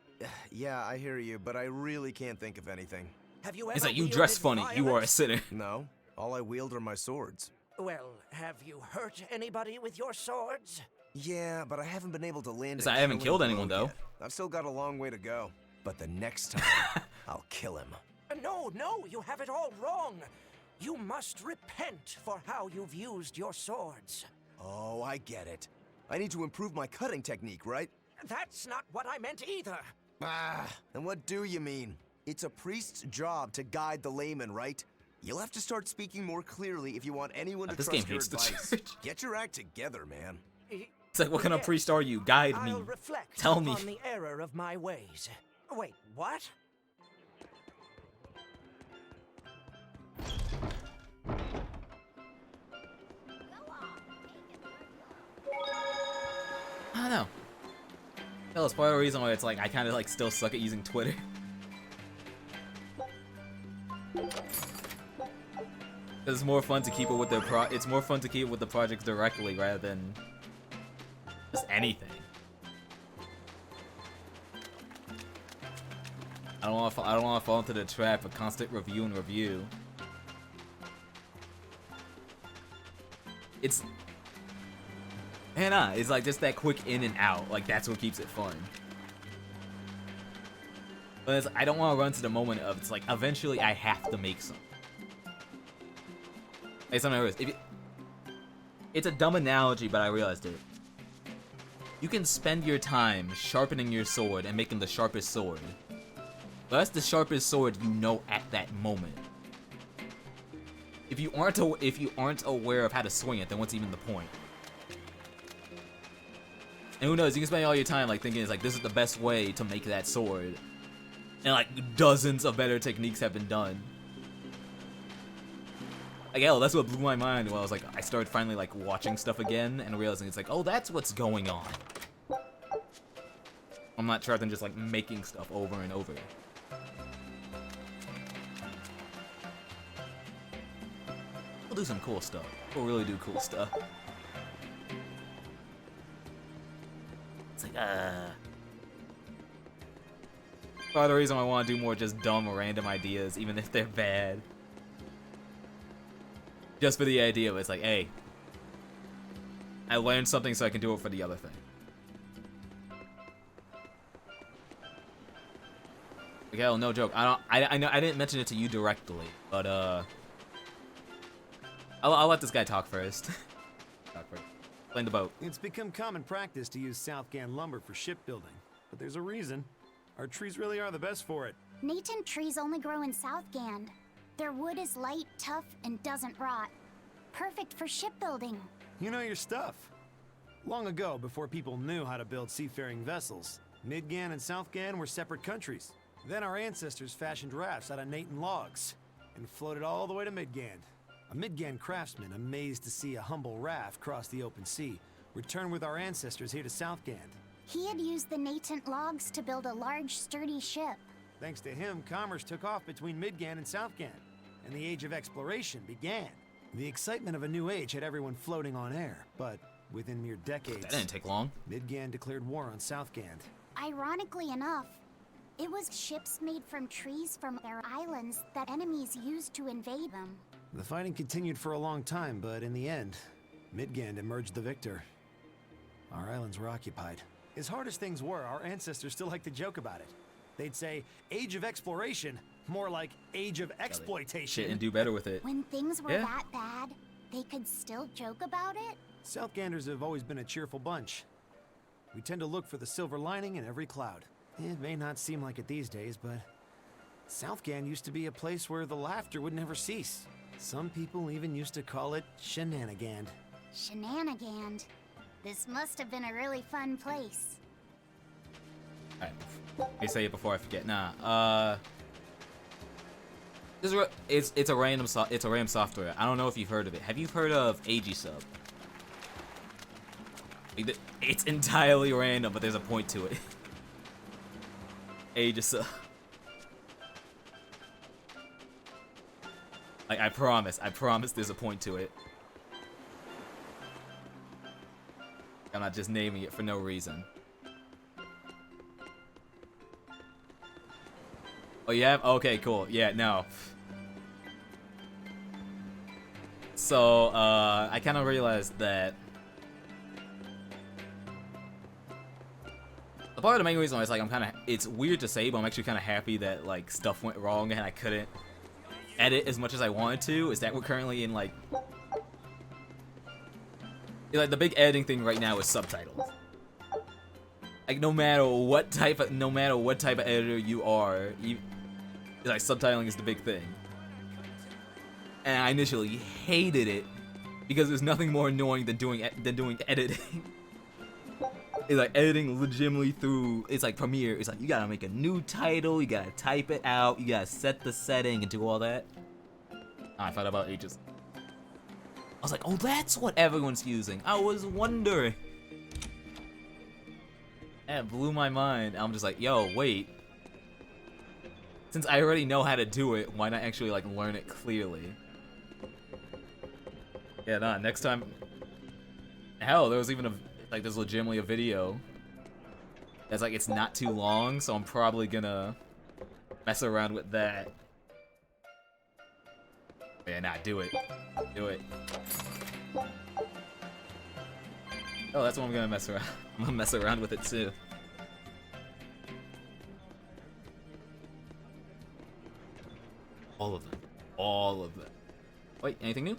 Speaker 7: Yeah, I hear you, but I really can't think of anything.
Speaker 12: Have you
Speaker 2: It's
Speaker 12: ever
Speaker 2: like you
Speaker 12: wielded
Speaker 2: dress funny. You are a
Speaker 12: violence?
Speaker 2: sinner.
Speaker 7: No, all I wield are my swords.
Speaker 12: Well, have you hurt anybody with your swords?
Speaker 7: Yeah, but I haven't been able to land.
Speaker 2: I haven't killed anyone though.
Speaker 7: I've still got a long way to go. But the next time, I'll kill him.
Speaker 12: No, you have it all wrong. You must repent for how you've used your swords.
Speaker 7: Oh, I get it. I need to improve my cutting technique, right?
Speaker 12: That's not what I meant either.
Speaker 7: Ah, then what do you mean? It's a priest's job to guide the layman, right? You'll have to start speaking more clearly if you want anyone to
Speaker 2: This
Speaker 7: trust
Speaker 2: game
Speaker 7: your
Speaker 2: hates the
Speaker 7: advice.
Speaker 2: church.
Speaker 7: Get your act together, man.
Speaker 2: It's like, what kind of priest are you? Guide me.
Speaker 12: I'll reflect
Speaker 2: Tell me.
Speaker 12: upon the error of my ways. Wait, what?
Speaker 2: I don't know. That's part of the reason why it's like I kind of like still suck at using Twitter. It's more fun to keep it with their it's more fun to keep it with the projects directly rather than just anything. I don't want to fall into the trap of constant review and review. It's it's like just that quick in and out. Like that's what keeps it fun. But it's, I don't want to run to the moment of it's like eventually I have to make some. Hey, something else. It's a dumb analogy, but I realized it. You can spend your time sharpening your sword and making the sharpest sword. But that's the sharpest sword you know at that moment. If you aren't aware of how to swing it, then what's even the point? And who knows? You can spend all your time like thinking it's like this is the best way to make that sword, and like dozens of better techniques have been done. Like, hell, that's what blew my mind when I was like, I started finally like watching stuff again and realizing it's like, oh, that's what's going on. I'm not trapped in just like making stuff over and over. We'll do some cool stuff. We'll really do cool stuff. It's like, part of the reason I want to do more just dumb or random ideas, even if they're bad. Just for the idea of it's like, hey, I learned something so I can do it for the other thing. Like, hell, no joke. I know I didn't mention it to you directly, but I'll let this guy talk first. Explain the boat.
Speaker 18: It's become common practice to use Southgan lumber for shipbuilding, but there's a reason. Our trees really are the best for it.
Speaker 16: Natant trees only grow in Southgand. Their wood is light, tough, and doesn't rot. Perfect for shipbuilding.
Speaker 18: You know your stuff. Long ago, before people knew how to build seafaring vessels, Midgan and Southgan were separate countries. Then our ancestors fashioned rafts out of Natant logs and floated all the way to Midgand. A Midgand craftsman, amazed to see a humble raft cross the open sea, returned with our ancestors here to Southgand.
Speaker 16: He had used the Natant logs to build a large, sturdy ship.
Speaker 18: Thanks to him, commerce took off between Midgand and Southgand, and the Age of Exploration began. The excitement of a new age had everyone floating on air, but within mere decades...
Speaker 2: That didn't take long.
Speaker 18: Midgand declared war on Southgand.
Speaker 16: Ironically enough, it was ships made from trees from their islands that enemies used to invade them.
Speaker 18: The fighting continued for a long time, but in the end, Midgand emerged the victor. Our islands were occupied. As hard as things were, our ancestors still liked to joke about it. They'd say, Age of Exploration, more like Age of Exploitation.
Speaker 2: Shit, and do better with it.
Speaker 16: When things were
Speaker 2: Yeah.
Speaker 16: that bad, they could still joke about it?
Speaker 18: Southganders have always been a cheerful bunch. We tend to look for the silver lining in every cloud. It may not seem like it these days, but Southgand used to be a place where the laughter would never cease. Some people even used to call it Shenanigand.
Speaker 16: Shenanigand. This must have been a really fun place.
Speaker 2: Alright, let me say it before I forget. Nah, it's a random software. I don't know if you've heard of it. Have you heard of AGSub? It's entirely random, but there's a point to it. AGSub. Like, I promise there's a point to it. I'm not just naming it for no reason. Oh, you have? Okay, cool. Yeah, no. So, I kind of realized that The part of the main reason why it's like it's weird to say, but I'm actually kind of happy that like stuff went wrong and I couldn't edit as much as I wanted to, is that we're currently in like the big editing thing right now is subtitles. Like no matter what type of editor you are, like subtitling is the big thing. And I initially hated it because there's nothing more annoying than doing editing. It's like editing legitimately through, it's like Premiere, it's like you gotta make a new title, you gotta type it out, you gotta set the setting and do all that. I found out about ages. I was like, oh, that's what everyone's using. I was wondering. And it blew my mind. I'm just like, yo, wait. Since I already know how to do it, why not actually like learn it clearly? Yeah, nah, next time. Hell, there was even there's legitimately a video that's like, it's not too long, so I'm probably gonna mess around with that. Yeah, nah, do it. Do it. Oh, that's what I'm gonna mess around. I'm gonna mess around with it too. All of them. All of them. Wait, anything new?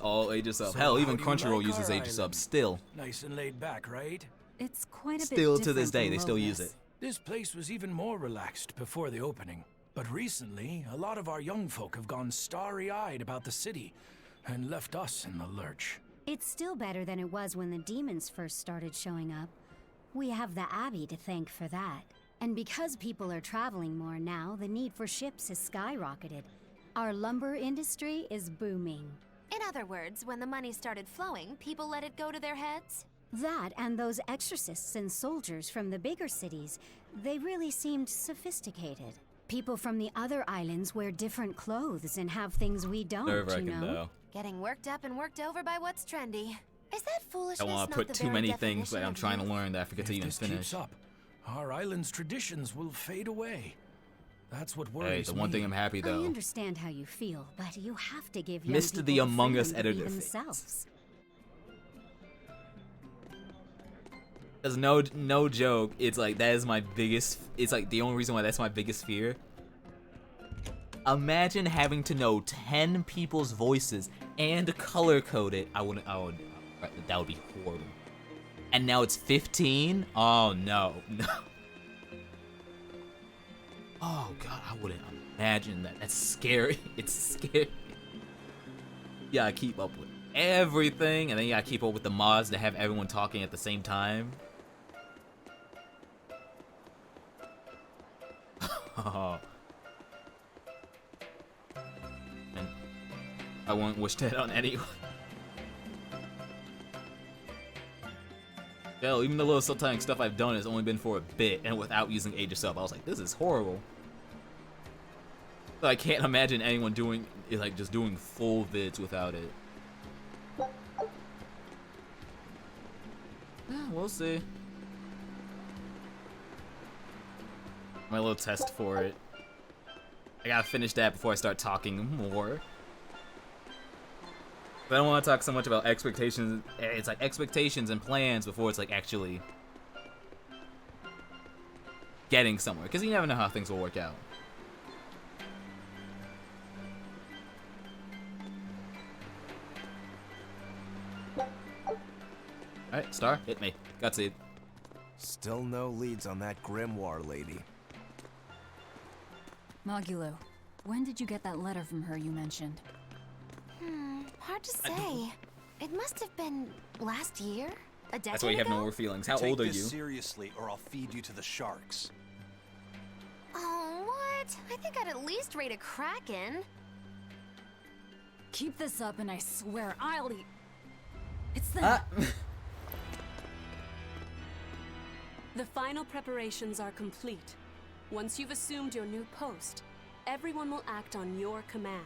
Speaker 2: All Aegis sub.
Speaker 12: So
Speaker 2: Hell, even
Speaker 12: how do you
Speaker 2: Crunchyroll
Speaker 12: like
Speaker 2: uses
Speaker 12: our
Speaker 2: Aegis
Speaker 12: island?
Speaker 2: subs still.
Speaker 12: Nice and laid back, right?
Speaker 8: It's quite a bit
Speaker 2: Still to
Speaker 8: different
Speaker 2: this day,
Speaker 8: from
Speaker 2: they still use
Speaker 8: Lotus.
Speaker 2: it.
Speaker 12: This place was even more relaxed before the opening. But recently, a lot of our young folk have gone starry-eyed about the city and left us in the lurch.
Speaker 16: It's still better than it was when the demons first started showing up. We have the Abbey to thank for that. And because people are traveling more now, the need for ships has skyrocketed. Our lumber industry is booming.
Speaker 5: In other words, when the money started flowing, people let it go to their heads?
Speaker 16: That and those exorcists and soldiers from the bigger cities, they really seemed sophisticated. People from the other islands wear different clothes and have things we don't,
Speaker 2: Nerve-wracking,
Speaker 16: you know?
Speaker 2: though.
Speaker 5: Getting worked up and worked over by what's trendy. Is that
Speaker 2: I
Speaker 5: foolishness
Speaker 2: don't want
Speaker 5: not
Speaker 2: to put
Speaker 5: the
Speaker 2: too
Speaker 5: very
Speaker 2: many things
Speaker 5: definition
Speaker 2: that I'm
Speaker 5: of
Speaker 2: trying to
Speaker 5: youth?
Speaker 2: learn that I forget to
Speaker 12: If
Speaker 2: even
Speaker 12: this
Speaker 2: finish.
Speaker 12: keeps up, our island's traditions will fade away. That's what worries
Speaker 2: Hey,
Speaker 12: me.
Speaker 2: the one thing I'm happy
Speaker 16: I
Speaker 2: though.
Speaker 16: understand how you feel, but you have to give young
Speaker 2: Missed
Speaker 16: people
Speaker 2: the Among Us
Speaker 16: freedom to be
Speaker 2: editor phase.
Speaker 16: themselves.
Speaker 2: Cause no joke, it's like that is my biggest. It's like the only reason why that's my biggest fear. Imagine having to know 10 people's voices and color code it. That would be horrible. And now it's 15? Oh no, no. Oh god, I wouldn't imagine that. That's scary. It's scary. You gotta keep up with everything, and then you gotta keep up with the mods to have everyone talking at the same time. And I won't wish that on anyone. Hell, even the little subtitling stuff I've done has only been for a bit, and without using Age of Sub, I was like, this is horrible. So I can't imagine anyone doing just doing full vids without it. We'll see. My little test for it. I gotta finish that before I start talking more. But I don't want to talk so much about expectations. It's like expectations and plans before it's like actually getting somewhere. Because you never know how things will work out. Alright, Star, hit me. Got it.
Speaker 7: Still no leads on that grimoire lady.
Speaker 8: Magulu, when did you get that letter from her you mentioned?
Speaker 5: Hard to say. It must have been last year? A decade
Speaker 2: That's why you have
Speaker 5: ago?
Speaker 2: no more feelings. How
Speaker 6: Take
Speaker 2: old are
Speaker 6: this
Speaker 2: you?
Speaker 6: seriously, or I'll feed you to the sharks.
Speaker 5: Oh, what? I think I'd at least rate a Kraken.
Speaker 8: Keep this up and I swear I'll eat. It's them.
Speaker 21: The final preparations are complete. Once you've assumed your new post, everyone will act on your command.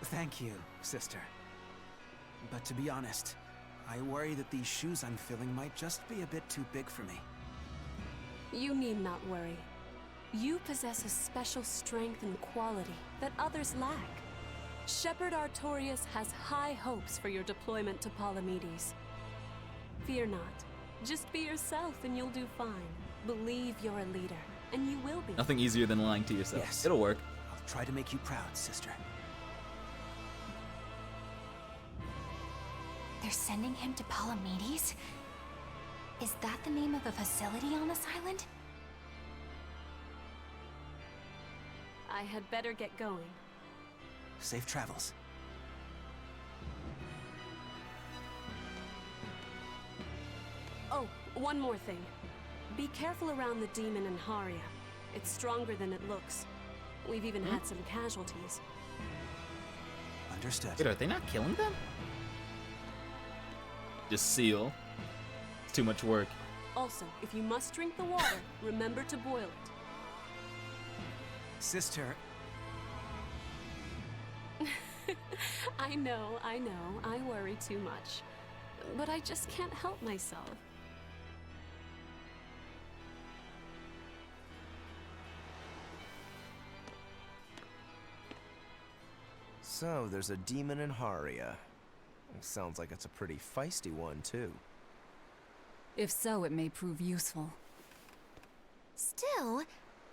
Speaker 22: Thank you, sister. But to be honest, I worry that these shoes I'm filling might just be a bit too big for me.
Speaker 21: You need not worry. You possess a special strength and quality that others lack. Shepherd Artorius has high hopes for your deployment to Palamedes. Fear not. Just be yourself and you'll do fine. Believe you're a leader, and you will be.
Speaker 2: Nothing easier than lying to yourself.
Speaker 22: Yes.
Speaker 2: It'll work.
Speaker 22: I'll try to make you proud, sister.
Speaker 4: They're sending him to Palamedes? Is that the name of a facility on this island?
Speaker 21: I had better get going.
Speaker 22: Safe travels.
Speaker 21: Oh, one more thing. Be careful around the demon in Haria. It's stronger than it looks. We've even had some casualties.
Speaker 22: Understood.
Speaker 2: Wait, are they not killing them? Just seal. It's too much work.
Speaker 21: Also, if you must drink the water, remember to boil it.
Speaker 22: Sister.
Speaker 21: I know, I worry too much. But I just can't help myself.
Speaker 7: So, there's a demon in Haria. Sounds like it's a pretty feisty one, too.
Speaker 8: If so, it may prove useful.
Speaker 5: Still,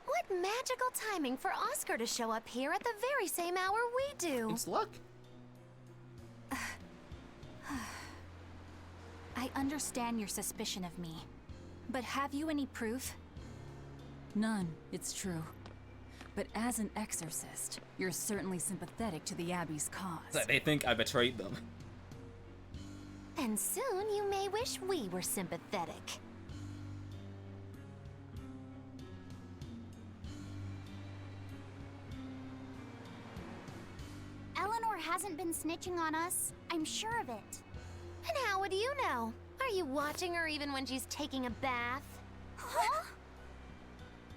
Speaker 5: what magical timing for Oscar to show up here at the very same hour we do.
Speaker 2: It's luck.
Speaker 4: I understand your suspicion of me, but have you any proof?
Speaker 8: None, it's true. But as an exorcist, you're certainly sympathetic to the Abbey's cause.
Speaker 2: They think I betrayed them.
Speaker 5: And soon you may wish we were sympathetic.
Speaker 3: Eleanor hasn't been snitching on us. I'm sure of it.
Speaker 5: And how would you know? Are you watching her even when she's taking a bath?
Speaker 3: Huh?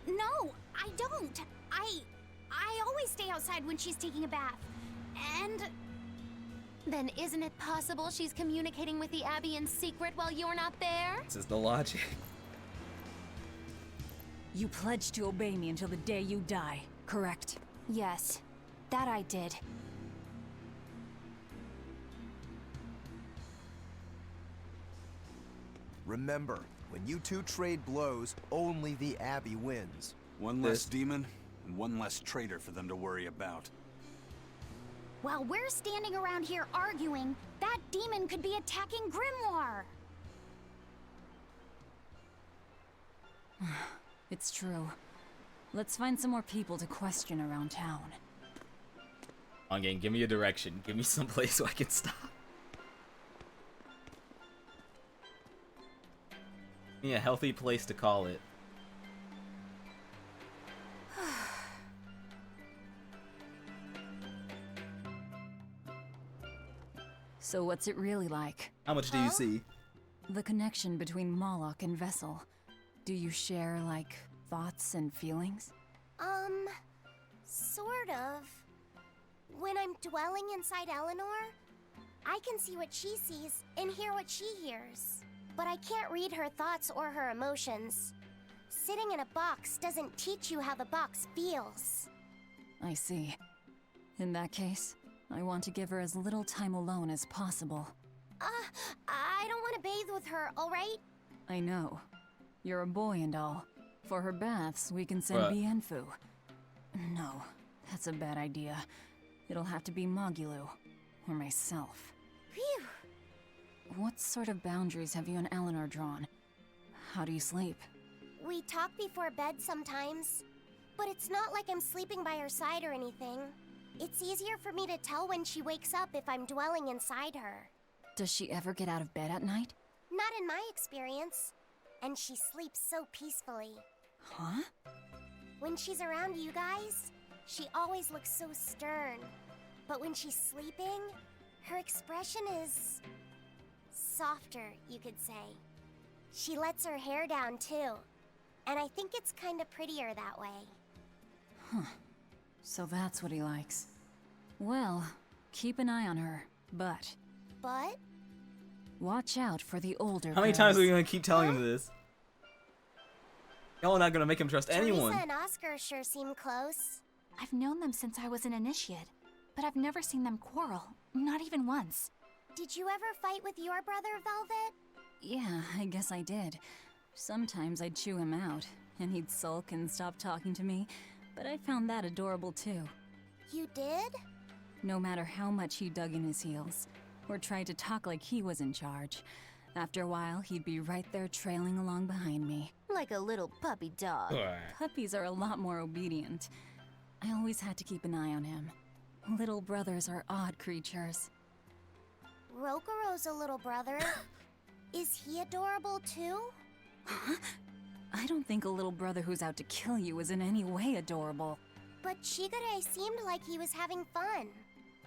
Speaker 3: No, I don't. I always stay outside when she's taking a bath. And...
Speaker 5: Then isn't it possible she's communicating with the Abbey in secret while you're not there?
Speaker 2: This is the logic.
Speaker 8: You pledged to obey me until the day you die, correct?
Speaker 4: Yes, that I did.
Speaker 7: Remember, when you two trade blows, only the Abbey wins.
Speaker 6: One less demon, and one less traitor for them to worry about.
Speaker 3: While we're standing around here arguing, that demon could be attacking Grimoire.
Speaker 8: It's true. Let's find some more people to question around town.
Speaker 2: On game, give me a direction. Give me some place so I can stop. Give me a healthy place to call it.
Speaker 8: So what's it really like?
Speaker 2: How much do you see?
Speaker 8: The connection between Moloch and Vessel. Do you share, like, thoughts and feelings?
Speaker 3: Sort of. When I'm dwelling inside Eleanor, I can see what she sees and hear what she hears. But I can't read her thoughts or her emotions. Sitting in a box doesn't teach you how the box feels.
Speaker 8: I see. In that case, I want to give her as little time alone as possible.
Speaker 3: I don't want to bathe with her, alright?
Speaker 8: I know. You're a boy and all. For her baths, we can send
Speaker 2: Bruh.
Speaker 8: Bienfu. No, that's a bad idea. It'll have to be Magulu, or myself.
Speaker 3: Phew!
Speaker 8: What sort of boundaries have you and Eleanor drawn? How do you sleep?
Speaker 3: We talk before bed sometimes, but it's not like I'm sleeping by her side or anything. It's easier for me to tell when she wakes up if I'm dwelling inside her.
Speaker 8: Does she ever get out of bed at night?
Speaker 3: Not in my experience. And she sleeps so peacefully.
Speaker 8: Huh?
Speaker 3: When she's around you guys, she always looks so stern. But when she's sleeping, her expression is... softer, you could say. She lets her hair down, too. And I think it's kinda prettier that way.
Speaker 8: Huh. So that's what he likes. Well, keep an eye on her, but...
Speaker 3: But?
Speaker 8: Watch out for the older
Speaker 2: How many
Speaker 8: girls.
Speaker 2: times are we gonna keep telling him this? Y'all are not gonna make him trust anyone.
Speaker 3: Teresa and Oscar sure seem close.
Speaker 4: I've known them since I was an initiate. but I've never seen them quarrel. Not even once.
Speaker 3: Did you ever fight with your brother, Velvet?
Speaker 8: Yeah, I guess I did. Sometimes I'd chew him out, and he'd sulk and stop talking to me, but I found that adorable too.
Speaker 3: You did?
Speaker 8: No matter how much he dug in his heels, or tried to talk like he was in charge, after a while he'd be right there trailing along behind me.
Speaker 5: Like a little puppy dog.
Speaker 8: Puppies are a lot more obedient. I always had to keep an eye on him. Little brothers are odd creatures.
Speaker 3: Rokuro's a little brother. Is he adorable too?
Speaker 8: I don't think a little brother who's out to kill you is in any way adorable.
Speaker 3: But Shigure seemed like he was having fun.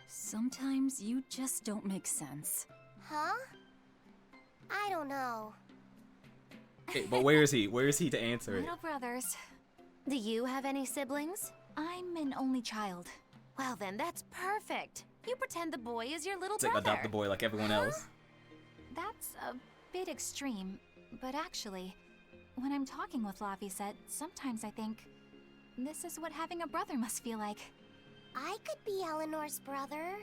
Speaker 8: Sometimes you just don't make sense.
Speaker 3: Huh? I don't know.
Speaker 2: Hey, but where is he? Where is he to answer it?
Speaker 4: Little brothers.
Speaker 5: Do you have any siblings?
Speaker 4: I'm an only child.
Speaker 5: Well then, that's perfect. You pretend the boy is your little
Speaker 2: It's like
Speaker 5: brother.
Speaker 2: adopt the boy like everyone else.
Speaker 4: That's a bit extreme, but actually, when I'm talking with Laphicet, sometimes I think, this is what having a brother must feel like.
Speaker 3: I could be Eleanor's brother.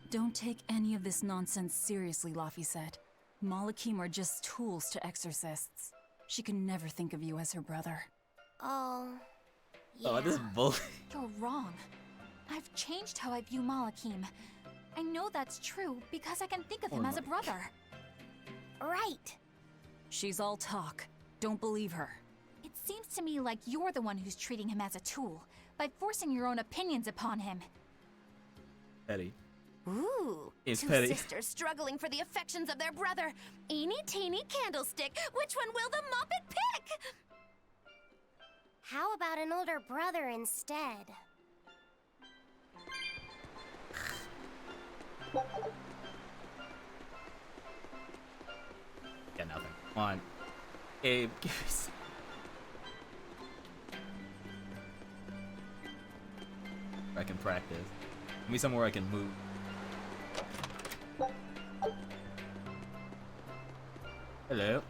Speaker 8: Don't take any of this nonsense seriously, Laphicet. Malakim are just tools to exorcists. She can never think of you as her brother.
Speaker 3: Oh, yeah.
Speaker 2: Oh, this bully.
Speaker 4: You're wrong. I've changed how I view Malakim. I know that's true because I can think of him as a brother.
Speaker 3: Right.
Speaker 8: She's all talk. Don't believe her.
Speaker 4: It seems to me like you're the one who's treating him as a tool, by forcing your own opinions upon him.
Speaker 2: Petty.
Speaker 5: Ooh,
Speaker 2: It's
Speaker 5: two
Speaker 2: petty.
Speaker 5: sisters struggling for the affections of their brother. Eeny teeny candlestick. Which one will the Muppet pick?
Speaker 3: How about an older brother instead?
Speaker 2: Yeah, nothing. Come on. Abe, give me some. I can practice. Give me somewhere I can move. Hello.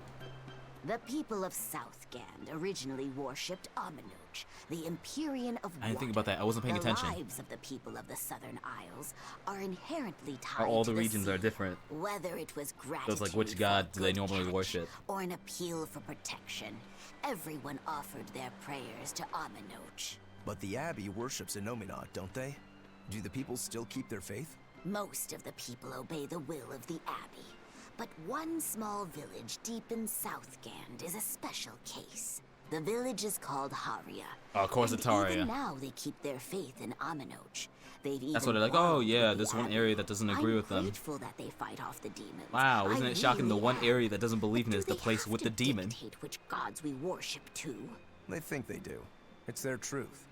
Speaker 14: The people of Southgand originally worshipped Aminoch, the Empyrean of
Speaker 2: I didn't think about that. I wasn't paying attention.
Speaker 14: The lives of the people of the Southern Isles are inherently tied
Speaker 2: All
Speaker 14: to
Speaker 2: the regions
Speaker 14: sea.
Speaker 2: are different.
Speaker 14: Whether it was gratitude
Speaker 2: So it's like, which
Speaker 14: for
Speaker 2: god
Speaker 14: a
Speaker 2: do they
Speaker 14: good
Speaker 2: normally
Speaker 14: catch
Speaker 2: worship?
Speaker 14: or an appeal for protection, everyone offered their prayers to Aminoch.
Speaker 7: But the Abbey worships Innominat, don't they? Do the people still keep their faith?
Speaker 14: Most of the people obey the will of the Abbey. But one small village deep in Southgand is a special case. The village is called Haria.
Speaker 2: Oh, of course it's
Speaker 14: and
Speaker 2: Haria.
Speaker 14: Even now they keep their faith in Aminoch. They've
Speaker 2: That's
Speaker 14: even
Speaker 2: what they're like, oh
Speaker 14: quarreled
Speaker 2: yeah,
Speaker 14: with
Speaker 2: there's
Speaker 14: the
Speaker 2: one
Speaker 14: Abbey.
Speaker 2: area that doesn't agree
Speaker 14: I'm
Speaker 2: with them.
Speaker 14: grateful that they fight off the demons.
Speaker 2: Wow, isn't
Speaker 14: I
Speaker 2: it shocking? The
Speaker 14: really
Speaker 2: one
Speaker 14: am.
Speaker 2: area that doesn't believe in
Speaker 14: But
Speaker 2: it is
Speaker 14: do
Speaker 2: the
Speaker 14: they
Speaker 2: place
Speaker 14: have
Speaker 2: with
Speaker 14: to
Speaker 2: the demon.
Speaker 14: dictate which gods we worship too?
Speaker 7: They think they do. It's their truth.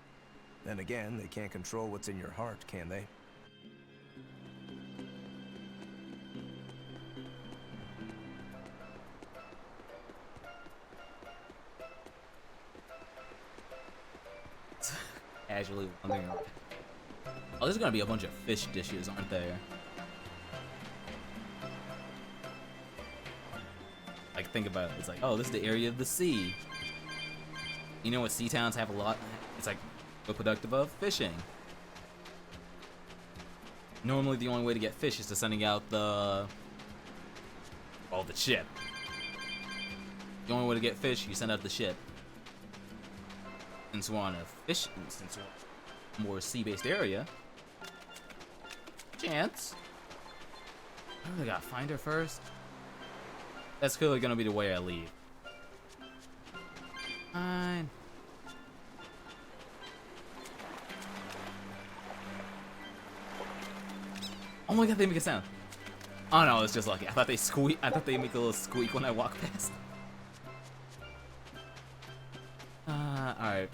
Speaker 7: Then again, they can't control what's in your heart, can they?
Speaker 2: Casually wondering. Oh, there's gonna be a bunch of fish dishes, aren't there? Like, think about it. It's like, oh, this is the area of the sea. You know what sea towns have a lot? It's like, so productive of fishing. Normally, the only way to get fish is to sending out the ship. The only way to get fish, you send out the ship. Since we're on a fish, since we're a more sea-based area, chance. I really gotta find her first. That's clearly gonna be the way I leave. Fine. Oh my god, they make a sound. Oh no, it's just lucky. I thought they squeak. I thought they make a little squeak when I walk past. Alright.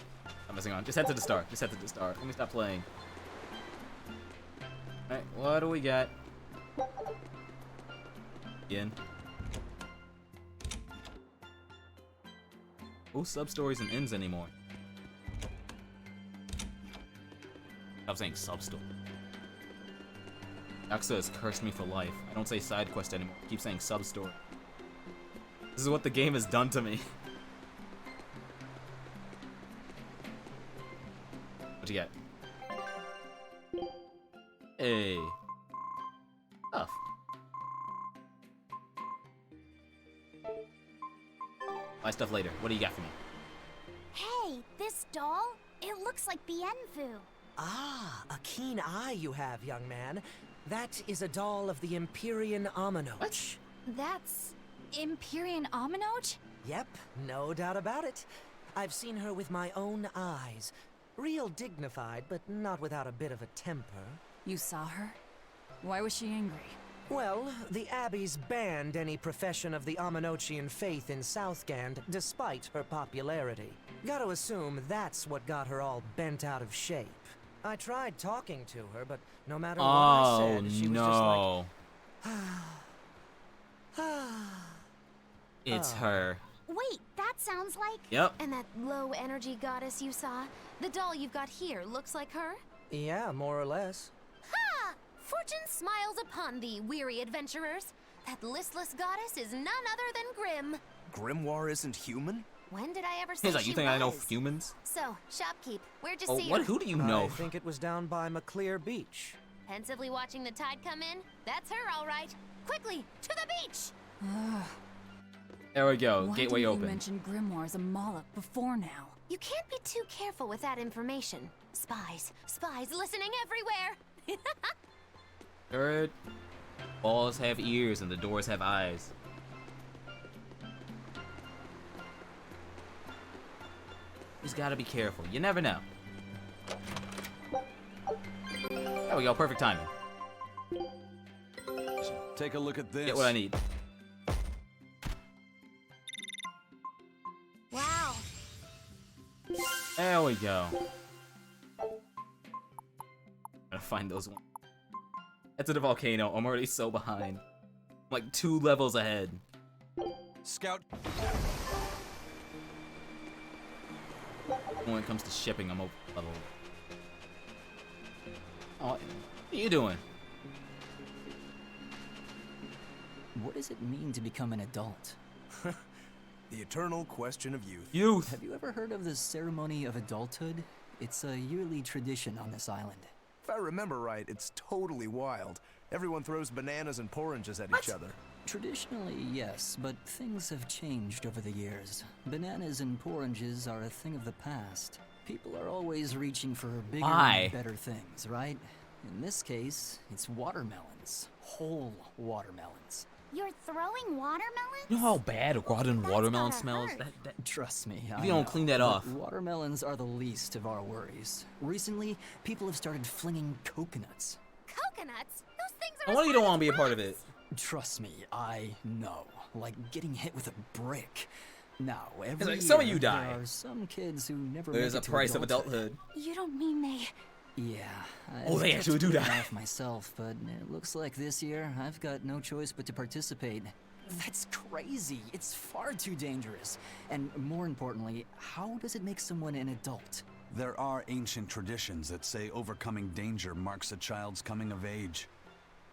Speaker 2: I'm messing on. Just head to the start. Just head to the start. Let me stop playing. Alright, what do we got? Again. No sub-stories and ends anymore. Stop saying sub-story. Yakuza has cursed me for life. I don't say side quest anymore. I keep saying sub-story. This is what the game has done to me. What'd you get? Hey. Stuff. Buy stuff later. What do you got for me?
Speaker 10: Hey, this doll? It looks like Bienfu.
Speaker 12: Ah, a keen eye you have, young man. That is a doll of the Empyrean Aminoch.
Speaker 4: That's Empyrean Aminoch?
Speaker 12: Yep, no doubt about it. I've seen her with my own eyes. Real dignified, but not without a bit of a temper.
Speaker 8: You saw her? Why was she angry?
Speaker 12: Well, the Abbeys banned any profession of the Aminochian faith in Southgand, despite her popularity. Gotta assume that's what got her all bent out of shape. I tried talking to her, but no matter what I said, she was just like...
Speaker 2: It's her.
Speaker 5: Wait, that sounds like...
Speaker 2: Yep.
Speaker 5: And that low-energy goddess you saw? The doll you've got here looks like her?
Speaker 12: Yeah, more or less.
Speaker 5: Ha! Fortune smiles upon thee, weary adventurers. That listless goddess is none other than Grim.
Speaker 7: Grimoire isn't human?
Speaker 5: When did I ever say
Speaker 2: He's like,
Speaker 5: she
Speaker 2: you think I know
Speaker 5: was?
Speaker 2: humans?
Speaker 5: So, shopkeep, where'd you
Speaker 2: Oh,
Speaker 5: see
Speaker 2: what?
Speaker 5: her?
Speaker 2: Who do you know?
Speaker 12: I think it was down by McClear Beach.
Speaker 5: Pensively watching the tide come in? That's her, all right. Quickly, to the beach!
Speaker 2: There we go.
Speaker 8: Why
Speaker 2: Gateway
Speaker 8: didn't
Speaker 2: open.
Speaker 8: you mention Grimoire as a Moloch before now?
Speaker 5: You can't be too careful with that information. Spies listening everywhere!
Speaker 2: Third, walls have ears and the doors have eyes. He's gotta be careful. You never know. There we go. Perfect timing.
Speaker 6: Take a look at this.
Speaker 2: Get what I need.
Speaker 10: Wow.
Speaker 2: There we go. Gotta find those ones. That's at a volcano. I'm already so behind. I'm like 2 levels ahead.
Speaker 6: Scout.
Speaker 2: When it comes to shipping, I'm over level. Oh, what are you doing?
Speaker 11: What does it mean to become an adult?
Speaker 7: The eternal question of youth.
Speaker 2: Youth!
Speaker 11: Have you ever heard of the ceremony of adulthood? It's a yearly tradition on this island.
Speaker 7: If I remember right, it's totally wild. Everyone throws bananas and oranges at each other.
Speaker 11: Traditionally, yes, but things have changed over the years. Bananas and oranges are a thing of the past. People are always reaching for bigger and better things, right? In this case, it's watermelons. Whole watermelons.
Speaker 10: You're throwing watermelons?
Speaker 2: You know how bad rotten watermelon smells?
Speaker 11: Trust me,
Speaker 2: if you don't clean that off.
Speaker 11: Watermelons are the least of our worries. Recently, people have started flinging coconuts.
Speaker 5: Coconuts? Those things
Speaker 2: I
Speaker 5: are
Speaker 2: wonder you don't want to be a part of it.
Speaker 11: Trust me, I know. Like getting hit with a brick. Now, every
Speaker 2: like, some of
Speaker 11: year,
Speaker 2: you die.
Speaker 11: There are some kids who never
Speaker 2: There's
Speaker 11: make
Speaker 2: a
Speaker 11: it to
Speaker 2: price of adulthood.
Speaker 4: You don't mean they...
Speaker 11: Yeah.
Speaker 2: Oh, they actually do die.
Speaker 11: Off myself, but it looks like this year I've got no choice but to participate. That's crazy. It's far too dangerous. And more importantly, how does it make someone an adult?
Speaker 6: There are ancient traditions that say overcoming danger marks a child's coming of age.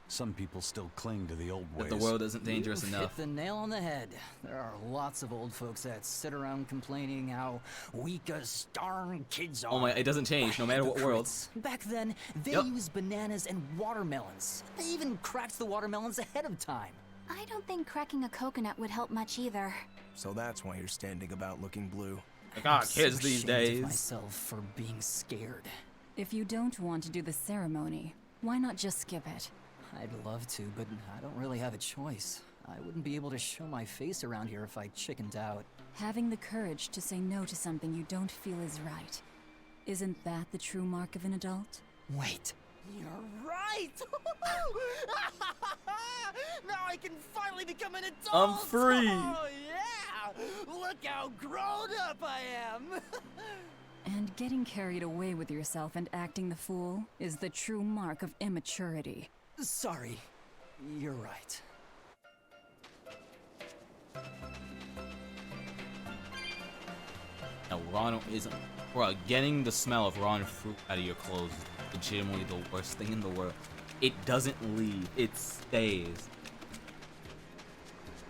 Speaker 6: Some people still cling to the old ways.
Speaker 2: But the world isn't dangerous
Speaker 11: You've
Speaker 2: enough.
Speaker 11: hit the nail on the head. There are lots of old folks that sit around complaining how weak as darn kids are.
Speaker 2: Oh my, it doesn't change no matter what world.
Speaker 11: Back then, they used bananas and watermelons. They even cracked the watermelons ahead of time.
Speaker 4: I don't think cracking a coconut would help much either.
Speaker 7: So that's why you're standing about looking blue.
Speaker 2: Like, ah,
Speaker 11: I'm
Speaker 2: kids
Speaker 11: so
Speaker 2: these
Speaker 11: ashamed of
Speaker 2: days.
Speaker 11: myself for being scared.
Speaker 8: If you don't want to do the ceremony, why not just skip it?
Speaker 11: I'd love to, but I don't really have a choice. I wouldn't be able to show my face around here if I chickened out.
Speaker 8: Having the courage to say no to something you don't feel is right. Isn't that the true mark of an adult?
Speaker 11: Wait.
Speaker 12: You're right! Now I can finally become an adult!
Speaker 2: I'm free!
Speaker 12: Oh, yeah! Look how grown up I am!
Speaker 8: And getting carried away with yourself and acting the fool is the true mark of immaturity.
Speaker 11: Sorry. You're right.
Speaker 2: No, raw isn't. Bro, getting the smell of raw fruit out of your clothes is legitimately the worst thing in the world. It doesn't leave. It stays.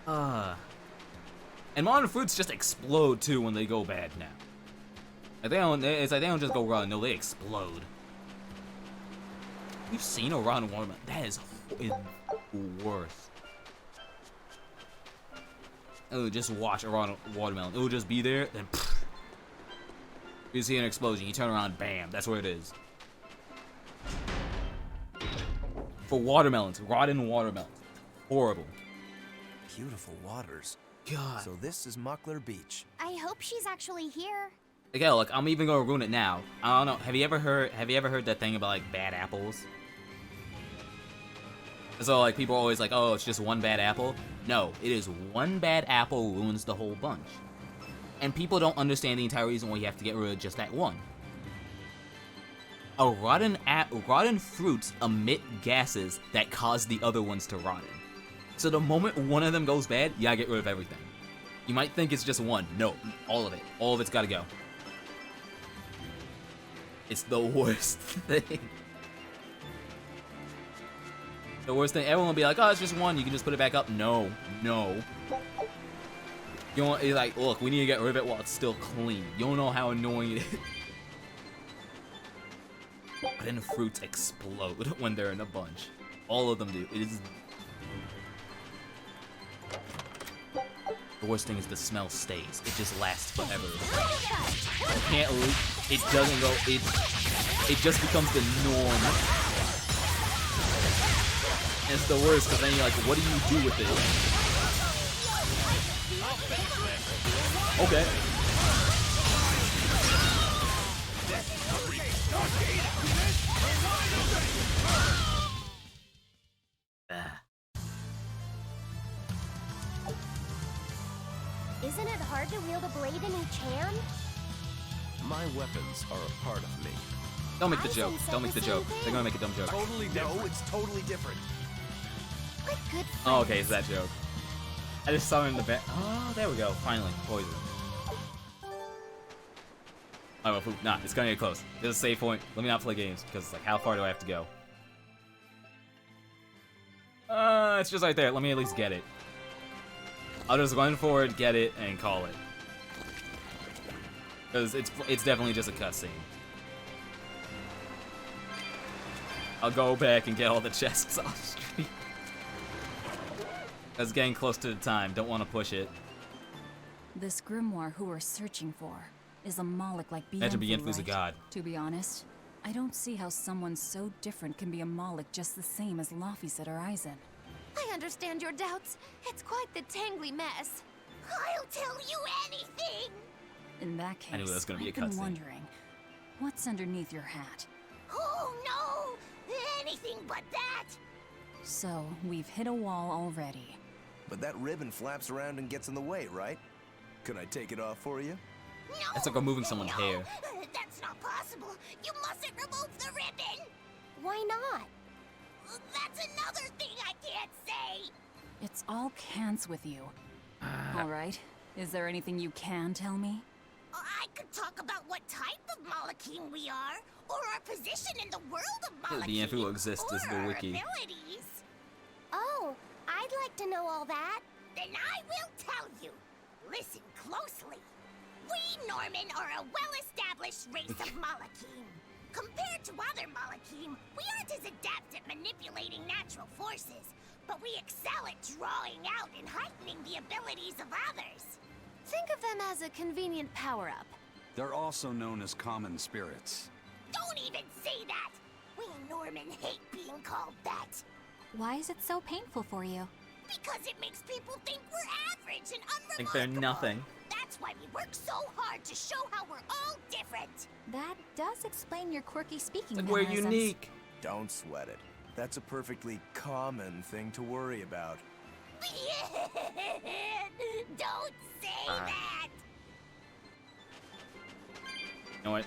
Speaker 2: And raw fruits just explode too when they go bad now. Like they don't. It's like they don't just go raw. No, they explode. You've seen a rotten watermelon? That is worse. Oh, just watch a rotten watermelon. It will just be there, then you see an explosion. You turn around, bam. That's where it is. For watermelons, rotten watermelons, horrible.
Speaker 7: Beautiful waters.
Speaker 2: God.
Speaker 7: So this is Muckler Beach.
Speaker 3: I hope she's actually here.
Speaker 2: Okay, look, I'm even gonna ruin it now. I don't know. Have you ever heard that thing about like bad apples? So like people are always like, oh, it's just one bad apple. No, it is one bad apple ruins the whole bunch. And people don't understand the entire reason why you have to get rid of just that one. Rotten fruits emit gases that cause the other ones to rotten. So the moment one of them goes bad, you gotta get rid of everything. You might think it's just one. No, all of it. All of it's gotta go. It's the worst thing. The worst thing. Everyone will be like, oh, it's just one. You can just put it back up. No, no. You want? You're like, look, we need to get rid of it while it's still clean. You don't know how annoying it is. But then fruits explode when they're in a bunch. All of them do. It is. The worst thing is the smell stays. It just lasts forever. You can't leave. It doesn't go. It just becomes the norm. And it's the worst because then you're like, what do you do with it? Okay.
Speaker 3: Isn't it hard to wield a blade in each hand?
Speaker 20: My weapons are a part of me.
Speaker 2: Don't make the joke. Don't make the joke. They're gonna make a dumb joke.
Speaker 7: Totally different. No, it's totally different.
Speaker 3: What good
Speaker 2: Oh, okay, it's that joke. I just saw it in the back. Oh, there we go. Finally, poison. Oh, well, poop. Nah, it's gonna get close. There's a save point. Let me not play games because, like, how far do I have to go? It's just right there. Let me at least get it. I'll just run forward, get it, and call it. Because it's definitely just a cutscene. I'll go back and get all the chests off street. That's getting close to the time. Don't want to push it.
Speaker 8: This grimoire who we're searching for is a Moloch like Bienfu,
Speaker 2: Imagine Bienfu's a
Speaker 8: right?
Speaker 2: god.
Speaker 8: To be honest, I don't see how someone so different can be a Moloch just the same as Laphicet or Eisen.
Speaker 5: I understand your doubts. It's quite the tangly mess.
Speaker 3: I'll tell you anything.
Speaker 8: In that case,
Speaker 2: I knew that was gonna be a
Speaker 8: I've been
Speaker 2: cutscene.
Speaker 8: wondering, what's underneath your hat?
Speaker 3: Oh no! Anything but that!
Speaker 8: So, we've hit a wall already.
Speaker 7: But that ribbon flaps around and gets in the way, right? Can I take it off for you?
Speaker 3: No!
Speaker 2: That's like removing someone's hair.
Speaker 3: That's not possible! You mustn't remove the ribbon! Why not? That's another thing I can't say!
Speaker 8: It's all cans with you. Alright, is there anything you can tell me?
Speaker 3: I could talk about what type of Malachim we are, or our position in the world of Malachim,
Speaker 2: Bienfu exists
Speaker 3: or
Speaker 2: is the
Speaker 3: our
Speaker 2: wiki.
Speaker 3: abilities. Oh, I'd like to know all that. Then I will tell you. Listen closely. We Norman are a well-established race of Malachim. Compared to other Malachim, we aren't as adept at manipulating natural forces, but we excel at drawing out and heightening the abilities of others.
Speaker 5: Think of them as a convenient power-up.
Speaker 6: They're also known as common spirits.
Speaker 3: Don't even say that! We Norman hate being called that.
Speaker 4: Why is it so painful for you?
Speaker 3: Because it makes people think we're average and unremarkable.
Speaker 2: Think they're nothing.
Speaker 3: That's why we work so hard to show how we're all different.
Speaker 4: That does explain your quirky speaking
Speaker 2: Like we're
Speaker 4: mannerisms.
Speaker 2: unique.
Speaker 7: Don't sweat it. That's a perfectly common thing to worry about.
Speaker 3: Don't say that!
Speaker 2: You know what?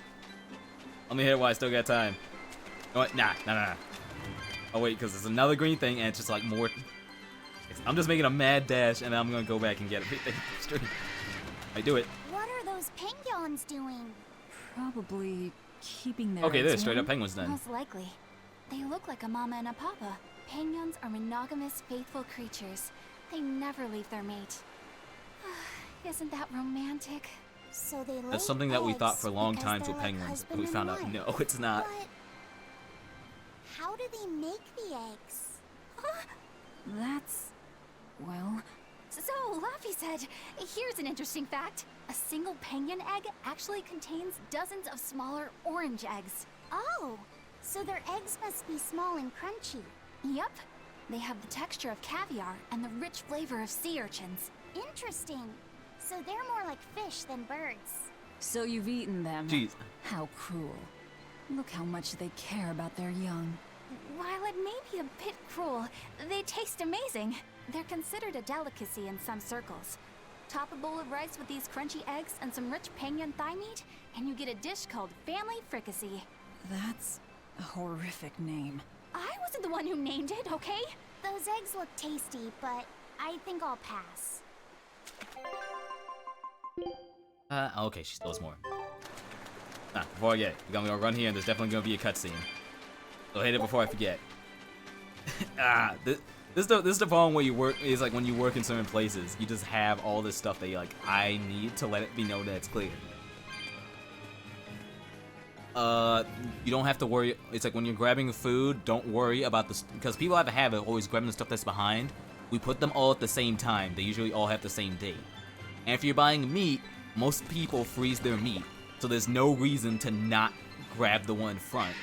Speaker 2: Let me hit it while I still got time. You know what? Nah. Oh wait, because there's another green thing and it's just like more. I'm just making a mad dash and then I'm gonna go back and get everything off the street. I do it.
Speaker 3: What are those penguins doing?
Speaker 8: Probably keeping their
Speaker 2: Okay,
Speaker 8: eggs
Speaker 2: there's straight up
Speaker 8: warm?
Speaker 2: penguins then.
Speaker 4: Most likely. They look like a mama and a papa. Penguins are monogamous, faithful creatures. They never leave their mate. Isn't that romantic?
Speaker 3: So they
Speaker 2: That's something that we thought for a long time with penguins, but we found out no, it's not.
Speaker 3: how do they make the eggs?
Speaker 4: That's... well... So, Laffy said, here's an interesting fact. A single penguin egg actually contains dozens of smaller orange eggs.
Speaker 3: Oh, so their eggs must be small and crunchy.
Speaker 4: Yep. They have the texture of caviar and the rich flavor of sea urchins.
Speaker 3: Interesting. So they're more like fish than birds.
Speaker 8: So you've eaten them.
Speaker 2: Jeez.
Speaker 8: How cruel. Look how much they care about their young.
Speaker 4: While it may be a bit cruel, they taste amazing. They're considered a delicacy in some circles. Top a bowl of rice with these crunchy eggs and some rich penguin thigh meat, and you get a dish called family fricassee.
Speaker 8: That's a horrific name.
Speaker 4: I wasn't the one who named it, okay?
Speaker 3: Those eggs look tasty, but I think I'll pass.
Speaker 2: Okay, she still has more. Before I get, we're gonna run here and there's definitely gonna be a cutscene. So hit it before I forget. This is the problem where you work, is like when you work in certain places, you just have all this stuff that you're like, I need to let it be known that it's clear. You don't have to worry, it's like when you're grabbing food, don't worry about this, because people have a habit of always grabbing the stuff that's behind. We put them all at the same time, they usually all have the same date. And if you're buying meat, most people freeze their meat, so there's no reason to not grab the one in front.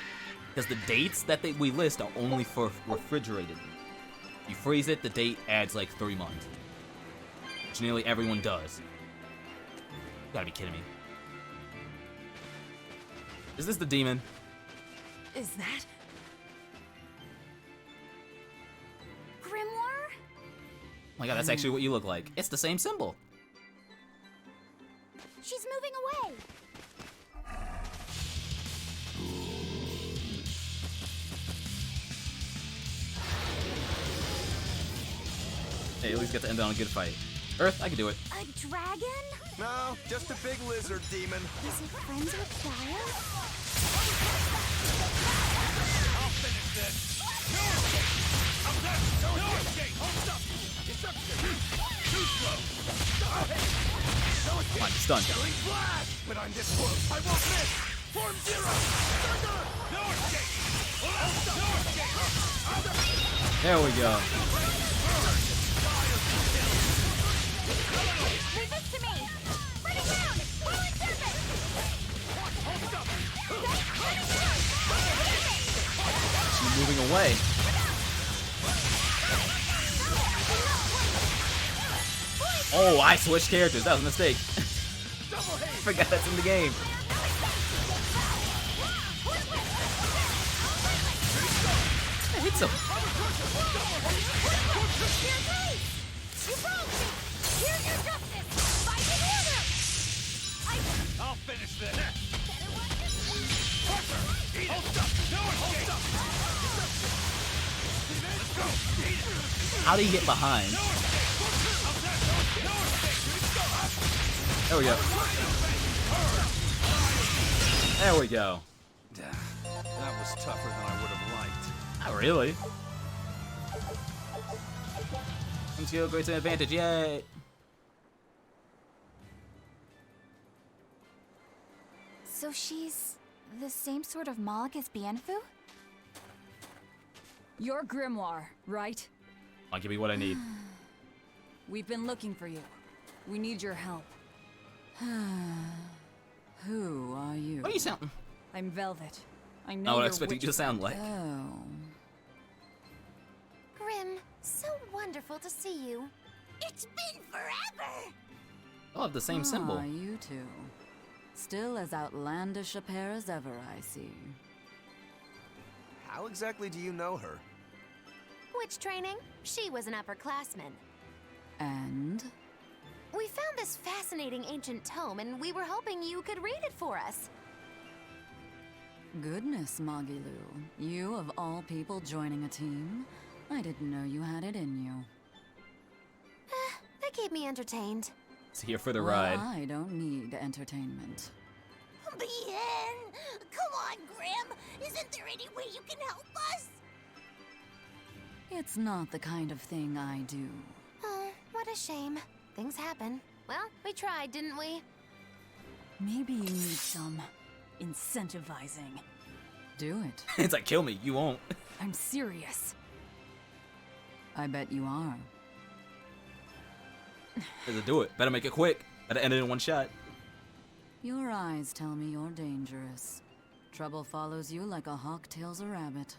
Speaker 2: Because the dates that we list are only for refrigerated meat. You freeze it, the date adds like 3 months. Which nearly everyone does. You gotta be kidding me. Is this the demon?
Speaker 8: Is that?
Speaker 3: Grimoire?
Speaker 2: Oh my god, that's actually what you look like. It's the same symbol.
Speaker 3: She's moving away.
Speaker 2: Hey, at least get to end on a good fight. Earth, I can do it.
Speaker 3: A dragon?
Speaker 7: No, just a big lizard demon.
Speaker 3: Is it friends with Gaia?
Speaker 19: I'll finish this. No escape! I'm dead! No escape! Hold up! It's up to you! Too slow! No escape!
Speaker 2: Come on, you're stunned.
Speaker 19: Killing flash! But I'm this close, I won't miss! Form zero! Thunder! No escape! No escape!
Speaker 2: There we go.
Speaker 4: Leave this to me! Bring it down! Rolling surface!
Speaker 2: She's moving away. Oh, I switched characters. That was a mistake. Forgot that's in the game. I hit some.
Speaker 19: I'll finish this!
Speaker 2: How do you get behind? There we go. There we go.
Speaker 6: That was tougher than I would have liked.
Speaker 2: Not really. Let's go, great advantage, yay!
Speaker 4: So she's the same sort of Moloch as Bienfu?
Speaker 8: You're Grimoire, right?
Speaker 2: I'll give you what I need.
Speaker 8: We've been looking for you. We need your help. Who are you?
Speaker 2: What are you sounding?
Speaker 8: I'm Velvet. I know
Speaker 2: Not what I
Speaker 8: you're
Speaker 2: expected you to sound like.
Speaker 8: Oh.
Speaker 5: Grim, so wonderful to see you.
Speaker 3: It's been forever!
Speaker 2: I'll have the same symbol.
Speaker 8: You two. Still as outlandish a pair as ever, I see.
Speaker 7: How exactly do you know her?
Speaker 5: Witch training? She was an upperclassman.
Speaker 8: And?
Speaker 5: We found this fascinating ancient tome, and we were hoping you could read it for us.
Speaker 8: Goodness, Magilu. You, of all people, joining a team? I didn't know you had it in you.
Speaker 5: They keep me entertained.
Speaker 2: It's here for the
Speaker 8: Well,
Speaker 2: ride.
Speaker 8: I don't need entertainment.
Speaker 3: Bien! Come on, Grim! Isn't there any way you can help us?
Speaker 8: It's not the kind of thing I do.
Speaker 5: Oh, what a shame. Things happen. Well, we tried, didn't we?
Speaker 8: Maybe you need some incentivizing. Do it.
Speaker 2: It's like, kill me, you won't.
Speaker 8: I'm serious. I bet you are.
Speaker 2: Better do it. Better make it quick. Better end it in one shot.
Speaker 8: Your eyes tell me you're dangerous. Trouble follows you like a hawk tails a rabbit.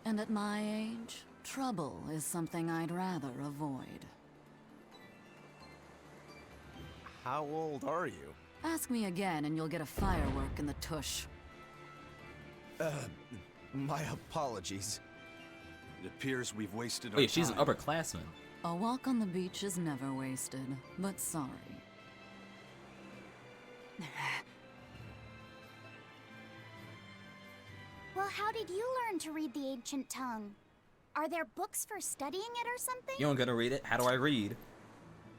Speaker 8: And at my age, trouble is something I'd rather avoid.
Speaker 7: How old are you?
Speaker 8: Ask me again and you'll get a firework in the tush.
Speaker 7: My apologies.
Speaker 6: It appears we've wasted our
Speaker 2: Wait, she's an
Speaker 6: time.
Speaker 2: upperclassman.
Speaker 8: A walk on the beach is never wasted, but sorry.
Speaker 3: Well, how did you learn to read the ancient tongue? Are there books for studying it or something?
Speaker 2: You don't gonna read it? How do I read?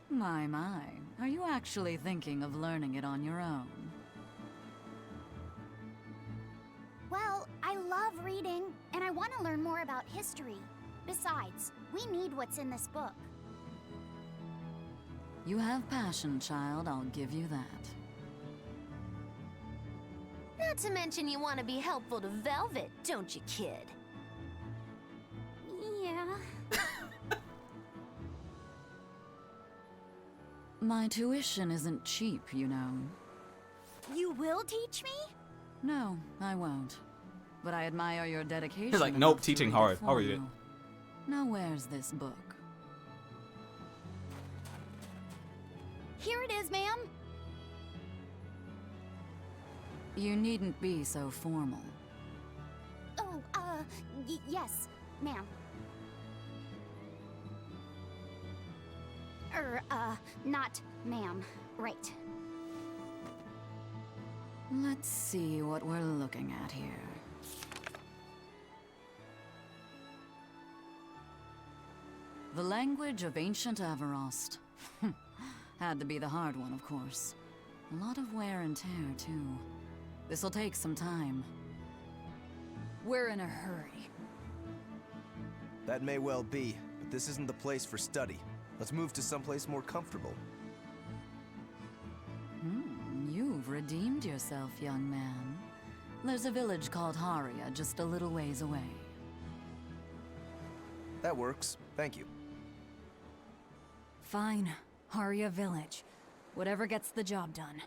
Speaker 8: My, are you actually thinking of learning it on your own?
Speaker 3: Well, I love reading, and I want to learn more about history. Besides, we need what's in this book.
Speaker 8: You have passion, child, I'll give you that.
Speaker 5: Not to mention you want to be helpful to Velvet, don't you, kid?
Speaker 3: Yeah.
Speaker 8: My tuition isn't cheap, you know.
Speaker 3: You will teach me?
Speaker 8: No, I won't. But I admire your dedication.
Speaker 2: He's like, nope,
Speaker 8: enough to
Speaker 2: teaching
Speaker 8: read it
Speaker 2: hard.
Speaker 8: for
Speaker 2: I'll read it.
Speaker 8: you. Now where's this book?
Speaker 3: Here it is, ma'am.
Speaker 8: You needn't be so formal.
Speaker 3: Oh, yes, ma'am. Not ma'am. Right.
Speaker 8: Let's see what we're looking at here. The language of ancient Averost. Had to be the hard one, of course. A lot of wear and tear, too. This'll take some time. We're in a hurry.
Speaker 7: That may well be, but this isn't the place for study. Let's move to someplace more comfortable.
Speaker 8: You've redeemed yourself, young man. There's a village called Haria just a little ways away.
Speaker 7: That works. Thank you.
Speaker 8: Fine. Haria Village. Whatever gets the job done.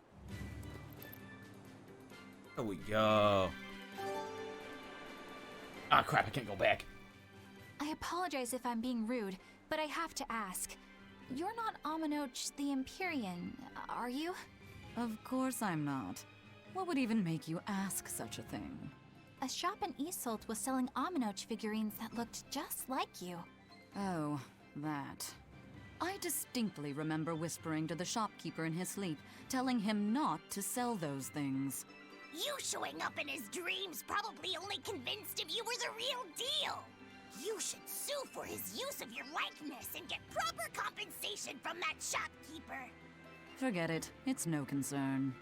Speaker 2: There we go. Ah, crap, I can't go back.
Speaker 4: I apologize if I'm being rude, but I have to ask. You're not Aminoch the Empyrean, are you?
Speaker 8: Of course I'm not. What would even make you ask such a thing?
Speaker 4: A shop in Isolt was selling Aminoch figurines that looked just like you.
Speaker 8: Oh, that. I distinctly remember whispering to the shopkeeper in his sleep, telling him not to sell those things.
Speaker 3: You showing up in his dreams probably only convinced him you were the real deal. You should sue for his use of your likeness and get proper compensation from that shopkeeper.
Speaker 8: Forget it. It's no concern.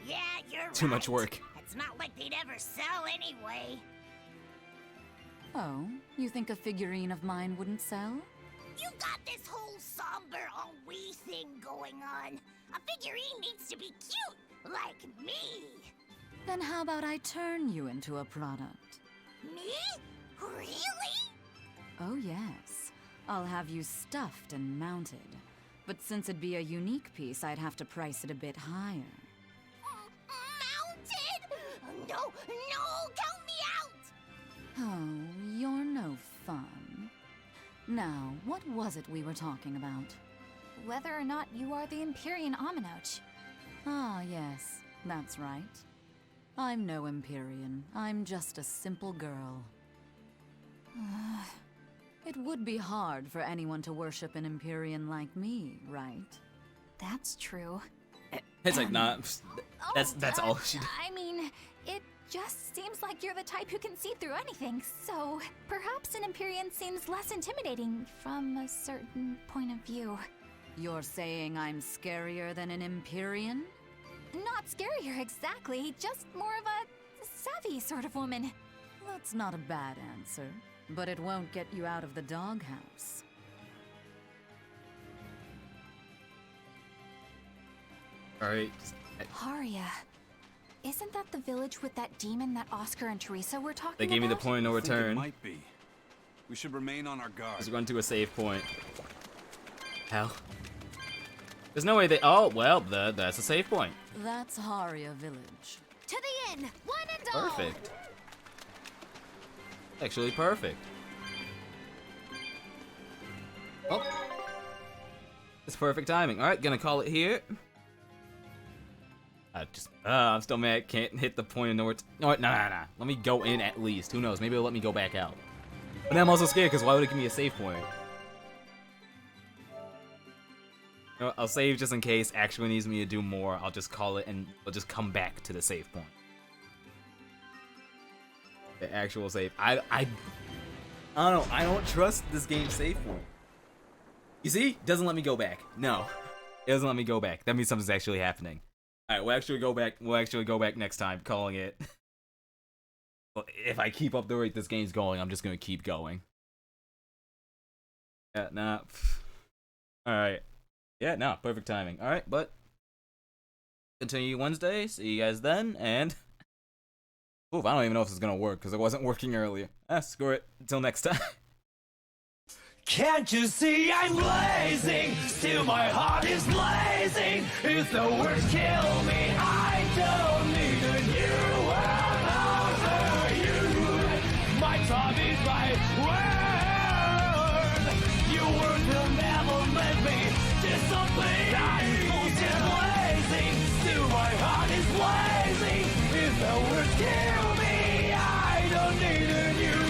Speaker 3: Yeah, you're right.
Speaker 2: Too much work.
Speaker 3: It's not like they'd ever sell anyway.
Speaker 8: Oh, you think a figurine of mine wouldn't sell?
Speaker 3: You got this whole somber, ennui thing going on. A figurine needs to be cute, like me.
Speaker 8: Then how about I turn you into a product?
Speaker 3: Me? Really?
Speaker 8: Oh yes. I'll have you stuffed and mounted. But since it'd be a unique piece, I'd have to price it a bit higher.
Speaker 3: Mounted? No, count me out!
Speaker 8: Oh, you're no fun. Now, what was it we were talking about?
Speaker 4: Whether or not you are the Empyrean Aminoch.
Speaker 8: Ah, yes, that's right. I'm no Empyrean. I'm just a simple girl. It would be hard for anyone to worship an Empyrean like me, right?
Speaker 4: That's true.
Speaker 2: It's like, nah, that's all she did.
Speaker 4: I mean, it just seems like you're the type who can see through anything, so perhaps an Empyrean seems less intimidating from a certain point of view.
Speaker 8: You're saying I'm scarier than an Empyrean?
Speaker 4: Not scarier exactly, just more of a savvy sort of woman.
Speaker 8: That's not a bad answer, but it won't get you out of the doghouse.
Speaker 2: Alright.
Speaker 4: Haria. Isn't that the village with that demon that Oscar and Teresa were talking about?
Speaker 2: They gave me the point of no
Speaker 6: I think
Speaker 2: return.
Speaker 6: It might be. We should remain on our guard.
Speaker 2: Let's run to a save point. Hell. There's no way they. Oh, well, that's a save point.
Speaker 8: That's Haria Village.
Speaker 5: To the inn, one and all.
Speaker 2: Perfect. Actually, perfect. Oh. It's perfect timing. Alright, gonna call it here. I'm still mad. Can't hit the point of no return. No, nah. Let me go in at least. Who knows? Maybe it'll let me go back out. But then I'm also scared because why would it give me a save point? You know, I'll save just in case actually needs me to do more. I'll just call it and I'll just come back to the save point. The actual save. I don't know. I don't trust this game's save point. You see? Doesn't let me go back. No. It doesn't let me go back. That means something's actually happening. Alright, we'll actually go back. We'll actually go back next time, calling it. If I keep up the rate this game's going, I'm just gonna keep going. Yeah, nah. Alright. Yeah, no, perfect timing. Alright, but continue Wednesday. See you guys then, and oof, I don't even know if this is gonna work because it wasn't working earlier. Screw it. Until next time.
Speaker 1: Can't you see I'm blazing? Still my heart is blazing. If the words kill me, I don't need a new world over you. My time is my word. Your word will never let me disobey. I'm still blazing. Still my heart is blazing. If the words kill me, I don't need a new